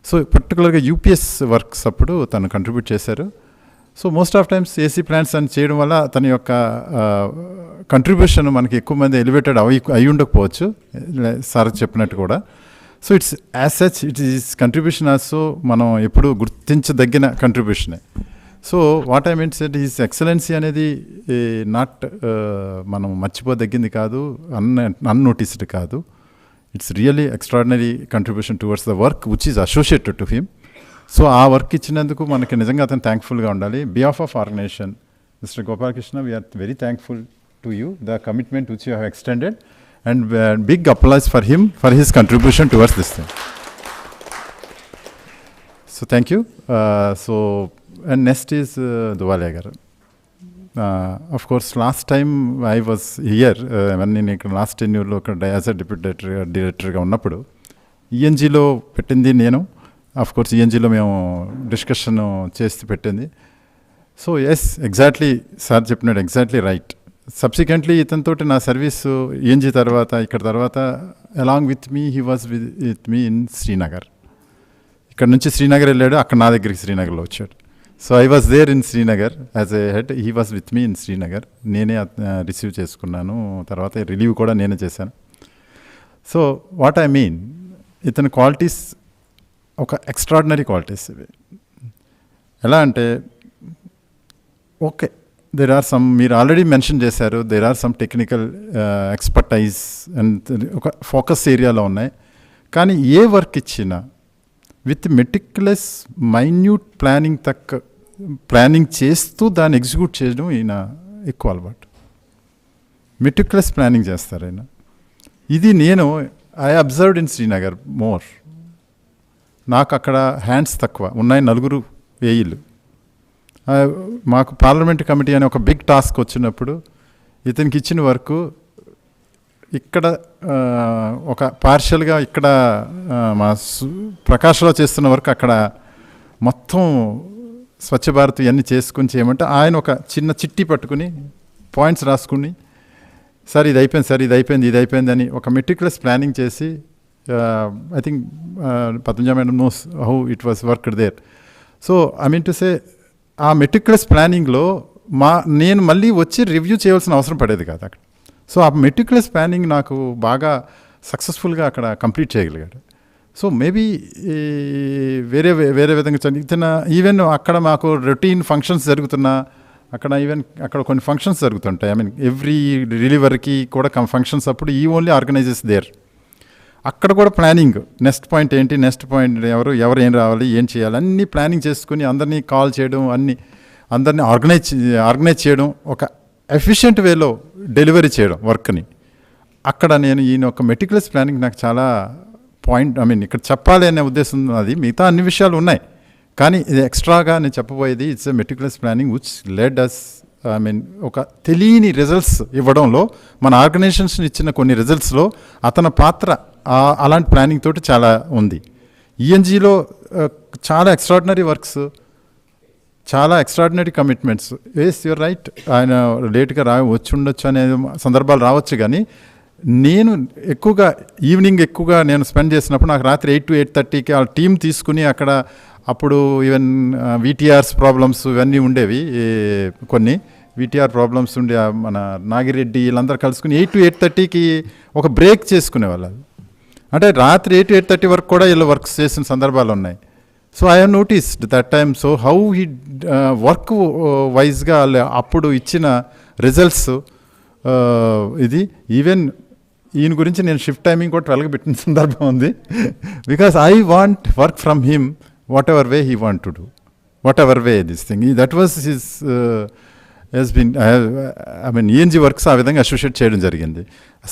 So particularly UPS works appudu tanu contribute chesaru. So most of times AC plants and cheyadam valla tana yokka contribution manaki ekku mandi elevated ayi undakapochu sir cheppinattu kuda. So it's as such it is contribution also manam eppudu gurtinchadaggina contribution. So what I mean said is excellency అనేది not మనం మర్చిపోదగ్గింది కాదు, unnoticed కాదు. It's really extraordinary contribution towards the work which is associated to him. So ఆ వర్క్ ఇచ్చినందుకు మనకి నిజంగా అతను థ్యాంక్ఫుల్గా ఉండాలి. Behalf of organisation Mr. Gopalakrishna, we are very thankful to you, the commitment which you have extended, and big applause for him for his contribution towards this thing. So thank you. And next is Dhuvalia garu. Of course, last time I was here, when in last tenure as a deputy director ga unnappudu ENG-లో పెట్టింది నేను. Of course ENG-లో మేము discussion చేసి పెట్టింది. So yes, exactly sir చెప్పినాడు, exactly right. Subsequently ఇతనితో నా సర్వీస్ ENG తర్వాత ఇక్కడ తర్వాత along with me he was with me in Srinagar. ఇక్కడ నుంచి శ్రీనగర్ వెళ్ళాడు, అక్కడ నా దగ్గరికి శ్రీనగర్లో వచ్చాడు. So I was there in Srinagar as a head, he was with me in Srinagar. నేనే రిసీవ్ చేసుకున్నాను, తర్వాత రిలీవ్ కూడా నేనే చేశాను. సో వాట్ ఐ మీన్, ఇతని క్వాలిటీస్ ఒక ఎక్స్ట్రాడినరీ క్వాలిటీస్ ఇవి. ఎలా అంటే ఓకే, దేర్ ఆర్ సమ్, మీరు ఆల్రెడీ మెన్షన్ చేశారు, there are some technical expertise and ఒక ఫోకస్ ఏరియాలో ఉన్నాయి. కానీ ఏ వర్క్ ఇచ్చినా విత్ మెటిక్యులస్ మైన్యూట్ ప్లానింగ్ చేస్తూ దాన్ని ఎగ్జిక్యూట్ చేయడం ఈయన ఎక్కువ అలవాటు. మెటిక్యులస్ ప్లానింగ్ చేస్తారు ఆయన. ఇది నేను I observed in Srinagar more. నాకు అక్కడ హ్యాండ్స్ తక్కువ ఉన్నాయి, 4 వేయిళ్ళు. మాకు పార్లమెంట్ కమిటీ అనే ఒక బిగ్ టాస్క్ వచ్చినప్పుడు ఇతనికి ఇచ్చిన వర్క్ ఇక్కడ ఒక పార్షియల్గా ఇక్కడ మా ప్రకాష్లో చేస్తున్న వర్క్ అక్కడ మొత్తం స్వచ్ఛ భారత్ ఇవన్నీ చేసుకుని చేయమంటే ఆయన ఒక చిన్న చిట్టి పట్టుకుని పాయింట్స్ రాసుకుని, సార్ ఇది అయిపోయింది, సార్ ఇది అయిపోయింది, ఇది అయిపోయింది అని ఒక మెటిక్యులస్ ప్లానింగ్ చేసి, I think Padmaja madam knows how it was worked there. So I mean to say, ఆ మెటిక్యులస్ ప్లానింగ్లో నేను మళ్ళీ వచ్చి రివ్యూ చేయవలసిన అవసరం పడేది కాదు అక్కడ. సో ఆ మెటిక్యులస్ ప్లానింగ్ నాకు బాగా సక్సెస్ఫుల్గా అక్కడ కంప్లీట్ చేయగలిగాడు. సో మేబీ వేరే విధంగా ఈవెన్ అక్కడ మాకు రొటీన్ ఫంక్షన్స్ జరుగుతున్నా, అక్కడ కొన్ని ఫంక్షన్స్ జరుగుతుంటాయి. ఐ మీన్ ఎవ్రీ రిలీవర్కి కూడా ఫంక్షన్స్ అప్పుడు ఈ ఓన్లీ ఆర్గనైజెస్ దేర్. అక్కడ కూడా ప్లానింగ్, నెక్స్ట్ పాయింట్ ఏంటి, నెక్స్ట్ పాయింట్ ఎవరు ఏం రావాలి, ఏం చేయాలి, అన్నీ ప్లానింగ్ చేసుకుని అందరినీ కాల్ చేయడం, అందరినీ ఆర్గనైజ్ చేయడం, ఒక ఎఫిషియెంట్ వేలో డెలివరీ చేయడం వర్క్ని. అక్కడ నేను ఈయన ఒక మెటిక్యులస్ ప్లానింగ్ నాకు చాలా పాయింట్, ఐ మీన్ ఇక్కడ చెప్పాలి అనే ఉద్దేశం అది. మిగతా అన్ని విషయాలు ఉన్నాయి, కానీ ఇది ఎక్స్ట్రాగా నేను చెప్పబోయేది it's a meticulous planning which led us, I mean ఒక తెలియని రిజల్ట్స్ ఇవ్వడంలో, మన ఆర్గనైజేషన్స్ ఇచ్చిన కొన్ని రిజల్ట్స్లో అతని పాత్ర అలాంటి ప్లానింగ్ తోటి చాలా ఉంది. ENG-లో చాలా ఎక్స్ట్రాడినరీ వర్క్స్, చాలా extraordinary commitments. Yes you're right, ఆయన లేట్గా వచ్చి ఉండొచ్చు అనే సందర్భాలు రావచ్చు, కానీ నేను ఎక్కువగా ఈవినింగ్ ఎక్కువగా నేను స్పెండ్ చేసినప్పుడు నాకు రాత్రి 8 to 8:30కి ఆ టీం తీసుకుని అక్కడ, అప్పుడు ఈవెన్ VTRs ప్రాబ్లమ్స్ ఇవన్నీ ఉండేవి, కొన్ని VTR ప్రాబ్లమ్స్ ఉండే మన నాగిరెడ్డి వీళ్ళందరూ కలుసుకుని 8 to 8:30కి ఒక బ్రేక్ చేసుకునేవాళ్ళు. అంటే రాత్రి 8 to 8:30 వరకు కూడా వీళ్ళు వర్క్స్ చేసిన సందర్భాలు ఉన్నాయి. So I have noticed that time. So how he work వైజ్గా అప్పుడు ఇచ్చిన రిజల్ట్స్ ఇది. ఈవెన్ ఈయన గురించి నేను షిఫ్ట్ టైమింగ్ కూడా 12కి పెట్టిన సందర్భం ఉంది. Because I want work from him whatever way he want to do, whatever way this thing, that was his he's been, I mean ENG works ఆ విధంగా అసోసియేట్ చేయడం జరిగింది.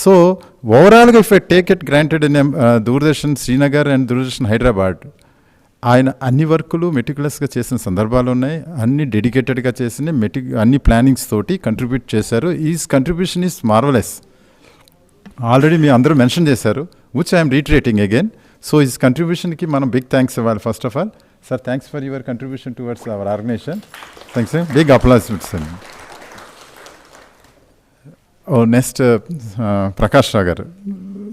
సో ఓవరాల్గా if I take it granted in Doordarshan Srinagar and Doordarshan Hyderabad, ఆయన అన్ని వర్కులు మెటిక్యులస్గా చేసిన సందర్భాలు ఉన్నాయి, అన్ని డెడికేటెడ్గా చేసిన అన్ని ప్లానింగ్స్ తోటి కంట్రిబ్యూట్ చేశారు. Is contribution is marvellous. Already మీ అందరూ మెన్షన్ చేశారు, which I'm reiterating again. So is కంట్రిబ్యూషన్కి మనం బిగ్ థ్యాంక్స్ ఇవ్వాలి. First of all sir, thanks for your contribution towards our organisation. Thanks, big applause sir. Next Prakash Rao garu.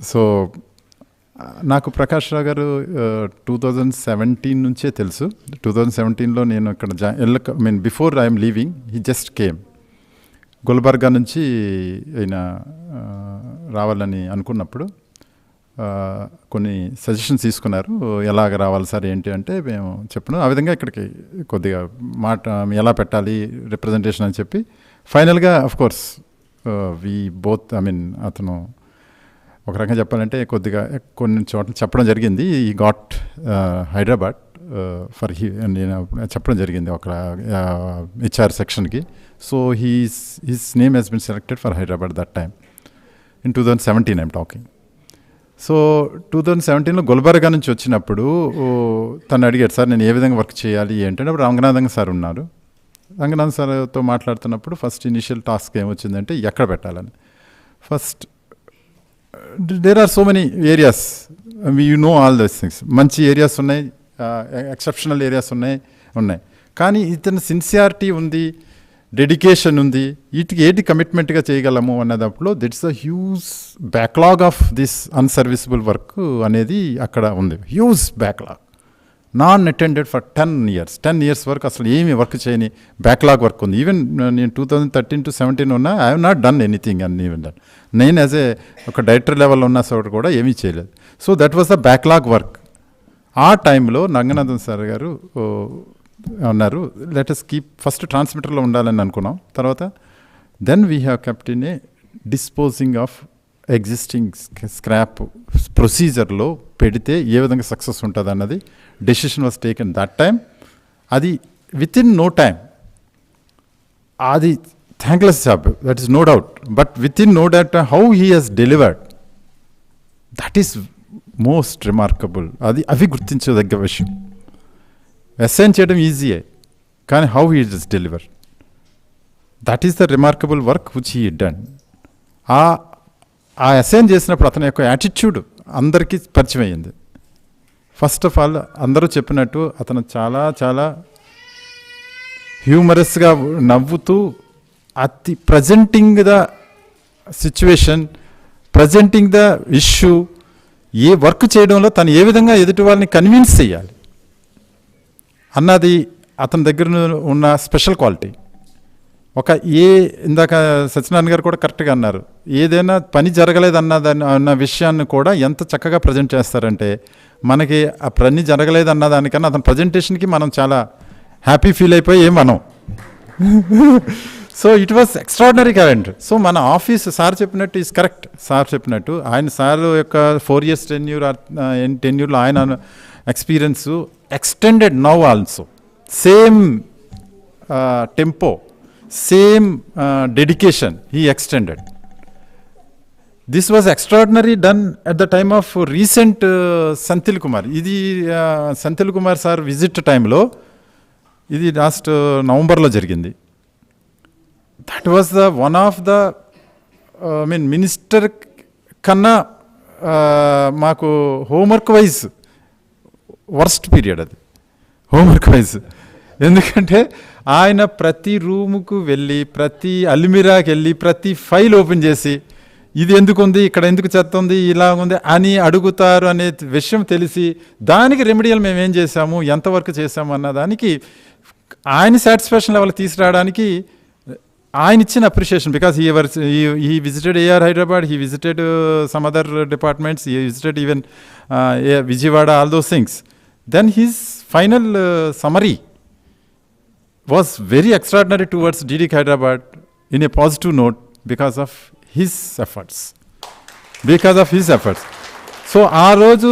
So నాకు ప్రకాష్ రావు గారు 2017 నుంచే తెలుసు. 2017లో నేను ఇక్కడ I mean before I'm leaving he just came. Gulbarga నుంచి ఆయన రావాలని అనుకున్నప్పుడు కొన్ని సజెషన్స్ తీసుకున్నారు, ఎలాగ రావాలి సార్ ఏంటి అంటే మేము చెప్పను. ఆ విధంగా ఇక్కడికి కొద్దిగా ఎలా పెట్టాలి రిప్రజెంటేషన్ అని చెప్పి ఫైనల్గా of course we both, I mean అతను ఒక రకంగా చెప్పాలంటే కొద్దిగా కొన్ని చోట్ల చెప్పడం జరిగింది. ఈ గాట్ హైదరాబాద్ ఫర్ నేను చెప్పడం జరిగింది ఒక హెచ్ఆర్ సెక్షన్కి. So his name he's been selected for Hyderabad that time in 2017 I'm talking. So 2017లో గుల్బర్గా నుంచి వచ్చినప్పుడు తను అడిగాడు, సార్ నేను ఏ విధంగా వర్క్ చేయాలి ఏంటంటే అప్పుడు రంగనాథన్ సార్ ఉన్నారు. రంగనాథన్ సార్తో మాట్లాడుతున్నప్పుడు ఫస్ట్ ఇనిషియల్ టాస్క్ ఏమొచ్చిందంటే ఎక్కడ పెట్టాలని. First there are so many areas, you know all those things. మంచి ఏరియాస్ ఉన్నాయి, ఎక్సెప్షనల్ ఏరియాస్ ఉన్నాయి. కానీ ఇతను సిన్సియారిటీ ఉంది, డెడికేషన్ ఉంది, వీటికి ఏంటి కమిట్మెంట్గా చేయగలము అన్నదప్పుడు that's a huge backlog of this unserviceable work అనేది అక్కడ ఉంది. Huge backlog, non attended for 10 years వరకు అసలు ఏమి వర్క్ చేయని బ్యాక్లాగ్ వర్క్ ఉంది. ఈవెన్ నేను 2013 to 17 ఉన్నా, I have not done anything and even that. నేను యాజ్ ఏ ఒక డైరెక్టర్ లెవెల్ ఉన్న చోట కూడా ఏమీ చేయలేదు. So that was the backlog work. ఆ టైంలో రంగనాథన్ సార్ గారు అన్నారు, లెట్ us కీప్ ఫస్ట్ ట్రాన్స్మిటర్లో ఉండాలని అనుకున్నాం. తర్వాత then we have kept in a disposing of existing scrap ప్రొసీజర్లో పెడితే ఏ విధంగా సక్సెస్ ఉంటుంది అన్నది decision was taken that time. అది విత్ ఇన్ నో టైమ్, అది thankless job, that is no doubt. But within no doubt how he has delivered, that is most remarkable. అవి గుర్తించదగ్గ విషయం. అసైన్ చేయడం ఈజీయే, కానీ how he does deliver, that is the remarkable work which he done. ఆ assign చేసినప్పుడు అతని యొక్క యాటిట్యూడ్ అందరికీ పరిచయం అయ్యింది. ఫస్ట్ ఆఫ్ ఆల్ అందరూ చెప్పినట్టు అతను చాలా చాలా హ్యూమరస్గా నవ్వుతూ అతి presenting the situation, presenting the issue, A work చేయడంలో తను ఏ విధంగా ఎదుటి వాళ్ళని కన్విన్స్ చేయాలి అన్నది అతని దగ్గర ఉన్న స్పెషల్ క్వాలిటీ. ఇందాక సత్యనారాయణ గారు కూడా కరెక్ట్గా అన్నారు, ఏదైనా పని జరగలేదు అన్న విషయాన్ని కూడా ఎంత చక్కగా ప్రజెంట్ చేస్తారంటే, మనకి ఆ పని జరగలేదు అన్నదానికన్నా అతని ప్రజెంటేషన్కి మనం చాలా హ్యాపీ ఫీల్ అయిపోయి మనం so it was extraordinary current. So మన ఆఫీస్ సార్ చెప్పినట్టు ఈజ్ కరెక్ట్. సార్ చెప్పినట్టు సార్ యొక్క 4 years టెన్యూర్లో ఆయన experience extended now also. Same tempo, same dedication he extended. This was extraordinary done at the time of recent Senthil Kumar. Idi Senthil Kumar sir visit time lo, idi last November lo jarigindi. That was the one of the minister kanna maaku homework wise worst period adi, homework wise. ఎందుకంటే ఆయన ప్రతి రూముకు వెళ్ళి, ప్రతి అల్మిరాకి వెళ్ళి, ప్రతి file open చేసి ఇది ఎందుకు ఉంది, ఇక్కడ ఎందుకు చెత్త ఉంది, ఇలా ఉంది అని అడుగుతారు అనే విషయం తెలిసి దానికి రెమెడియల్ మేము ఏం చేసాము, ఎంతవరకు చేసాము అన్న దానికి ఆయన సాటిస్ఫాక్షన్ లెవెల్ తీసుకురావడానికి ఆయన ఇచ్చిన appreciation. Because he visited AR Hyderabad, he visited some other departments, he visited even Vijayawada, all those things. Then his final summary was very extraordinary towards DD Hyderabad in a positive note because of his efforts. So ఆ రోజు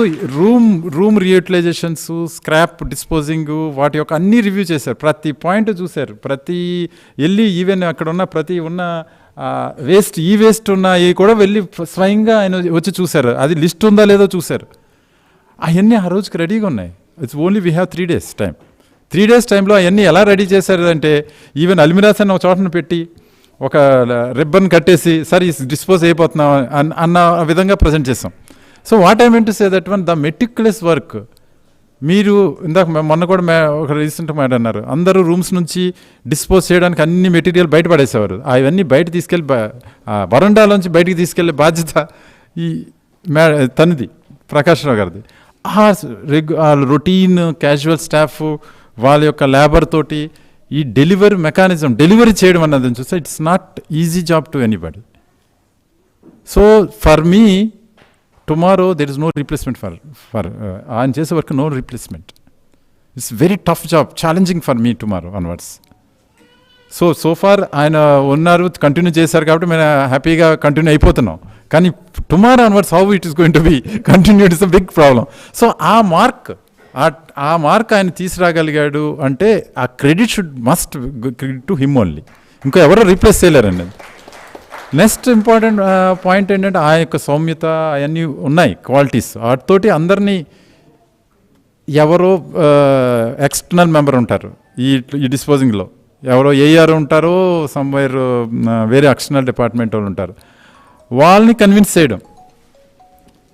room రీయూటిలైజేషన్స్, scrap disposing, వాటి యొక్క అన్ని review చేశారు. ప్రతి point చూశారు. ప్రతి వెళ్ళి ఈవెన్ అక్కడ ఉన్న ప్రతి ఉన్న వేస్ట్ ఉన్న ఇవి కూడా వెళ్ళి స్వయంగా ఆయన వచ్చి చూశారు. అది లిస్ట్ ఉందా లేదో చూశారు. అవన్నీ ఆ రోజుకి రెడీగా ఉన్నాయి. It's only we have 3 days time. 3 days టైంలో అవన్నీ ఎలా రెడీ చేశారు అంటే, ఈవెన్ అల్మిరాస్ అన్న ఒక చోటను పెట్టి ఒక రిబ్బన్ కట్టేసి సరే డిస్పోజ్ అయిపోతున్నాం అన్న విధంగా ప్రజెంట్ చేస్తాం. So what I mean to say that one the meticulous work. మీరు ఇందాక మొన్న కూడా ఒక రీసెంట్ మాట అన్నారు, అందరూ రూమ్స్ నుంచి డిస్పోజ్ చేయడానికి అన్ని మెటీరియల్ బయట పడేసేవారు. అవన్నీ బయట తీసుకెళ్ళి వరండాలోంచి బయటికి తీసుకెళ్లే బాధ్యత ఈ తనది, ప్రకాష్ రావు గారిది. ఆ రొటీన్ క్యాజువల్ స్టాఫ్ వాళ్ళ యొక్క లేబర్ తోటి ఈ డెలివరీ చేయడం అన్నది చూస్తే it's not easy job to anybody. So for me tomorrow there is no replacement for ఆయన చేసే work, no replacement. It's very tough job, challenging for me tomorrow onwards. So far ఆయన ఉన్నారు, continue చేశారు కాబట్టి మేము హ్యాపీగా కంటిన్యూ అయిపోతున్నాం. కానీ tomorrow onwards how it is going to be continued is a big problem. So ఆ ఆ మార్క్ ఆయన తీసుకురాగలిగాడు అంటే ఆ credit must credit to him only. ఇంకా ఎవరో రీప్లేస్ చేయలేరండి. నెక్స్ట్ ఇంపార్టెంట్ పాయింట్ ఏంటంటే ఆ యొక్క సౌమ్యత అవన్నీ ఉన్నాయి క్వాలిటీస్. వాటితోటి అందరినీ ఎవరో ఎక్స్టర్నల్ మెంబర్ ఉంటారు ఈ డిస్పోజింగ్లో, ఎవరో ఏఆర్ ఉంటారో సమ్వేర్ వేరే ఎక్స్టర్నల్ డిపార్ట్మెంట్ వాళ్ళు ఉంటారు, వాళ్ళని కన్విన్స్ చేయడం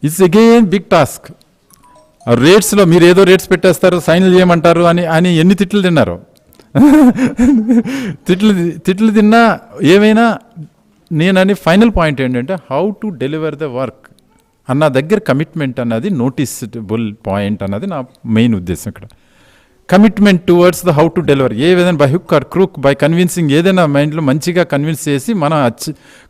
ఇట్స్ అగైన్ బిగ్ టాస్క్. రేట్స్లో మీరు ఏదో రేట్స్ పెట్టేస్తారు, సైన్లు చేయమంటారు అని ఎన్ని తిట్లు తిన్నారు. తిట్లు తిన్నా ఏమైనా నేనని ఫైనల్ పాయింట్ ఏంటంటే how to deliver the work అన్న దగ్గర కమిట్మెంట్ అన్నది నోటీసబుల్ పాయింట్ అన్నది నా మెయిన్ ఉద్దేశం ఇక్కడ. Commitment towards the how to deliver, ఏ విధంగా by hook or crook by convincing ఏదైనా మైండ్లో మంచిగా కన్విన్స్ చేసి మనం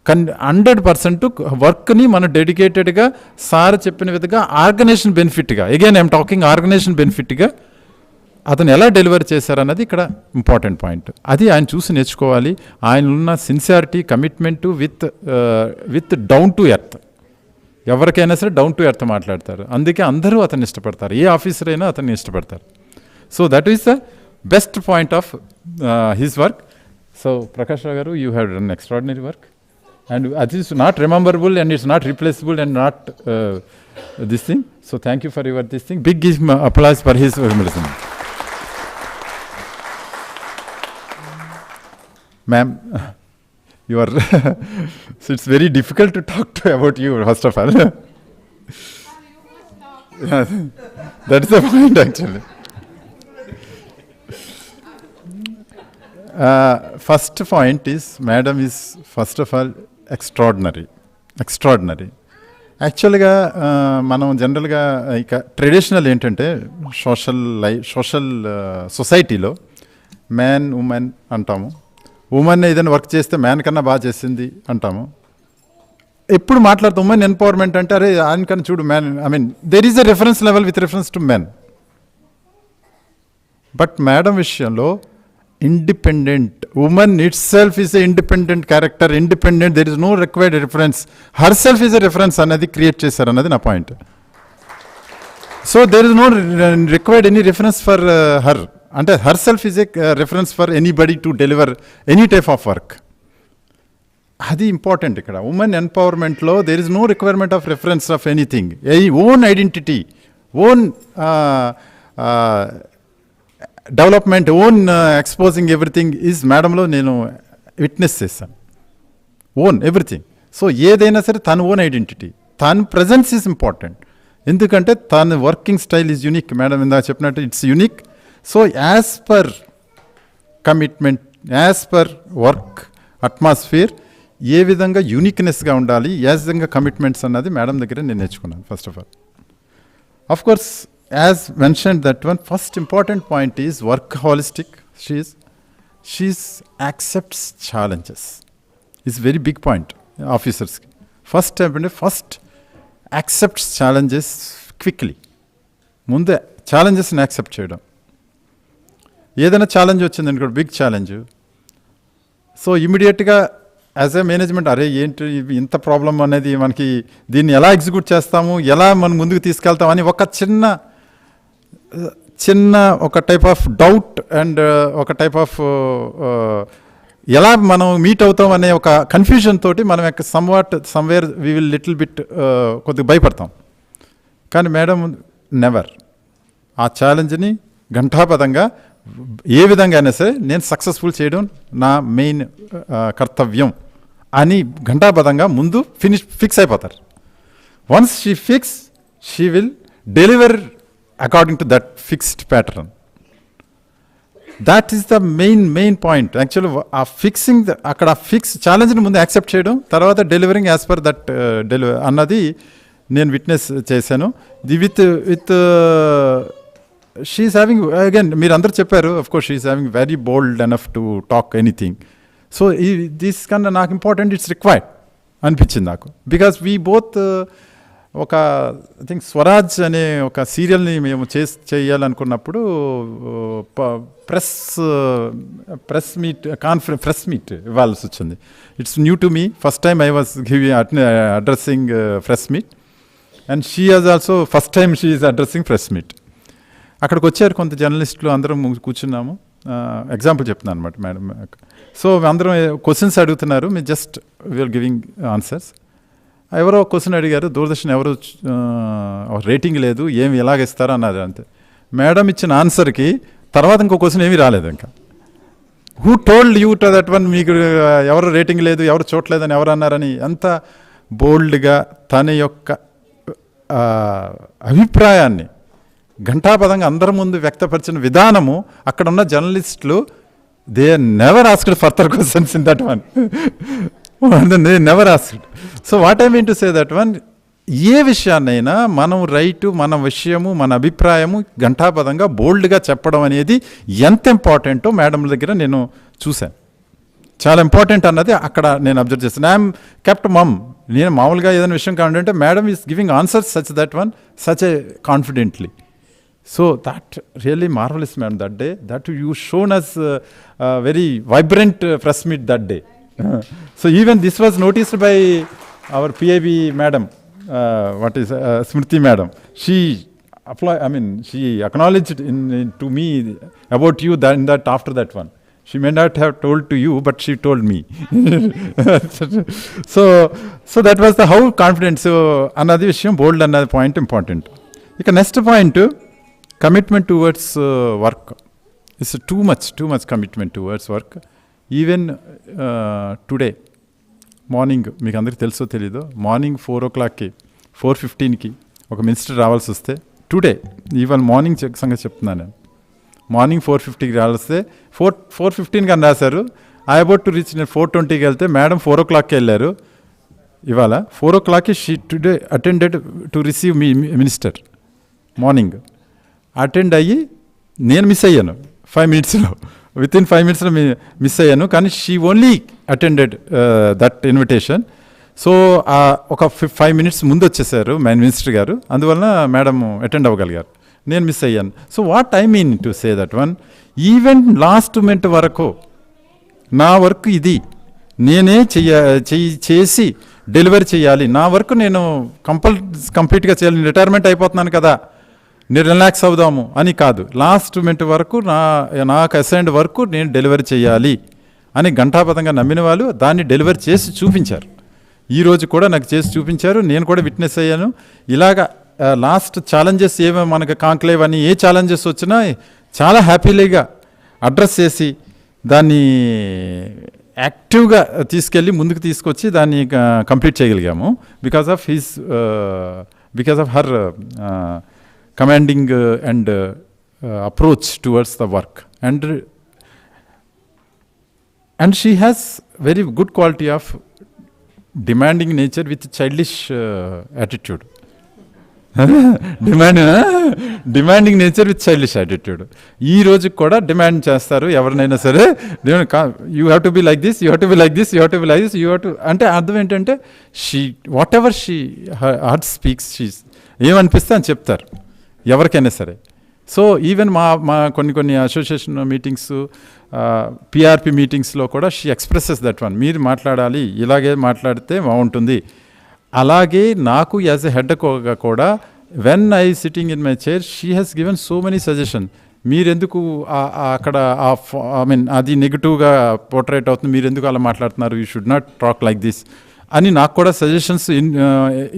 100% వర్క్ని మనం డెడికేటెడ్గా సార్ చెప్పిన విధంగా ఆర్గనైజేషన్ బెనిఫిట్గా, అగైన్ ఐఎమ్ టాకింగ్ ఆర్గనైజేషన్ బెనిఫిట్గా అతను ఎలా డెలివర్ చేశారన్నది ఇక్కడ ఇంపార్టెంట్ పాయింట్. అది ఆయన చూసి నేర్చుకోవాలి. ఆయన ఉన్న sincerity, commitment with down to earth. ఎవరికైనా సరే డౌన్ టు ఎర్త్ మాట్లాడతారు, అందుకే అందరూ అతన్ని ఇష్టపడతారు, ఏ ఆఫీసర్ అయినా అతన్ని ఇష్టపడతారు. So that is the best point of his work. So Prakash Rao garu, you have done extraordinary work and అది is not rememberable and it's not replaceable and not this thing. So thank you for your this thing. Big applause for his medicine. Ma'am, you are so it's very difficult to talk about you, first of all. That's the point actually. First point is, Madam is first of all extraordinary. యాక్చువల్గా మనం జనరల్గా ఇక traditional ఏంటంటే social సొసైటీలో man women అంటాము. Women ఏదైనా work చేస్తే man కన్నా బాగా చేసింది అంటాము. ఎప్పుడు మాట్లాడుతాం ఉమెన్ ఎంపవర్మెంట్ అంటే అరే ఆయనకన్నా చూడు man, I mean there is a reference level with reference to men. But madam విషయంలో independent women itself is a independent character, independent, there is no required reference, herself is a reference అనేది create చేశారు అన్నది నా point. So there is no required any reference for her, అంటే herself is a reference for anybody to deliver any type of work. అది important ఇక్కడ. Women ఎంపవర్మెంట్లో there is no requirement of reference of anything, own identity, own development, own exposing everything is మేడంలో నేను witness చేశాను. Own everything. So ఏదైనా సరే తన own identity, తన ప్రజెన్స్ ఈజ్ ఇంపార్టెంట్. ఎందుకంటే తన working style is unique. Madam ఇందాక చెప్పినట్టు it's unique. So as per commitment, as per work atmosphere ఏ విధంగా యూనిక్నెస్గా ఉండాలి, ఏ విధంగా కమిట్మెంట్స్ అన్నది మేడం దగ్గర నేను నేర్చుకున్నాను. First of all, of course as mention that one first important point is work holistic. She's accepts challenges is very big point ఆఫీసర్స్కి. ఫస్ట్ ఏంటంటే ఫస్ట్ యాక్సెప్ట్స్ ఛాలెంజెస్ క్విక్లీ. ముందే ఛాలెంజెస్ని యాక్సెప్ట్ చేయడం. ఏదైనా ఛాలెంజ్ వచ్చింది అనుకో, బిగ్ ఛాలెంజ్, సో ఇమీడియట్గా as a management అరే ఏంటి ఇంత ప్రాబ్లం అనేది, మనకి దీన్ని ఎలా ఎగ్జిక్యూట్ చేస్తాము, ఎలా మనం ముందుకు తీసుకెళ్తాం అని ఒక చిన్న ఒక టైప్ ఆఫ్ డౌట్ అండ్ ఒక టైప్ ఆఫ్ ఎలా మనం మీట్ అవుతాం అనే ఒక కన్ఫ్యూజన్ తోటి మనం somewhere we will little bit కొద్దిగా భయపడతాం. కానీ మేడం నెవర్. ఆ ఛాలెంజ్ని ఘంటాపథంగా ఏ విధంగా అయినా సరే నేను సక్సెస్ఫుల్ చేయడం నా మెయిన్ కర్తవ్యం అని ఘంటాపథంగా ముందు ఫిక్స్ అయిపోతారు. Once she will deliver according to that fixed pattern. That is the main point actually. ఆ ఫిక్సింగ్ అక్కడ ఛాలెంజ్ని ముందు యాక్సెప్ట్ చేయడం, తర్వాత డెలివరింగ్ యాజ్ పర్ దట్ అన్నది నేను విట్నెస్ చేశాను. విత్ షీఈస్ హ్యావింగ్ అగైన్ మీరు అందరూ చెప్పారు, of course she is having very bold enough to talk anything. So this కన్నా నాకు ఇంపార్టెంట్, ఇట్స్ రిక్వైర్డ్ అనిపించింది నాకు. బికాస్ వీ బోత్ ఒక ఐ థింక్ స్వరాజ్ అనే ఒక సీరియల్ని మేము చేయాలనుకున్నప్పుడు ప్రెస్ మీట్ ఇవ్వాల్సి వచ్చింది. It's new to me, first time I was addressing press meet and she has also first time she is addressing press meet. అక్కడికి వచ్చారు కొంత జర్నలిస్టులు, అందరం కూర్చున్నాము. ఎగ్జాంపుల్ చెప్తున్నాను అనమాట మేడం. సో అందరం క్వశ్చన్స్ అడుగుతున్నారు, మీరు జస్ట్ వీఆర్ గివింగ్ ఆన్సర్స్. ఎవరో క్వశ్చన్ అడిగారు, దూరదర్శన్ ఎవరు రేటింగ్ లేదు, ఏమి ఎలాగిస్తారో అన్నారు. అంతే. మేడం ఇచ్చిన ఆన్సర్కి తర్వాత ఇంకో క్వశ్చన్ ఏమీ రాలేదు. ఇంకా who told you to that one, మీకు ఎవరు రేటింగ్ లేదు, ఎవరు చూడలేదని ఎవరు అన్నారని ఎంత బోల్డ్గా తన యొక్క అభిప్రాయాన్ని ఘంటాపదంగా అందరి ముందు వ్యక్తపరిచిన విధానము, అక్కడ ఉన్న జర్నలిస్టులు they never asked further questions in that one. They never asked. So what I mean to say that one, ఏ విషయాన్నైనా మనం రైటు, మన విషయము, మన అభిప్రాయము ఘంటాపదంగా బోల్డ్గా చెప్పడం అనేది ఎంత ఇంపార్టెంటో మేడం దగ్గర నేను చూశాను. చాలా ఇంపార్టెంట్ అన్నది అక్కడ నేను అబ్జర్వ్ చేస్తాను. ఐఎమ్ కెప్ట్ మమ్. నేను మామూలుగా ఏదైనా విషయం కావాలంటే madam is giving answers such that one, such a confidently. So that really marvelous, madam, that day. That you shown us very vibrant press meet that day. So even this was noticed by our PIB madam, Smriti madam. She she acknowledged to me about you in that after that one. She may not have told to you, but she told me. So that was the how confident. So another vishayam, bold another point important. Ika next point, commitment towards work. It's too much commitment towards work. Even today morning, మీకు అందరికీ తెలుసో తెలీదో, morning 4 o'clockకి 4:15కి ఒక minister రావాల్సి వస్తే, today ఇవాళ morning సంగతి చెప్తున్నాను నేను, మార్నింగ్ 4:50కి రావాల్స్తే 4:15కి అని రాశారు. ఐ అబౌట్ టు రీచ్, నేను 4:20కి వెళ్తే మేడం 4 o'clockకి వెళ్ళారు. ఇవాళ 4 o'clockకి she today attended to receive me minister. Morning attend అయ్యి నేను మిస్ అయ్యాను 5 minutesలో, వితిన్ 5 minutesలో మిస్ అయ్యాను. కానీ she only attended that invitation. So ఒక 5 minutes ముందు వచ్చేసారు మినిస్టర్ గారు, అందువలన మేడం అటెండ్ అవ్వగలిగారు, నేను మిస్ అయ్యాను. So what I mean to say that one, even last minute వరకు నా వర్క్ ఇది, నేనే చేసి డెలివరీ చేయాలి, నా వర్క్ నేను కంప్లీట్గా చేయాలి, రిటైర్మెంట్ అయిపోతున్నాను కదా, నేను రిలాక్స్ అవుదాము అని కాదు, లాస్ట్ మినిట్ వరకు నాకు అసైన్డ్ వర్క్ నేను డెలివరీ చేయాలి అని ఘంటాపథంగా నమ్మిన వాళ్ళు దాన్ని డెలివరీ చేసి చూపించారు. ఈరోజు కూడా నాకు చేసి చూపించారు, నేను కూడా విట్నెస్ అయ్యాను. ఇలాగా లాస్ట్ ఛాలెంజెస్ ఏమో మనకు కాంక్లేవ్ అని ఏ ఛాలెంజెస్ వచ్చినా చాలా హ్యాపీలీగా అడ్రస్ చేసి దాన్ని యాక్టివ్గా తీసుకెళ్ళి ముందుకు తీసుకొచ్చి దాన్ని కంప్లీట్ చేయగలిగాము. Because of her commanding and approach towards the work, and she has very good quality of demanding nature with childish attitude. Demanding nature with childish attitude. ఈ రోజు కూడా డిమాండ్ చేస్తారు ఎవరినైనా సరే, you have to be like this, you have to be like this, you have to be like this, you have to, అంటే అర్థం ఏంటంటే she whatever she heart speaks, she ఏమనిపిస్తే అని చెప్తారు ఎవరికైనా సరే. సో ఈవెన్ మా కొన్ని అసోసియేషన్ మీటింగ్స్, పిఆర్పి మీటింగ్స్లో కూడా షీ ఎక్స్ప్రెసెస్ దట్ వన్, మీరు మాట్లాడాలి, ఇలాగే మాట్లాడితే బాగుంటుంది. అలాగే నాకు యాజ్ ఎ హెడ్ కూడా when I sitting in my chair she he's given so many suggestion. మీరెందుకు అక్కడ అది నెగిటివ్గా పోర్ట్రేట్ అవుతుంది, మీరు ఎందుకు అలా మాట్లాడుతున్నారు, you should not talk like this అని నాకు కూడా సజెషన్స్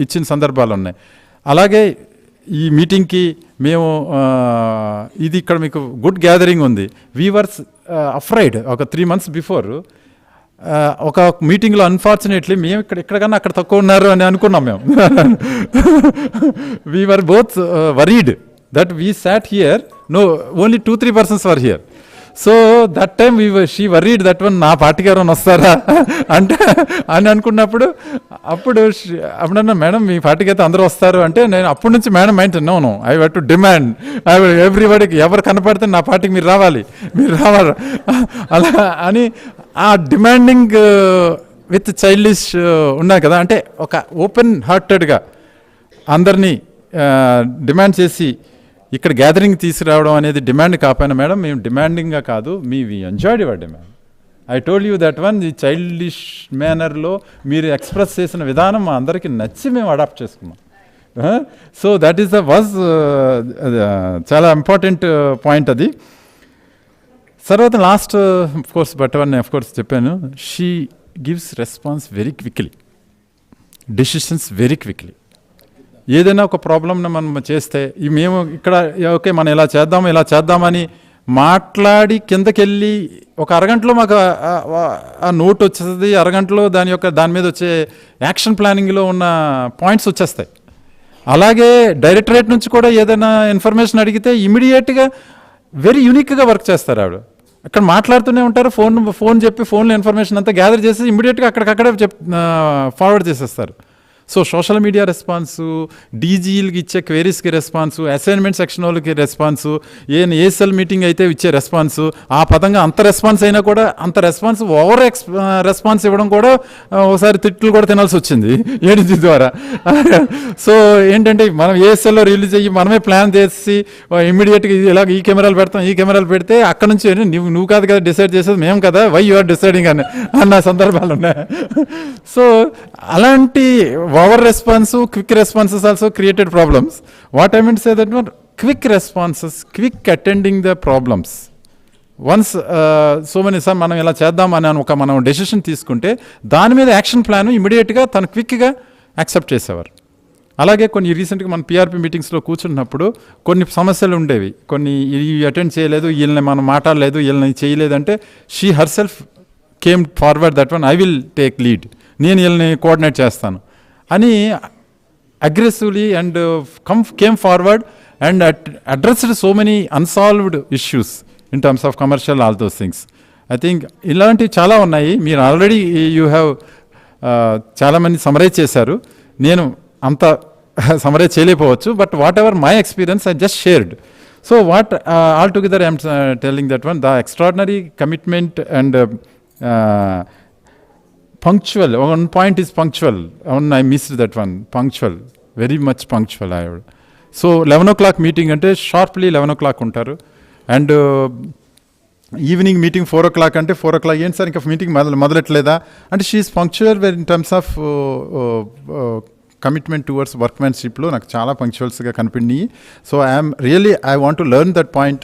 ఇచ్చిన సందర్భాలు ఉన్నాయి. అలాగే ఈ మీటింగ్కి మేము ఇది ఇక్కడ మీకు గుడ్ గ్యాదరింగ్ ఉంది, వీ వర్ అఫ్రైడ్ ఒక 3 months బిఫోర్ ఒక మీటింగ్లో అన్ఫార్చునేట్లీ మేము ఎక్కడికన్నా అక్కడ తక్కువ ఉన్నారు అని అనుకున్నాం మేము. We were both worried that we sat here, no only 2-3 persons were here. So that time she worried that one, నా పార్టీకి ఎవరైనా వస్తారా అంటే అని అనుకున్నప్పుడు అప్పుడన్నా మేడం మీ పార్టీకి అయితే అందరూ వస్తారు అంటే, నేను అప్పటి నుంచి madam mind no I have to demand ఎవ్రీబడికి, ఎవరు కనపడితే నా పార్టీకి మీరు రావాలి అలా అని ఆ డిమాండింగ్ విత్ చైల్డిష్ ఉన్నాయి కదా, అంటే ఒక ఓపెన్ హార్టెడ్గా అందరినీ డిమాండ్ చేసి ఇక్కడ గ్యాదరింగ్ తీసుకురావడం అనేది డిమాండ్ కాకపోయినా మేడం, మేము డిమాండింగ్గా కాదు, we enjoyed your demand. I told you that one, ఈ చైల్డిష్ మేనర్లో మీరు ఎక్స్ప్రెస్ చేసిన విధానం మా అందరికీ నచ్చి మేము అడాప్ట్ చేసుకున్నాం. సో దట్ ఈస్ చాలా ఇంపార్టెంట్ పాయింట్ అది. తర్వాత లాస్ట్ కోర్స్ బట్ కోర్స్ చెప్పాను, she gives response very quickly, decisions very quickly. ఏదైనా ఒక ప్రాబ్లమ్ని మనం చేస్తే మేము ఇక్కడ ఓకే మనం ఇలా చేద్దామని మాట్లాడి కిందకెళ్ళి ఒక అరగంటలో మాకు ఆ నోట్ వచ్చేస్తుంది, అరగంటలో దాని మీద వచ్చే యాక్షన్ ప్లానింగ్లో ఉన్న పాయింట్స్ వచ్చేస్తాయి. అలాగే డైరెక్టరేట్ నుంచి కూడా ఏదైనా ఇన్ఫర్మేషన్ అడిగితే ఇమీడియట్గా వెరీ యూనిక్గా వర్క్ చేస్తారు ఆవిడ. అక్కడ మాట్లాడుతూనే ఉంటారు, ఫోన్ చెప్పి ఫోన్లో ఇన్ఫర్మేషన్ అంతా గ్యాదర్ చేసి ఇమీడియట్గా అక్కడికక్కడే ఫార్వర్డ్ చేసేస్తారు. సో సోషల్ మీడియా రెస్పాన్సు, డీజీలకి ఇచ్చే క్వెరీస్కి రెస్పాన్సు, అసైన్మెంట్ సెక్షన్ వాళ్ళకి రెస్పాన్సు, ఏఎస్ఎల్ మీటింగ్ అయితే ఇచ్చే రెస్పాన్సు, ఆ పదంగా అంత రెస్పాన్స్ అయినా కూడా అంత రెస్పాన్స్ ఓవర్ రెస్పాన్స్ ఇవ్వడం కూడా ఒకసారి తిట్లు కూడా తినాల్సి వచ్చింది ఏడీజీ ద్వారా. సో ఏంటంటే మనం ఏఎస్ఎల్లో రిలీజ్ అయ్యి మనమే ప్లాన్ చేసి ఇమ్మీడియట్గా ఇలాగ ఈ కెమెరాలు పెడితే అక్కడ నుంచి నువ్వు కాదు కదా డిసైడ్ చేసేది మేము కదా, వై యు ఆర్ డిసైడింగ్ అన్న సందర్భాలు ఉన్నాయి. సో అలాంటి over response, quick responses also created problems. What I mean say that quick responses, quick attending the problems. Once so many sir మనం ఇలా చేద్దామని మనం డెసిషన్ తీసుకుంటే దాని మీద యాక్షన్ ప్లాన్ ఇమీడియట్గా తను క్విక్గా యాక్సెప్ట్ చేసేవారు. అలాగే కొన్ని రీసెంట్గా మన పిఆర్పి మీటింగ్స్లో కూర్చున్నప్పుడు కొన్ని సమస్యలు ఉండేవి, కొన్ని అటెండ్ చేయలేదు, వీళ్ళని మనం మాట్లాడలేదు, వీళ్ళని చేయలేదంటే she her self came forward that one, I will take lead, నేను వీళ్ళని కోఆర్డినేట్ చేస్తాను అని aggressively and came forward and addressed so many unsolved issues in terms of commercial all those things. I think ఇలాంటివి చాలా ఉన్నాయి. మీరు already you have చాలామంది summarise చేశారు, నేను అంత సమరైజ్ చేయలేకపోవచ్చు, but what ever my experience I just shared. So what all together I'm telling that one, the extraordinary commitment and punctual. One point is punctual. I missed that one. Punctual. Very much punctual. So 11 o'clock meeting ante sharply 11 o'clock untaru. And evening meeting 4 o'clock ante 4 o'clock yen sir inka meeting modaletledha. And she is punctual in terms of commitment towards workmanship lo నాకు చాలా పంక్చువల్స్గా కనిపించి. So I want to learn that point.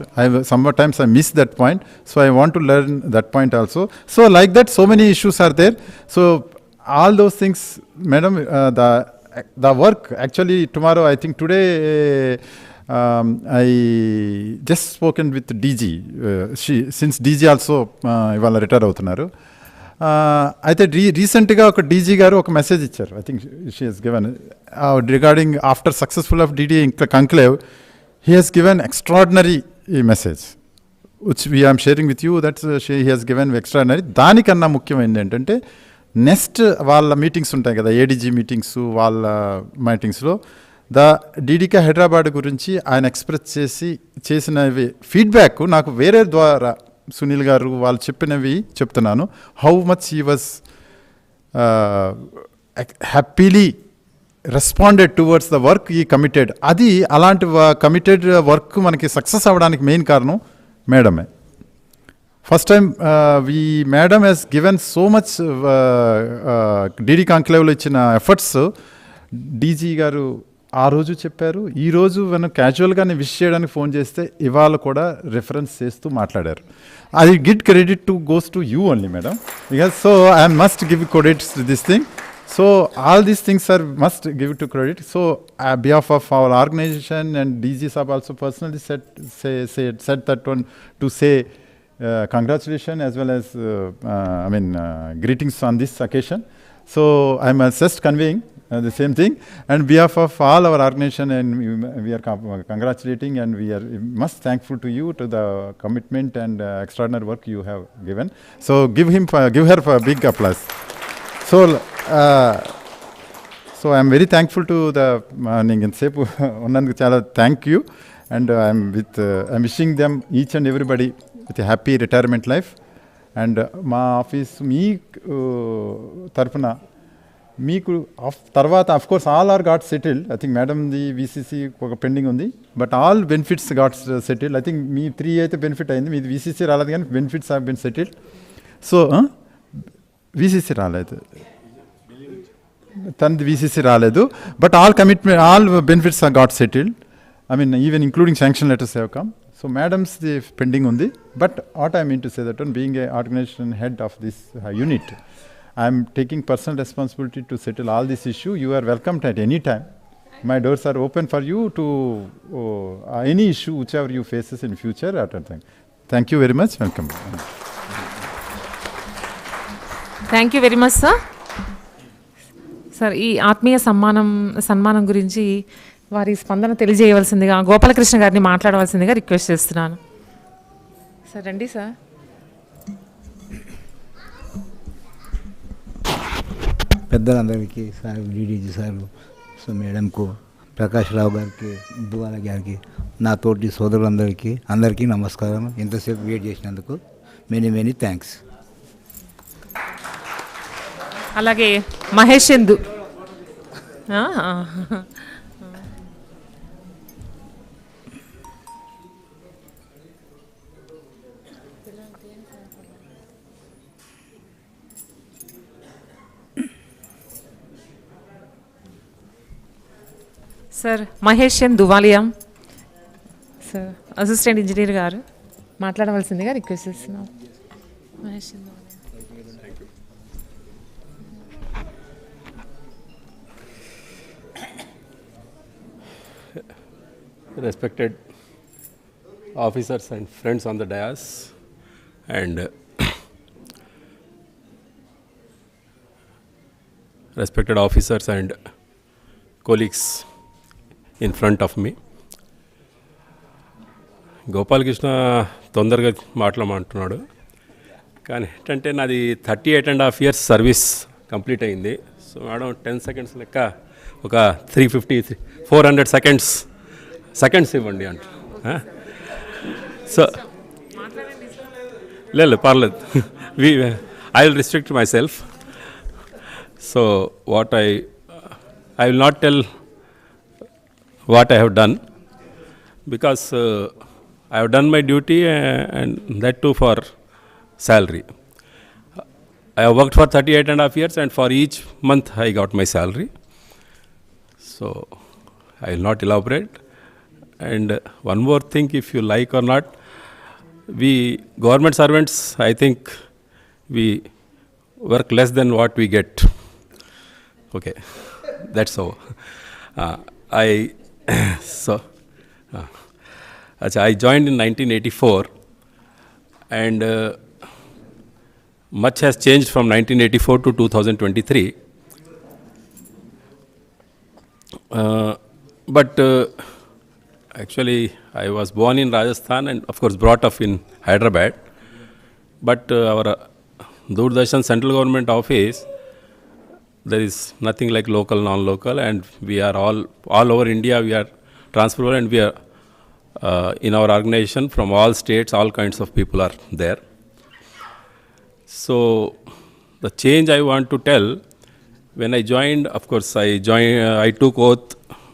sometimes I miss that point, so I want to learn that point also. So like that so many issues are there. So all those things, madam, the work actually tomorrow, I think today I just spoken with DG. Since DG also ఇవాళ retire అవుతున్నారు. అయితే రీసెంట్గా ఒక DG garu ఒక message ఇచ్చారు. I think she he's given regarding after successful of DD conclave, he he's given extraordinary message which we am sharing with you. That's he he's given extraordinary. దానికన్నా ముఖ్యమైనది ఏంటంటే నెక్స్ట్ వాళ్ళ మీటింగ్స్ ఉంటాయి కదా, ఏడీజీ మీటింగ్స్, వాళ్ళ మీటింగ్స్లో the DDK Hyderabad గురించి ఆయన ఎక్స్ప్రెస్ చేసినవి ఫీడ్బ్యాక్ నాకు వేరే ద్వారా సునీల్ గారు వాళ్ళు చెప్పినవి చెప్తున్నాను. How much he was happily responded towards the work ఈ కమిటెడ్. అది అలాంటి కమిటెడ్ వర్క్ మనకి సక్సెస్ అవ్వడానికి మెయిన్ కారణం మేడమే. First time madam he's given so much DD కాంక్లేవ్లో ఇచ్చిన ఎఫర్ట్స్ డీజీ గారు ఆ రోజు చెప్పారు. ఈరోజు మనం క్యాజువల్గానే విష్ చేయడానికి ఫోన్ చేస్తే ఇవాళ కూడా రెఫరెన్స్ చేస్తూ మాట్లాడారు. అది get credit to goes to you only madam, because so I must give credits to this thing. So all these things are must give to credit. So behalf of our organisation and DG సాబ్ also personally set that one to say congratulations as well as greetings on this occasion. So I'm just conveying the same thing, and behalf of all our organization, and we are congratulating, and we are most thankful to you to the commitment and extraordinary work you have given. So give her a big applause. So I'm very thankful to the Ningansepu Onnanduku chala thank you, and I'm wishing them each and everybody with a happy retirement life. And మా office మీ తరఫున మీకు తర్వాత of course all are got settled. I think మేడంది VCC ఒక pending ఉంది, but all benefits got settled. I think మీ 3 అయితే బెనిఫిట్ అయింది, మీది వీసీసీ రాలేదు కానీ benefits have been settled. So VCC రాలేదు, తనది VCC రాలేదు. But all benefits are got settled. I mean, even including sanction letters have come. So madam's the pending on the, but what I mean to say that on being a organization head of this unit, I am taking personal responsibility to settle all this issue. You are welcomed at any time. My doors are open for you to any issue whichever you faces in future at a time. Thank you very much. Welcome. Thank you very much sir. Sir ఈ ఆత్మీయ సన్మానం గురించి వారి స్పందన తెలియజేయవలసిందిగా గోపాలకృష్ణ గారిని మాట్లాడవలసిందిగా request చేస్తున్నాను. Sir రండి సార్. పెద్దలందరికీ సార్, డీడీజీ సార్, సో మేడంకు, ప్రకాష్ రావు గారికి, దువాల గారికి, నా తోటి సోదరులందరికీ అందరికీ నమస్కారం. ఎంతసేపు వెయిట్ చేసినందుకు మెనీ థ్యాంక్స్. అలాగే Mahesh Chandu. Sir Mahesh Chand Duvalia sir, assistant engineer garu మాట్లాడవలసిందిగా రిక్వెస్ట్ చేస్తున్నాం. Mahesh Chand respected officers and friends on the dais, and respected officers and colleagues in front of me. Gopalakrishna తొందరగా మాట్లాడమంటున్నాడు, కానీ ఏంటంటే నాది 38.5 years సర్వీస్ కంప్లీట్ అయింది. సో మేడం 10 seconds లెక్క ఒక 400 సెకండ్స్ ఇవ్వండి అంట. సో లేదు పర్లేదు, I will restrict my self. So what I will not tell what I have done, because I have done my duty and that too for salary. I have worked for 38.5 years and for each month I got my salary. So I will not elaborate. And one more thing, if you like or not, we government servants, I think we work less than what we get. Okay, that's all. I joined in 1984, and much has changed from 1984 to 2023. But actually, I was born in Rajasthan and of course brought up in Hyderabad. But our Doordarshan central government office, there is nothing like local, non-local, and we are all over India. We are transferable, and we are in our organization from all states, all kinds of people are there. So the change I want to tell, when I joined, of course I took oath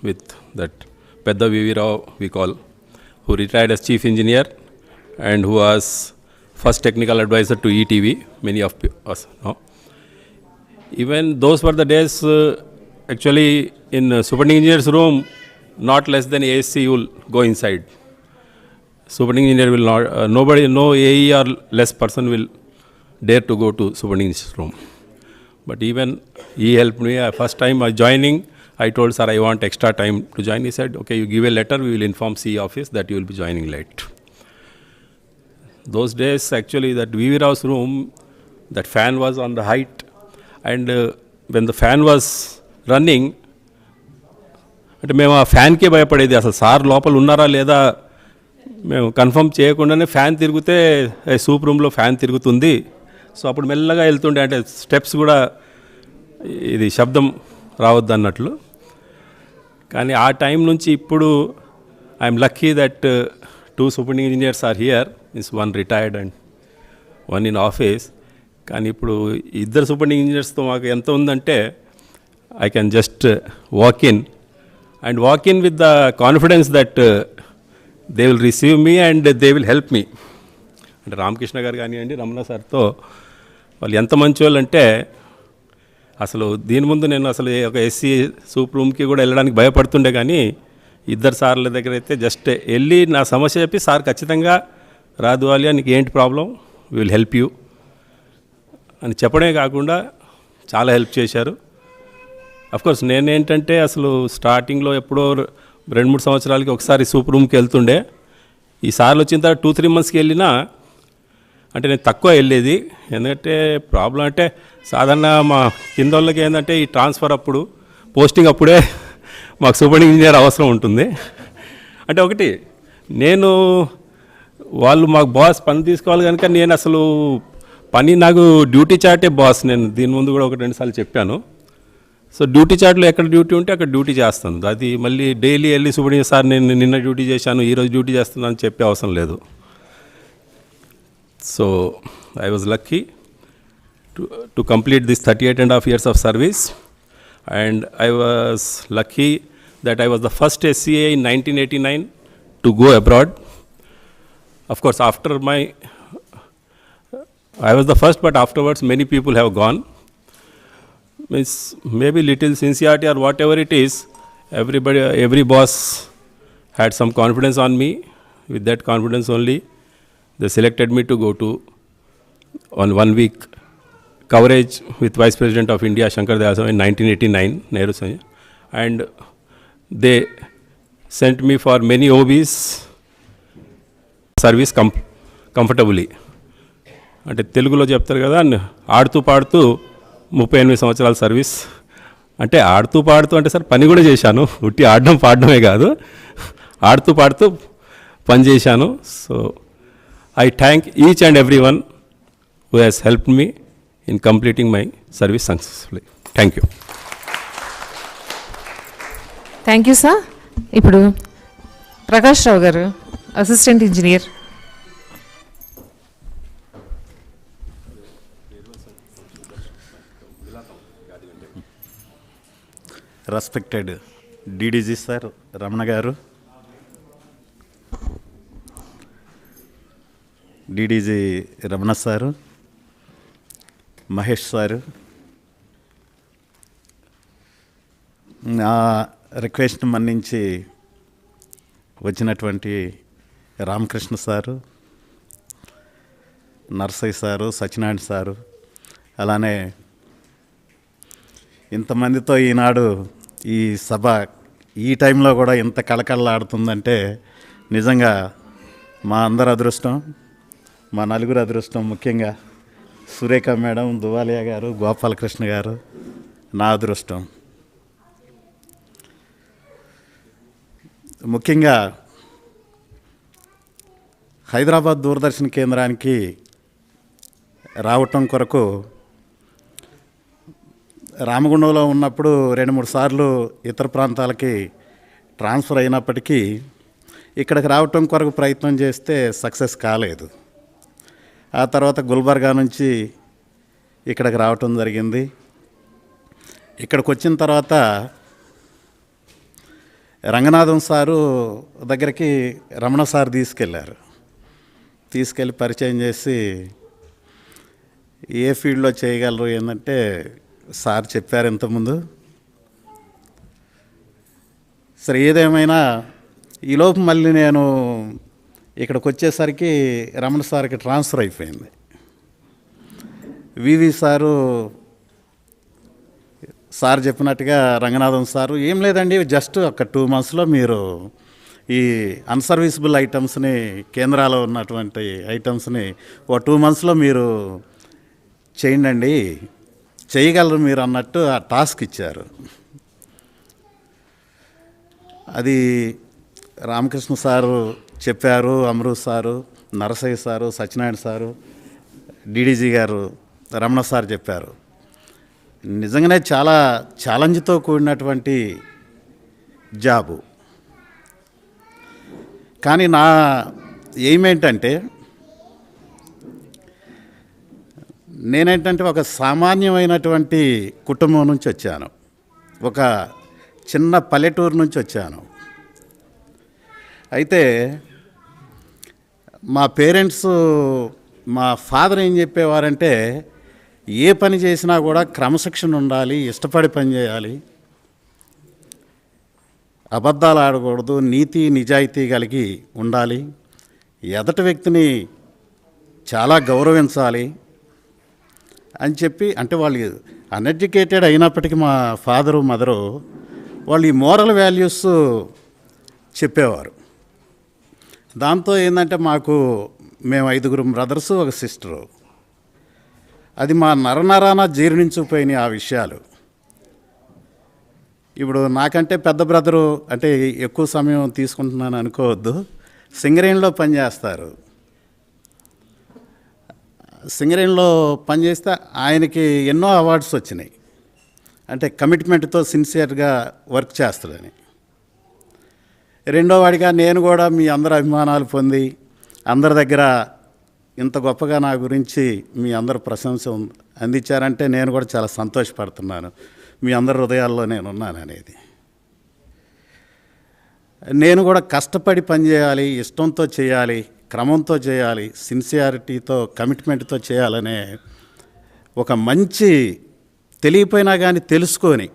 with that Pedda V.V. Rao, we call, who retired as chief engineer and who was first technical advisor to ETV, many of us know. Even those were the days, actually in superintendent engineer's room, not less than ASC you will go inside. Superintendent engineer will not, nobody, no AE or less person will dare to go to superintendent engineer's room. But even he helped me. First time I joining, I told sir I want extra time to join. He said, okay, you give a letter, we will inform CE office that you will be joining late. Those days actually that V.V. Rao's room, that fan was on the height, and when the fan was running, అంటే మేము ఆ ఫ్యాన్కే భయపడేది. అసలు sir లోపల ఉన్నారా లేదా మేము confirm చేయకుండానే ఫ్యాన్ తిరిగితే సూప్ రూమ్లో ఫ్యాన్ తిరుగుతుంది. సో అప్పుడు మెల్లగా వెళ్తుండే, అంటే స్టెప్స్ కూడా ఇది శబ్దం రావద్దు అన్నట్లు. కానీ ఆ టైం నుంచి ఇప్పుడు I'm lucky that 2 superintendent engineers are here, means 1 retired and 1 in office. కానీ ఇప్పుడు 2 superintendent engineersతో మాకు ఎంత ఉందంటే I can just walk in with the confidence that they will receive me and they will help me. అంటే రామకృష్ణ గారు కానివ్వండి, రమణ సార్తో వాళ్ళు ఎంత మంచి వాళ్ళు అంటే అసలు దీని ముందు నేను అసలు ఒక ఎస్సీ సూప్ రూమ్కి కూడా వెళ్ళడానికి భయపడుతుండే, కానీ ఇద్దరు సార్ల దగ్గర అయితే జస్ట్ వెళ్ళి నా సమస్య చెప్పి, సార్ ఖచ్చితంగా రా దువాలియా, నీకు ఏంటి ప్రాబ్లం, విల్ హెల్ప్ యూ అని చెప్పడమే కాకుండా చాలా హెల్ప్ చేశారు. అఫ్కోర్స్ నేనేంటంటే అసలు స్టార్టింగ్లో ఎప్పుడో 2-3 సంవత్సరాలకి ఒకసారి సూప్ రూమ్కి వెళ్తుండే. ఈ సార్లు వచ్చిన తర్వాత 2-3 మంత్స్కి వెళ్ళినా అంటే నేను తక్కువ వెళ్ళేది. ఎందుకంటే ప్రాబ్లం అంటే సాధారణ మా కింద వాళ్ళకి ఏంటంటే ఈ ట్రాన్స్ఫర్ అప్పుడు, పోస్టింగ్ అప్పుడే మాకు సూపర్ ఇంజనీర్ అవసరం ఉంటుంది. అంటే ఒకటి నేను వాళ్ళు మాకు బాస్ పని తీసుకోవాలి కనుక నేను అసలు పని నాకు డ్యూటీ చార్టే బాస్. నేను దీని ముందు కూడా 1-2 సార్లు చెప్పాను. సో డ్యూటీ చార్ట్లో ఎక్కడ డ్యూటీ ఉంటే అక్కడ డ్యూటీ చేస్తాను. అది మళ్ళీ డైలీ వెళ్ళి సూపర్ సార్ నేను నిన్న డ్యూటీ చేశాను, ఈరోజు డ్యూటీ చేస్తున్నాను అని చెప్పే అవసరం లేదు. So I was lucky to complete this 38.5 years of service, and I was lucky that I was the first SCA in 1989 to go abroad. Of course, after I was the first, but afterwards many people have gone. Means maybe little sincerity or whatever it is, every boss had some confidence on me. With that confidence only, they selected me to go to on 1 week coverage with Vice President of India, Shankar Dayal in 1989, Nehru Sanya, and they sent me for many OBs service comfortably. అంటే తెలుగులో చెప్తారు కదా, ఆడుతూ పాడుతూ 38 సంవత్సరాల service. అంటే ఆడుతూ పాడుతూ అంటే సార్ పని కూడా చేశాను, ఉట్టి ఆడడం పాడడమే కాదు, ఆడుతూ పాడుతూ పని చేశాను. So I thank each and every one who has helped me in completing my service successfully. Thank you. Thank you sir. ఇప్పుడు Prakash Rao garu, assistant engineer. Respected DDG sir Ramana garu, DDG Ramana sir, Mahesh sir, నా రిక్వెస్ట్ మన్నించి వచ్చినటువంటి Ramakrishna sir, Narsaiah sir, Satyanarayana sir, అలానే ఇంతమందితో ఈనాడు ఈ సభ ఈ టైంలో కూడా ఇంత కళకళలాడుతుందంటే నిజంగా మా అందరి అదృష్టం, మా నలుగురు అదృష్టం. ముఖ్యంగా సురేఖ మేడం, దువాలియా గారు, గోపాలకృష్ణ గారు నా అదృష్టం. ముఖ్యంగా హైదరాబాద్ దూరదర్శన్ కేంద్రానికి రావటం కొరకు రామగుండంలో ఉన్నప్పుడు 2-3 సార్లు ఇతర ప్రాంతాలకి ట్రాన్స్ఫర్ అయినప్పటికీ ఇక్కడికి రావటం కొరకు ప్రయత్నం చేస్తే సక్సెస్ కాలేదు. ఆ తర్వాత గుల్బర్గా నుంచి ఇక్కడికి రావటం జరిగింది. ఇక్కడికి వచ్చిన తర్వాత రంగనాథం సారు దగ్గరికి రమణ సార్ తీసుకెళ్ళి పరిచయం చేసి ఏ ఫీల్డ్లో చేయగలరు ఏంటంటే సార్ చెప్పారు ఇంతకుముందు. సరే ఏదేమైనా ఈలోపు మళ్ళీ నేను ఇక్కడికి వచ్చేసరికి రమణ సార్కి ట్రాన్స్ఫర్ అయిపోయింది. వివి సార్ చెప్పినట్టుగా రంగనాథం సారు ఏం లేదండి, జస్ట్ ఒక 2 monthsలో మీరు ఈ అన్సర్వీసబుల్ ఐటమ్స్ని, కేంద్రాలో ఉన్నటువంటి ఐటమ్స్ని 2 monthsలో మీరు చేయండి, చేయగలరు మీరు అన్నట్టు ఆ టాస్క్ ఇచ్చారు. అది రామకృష్ణ సారు చెప్పారు, Amrit sir, Narasayya sir, Satyanarayana sir, DDG గారు, రమణ సార్ చెప్పారు. నిజంగానే చాలా ఛాలెంజ్తో కూడినటువంటి జాబు. కానీ నా ఎయిమ్ ఏంటంటే, నేనేంటంటే ఒక సామాన్యమైనటువంటి కుటుంబం నుంచి వచ్చాను, ఒక చిన్న పల్లెటూరు నుంచి వచ్చాను. అయితే మా పేరెంట్స్, మా ఫాదర్ ఏం చెప్పేవారంటే, ఏ పని చేసినా కూడా క్రమశిక్షణ ఉండాలి, ఇష్టపడి పని చేయాలి, అబద్ధాలు ఆడకూడదు, నీతి నిజాయితీ కలిగి ఉండాలి, ఎదటి వ్యక్తిని చాలా గౌరవించాలి అని చెప్పి, అంటే వాళ్ళు అన్ఎడ్యుకేటెడ్ అయినప్పటికీ మా ఫాదరు మదరు వాళ్ళు ఈ మోరల్ వాల్యూస్ చెప్పేవారు. దాంతో ఏంటంటే మేము 5 బ్రదర్సు, ఒక సిస్టరు. అది మా నరనరాన జీర్ణించుకుపోయినాయి ఆ విషయాలు. ఇప్పుడు నాకంటే పెద్ద బ్రదరు, అంటే ఎక్కువ సమయం తీసుకుంటున్నాను అనుకోవద్దు, సింగరేణిలో పనిచేస్తారు. సింగరేణిలో పనిచేస్తే ఆయనకి ఎన్నో అవార్డ్స్ వచ్చినాయి, అంటే కమిట్మెంట్తో సిన్సియర్గా వర్క్ చేస్తాడని. రెండో వాడిగా నేను కూడా మీ అందరి అభిమానాలు పొంది అందరి దగ్గర ఇంత గొప్పగా నా గురించి మీ అందరు ప్రశంస అందించారంటే నేను కూడా చాలా సంతోషపడుతున్నాను. మీ అందరి హృదయాల్లో నేను ఉన్నాననేది. నేను కూడా కష్టపడి పనిచేయాలి, ఇష్టంతో చేయాలి, క్రమంతో చేయాలి, సిన్సియారిటీతో కమిట్మెంట్తో చేయాలనే ఒక మంచి, తెలియపోయినా కానీ తెలుసుకొని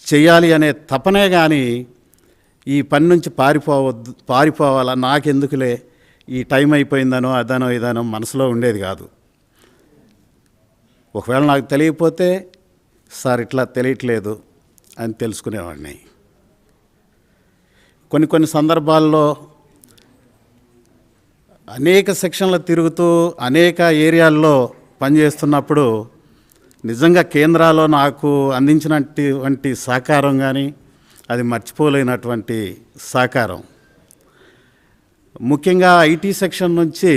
చేయాలి అనే తపనే కానీ ఈ పని నుంచి పారిపోవాలా, నాకెందుకులే, ఈ టైం అయిపోయిందనో అదనో ఇదనో మనసులో ఉండేది కాదు. ఒకవేళ నాకు తెలియకపోతే సార్ ఇట్లా తెలియట్లేదు అని తెలుసుకునేవాడిని. కొన్ని సందర్భాల్లో అనేక సెక్షన్లు తిరుగుతూ అనేక ఏరియాల్లో పనిచేస్తున్నప్పుడు నిజంగా కేంద్రాలో నాకు అందించినటువంటి సహకారం కానీ అది మర్చిపోలేనటువంటి సహకారం. ముఖ్యంగా ఐటీ సెక్షన్ నుంచి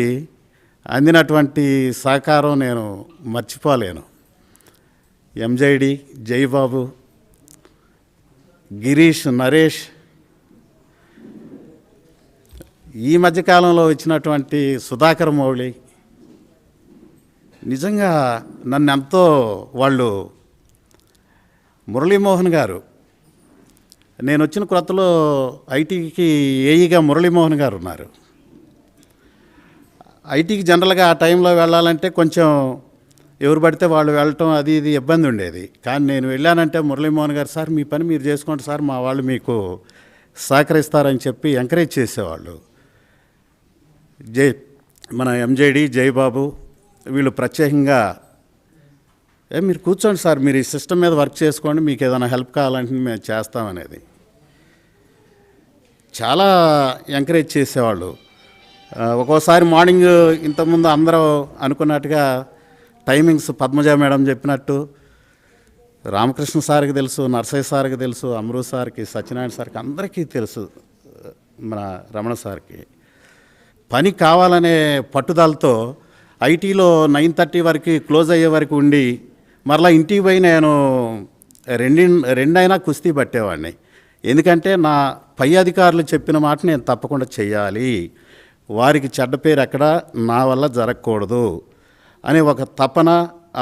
అందినటువంటి సహకారం నేను మర్చిపోలేను. ఎంజైడి, జైబాబు, గిరీష్, నరేష్, ఈ మధ్యకాలంలో వచ్చినటువంటి సుధాకర్ మౌళి, నిజంగా నన్ను ఎంతో వాళ్ళు, మురళీమోహన్ గారు, నేను వచ్చిన కొత్తలో ఐటీకి ఏఈగా మురళీమోహన్ గారు ఉన్నారు. ఐటీకి జనరల్గా ఆ టైంలో వెళ్ళాలంటే కొంచెం ఎవరు పడితే వాళ్ళు వెళ్ళటం అది ఇది ఇబ్బంది ఉండేది. కానీ నేను వెళ్ళానంటే మురళీమోహన్ గారు, సార్ మీ పని మీరు చేసుకోండి సార్, మా వాళ్ళు మీకు సహకరిస్తారని చెప్పి ఎంకరేజ్ చేసేవాళ్ళు. మన ఎంజేడి, జైబాబు వీళ్ళు ప్రత్యేకంగా మీరు కూర్చోండి సార్, మీరు ఈ సిస్టమ్ మీద వర్క్ చేసుకోండి, మీకు ఏదైనా హెల్ప్ కావాలంటే మేము చేస్తామనేది చాలా ఎంకరేజ్ చేసేవాళ్ళు. ఒక్కోసారి మార్నింగ్ ఇంతకుముందు అందరూ అనుకున్నట్టుగా టైమింగ్స్ పద్మజ మేడం చెప్పినట్టు రామకృష్ణ సార్కి తెలుసు, నర్సయ్య సార్కి తెలుసు, అమరు సార్కి, సత్యనారాయణ సార్కి, అందరికీ తెలుసు, మన రమణ సార్కి. పని కావాలనే పట్టుదలతో ఐటీలో 9:30 వరకు క్లోజ్ అయ్యే వరకు ఉండి మరలా ఇంటికి పోయి నేను రెండైనా కుస్తీ పట్టేవాడిని. ఎందుకంటే నా పై అధికారులు చెప్పిన మాట నేను తప్పకుండా చేయాలి, వారికి చెడ్డ పేరు ఎక్కడ నా వల్ల జరగకూడదు అనే ఒక తపన,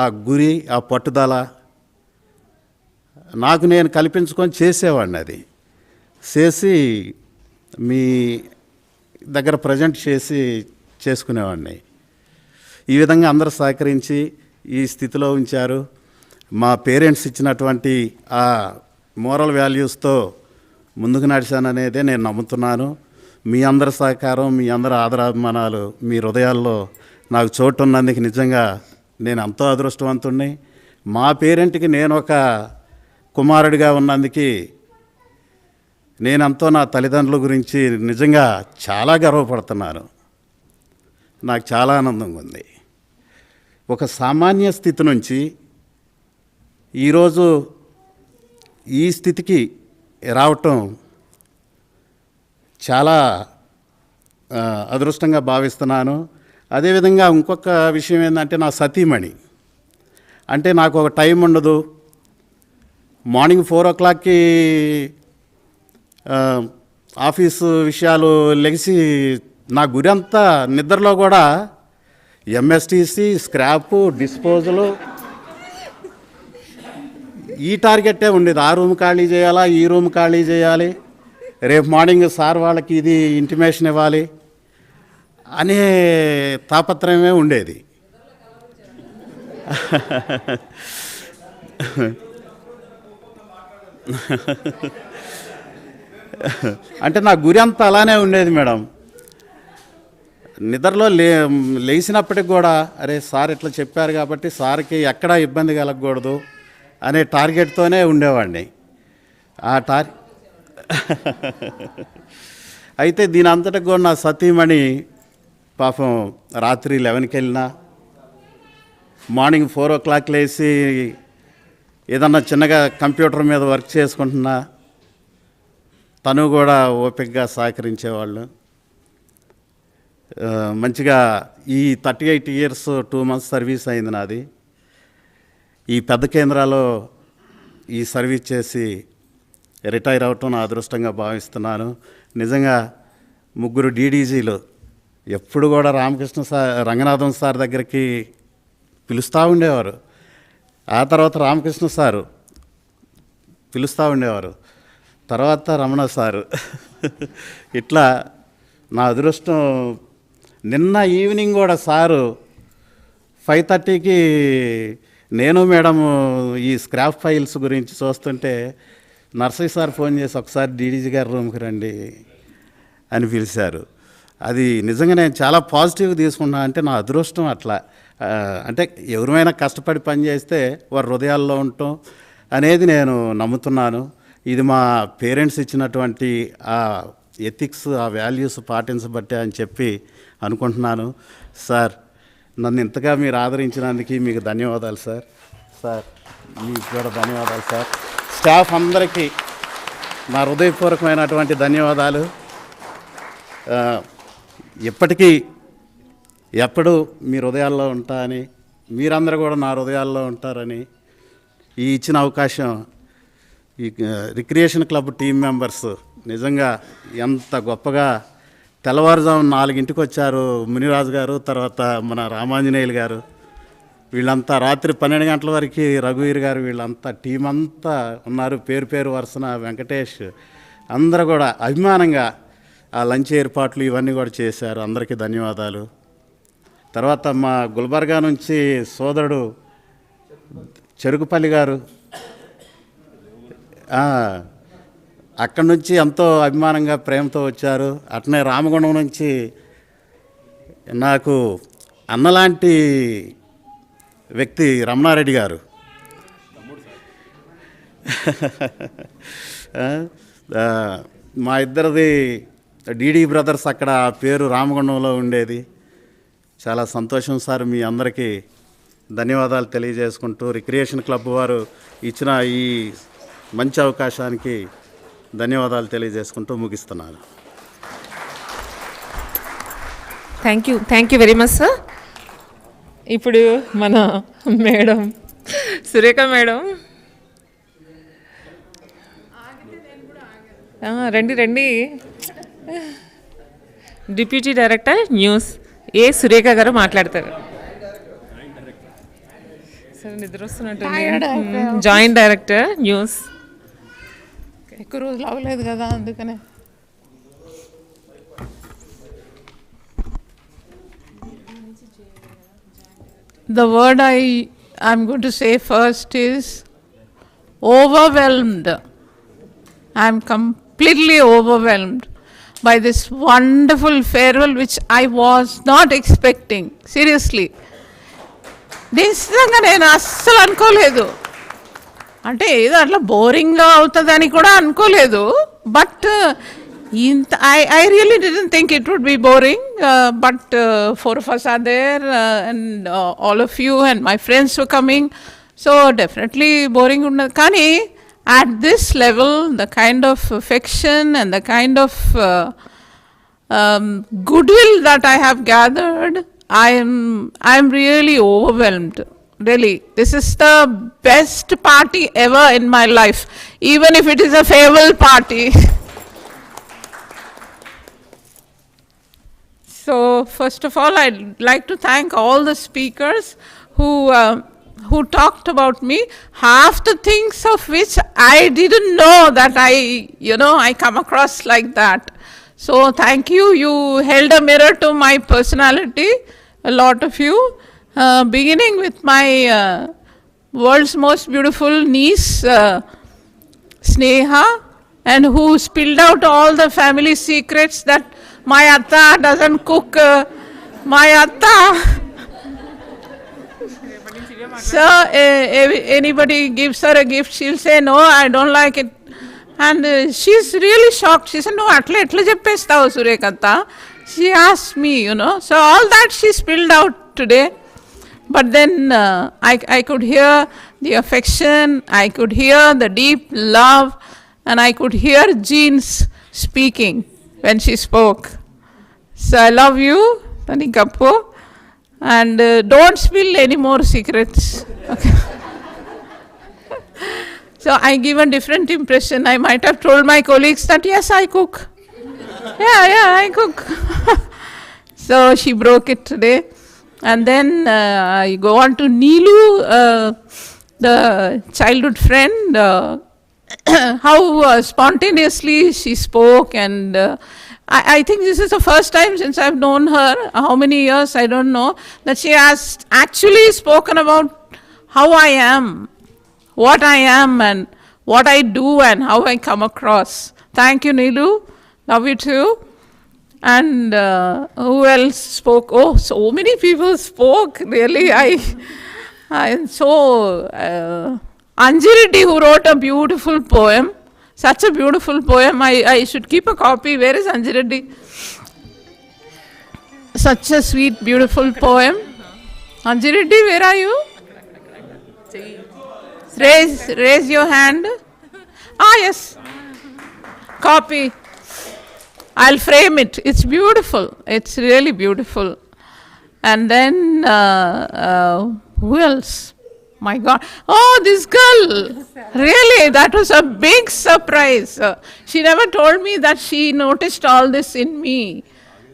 ఆ గురి, ఆ పట్టుదల నాకు నేను కల్పించుకొని చేసేవాడిని. అది చేసి మీ దగ్గర ప్రజెంట్ చేసుకునేవాడిని. ఈ విధంగా అందరూ సహకరించి ఈ స్థితిలో ఉంచారు. మా పేరెంట్స్ ఇచ్చినటువంటి ఆ మోరల్ వాల్యూస్తో ముందుకు నడిచాననేదే నేను నమ్ముతున్నాను. మీ అందరి సహకారం, మీ అందరి ఆదరాభిమానాలు మీ హృదయాల్లో నాకు చోటు ఉన్నందుకు నిజంగా నేను ఎంతో అదృష్టవంతుణ్ణి. మా పేరెంట్కి నేను ఒక కుమారుడిగా ఉన్నందుకు నేనంతో నా తల్లిదండ్రుల గురించి నిజంగా చాలా గర్వపడుతున్నాను. నాకు చాలా ఆనందంగా ఉంది. ఒక సామాన్య స్థితి నుంచి ఈరోజు ఈ స్థితికి రావటం చాలా అదృష్టంగా భావిస్తున్నాను. అదేవిధంగా ఇంకొక విషయం ఏంటంటే నా సతీమణి, అంటే నాకు ఒక టైం ఉండదు. మార్నింగ్ 4 o'clockకి ఆఫీసు విషయాలు లెగిసి నా గురి అంతా నిద్రలో కూడా ఎంఎస్టీసీ, స్క్రాపు, డిస్పోజలు ఈ టార్గెట్టే ఉండేది. ఆ రూమ్ ఖాళీ చేయాలా, ఈ రూమ్ ఖాళీ చేయాలి, రేపు మార్నింగ్ సార్ వాళ్ళకి ఇది ఇంటిమేషన్ ఇవ్వాలి అనే తాపత్రయమే ఉండేది. అంటే నా గురి అంతా అలానే ఉండేది మేడం. నిద్రలో లేచినప్పటికి కూడా అరే సార్ ఇట్లా చెప్పారు కాబట్టి సార్కి ఎక్కడా ఇబ్బంది కలగకూడదు అనే టార్గెట్తోనే ఉండేవాడిని. అయితే దీని అంతటికి కూడా నా సతీమణి పాపం రాత్రి 11కి వెళ్ళినా, మార్నింగ్ 4 o'clock లేచి ఏదన్నా చిన్నగా కంప్యూటర్ మీద వర్క్ చేసుకుంటున్నా తను కూడా ఓపికగా సహకరించేవాళ్ళు. మంచిగా ఈ 38 years 2 months సర్వీస్ అయింది నాది. ఈ పెద్ద కేంద్రాలో ఈ సర్వీస్ చేసి రిటైర్ అవటం నా అదృష్టంగా భావిస్తున్నాను. నిజంగా 3 DDGలు ఎప్పుడు కూడా రామకృష్ణ సార్, రంగనాథం సార్ దగ్గరికి పిలుస్తూ ఉండేవారు. ఆ తర్వాత రామకృష్ణ సారు పిలుస్తూ ఉండేవారు, తర్వాత రమణ సారు. ఇట్లా నా అదృష్టం. నిన్న ఈవినింగ్ కూడా సారు 5:30కి నేను మేడము ఈ స్క్రాప్ ఫైల్స్ గురించి చూస్తుంటే నర్సయ్య సార్ ఫోన్ చేసి ఒకసారి డీడీజీ గారి రూమ్కి రండి అని పిలిచారు. అది నిజంగా నేను చాలా పాజిటివ్గా తీసుకున్నాను. అంటే నా అదృష్టం అట్లా. అంటే ఎవరైనా కష్టపడి పని చేస్తే వారి హృదయాల్లో ఉండటం అనేది నేను నమ్ముతున్నాను. ఇది మా పేరెంట్స్ ఇచ్చినటువంటి ఆ ఎథిక్స్, ఆ వాల్యూస్ పాటించబట్టే అని చెప్పి అనుకుంటున్నాను. సార్, నన్ను ఇంతగా మీరు ఆదరించినందుకు మీకు ధన్యవాదాలు సార్. సార్, మీకు కూడా ధన్యవాదాలు సార్. స్టాఫ్ అందరికీ నా హృదయపూర్వకమైనటువంటి ధన్యవాదాలు. ఎప్పటికీ ఎప్పుడూ మీ హృదయాల్లో ఉంటారని, మీరందరూ కూడా నా హృదయాల్లో ఉంటారని ఈ ఇచ్చిన అవకాశం ఈ రిక్రియేషన్ క్లబ్ టీం మెంబర్స్ నిజంగా ఎంత గొప్పగా తెల్లవారుజాము 4ంటికి వచ్చారు. మునిరాజు గారు, తర్వాత మన రామాంజనేయులు గారు, వీళ్ళంతా రాత్రి 12 గంటల వరకు రఘువీర్ గారు, వీళ్ళంతా టీం అంతా ఉన్నారు. పేరు పేరు వరుసన వెంకటేష్ అందరూ కూడా అభిమానంగా ఆ లంచ్ ఏర్పాట్లు ఇవన్నీ కూడా చేశారు. అందరికీ ధన్యవాదాలు. తర్వాత మా గుల్బర్గా నుంచి సోదరుడు చెరుకుపల్లి గారు, అక్కడి నుంచి ఎంతో అభిమానంగా ప్రేమతో వచ్చారు. అట్నే రామగుండం నుంచి నాకు అన్నలాంటి వ్యక్తి రమణారెడ్డి గారు, మా ఇద్దరిది డీడీ బ్రదర్స్, అక్కడ పేరు రామగుండంలో ఉండేది. చాలా సంతోషం సార్. మీ అందరికీ ధన్యవాదాలు తెలియజేసుకుంటూ రిక్రియేషన్ క్లబ్ వారు ఇచ్చిన ఈ మంచి అవకాశానికి ధన్యవాదాలు తెలియజేసుకుంటూ ముగిస్తున్నాను. Thank you very much sir. ఇప్పుడు మన మేడం సురేఖ మేడం, రండి. డిప్యూటీ డైరెక్టర్ న్యూస్ ఏ సురేఖ గారు మాట్లాడతారు. సరే, నిద్ర వస్తున్నట్టు. Joint director news. ఎక్కువ రోజులు అవ్వలేదు కదా, అందుకనే. The word I'm going to say first is overwhelmed. I'm completely overwhelmed by this wonderful farewell which I was not expecting. Seriously. నిజంగా నేను అస్సలు అనుకోలేదు. అంటే ఏదో అట్లా బోరింగ్గా అవుతుందని కూడా అనుకోలేదు. But I really didn't think it would be boring. But 4 of us are there and all of you and my friends were coming. So definitely boring. Kani at this level, the kind of affection and the kind of goodwill that I have gathered, I'm really overwhelmed. Really, this is the best party ever in my life, even if it is a farewell party. So first of all, I'd like to thank all the speakers who talked about me, half the things of which I didn't know that I come across like that. So thank you. You held a mirror to my personality, a lot of you. beginning with my world's most beautiful niece, Sneha, and who spilled out all the family secrets that my atta doesn't cook. My atta. So anybody gives her a gift, she'll say, no, I don't like it. And she's really shocked. She said, no, atla cheppestavu Surekha. She asked me, So all that she spilled out today. But then I could hear the affection, I could hear the deep love, and I could hear Jeans speaking when she spoke. So I love you, Tani Kapoor. And don't spill any more secrets. Okay. So I give a different impression. I might have told my colleagues that, yes, I cook. Yeah, I cook. So she broke it today. And then I go on to Neelu, the childhood friend, how spontaneously she spoke. And I think this is the first time since I've known her, how many years, I don't know, that she has actually spoken about how I am, what I am, and what I do, and how I come across. Thank you, Neelu. Love you too. And who else spoke? Oh, so many people spoke, really. I am so... Anjireddy, who wrote a beautiful poem, such a beautiful poem. I should keep a copy. Where is Anjireddy? Such a sweet, beautiful poem. Anjireddy, where are you? Raise your hand. Ah, yes. Copy. I'll frame it. It's beautiful. It's really beautiful. And then, who else? My God. Oh, this girl. Really, that was a big surprise. She never told me that she noticed all this in me.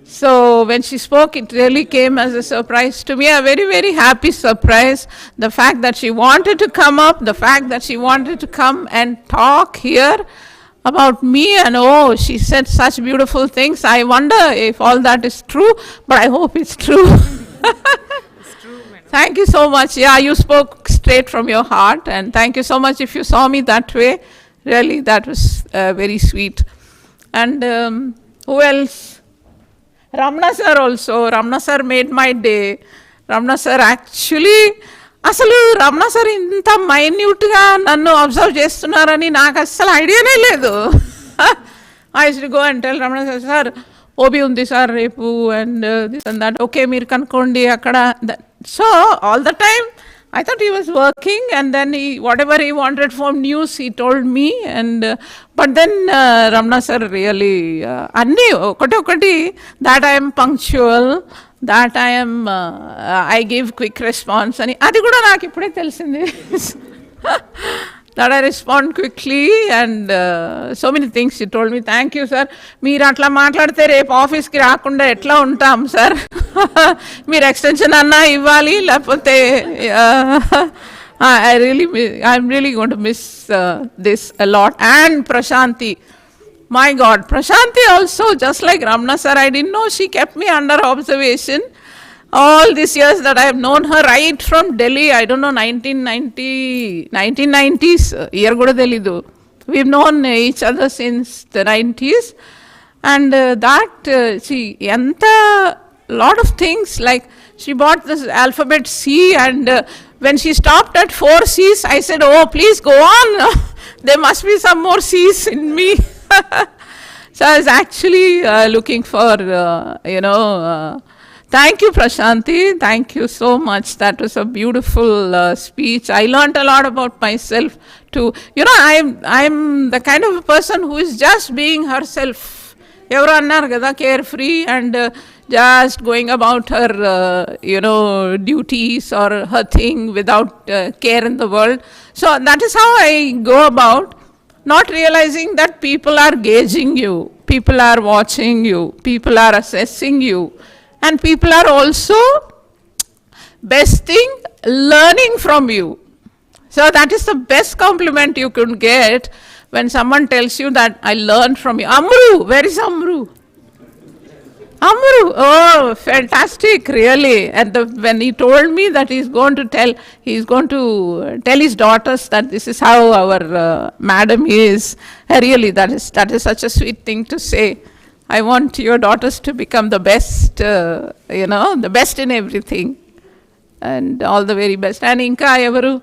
So when she spoke, it really came as a surprise to me, a very, very happy surprise. The fact that she wanted to come up, the fact that she wanted to come and talk here about me, and oh, she said such beautiful things. I wonder if all that is true, but I hope it's true. Thank you so much. Yeah, you spoke straight from your heart, and thank you so much if you saw me that way. Really, that was very sweet. And who else? Ramana sir also. Ramana sir made my day. Ramana sir actually, అసలు Ramana sir ఇంత మైన్యూట్గా నన్ను observe చేస్తున్నారని నాకు అస్సలు ఐడియానే లేదు. I used to go and tell Ramana sir, sir OB ఉంది sir రేపు, and this and that, okay మీరు కనుక్కోండి అక్కడ. So all the time I thought he was working, and then whatever he wanted from news, he told me. And but then Ramana sir really, anni okati that I am punctual, that I am, I give quick response. And adi kuda naaku ippude telisindi. That I respond quickly, and so many things he told me. Thank you, sir. Meer atla maatladte repu office ki raakunda etla untam, sir. Meer extension anna ivvali lepothe I'm really going to miss this a lot. And Prashanti, my God, Prashanti also, just like Ramana sir, I didn't know she kept me under observation. All these years that I have known her, right from Delhi, I don't know, 1990s, year kuda telidu. We've known each other since the 90s. And she, enta lot of things, like she bought this alphabet C, and when she stopped at 4 C's, I said, oh, please go on. There must be some more C's in me. So I was actually looking for, thank you, Prashanti. Thank you so much. That was a beautiful speech. I learned a lot about myself too. I'm the kind of a person who is just being herself. Evaru annaru kada, carefree and just going about her, duties or her thing without care in the world. So that is how I go about, not realizing that people are gauging you, people are watching you, people are assessing you. And people are also, best thing, learning from you. So that is the best compliment you could get, when someone tells you that I learned from you. Amru, where is Amru? Amru, oh, fantastic, really. And when he told me that he's going to tell his daughters that this is how our madam is, really, that is such a sweet thing to say. I want your daughters to become the best, the best in everything. And all the very best. And inka evaru,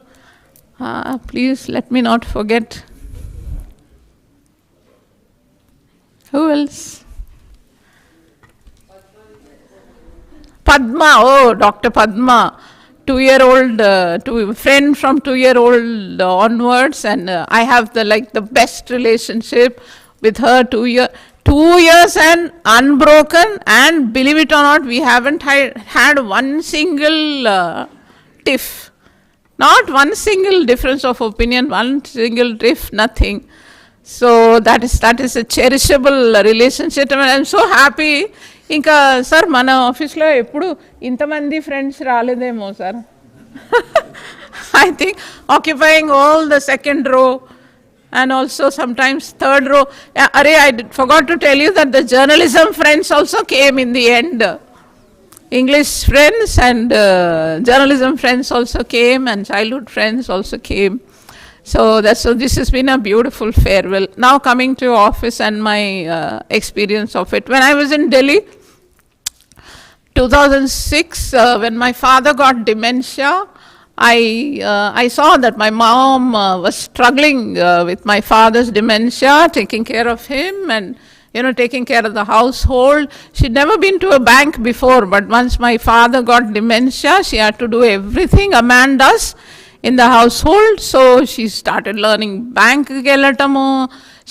please let me not forget. Who else? Padma, oh, Dr. Padma, 2-year-old, friend from 2-year-old onwards, and I have the best relationship with her. 2 years and unbroken, and believe it or not, we haven't had one single tiff, not one single difference of opinion, one single tiff, nothing. So that is a cherishable relationship, and I'm so happy. ఇంకా sir మన ఆఫీస్లో ఎప్పుడు ఇంతమంది friends రాలేదేమో sir. I think occupying all the second row and also sometimes third row. I forgot to tell you that the journalism friends also came in the end. English friends and journalism friends also came, and childhood friends also came. So this has been a beautiful farewell. Now coming to office and my experience of it. When I was in Delhi, 2006, when my father got dementia, I saw that my mom was struggling with my father's dementia, taking care of him and taking care of the household. She'd never been to a bank before, but once my father got dementia, she had to do everything a man does in the household. So she started learning bank gelatamu.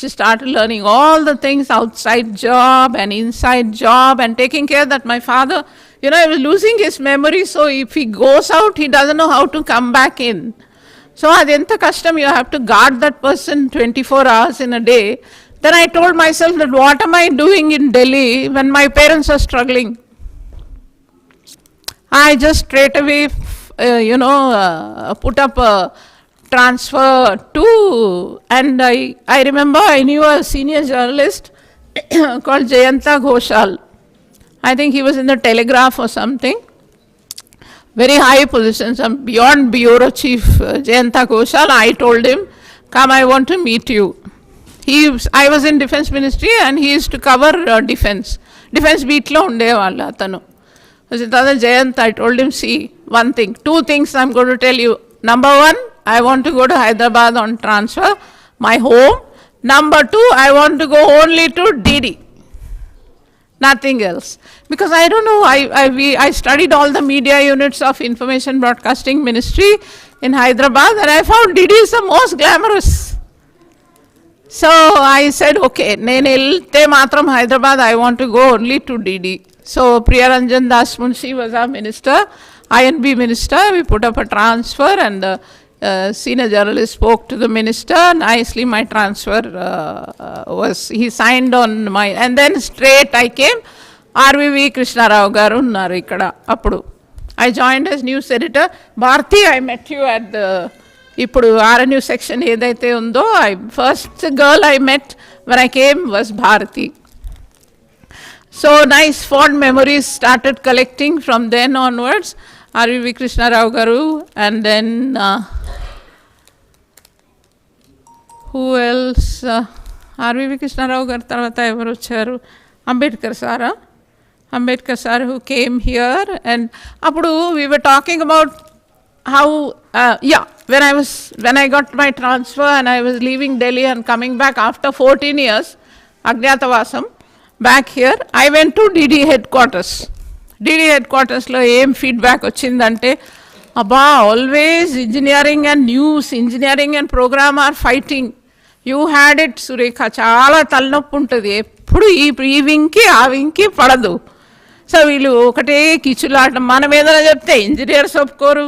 She started learning all the things, outside job and inside job, and taking care that my father, he was losing his memory. So if he goes out, he doesn't know how to come back in. So adenta kashtam, you have to guard that person 24 hours in a day. Then I told myself that what am I doing in Delhi when my parents are struggling? I just straight away put up a transfer to, and I remember I knew a senior journalist called Jayanta Ghoshal. I think he was in the Telegraph or something. Very high position, some beyond bureau chief, Jayanta Ghoshal. I told him, come, I want to meet you. I was in defense ministry and he used to cover defense beat lo unde valla atanu. Jayant, I told him, see, two things I'm going to tell you. Number one, I want to go to Hyderabad on transfer, my home. Number two, I want to go only to DD, nothing else. Because I don't know, I studied all the media units of Information Broadcasting Ministry in Hyderabad, and I found DD is the most glamorous. So I said, okay, nenu elte matram Hyderabad, I want to go only to DD. So Priyaranjan Das Munshi was our minister, INB minister. We put up a transfer, and the senior journalist spoke to the minister. Nicely, my transfer he signed on my, and then straight I came. R.V. Krishna Rao garu unnaru ikkada appudu. I joined as news editor. Bharti, I met you at the ఇప్పుడు RNU section ఏదైతే ఉందో, first girl I met when I came was Bharti. So nice fond memories started collecting from then onwards. R.V. Krishna Rao garu, and then who else? R.V. Krishna Rao garu tarvata evaru vacharu? Ambedkar sir who came here, and appudu we were talking about how when I got my transfer and I was leaving Delhi and coming back after 14 years Agnatavasam back here, I went to DD headquarters. DD headquarters lo em feedback ochindante, abba, always engineering and news, engineering and program are fighting. You had it, Surekha, chaala talnoppu untadi, eppudu ee vinki aa vinki padadu. So వీళ్ళు ఒకటే కిచులాట, మనం ఏదైనా చెప్తే engineers ఒప్పుకోరు,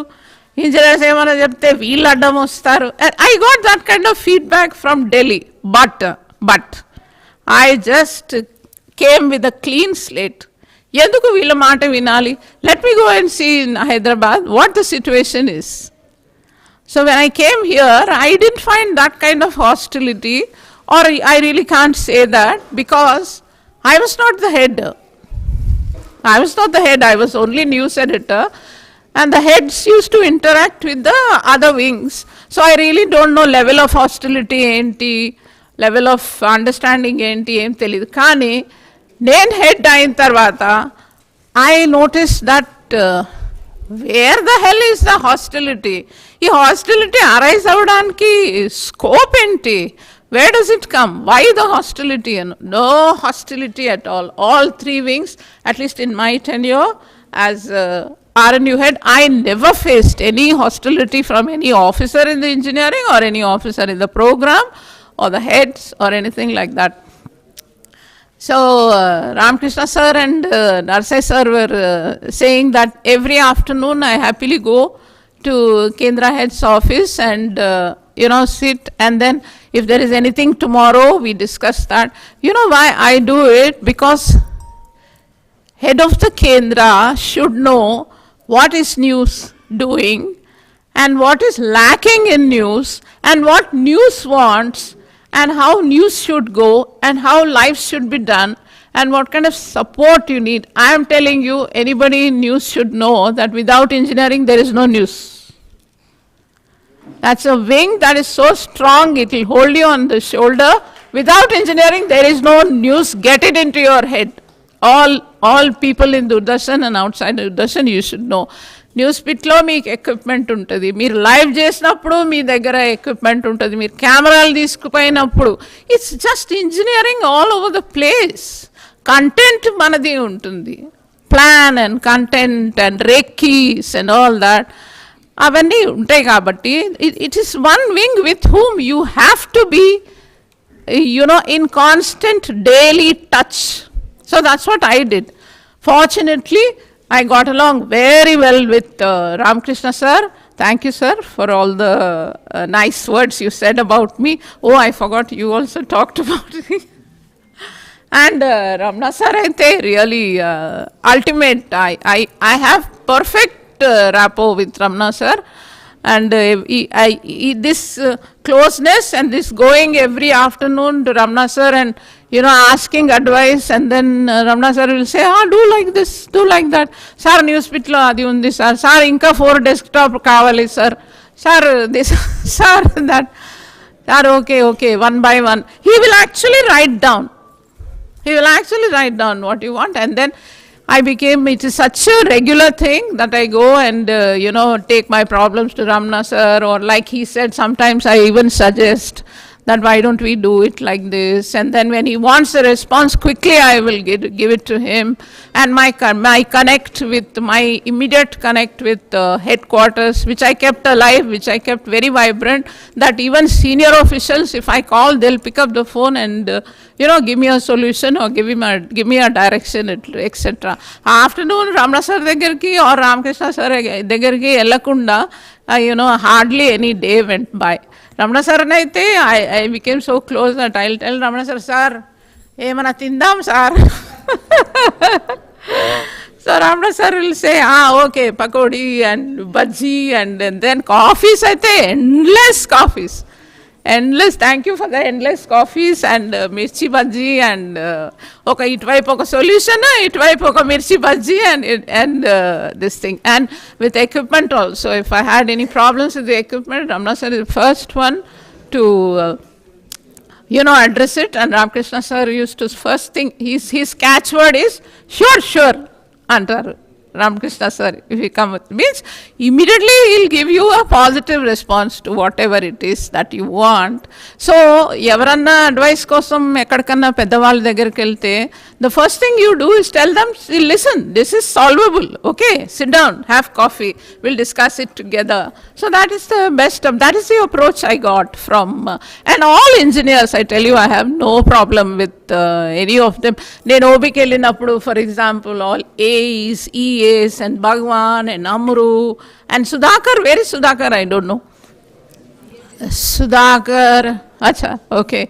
engineers ఏమైనా చెప్తే వీళ్ళు అడ్డం వస్తారు. I got that kind of feedback from Delhi, but I just came with a clean slate. ఎందుకు వీళ్ళ మాట వినాలి? Let me go and see in Hyderabad what the situation is. So when I came here, I didn't find that kind of hostility, or I really can't say that, because I was not the head. I was not the head, I was only news editor. And the heads used to interact with the other wings. So I really don't know level of hostility enti, level of understanding enti, em telid. Kani, nen head ayin tarvata, I noticed that where the hell is the hostility? Ee hostility arise avdaniki scope enti? Where does it come? Why the hostility? No hostility at all. All three wings, at least in my tenure as RNU head, I never faced any hostility from any officer in the engineering or any officer in the program or the heads or anything like that. So Ramakrishna sir and Narsai sir were saying that every afternoon I happily go to Kendra head's office and sit, and then if there is anything tomorrow, we discuss that. You know why I do it? Because head of the Kendra should know what is news doing and what is lacking in news and what news wants and how news should go and how life should be done and what kind of support you need. I am telling you, anybody in news should know that without engineering there is no news. That's a wing that is so strong, it will hold you on the shoulder. Without engineering there is no news. Get it into your head. All people in Doordarshan and outside Doordarshan, you should know. News పిట్లో మీకు equipment ఉంటుంది, మీరు live చేసినప్పుడు మీ దగ్గర equipment ఉంటుంది, మీరు కెమెరాలు తీసుకుపోయినప్పుడు it's just engineering all over the place. Content మనది ఉంటుంది, plan and content and recces and all that అవన్నీ ఉంటాయి. కాబట్టి it is one wing with whom you have to be in constant daily touch. So that's what I did. Fortunately, I got along very well with Ramakrishna sir. Thank you, sir, for all the nice words you said about me. Oh, I forgot you also talked about me. And Ramna sir, I think really ultimate. I have perfect rapport with Ramna sir. And this closeness and this going every afternoon to Ramna sir and asking advice, and then Ramna sir will say, do like this, do like that. Sir, news pitlo adi undi sir. Sir, inka 4 desktop kavali sir. Sir, this, sir, that. Sir, okay, one by one. He will actually write down. He will actually write down what you want, and then it is such a regular thing that I go and, take my problems to Ramna sir, or like he said, sometimes I even suggest that why don't we do it like this, and then when he wants a response quickly, I will give it to him. And my immediate connect with headquarters, which I kept alive, which I kept very vibrant, that even senior officials, if I call, they'll pick up the phone and give me a solution or give me a direction, etc. Afternoon, Ramna sir దగ్గరికి or Ramakrishna sir దగ్గరికి వెళ్ళకుండా hardly any day went by. Ramana sir అయితే I became so close that I'll tell Ramana sir, sir, ఏమన్నా తిందాం sir. So Ramana sir will say, okay, pakodi and bhaji, and then coffees అయితే endless coffees. Endless, thank you for the endless coffees and mirchi bhaji and ఇటువైపు ఒక solution, ఇటువైపు ఒక mirchi bhaji and this thing. And with equipment also, if I had any problems with the equipment, Ramana sir is the first one to address it. And Ramakrishna sir used to first thing, his catchword is sure antaru. Ramakrishna sir, if you come with means immediately he'll give you a positive response to whatever it is that you want. So evaranna advice kosam ekkadikanna peddavalla దగ్గరికి వెళ్తే the first thing you do is tell them, listen, this is solvable, okay, sit down, have coffee, we'll discuss it together. So that is the that is the approach I got from and all engineers. I tell you, I have no problem with any of them. నేను ఓబీకి వెళ్ళినప్పుడు, for example, all A's, EA's and Bhagwan and Amru and Sudhakar. Where is Sudhakar? I don't know. Sudhakar, acha, okay.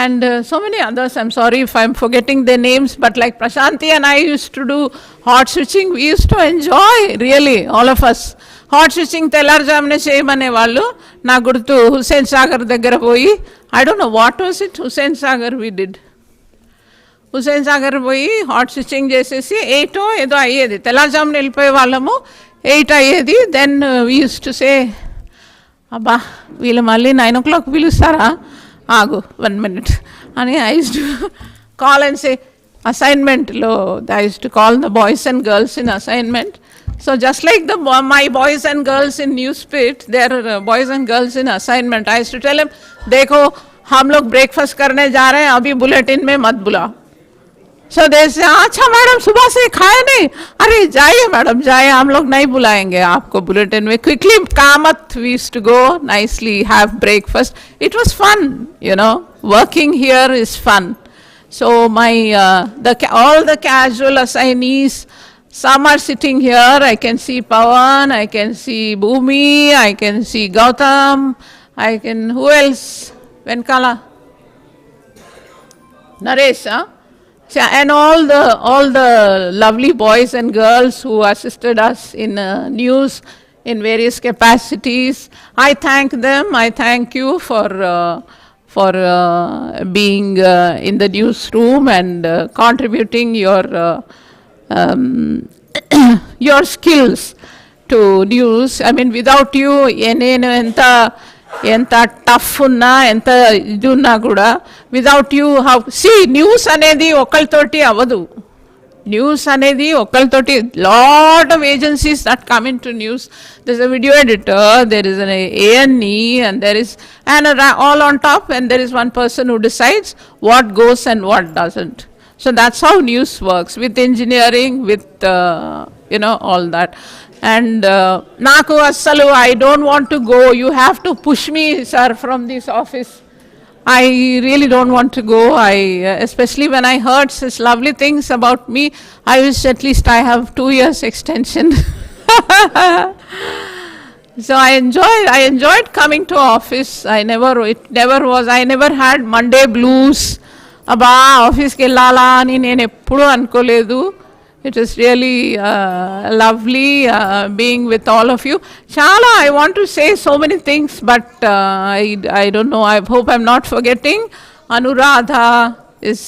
And so many others. I'm sorry if I'm forgetting their names, but like Prashanti and I used to do hot switching. We used to enjoy, really, all of us. Hot switching తెల్లారుజామునే చేయమనే వాళ్ళు. నా గుర్తు హుస్సేన్ సాగర్ దగ్గర పోయి, I don't know what was it, Hussain Sagar we did. Hussain Sagar పోయి hot stitching చేసేసి 8 ఏదో అయ్యేది, తెల్లారుజామున వెళ్ళిపోయే వాళ్ళము, 8 అయ్యేది. Then we use to say, అబ్బా వీళ్ళు మళ్ళీ 9 o'clock పిలుస్తారా, ఆగు 1 minute అని I use to call and say అసైన్మెంట్లో I use to call the boys and girls in assignment. So just like my boys and girls in Newspit, their boys and girls in assignment, I used to tell them, देखो हम लोग breakfast करने जा रहे हैं, अभी bulletin में मत बुलाओ. So they say, अच्छा मैडम सुबह से खाए नहीं, अरे जाइए मैडम जाइए, हम लोग नहीं बुलाएंगे आपको बुलेटिन में, quickly Kamat. We used to go nicely have breakfast. It was fun, you know, working here is fun. So my all the casual assignees, some are sitting here. I can see Pawan, I can see Bhumi, I can see Gautam, who else? Venkala, Naresh, huh? And all the lovely boys and girls who assisted us in news in various capacities. I thank them. I thank you for being in the newsroom and contributing your skills to news. I mean, without you, enta tough unna, enta idu unna kuda, without you, how see news anedi okaltoti avadu. News anedi okaltoti, lot of agencies that come into news. There's a video editor, there is an A&E, and there is all on top, and there is one person who decides what goes and what doesn't. So that's how news works, with engineering, with all that. And naku assalu, I don't want to go, you have to push me sir from this office. I really don't want to go. Especially when I heard such lovely things about me, I wish at least I have 2 years extension. So I enjoyed coming to office. I never had Monday blues. అబ్బా ఆఫీస్కి వెళ్ళాలా అని నేను ఎప్పుడూ అనుకోలేదు. It is really lovely being with all of you. చాలా I want to say so many things, but I don't know, I hope I'm not forgetting. Anuradha is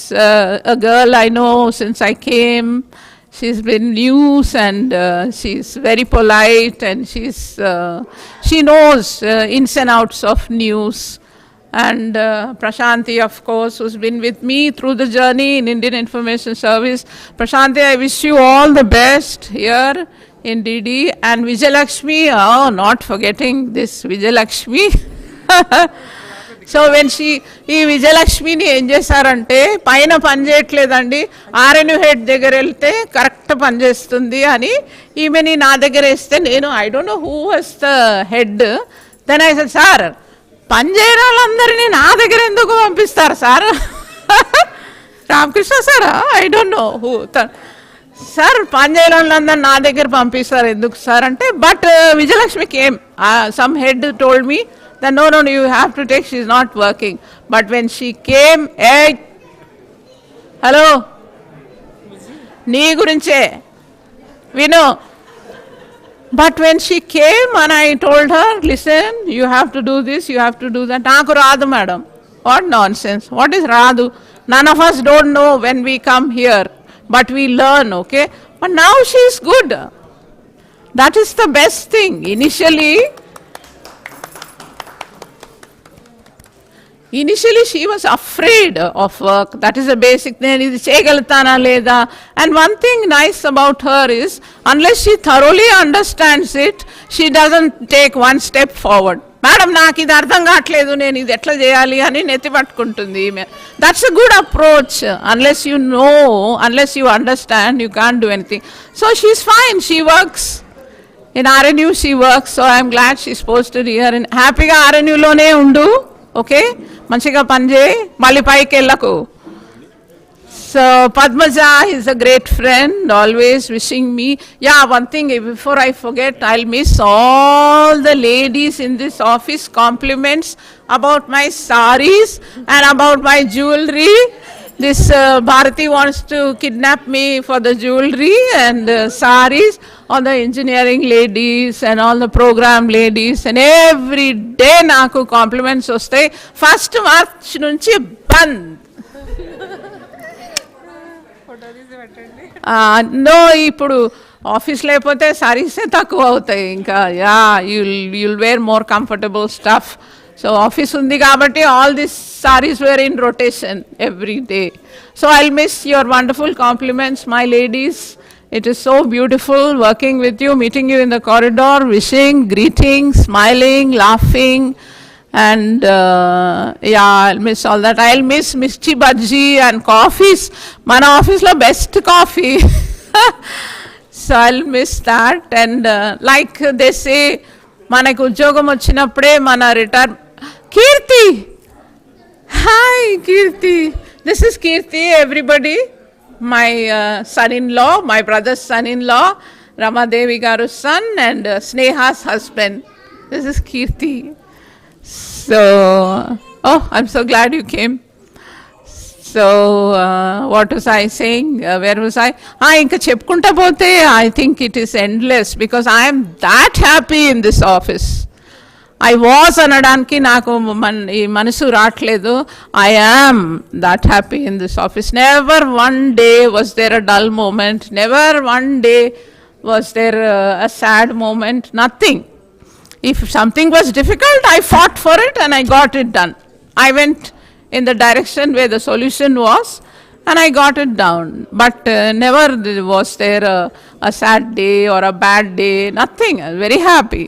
a girl I know since I came. She's been news and she's very polite and she knows ins and outs of news. And Prashanti, of course, who's been with me through the journey in Indian Information Service. Prashanti, I wish you all the best here in DD. And Vijayalakshmi, not forgetting this Vijayalakshmi. So when ఈ విజయలక్ష్మిని ఏం చేశారంటే, పైన పని చేయట్లేదండి, RNU head దగ్గర వెళ్తే correct పనిచేస్తుంది అని ఈమెని నా దగ్గర వేస్తే, నేను I don't know who was the head. Then I said, sir పని చేయని వాళ్ళందరినీ నా దగ్గర ఎందుకు పంపిస్తారు sir? Ramakrishna sir, I don't know who, sir పని చేయని వాళ్ళందరూ నా దగ్గర పంపిస్తారు ఎందుకు సార్ అంటే, but Vijayalakshmi came, some head told me that no, you have to take, she's not working. But when she came, hey, hello, nee gurinche, we know. But when she came and I told her, listen, you have to do this, you have to do that. Naaku raadu madam. What nonsense. What is raadu? None of us don't know when we come here, but we learn, okay? But now she is good. That is the best thing. Initially she was afraid of work. That is a basic thing. Idi cheyagaltana leda. And one thing nice about her is, unless she thoroughly understands it, she doesn't take one step forward. Madam, నాకు ఇది అర్థం కావట్లేదు, నేను ఇది ఎట్లా చేయాలి అని నెత్తి పట్టుకుంటుంది ఈమె. That's a good approach. Unless you know, unless you understand, you can't do anything. So she's fine. She works. In RNU she works. So I'm glad she's posted here. And happyగా RNU లోనే ఉండు. Okay, మంచిగా పనిచేయి, మళ్ళీ పైకి వెళ్ళకు. So Padmaja is a great friend, always wishing me. Yeah, one thing before I forget, I will miss all the ladies in this office compliments about my saris and about my jewellery. This Bharati wants to kidnap me for the jewelry and saris. All the engineering ladies and all the program ladies, and every day naaku compliments vastayi. 1st March nunchi band. No, ఇప్పుడు office లేకపోతే సారీసే తక్కువ అవుతాయి ఇంకా. Yeah, you'll wear more comfortable stuff. So office ఉంది కాబట్టి all this sarees were in rotation every day. So I'll miss your wonderful compliments, my ladies. It is so beautiful working with you, meeting you in the corridor, wishing, greeting, smiling, laughing, and yeah, I'll miss all that. I'll miss Misti Bhaji and coffees. Mana office lo best coffee. So I'll miss that. And like they say, manaku udyogam vachinappude mana retire. Kirti! Hi, Kirti. This is Kirti, everybody. My son-in-law, my brother's son-in-law, Ramadevi Garu's son, and Sneha's husband. This is Kirti. So, oh, I'm so glad you came. So, what was I saying? Where was I? Inka chepkunta pote, I think it is endless because I am that happy in this office. I was అనడానికి నాకు ఈ మనసు రావట్లేదు. I am that happy in this office. Never one day was there a dull moment. Never one day was there a sad moment. Nothing. If something was difficult, I fought for it and I got it done. I went in the direction where the solution was and I got it down. But never was there a sad day or a bad day. Nothing. I was very happy.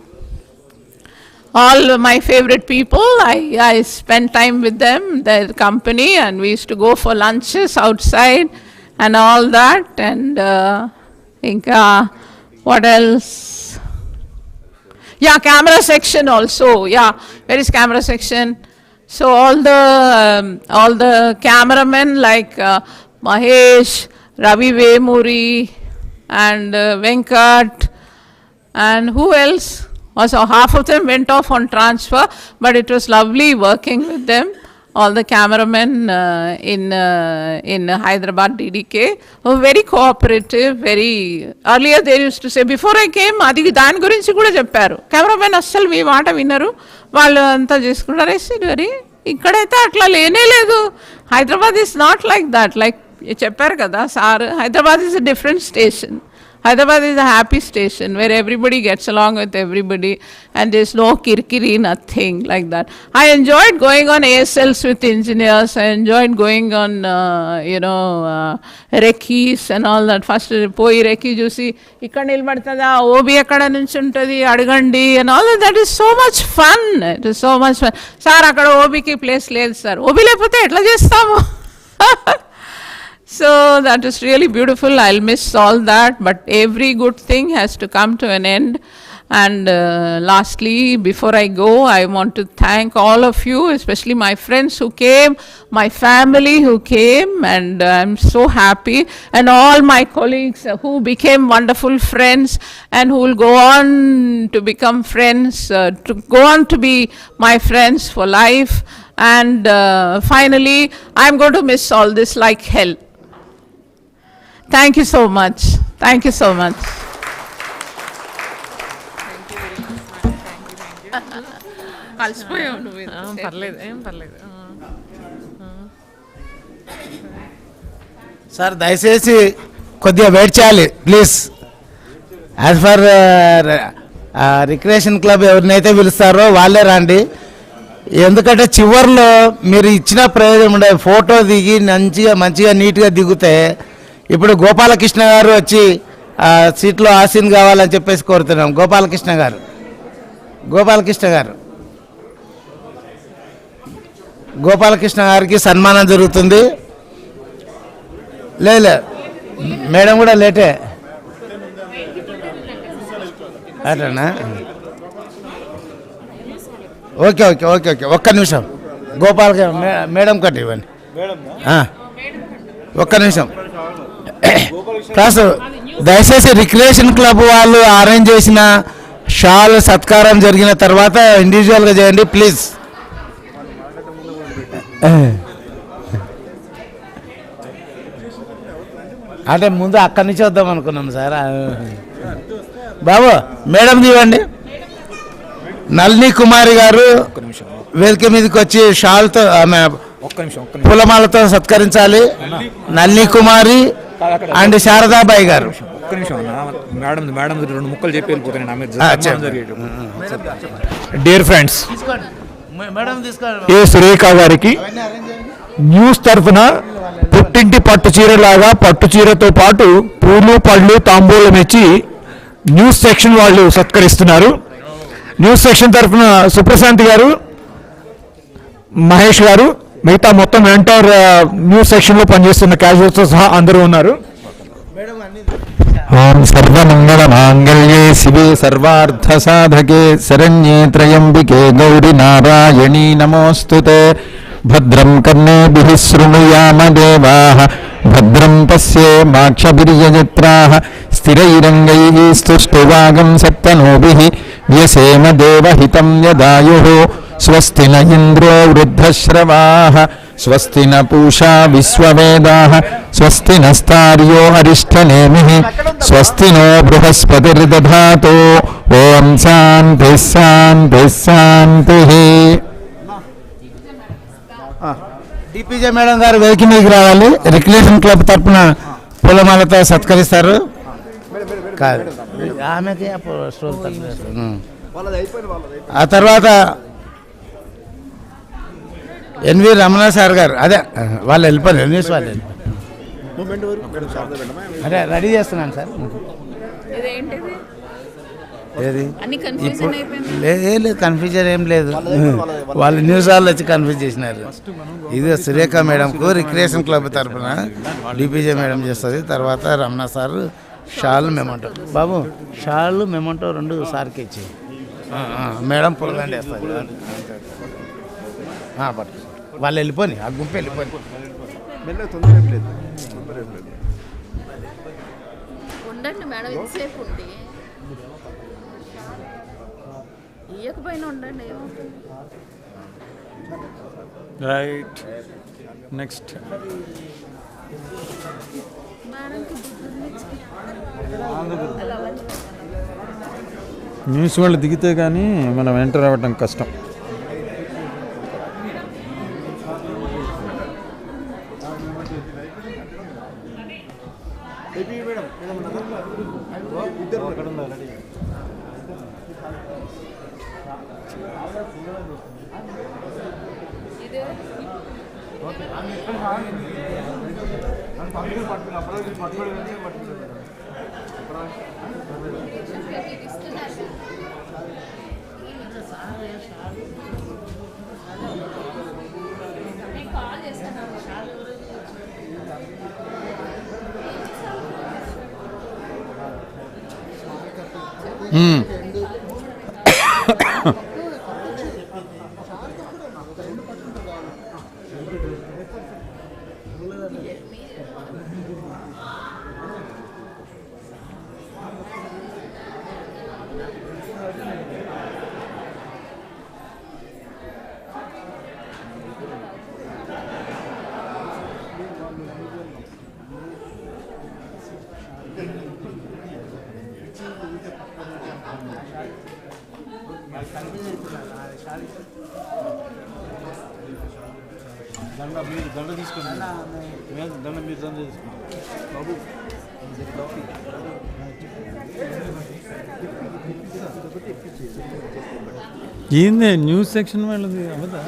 All my favorite people, I spent time with them, their company, and we used to go for lunches outside and all that. And what else? Yeah, camera section also. Yeah, where is camera section? So all the cameramen like Mahesh, Ravi Vemuri, and Venkat, and who else? Also, half of them went off on transfer, but it was lovely working with them. All the cameramen in Hyderabad DDK were very cooperative, very... Earlier they used to say, before I came, adi dani gurinchi kuda chepparu. Cameramen assalu mee maata vinnaru. Vallu anta cheskuntaru. Very ikkadaithe atla lene ledu. Hyderabad is not like that. Like chepparu kada sir, Hyderabad is a different station. Hyderabad is a happy station where everybody gets along with everybody and there's no kirkiri, nothing like that. I enjoyed going on ASLs with engineers. I enjoyed going on, recce's and all that. First, poi recce jusi, ikkada nilbadtada, OB akkada nunchuntadi, adagandi and all that. That is so much fun. It is so much fun. Sir, akkada OB ki place ledhu sir. OB lepothe etla chestamu? So that is really beautiful. I'll miss all that, but every good thing has to come to an end. And lastly, before I go, I want to thank all of you, especially my friends who came, my family who came, and I'm so happy. And all my colleagues who became wonderful friends and who will go on to become friends, to go on to be my friends for life. And finally, I'm going to miss all this like hell. Thank you so much. Thank you so much. కలిసిపోయావు నువ్వు. పర్లేదు, ఏం పర్లేదు. Sir దయచేసి కొద్దిగా wait చేయాలి please. As for recreation club ఎవరినైతే పిలుస్తారో వాళ్ళే రండి. ఎందుకంటే చివరిలో మీరు ఇచ్చిన ప్రయోజనం ఉండే ఫోటో దిగి మంచిగా నీట్గా దిగితే ఇప్పుడు గోపాలకృష్ణ గారు వచ్చి సీట్లో ఆసీన్ కావాలని చెప్పేసి కోరుతున్నాం. గోపాలకృష్ణ గారికి సన్మానం జరుగుతుంది. లేదు మేడం కూడా లేటే అట్లనా? ఓకే ఓకే ఓకే ఓకే ఒక్క నిమిషం మేడం కట్టి ఇవ్వండి. ఒక్క నిమిషం ప్రస్తుతం దయచేసి రిక్రియేషన్ క్లబ్ వాళ్ళు అరేంజ్ చేసిన షాల్ సత్కారం జరిగిన తర్వాత ఇండివిజువల్గా చేయండి ప్లీజ్. అంటే ముందు అక్కడి నుంచి వద్దాం అనుకున్నాం సార్. బాబు మేడం ఇవ్వండి. నళిని కుమారి గారు వేదిక మీదకి వచ్చి షాల్తో ఆమె పూలమాలతో సత్కరించాలి. నళిని కుమారి అండ్ శారదాబాయి గారు. ఒక్క నిమిషం మేడం మేడం 2 ముక్కలు చెప్పి వెళ్ళిపోతాను. డియర్ ఫ్రెండ్స్, ఏ సురేఖ గారికి న్యూస్ తరఫున పుట్టింటి పట్టు చీరలాగా పట్టు చీరతో పాటు పూలు పళ్ళు తాంబూలం ఇచ్చి న్యూస్ సెక్షన్ వాళ్ళు సత్కరిస్తున్నారు. న్యూస్ సెక్షన్ తరఫున సుప్రశాంత్ గారు, మహేష్ గారు, మిగతా మొత్తం ఎంటైర్ న్యూస్ సెక్షన్లో పనిచేస్తున్న క్యాజువల్స్తో సహా అందరూ ఉన్నారు. ఓం సర్వమంగళ మాంగళ్యే శివే సర్వార్థ సాధకే శరణ్యే త్రయంబికే గౌరి నారాయణీ నమోస్తుతే. భద్రం కర్ణేభిః శృణుయామ దేవాః భద్రం పశ్యేమాక్షభిర్యజత్రాః స్థిరైరంగైః స్తుష్టువాగం సప్తనోభిః వ్యసేమ దేవహితం యదాయుః. స్వస్తి న ఇంద్రో వృద్ధశ్రవాః స్వస్తి న పూషా విశ్వవేదాః స్వస్తి నస్తార్యో అరిష్టనేమిః స్వస్తి నో బృహస్పతిర్దధాతు. ఓం శాంతి శాంతి శాంతి. డిపిజే మేడం గారు వేదిక మీదకి రావాలి. రిక్రియేషన్ క్లబ్ తరఫున పూలమాలతో సత్కరిస్తారు. ఆమెకి ఆ తర్వాత ఎన్వి రమణ సార్ గారు, అదే వాళ్ళు వెళ్ళిపోయారు, న్యూస్ వాళ్ళు అదే రెడీ చేస్తున్నాను సార్. ఏది లేదు కన్ఫ్యూజన్ ఏం లేదు, వాళ్ళు న్యూస్ వాళ్ళు వచ్చి కన్ఫ్యూజ్ చేసినారు. ఇది సురేఖ మేడంకు రిక్రియేషన్ క్లబ్ తరఫున డిపిజే మేడం చేస్తుంది. తర్వాత రమణ సార్ షాల్ మెమంటో, బాబు షాల్ మెమంటో 2 సార్కి ఇచ్చి మేడం పొలగండి వేస్తుంది. పట్టు వాళ్ళు వెళ్ళిపోయి, ఆ గుంపు వెళ్ళిపోయి. ఉండండి మేడం, ఎంతసేపు ఉండి ఇయ్యకపోయినా ఉండండి. రైట్, నెక్స్ట్ న్యూస్ వాళ్ళు దిగితే కానీ మనం ఎంటర్ అవ్వటం కష్టం. దండ తీసుకోండి, దండ మీరు దండ తీసుకోండి బాబు. ఏంది న్యూస్ సెక్షన్ వాళ్ళది అవదా?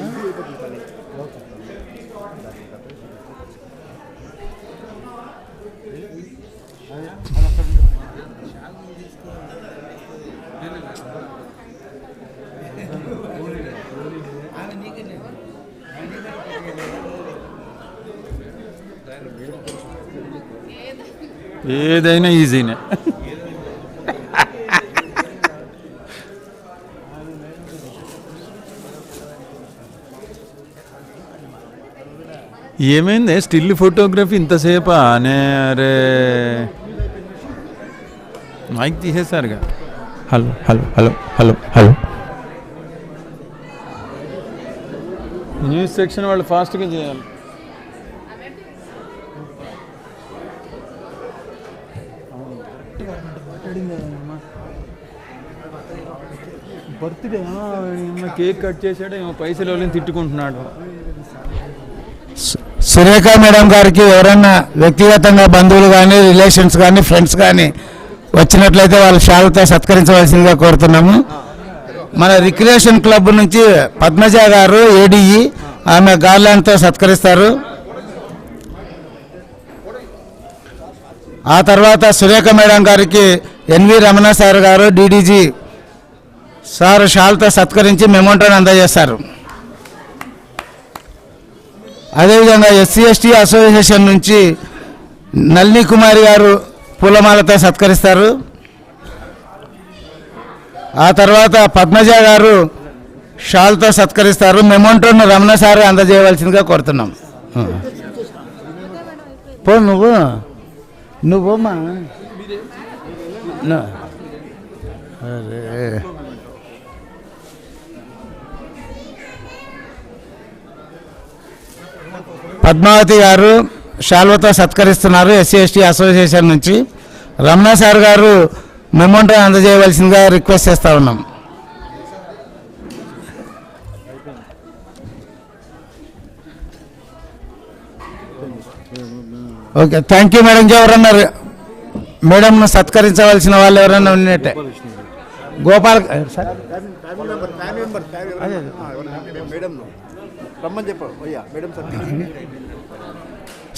ఏదైనా ఈజీనే. ఏమైంది స్టిల్ ఫోటోగ్రఫీ ఇంతసేపా అనే? అరే మైక్ తీసేశారుగా. Hello hello hello hello hello. News section వాళ్ళు ఫాస్ట్గా చేయాలి. బర్త్డే కేక్ కట్ చేసాడు, ఏమో పైసలు వాళ్ళని తిట్టుకుంటున్నాడు. సురేఖ మేడం గారికి ఎవరన్నా వ్యక్తిగతంగా బంధువులు కానీ రిలేషన్స్ కానీ ఫ్రెండ్స్ కానీ వచ్చినట్లయితే వాళ్ళ షాల్తో సత్కరించవలసిందిగా కోరుతున్నాము. మన రిక్రియేషన్ క్లబ్ నుంచి పద్మజ గారు ఏడీఈ, ఆమె గార్లాండ్తో సత్కరిస్తారు. ఆ తర్వాత సురేఖ మేడం గారికి ఎన్వి రమణ సార్ గారు డీడీజీ సార్ షాల్తో సత్కరించి మెమోంటోని అందజేస్తారు. అదేవిధంగా ఎస్సీ/ఎస్టీ అసోసియేషన్ నుంచి నళిని కుమారి గారు పూలమాలతో సత్కరిస్తారు. ఆ తర్వాత పద్మజ గారు షాల్తో సత్కరిస్తారు. మెమోంటోను రమణ సార్ అందజేయవలసిందిగా కోరుతున్నాం. పో నువ్వమ్మా. అరే పద్మావతి గారు షాల్వతో సత్కరిస్తున్నారు ఎస్సీ/ఎస్టీ అసోసియేషన్ నుంచి. రమణ సార్ గారు మెమోంటో అందజేయవలసిందిగా రిక్వెస్ట్ చేస్తూ ఉన్నాం. Okay, thank you madam. ఎవరన్నా మేడంను సత్కరించవలసిన వాళ్ళు ఎవరన్నా ఉన్నట్టే. గోపాల్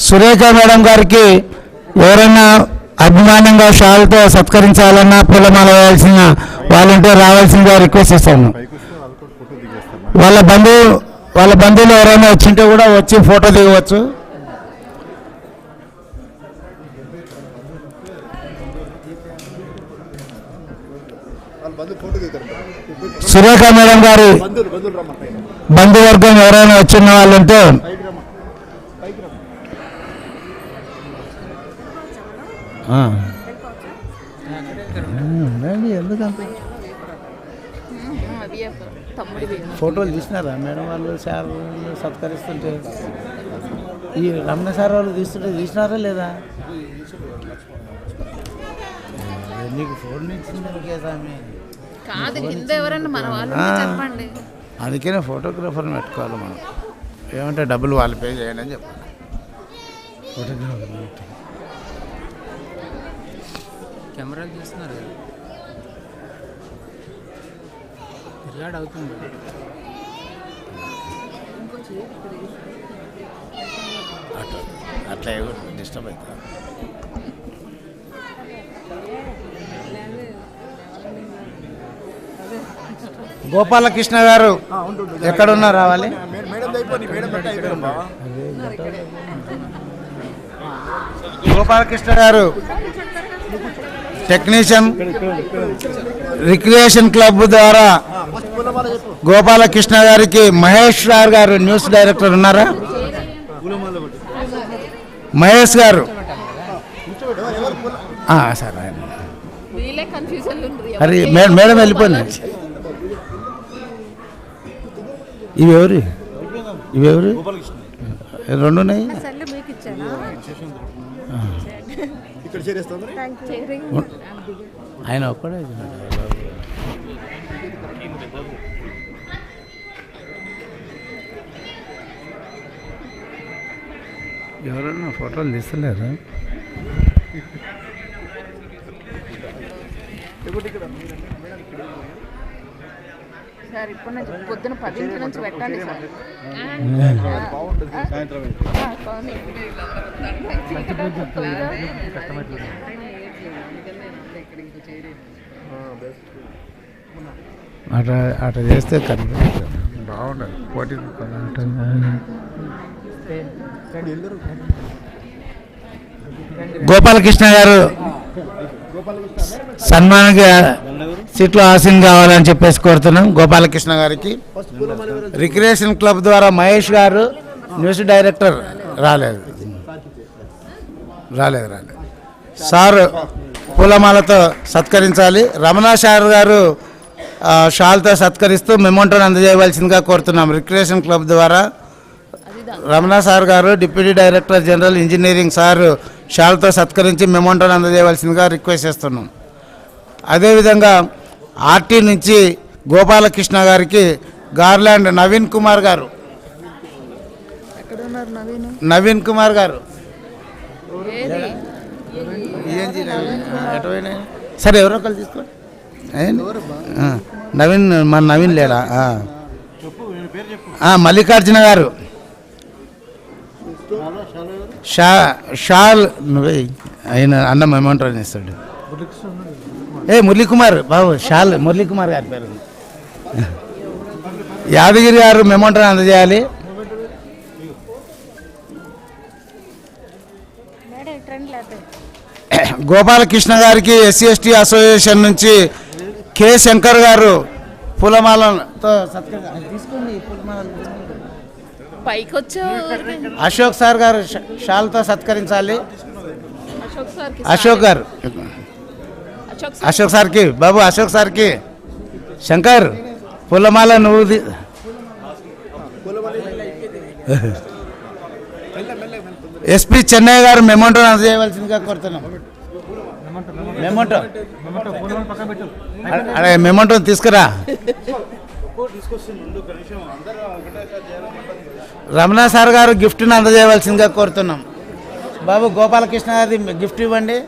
సురేఖ మేడం గారికి ఎవరైనా అభిమానంగా షాల్తో సత్కరించాలన్నా పూలమాల వేయాల్సిన వాళ్ళంటే రావాల్సిందిగా రిక్వెస్ట్ చేస్తాను. వాళ్ళ బంధువులు ఎవరైనా వచ్చింటే కూడా వచ్చి ఫోటో దిగవచ్చు. సురేఖ మేడం గారి బంధువర్గం ఎవరైనా వచ్చిన వాళ్ళంటే ఫోటోలు తీసినారా మేడం వాళ్ళు సార్ సత్కరిస్తుంటే? ఈ రమణ సార్ వాళ్ళు తీసినారా లేదా? నీకు ఫోన్ ఇచ్చింది కాదు, కింద ఎవరన్నా మన వాళ్ళు చెప్పండి. అందుకనే ఫోటోగ్రాఫర్ని పెట్టుకోవాలి మనం. ఏమంటే డబ్బులు వాళ్ళు పే చేయండి అని చెప్పాలి. ఫోటోగ్రాఫర్ కెమెరాలు తీస్తున్నారు, రికార్డ్ అవుతుంది. అట్లా డిస్టర్బ్ అవుతుంది. గోపాలకృష్ణ గారు ఎక్కడున్నా రావాలి. గోపాలకృష్ణ గారు టెక్నీషియన్, రిక్రియేషన్ క్లబ్ ద్వారా గోపాలకృష్ణ గారికి మహేష్ గారు న్యూస్ డైరెక్టర్ ఉన్నారా? మహేష్ గారు సార్ అరే మేడం వెళ్ళిపోయింది. ఇవెవరు రెండు ఉన్నాయి. ఆయన ఒక్కడే ఎవరన్నా ఫోటోలు తీస్తలేరు. సార్ ఇప్పుడు నుంచి పొద్దున 10 నుంచి పెట్టండి సార్. అట్లా చేస్తే కనిపిస్తుంది, బాగుండదు. పోటీ గోపాలకృష్ణ గారు సన్మానంగా సీట్లో ఆసీన్ కావాలని చెప్పేసి కోరుతున్నాం గోపాలకృష్ణ గారికి. రిక్రియేషన్ క్లబ్ ద్వారా మహేష్ గారు న్యూస్ డైరెక్టర్ రాలేదు. సార్ పూలమాలతో సత్కరించాలి. రమణ సార్ గారు షాల్తో సత్కరిస్తూ మెమోంటోని అందజేయవలసిందిగా కోరుతున్నాం. రిక్రియేషన్ క్లబ్ ద్వారా రమణ సార్ గారు deputy director general engineering sir షాల్తో సత్కరించి మెమోంటోని అందజేయవలసిందిగా రిక్వెస్ట్ చేస్తున్నాం. అదేవిధంగా ఆర్టీ నుంచి గోపాలకృష్ణ గారికి గార్లాండ్ నవీన్ కుమార్ గారు నవీన్ కుమార్ గారు సరే ఎవరో ఒకరు తీసుకోండి. నవీన్ మన నవీన్ లేడా? మల్లికార్జున గారు షాల్ నువ్వే ఆయన అన్న ఏమంటారు అనేస్తాడు. మురళీకుమార్ బాబు షాల్ మురళీకుమార్ గారి పేరు. యాదగిరి గారు మెమోంటో అందజేయాలి. గోపాలకృష్ణ గారికి SC/ST అసోసియేషన్ నుంచి కె శంకర్ గారు పూలమాలతో అశోక్ సార్ గారు షాల్తో సత్కరించాలి. అశోక్ గారు అశోక్ సార్కి బాబు అశోక్ సార్కి శంకర్ పూలమాల నువ్వు SP చెన్నై గారు మెమోంటో అందజేయవలసిందిగా కోరుతున్నాం. మెమోంటో తీసుకురా. రమణ సార్ గారు గిఫ్ట్ని అందజేయవలసిందిగా కోరుతున్నాం. బాబు గోపాలకృష్ణ గారి గిఫ్ట్ ఇవ్వండి.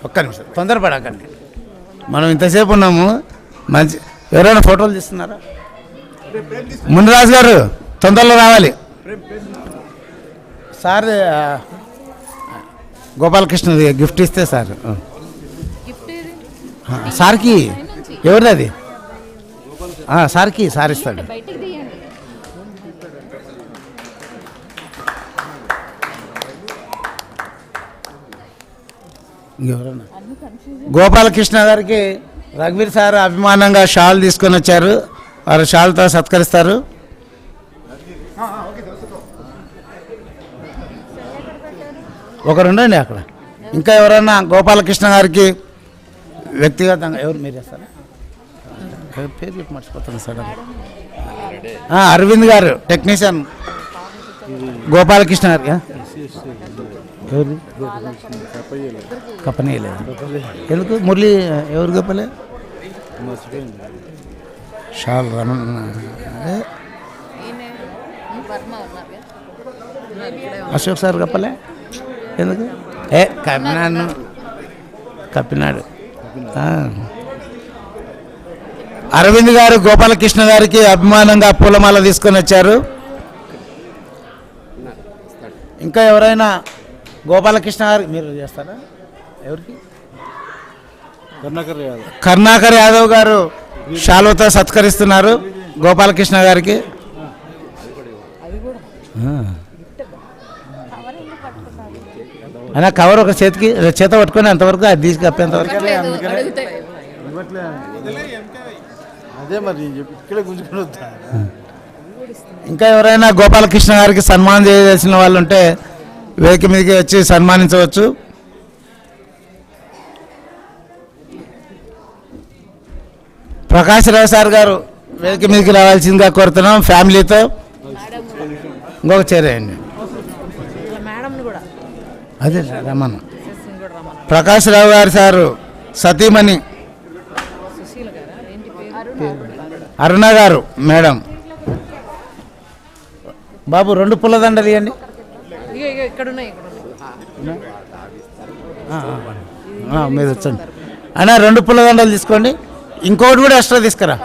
ఒక్క నిమిషం తొందరపడకండి, మనం ఇంతసేపు ఉన్నాము. మంచి ఎవరైనా ఫోటోలు తీస్తున్నారా? మునిరాజు గారు తొందరలో రావాలి. సార్ గోపాలకృష్ణ గిఫ్ట్ ఇస్తే సార్ సార్కి ఎవరిది అది? సార్కి సార్ ఇస్తాడు. ఇంకెవరన్నా? గోపాలకృష్ణ గారికి రఘువీర్ సార్ అభిమానంగా షాల్ తీసుకొని వచ్చారు. వారు షాల్తో సత్కరిస్తారు. ఒకరుండండి అక్కడ. ఇంకా ఎవరన్నా గోపాలకృష్ణ గారికి వ్యక్తిగతంగా ఎవరు మీరు చేస్తారా? పేరు చెప్పి మర్చిపోతాను సార్. అరవింద్ గారు టెక్నీషియన్ గోపాలకృష్ణ గారికి ఎవరు కప్పనీయలేదు ఎందుకు? మురళి ఎవరు కప్పలే? షాల్ రమణ అశోక్ సార్ కప్పలే ఎందుకు? కప్పినాడు. అరవింద్ గారు గోపాలకృష్ణ గారికి అభిమానంగా పూలమాల తీసుకొని వచ్చారు. ఇంకా ఎవరైనా గోపాలకృష్ణ గారికి మీరు చేస్తారా? ఎవరికి? కర్ణాకర్ యాదవ్ గారు షాలుతో సత్కరిస్తున్నారు గోపాలకృష్ణ గారికి. అయినా కవర్ ఒక చేత పట్టుకొని అంతవరకు అది తీసి కప్పేంతవరకు. ఇంకా ఎవరైనా గోపాలకృష్ణ గారికి సన్మానం చేయాల్సిన వాళ్ళు ఉంటే వేదిక మీదకి వచ్చి సన్మానించవచ్చు. ప్రకాష్ రావు సార్ గారు వేదిక మీదకి రావాల్సిందిగా కోరుతున్నాం ఫ్యామిలీతో. ఇంకొక చేరేయండి. అదే రమణ ప్రకాష్ రావు గారు సారు సతీమణి అరుణ గారు మేడం. బాబు 2 పుల్లదండలు ఇవ్వండి. మీరు వచ్చండి అయినా 2 పుల్లదండలు తీసుకోండి. ఇంకోటి కూడా ఎక్స్ట్రా తీసుకురా.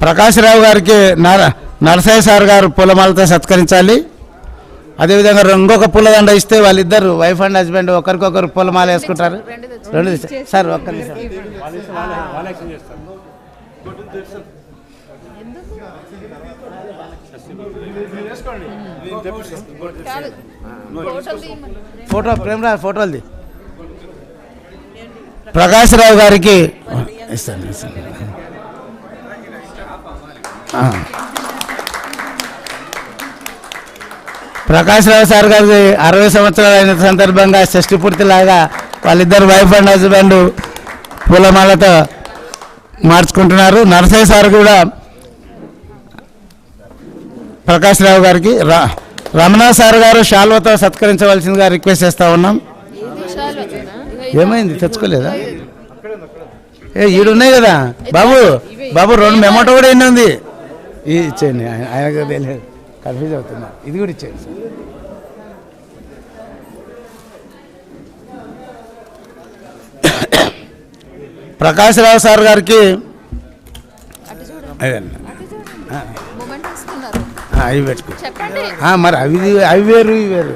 ప్రకాష్ రావు గారికి నరసయ్య సార్ గారు పూలమాలతో సత్కరించాలి. అదేవిధంగా ఇంకొక పూలదండ ఇస్తే వాళ్ళిద్దరు వైఫ్ అండ్ హస్బెండ్ ఒకరికొకరు పూలమాల వేసుకుంటారు. 2 సార్ ఒక్క నిమిషం. ఫోటో ప్రేమరా ఫోటోలది ప్రకాష్ రావు గారికి ఇస్తాను. ప్రకాష్ రావు సార్ గారికి 60 సంవత్సరాలు అయిన సందర్భంగా షష్ఠి పూర్తిలాగా వాళ్ళిద్దరు వైఫ్ అండ్ హస్బెండ్ పూలమాలతో మార్చుకుంటున్నారు. నరసయ్య సార్ కూడా ప్రకాష్ రావు గారికి రమణ సార్ గారు శాల్వతో సత్కరించవలసిందిగా రిక్వెస్ట్ చేస్తూ ఉన్నాం. ఏమైంది తెచ్చుకోలేదా? ఈడున్నాయి కదా బాబు, బాబు 2 మెమోటో కూడా ఎన్ని ఉంది, ఇది ఇచ్చేయండి. ఆయనకు తెలియదు, కన్ఫ్యూజ్ అవుతున్నా. ఇది కూడా ఇచ్చేయండి సార్. ప్రకాష్ రావు సార్ గారికి అవి పెట్టుకో, మరి అవి వేరు ఇవి వేరు.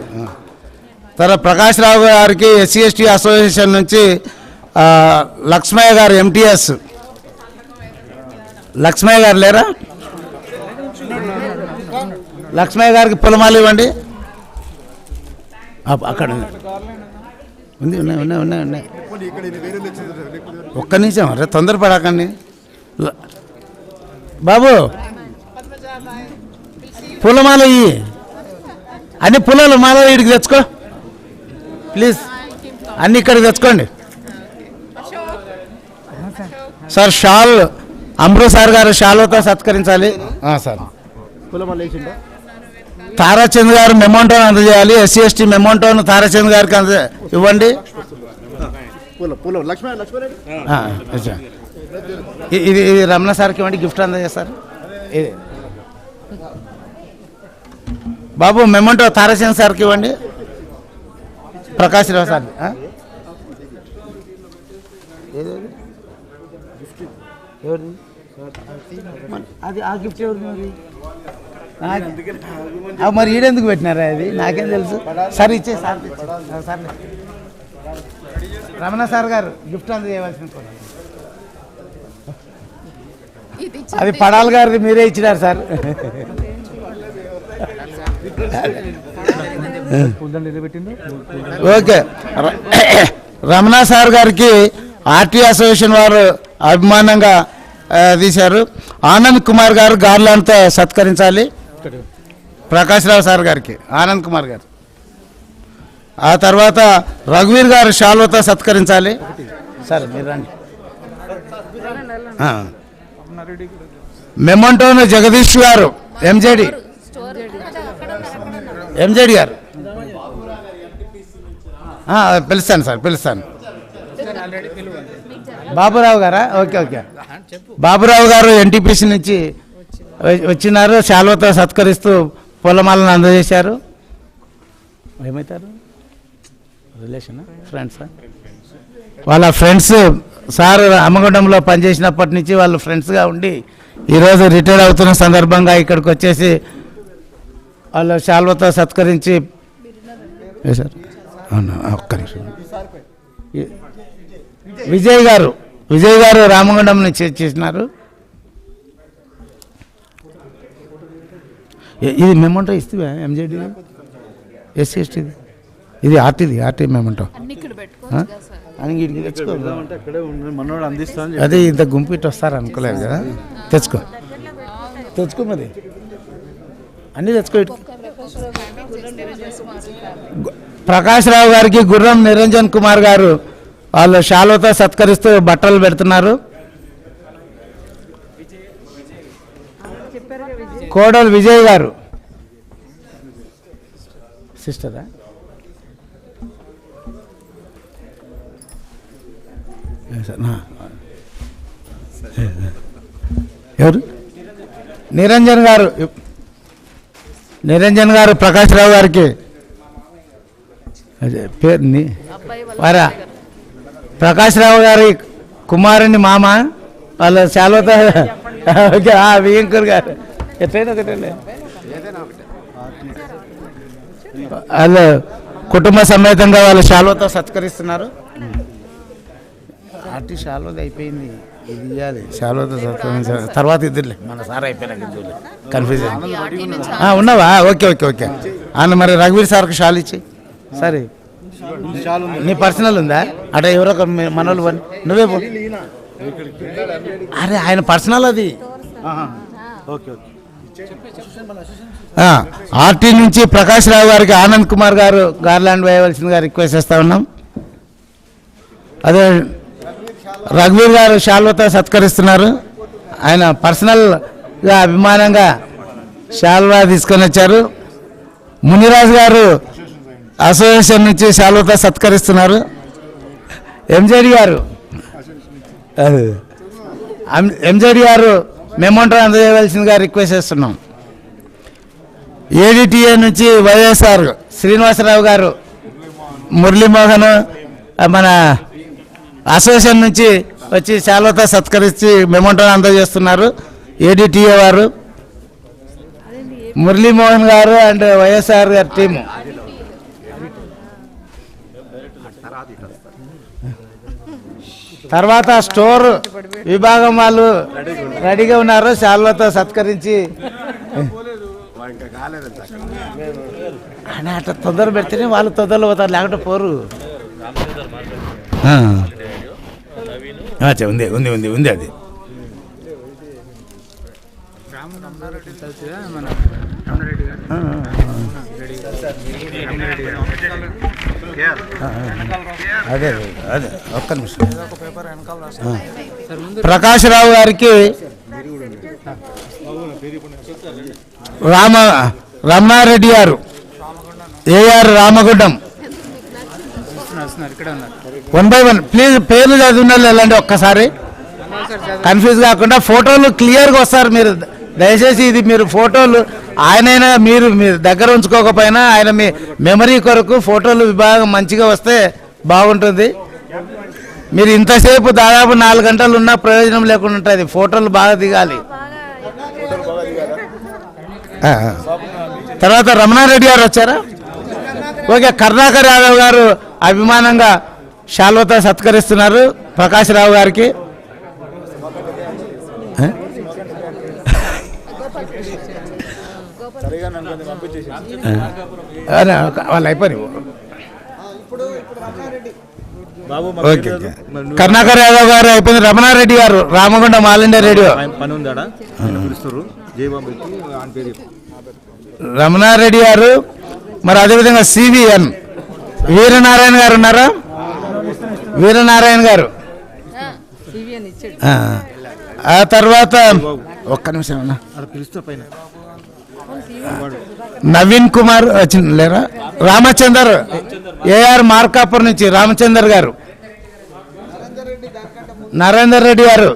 తర్వాత ప్రకాష్ రావు గారికి SC/ST అసోసియేషన్ నుంచి లక్ష్మయ్య గారు MTS. లక్ష్మయ్య గారు లేరా? లక్ష్మయ్య గారికి పొలమాలు ఇవ్వండి. అక్కడ ఉంది, ఉన్నాయి. ఒక్క నిమిషం, అరే తొందరపడకండి బాబు. పూలమాల ఇవి అన్ని పూలలు మాల వీడికి తెచ్చుకో ప్లీజ్, అన్ని ఇక్కడికి తెచ్చుకోండి సార్. షాల్ అమృత్ గారు షాల్తో సత్కరించాలి సార్. తారాచంద్ గారు మెమోంటోను అందజేయాలి. SC/ST మెమోంటోను తారాచంద్ గారికి ఇవ్వండి. ఇది రమణ సార్కి ఇవ్వండి, గిఫ్ట్ అందజేస్తారు. ఇది బాబు మెమోంటో తారాచంద్ సార్కి ఇవ్వండి. ప్రకాష్ రావు సార్ అది ఆ గిఫ్ట్ ఎవరు మరి ఈడెందుకు పెట్టినారా? అది నాకేం తెలుసు. సార్ ఇచ్చే సార్, సార్ రమణ సార్ గారు గిఫ్ట్ అందజేయవలసింది. అది పడాల్ గారిది మీరే ఇచ్చినారు సార్. ఓకే, రమణ సార్ గారికి RT అసోసియేషన్ వారు అభిమానంగా తీశారు. ఆనంద్ కుమార్ గారు గార్లాండ్తో సత్కరించాలి. ప్రకాష్ రావు సార్ గారికి ఆనంద్ కుమార్ గారు. ఆ తర్వాత రఘువీర్ గారు షాల్వతో సత్కరించాలి. సరే మీరు రండి. మెమోంటోను జగదీష్ గారు MJD గారు. పిలుస్తాను సార్, పిలుస్తాను. బాబురావు గారా? ఓకే. బాబురావు గారు NTPC నుంచి వచ్చినారు. శాల్వతో సత్కరిస్తూ పూలమాలను అందజేశారు. ఏమవుతారు? రిలేషనా, ఫ్రెండ్సా? వాళ్ళ ఫ్రెండ్స్ సార్ అమ్మగొండంలో పనిచేసినప్పటి నుంచి వాళ్ళు ఫ్రెండ్స్గా ఉండి ఈరోజు రిటైర్ అవుతున్న సందర్భంగా ఇక్కడికి వచ్చేసి వాళ్ళు శాల్వతో సత్కరించి సార్. అవునా, ఒక్క నిమిషం. విజయ్ గారు రామగుండం నుంచి చేసినారు. ఇది మెమోంటో ఇస్తే MJD SC/ST ఇది RT మెమోంటో అదే ఇంత గుంపు ఇటు వస్తారు అనుకోలేదు కదా. తెచ్చుకో మరి అన్నీ తెచ్చుకో. ప్రకాష్ రావు గారికి గుర్రం నిరంజన్ కుమార్ గారు వాళ్ళు శాల్వతో సత్కరిస్తూ బట్టలు పెడుతున్నారు. కోడలు విజయ్ గారు సిస్టరా? ఎవరు? నిరంజన్ గారు ప్రకాష్ రావు గారికి పేరు వారా ప్రకాష్ రావు గారి కుమారుని మామ వాళ్ళ శాల్వతో. ఓకే, వియంకర్ గారు ఎట్లయినా ఒకటే వాళ్ళు కుటుంబ సమేతంగా వాళ్ళు శాల్వతో సత్కరిస్తున్నారు. ఆర్టీ శాల్వది అయిపోయింది, ఇది ఇవ్వాలి శాల్వతో సత్కరించాలి. తర్వాత ఇద్దరులే, మన సార్ అయిపోయినాక ఇద్దరులే. కన్ఫ్యూజ్ ఉన్నావా? ఓకే. ఆయన మరి రఘువీర్ సార్కి షాల్ ఇచ్చి. సరే, నీ పర్సనల్ ఉందా? అట ఎవరో మనోళ్ళు నువ్వే పో. అరే ఆయన పర్సనల్ అది. ఆర్టీ నుంచి ప్రకాష్ రావు గారికి ఆనంద్ కుమార్ గారు గార్లాండ్ వేయవలసిందిగా రిక్వెస్ట్ చేస్తా ఉన్నాం. అదే రఘువీర్ గారు శాల్వతో సత్కరిస్తున్నారు. ఆయన పర్సనల్గా అభిమానంగా శాల్వా తీసుకొని వచ్చారు. మునిరాజు గారు అసోసియేషన్ నుంచి శాల్వాతో సత్కరిస్తున్నారు. ఎంజేడి గారు మెమోంటో అందజేయవలసిందిగా రిక్వెస్ట్ చేస్తున్నాం. ఏడిటిఏ నుంచి వైఎస్ఆర్ శ్రీనివాసరావు గారు, మురళీమోహన్ మన అసోసియేషన్ నుంచి వచ్చి శాల్వాతో సత్కరించి మెమోంటో అందజేస్తున్నారు. ఏడిటిఏ వారు మురళీమోహన్ గారు అండ్ వైఎస్ఆర్ గారి టీము. తర్వాత స్టోర్ విభాగం వాళ్ళు రెడీగా ఉన్నారు. శాల్వాతో సత్కరించి అట్లా తొందర పెడితేనే వాళ్ళు తొందరలో పోతారు, లేకుంటే పోరు. ఉంది ఉంది ఉంది ఉంది అది. అదే అదే ఒక్క నిమిషం. ప్రకాష్ రావు గారికి రమణారెడ్డి గారు, ఏఆర్ రామగుడ్డం 1 by 1 ప్లీజ్ పేర్లు చదివిన వెళ్ళండి ఒక్కసారి, కన్ఫ్యూజ్ కాకుండా. ఫోటోలు క్లియర్గా వస్తారు మీరు దయచేసి. ఇది మీరు ఫోటోలు ఆయనైనా మీరు దగ్గర ఉంచుకోకపోయినా ఆయన మీ మెమరీ కొరకు ఫోటోలు విభాగం మంచిగా వస్తే బాగుంటుంది. మీరు ఇంతసేపు దాదాపు 4 గంటలు ఉన్నా ప్రయోజనం లేకుండా ఉంటుంది. ఫోటోలు బాగా దిగాలి. తర్వాత రమణారెడ్డి గారు వచ్చారా? ఓకే. కరుణాకర్ యాదవ్ గారు అభిమానంగా శాల్వాతో సత్కరిస్తున్నారు ప్రకాష్ రావు గారికి. వాళ్ళు అయిపోయి ఓకే. కరుణాకర్ యాదవ్ గారు అయిపోయింది. రమణారెడ్డి గారు Ramagundam all India radio. Ramana Reddy గారు, మరి అదేవిధంగా సివిఎన్ వీరనారాయణ గారు ఉన్నారా? వీరనారాయణ గారు. ఆ తర్వాత ఒక్క నిమిషం అన్న, నవీన్ కుమార్ లేరా? రామచందర్, ఏఆర్ మార్కాపూర్ నుంచి రామచందర్ గారు. నరేందర్ రెడ్డి గారు,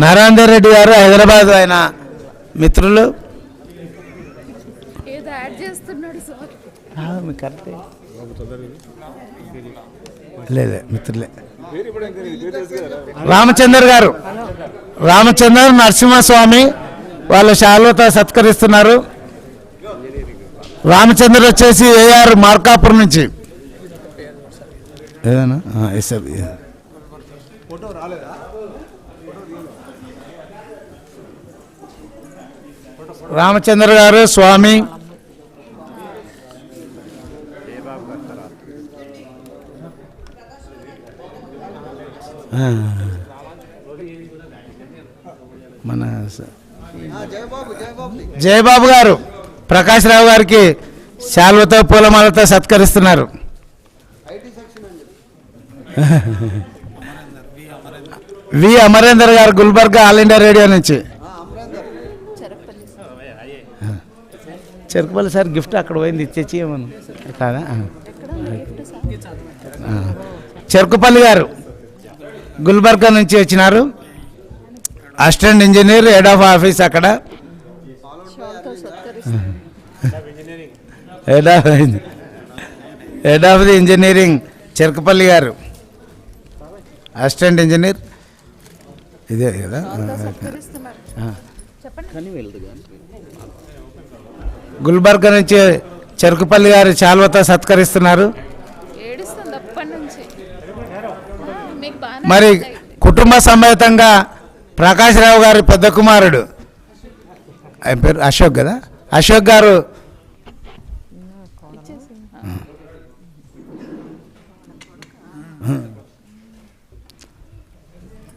నరేందర్ రెడ్డి గారు హైదరాబాద్ ఆయన మిత్రులు. లేదే మిత్రులే. రామచందర్ గారు, రామచందర్ నరసింహస్వామి వాళ్ళ శాల్వాతో సత్కరిస్తున్నారు. రామచంద్ర వచ్చేసి ఏఆర్ మార్కాపూర్ నుంచి. ఏదైనా రామచంద్ర గారు స్వామి. మన జయబాబు గారు ప్రకాష్ రావు గారికి శాల్వతో పూలమాలతో సత్కరిస్తున్నారు. వి అమరేందర్ గారు గుల్బర్గా ఆల్ ఇండియా రేడియో నుంచి. చెరుకుపల్లి సార్ గిఫ్ట్ అక్కడ పోయింది ఇచ్చేసి ఏమను కాదా? చెరుకుపల్లి గారు గుల్బర్గా నుంచి వచ్చినారు. Assistant engineer, head of office అక్కడ. Head of the engineering Cherukupalli గారు, అసిస్టెంట్ ఇంజనీర్. ఇదే కదా. గుల్బర్గా నుంచి చెరుకుపల్లి గారు శాల్వతో సత్కరిస్తున్నారు. మరి కుటుంబ సమేతంగా ప్రకాష్ రావు గారి పెద్ద కుమారుడు, ఆయన పేరు అశోక్ కదా, అశోక్ గారు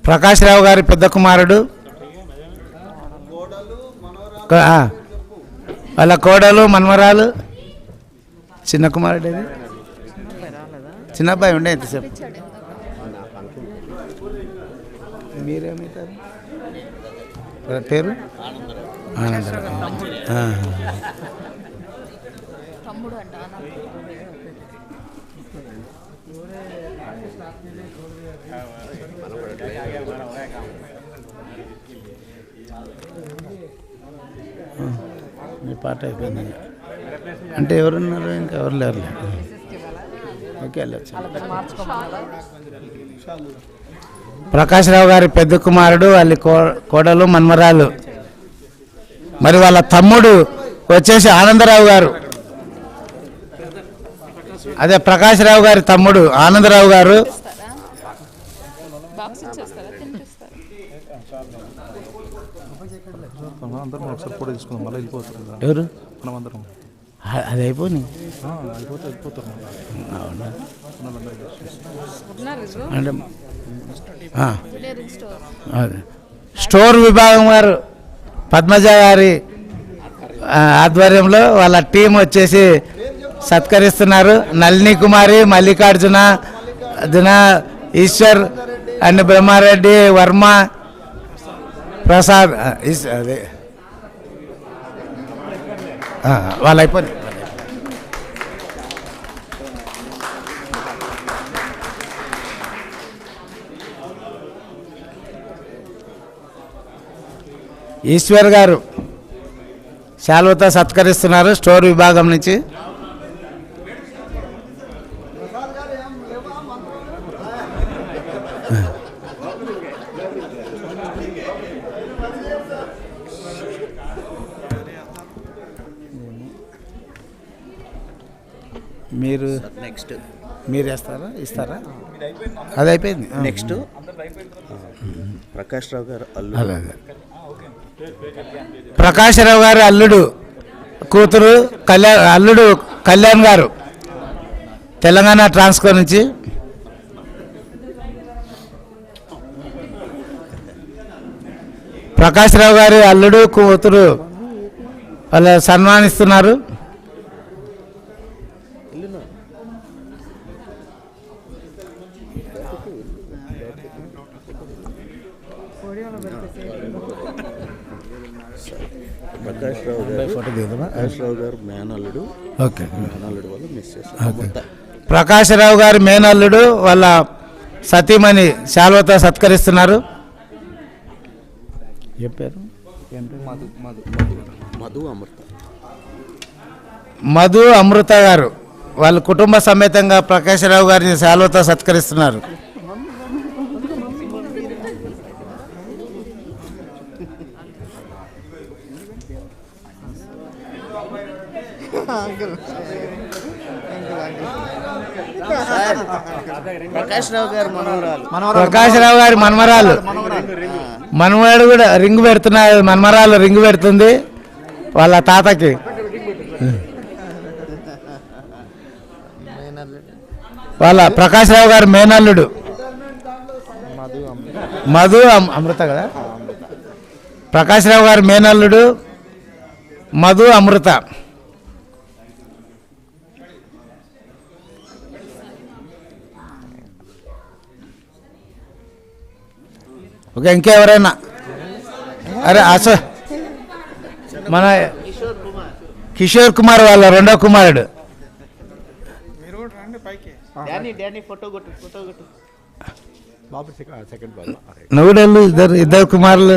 ప్రకాష్ రావు గారి పెద్ద కుమారుడు, వాళ్ళ కోడలు మనమరాలు, చిన్న కుమారుడు. అది చిన్న అబ్బాయి ఉండే ఎంతసేపు. మీరేమవుతారు? పేరు ఆనందరావు. మీ పాట అయిపోయింది అంటే ఎవరున్నారు? ఇంకా ఎవరు లేరు. ఓకే వెళ్ళచ్చు. ప్రకాశ్రావు గారి పెద్ద కుమారుడు, వాళ్ళ కోడలు, మన్మరాలు, మరి వాళ్ళ తమ్ముడు వచ్చేసి ఆనందరావు గారు. అదే ప్రకాశ్రావు గారి తమ్ముడు ఆనందరావు గారు. ఎవరు? అది అయిపోయి అంటే స్టోర్ విభాగం వారు పద్మజ గారి ఆధ్వర్యంలో వాళ్ళ టీం వచ్చేసి సత్కరిస్తున్నారు. నళిని కుమారి, మల్లికార్జున, ఈశ్వర్ అండ్ బ్రహ్మారెడ్డి, వర్మ, ప్రసాద్, అదే వాళ్ళు అయిపోయింది. ఈశ్వర్ గారు శాలువతో సత్కరిస్తున్నారు స్టోర్ విభాగం నుంచి. మీరు నెక్స్ట్ మీరు వేస్తారా? ఇస్తారా? అది అయిపోయింది. నెక్స్ట్ ప్రకాష్ రావు గారు అల్లుడు. ప్రకాశ్రావు గారు అల్లుడు కూతురు అల్లుడు కళ్యాణ్ గారు తెలంగాణ ట్రాన్స్కో నుంచి. ప్రకాశ్రావు గారి అల్లుడు కూతురు వాళ్ళు సన్మానిస్తున్నారు. ప్రకాష్ రావు గారు మేనల్లుడు. ఓకే, మేనల్లుడు వల్ల మిస్ చేశారు. ప్రకాశ్రావు గారి మేనల్లుడు వాళ్ళ సతీమణి శాల్వతో సత్కరిస్తున్నారు. చెప్పారు మధు అమృత గారు వాళ్ళ కుటుంబ సమేతంగా ప్రకాశ్రావు గారిని శాల్వతో సత్కరిస్తున్నారు. ప్రకాశ్రావు గారు ప్రకాశ్రావు గారి మనమరాలు, మనవాడు కూడా రింగ్ పెడుతున్నారు. మనమరాలు రింగ్ పెడుతుంది వాళ్ళ తాతకి. వాళ్ళ ప్రకాశ్రావు గారి మేనల్లుడు మధు అమృత కదా. ప్రకాశ్రావు గారి మేనల్లుడు మధు అమృత. ఓకే, ఇంకెవరైనా? అరే మన కిషోర్ కుమార్ వాళ్ళ రెండో కుమారుడు. నువ్వు ఇద్దరు కుమారులు,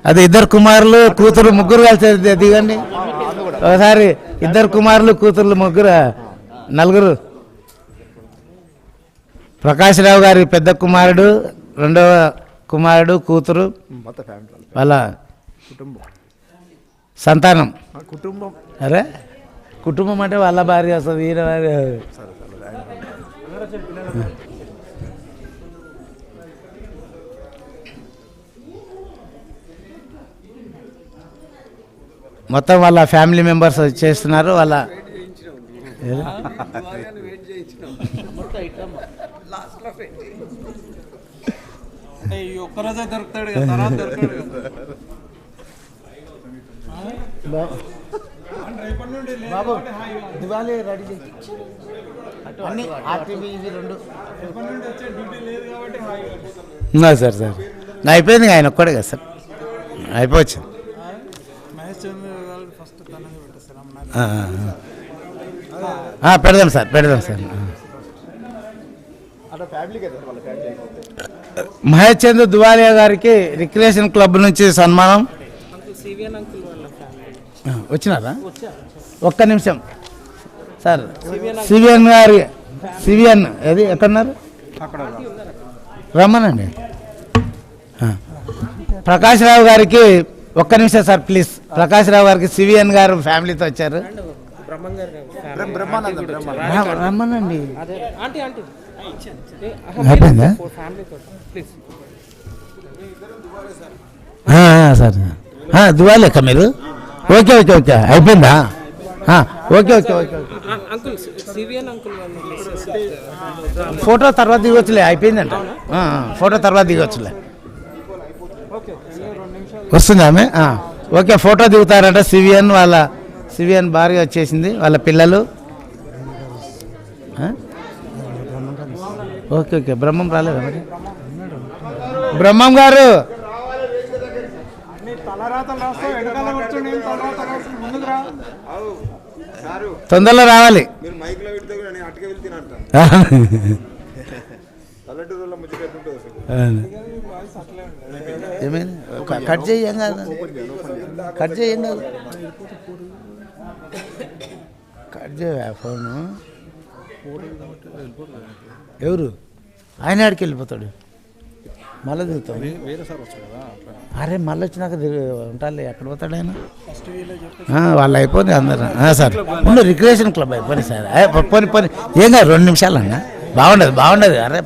అదే ఇద్దరు కుమారులు కూతురు ముగ్గురు కలిసి దిగండి ఒకసారి. ఇద్దరు కుమారులు కూతుర్లు ముగ్గురు, నలుగురు. ప్రకాశ్రావు గారి పెద్ద కుమారుడు, రెండవ కుమారుడు, కూతురు, వాళ్ళ సంతానం. అరే కుటుంబం అంటే వాళ్ళ భార్య వస్తుంది, ఈయన భార్య. మొత్తం వాళ్ళ ఫ్యామిలీ మెంబర్స్ చేస్తున్నారు. వాళ్ళ ఒక్కరోజే దొరుకుతాడు కదా, తర్వాత దొరుకుతాడు బాబు. దివాళీ రెడీ చేయి అన్ని ఆర్టీవీ ఇవి రెండు. సార్ అయిపోయింది, ఆయన ఒక్కడే కదా సార్. అయిపోవచ్చు. పెడదాం సార్. మహేష్ చంద్ర దువాలియా గారికి రిక్రియేషన్ క్లబ్ నుంచి సన్మానం. వచ్చినారా? ఒక్క నిమిషం సార్. సివిఎన్ గారి ఏది ఎక్కడున్నారు? రమ్మనండి. ప్రకాష్ రావు గారికి ఒక్క నిమిషం సార్ ప్లీజ్. ప్రకాష్ రావు గారికి సివిఎన్ గారు ఫ్యామిలీతో వచ్చారు. రమ్మనండి. అయిపోయిందా సార్? దువాలేక మీరు? ఓకే అయిపోయిందా? ఓకే. ఫోటో తర్వాత దిగొచ్చులే. అయిపోయిందంట. ఫోటో తర్వాత దిగొచ్చులే. వస్తుందా ఆమె? Okay, photo దిగుతారంట. సివిఎన్ భార్య వచ్చేసింది, వాళ్ళ పిల్లలు. ఓకే. బ్రహ్మం రాలేదా మరి? బ్రహ్మం గారు తొందరలో రావాలి. ఏమైంది? కట్ చేయం కాదు. కట్ చేయ ఫోను. ఎవరు? ఆయన ఆడికి వెళ్ళిపోతాడు. మళ్ళీ దిగుతాడు. అరే మళ్ళీ వచ్చినాక ఉంటాలి. ఎక్కడ పోతాడు ఆయన? వాళ్ళు అయిపోయింది అందరు. సార్ ముందు రిక్రియేషన్ క్లబ్ అయిపోయింది సార్. పోనీ ఏం కాదు, 2 నిమిషాలు అన్న. బాగుండదు. అరే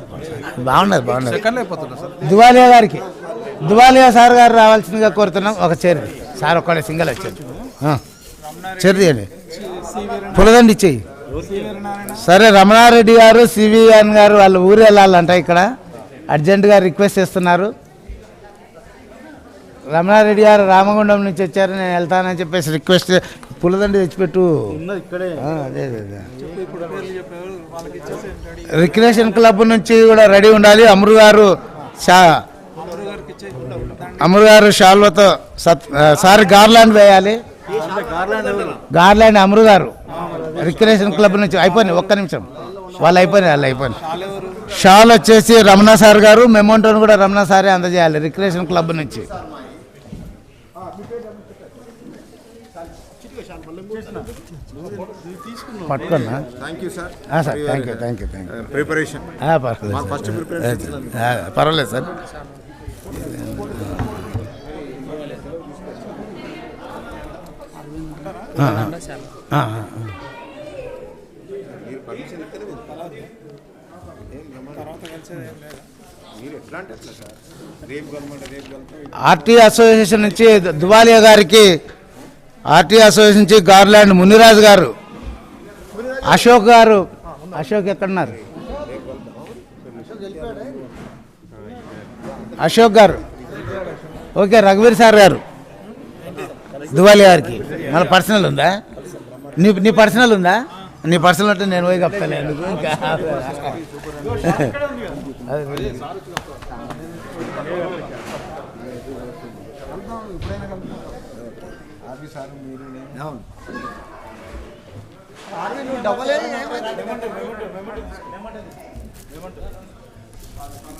బాగుండదు. దువాలియా సార్ గారు రావాల్సిందిగా కోరుతున్నాం. ఒక చైర్ సార్, ఒక్కడే సింగల్ వచ్చారు. చైర్ తీయండి. పులదండి ఇచ్చేయి. సరే, రమణారెడ్డి గారు సివిఎన్ గారు వాళ్ళ ఊరు వెళ్ళాలంట. ఇక్కడ అర్జెంటుగా రిక్వెస్ట్ చేస్తున్నారు. రమణారెడ్డి గారు రామగుండం నుంచి వచ్చారు, నేను వెళ్తానని చెప్పేసి రిక్వెస్ట్. పులదండి తెచ్చిపెట్టు. అదే రిక్రియేషన్ క్లబ్ నుంచి కూడా రెడీ ఉండాలి. అమరు గారు షాల్వతో సార్ గార్లాండ్ వేయాలి. గార్లాండ్ అమరు గారు రిక్రియేషన్ క్లబ్ నుంచి అయిపోయింది. ఒక్క నిమిషం. వాళ్ళు అయిపోయింది. షాల్ వచ్చేసి రమణ సార్ గారు, మెమోంటోను కూడా రమణ సారే అందజేయాలి రిక్రియేషన్ క్లబ్ నుంచి. పట్టుకున్నా. Sir thank you. ప్రిపరేషన్ పర్వాలేదు సార్. ఆర్టీ అసోసియేషన్ నుంచి దువాలియా గారికి, ఆర్టీ అసోసియేషన్ నుంచి గార్లాండ్ మునిరాజు గారు, అశోక్ గారు. అశోక్ ఎక్కడున్నారు? అశోక్ గారు. ఓకే, రఘువీర్ సార్ గారు దువాలియా గారికి. మన పర్సనల్ ఉందా? నీ పర్సనల్ ఉందా? నీ పర్సనల్ అంటే నేను పోయి కప్తాను. ఎందుకు ఇంకా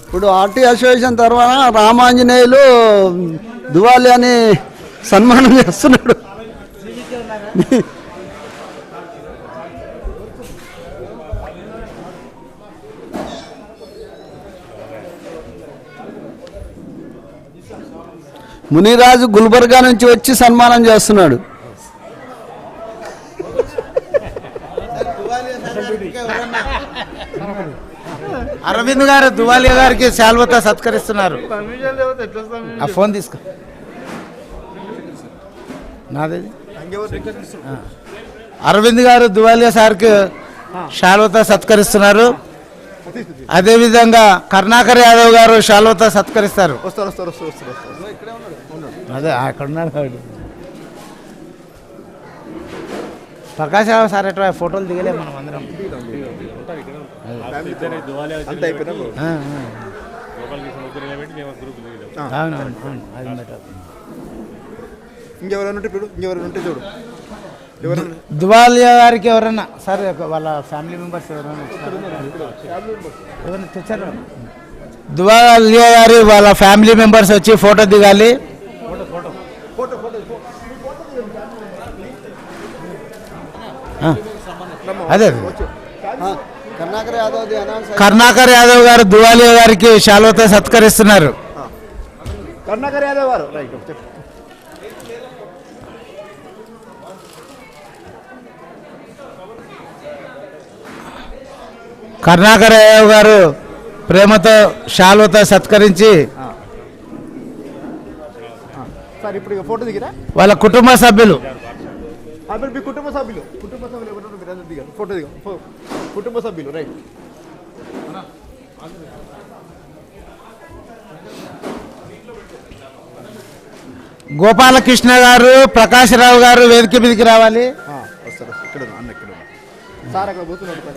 ఇప్పుడు ఆర్టీ అసోసియేషన్ తర్వాత రామాంజనేయులు దువాలియాని సన్మానం చేస్తున్నాడు. మునిరాజు గుల్బర్గా నుంచి వచ్చి సన్మానం చేస్తున్నాడు. అరవింద్ గారు దువాలియా గారికి శాల్వతో సత్కరిస్తున్నారు. ఆ ఫోన్ తీసుకో. నాది. అరవింద్ గారు దువాలియా సార్కి శాల్వతో సత్కరిస్తున్నారు. అదేవిధంగా కరుణాకర్ యాదవ్ గారు శాల్వతో సత్కరిస్తారు. అదే అక్కడ ఉన్నాడు. ప్రకాష్ రావు సార్ ఎట్లా ఫోటోలు దిగలే మనం అందరం. అవునవును, అది ఇంకెవరైనా ఉంటే ఇప్పుడు ఇంకెవరైనా ఉంటే చూడు. దువాలియా గారికి ఎవరన్నా సార్ వాళ్ళ ఫ్యామిలీ మెంబర్స్ ఎవరైనా తెచ్చారు? దువాలియా గారి వాళ్ళ ఫ్యామిలీ మెంబర్స్ వచ్చి ఫోటో దిగాలి. అదే కరుణాకర్ యాదవ్ గారు దువాలియా గారికి శాలువాతో సత్కరిస్తున్నారు. కరుణాకర్ యాదవ్ గారు కరుణాకర్ యాదవ్ గారు ప్రేమతో శాలువాతో సత్కరించి సార్ ఇప్పుడు ఫోటో దిగిరా వాళ్ళ కుటుంబ సభ్యులు మీ కుటుంబ సభ్యులు దిగారు. ఫోటో దిగా కుటుంబ సభ్యులు రైట్. గోపాలకృష్ణ గారు, ప్రకాశరావు గారు వేదిక మీదకి రావాలి.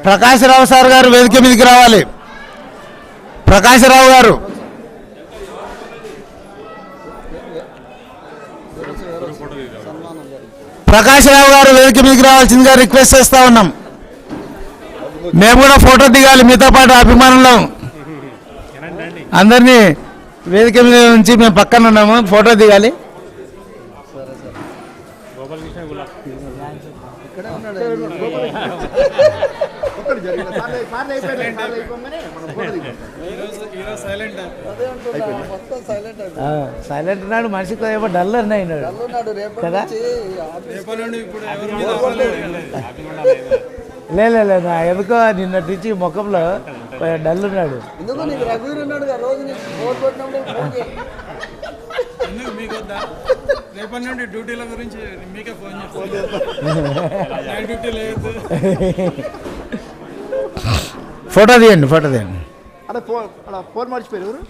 ప్రకాశరావు సార్ గారు వేదిక మీదకి రావాలి. ప్రకాశరావు గారు వేదిక మీదకి రావాల్సిందిగా రిక్వెస్ట్ చేస్తా ఉన్నాం. మేము కూడా ఫోటో దిగాలి మీతో పాటు అభిమానులం. అందరినీ వేదిక మీద నుంచి మేము పక్కన ఉన్నాము, ఫోటో దిగాలి. సైలెంట్ ఉన్నాడు, మనిషికి ఏమో డల్ అన్నాడు కదా. లేదు ఎందుకో నిన్నటి నుంచి ముఖంలో డల్ ఉన్నాడు. రేపటి నుండి డ్యూటీల గురించి మీకే ఫోన్ డ్యూటీ లేదు. ఫోటో తీయండి, ఫోటో తీయండి. ఫోన్ మర్చిపోయారు ఎవరు?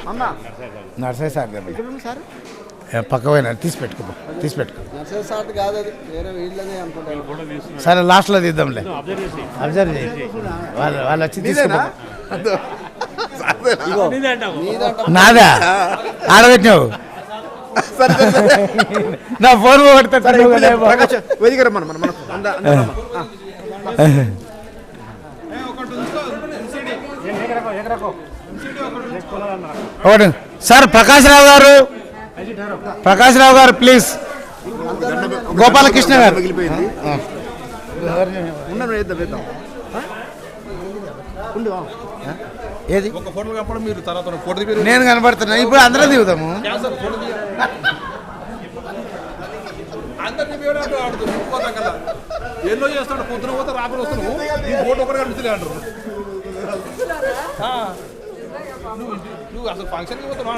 అన్న నర్సరీ సార్ సార్ పక్క పోయినా తీసి పెట్టుకో. సరే లాస్ట్లో తీద్దాంలే. అబ్జర్వ్ చేయి, వాళ్ళు వచ్చి తీసుకో. నాదా ఆడబెట్టినావు నా ఫోన్ ఒకటి. సార్ ప్రకాశరావు గారు ప్లీజ్. గోపాలకృష్ణ గారు ఏది నేను కనబడుతున్నా. ఇప్పుడు అందరూ దిగుతాము. ఎన్నో చేస్తాడు, పొద్దున పోతే రాత్రి వస్తాను. ఈ ఫోటో ఒకటి కనిపిస్తుంది అంటారు. నువ్వు అసలు ఫంక్షన్కి పోతావు.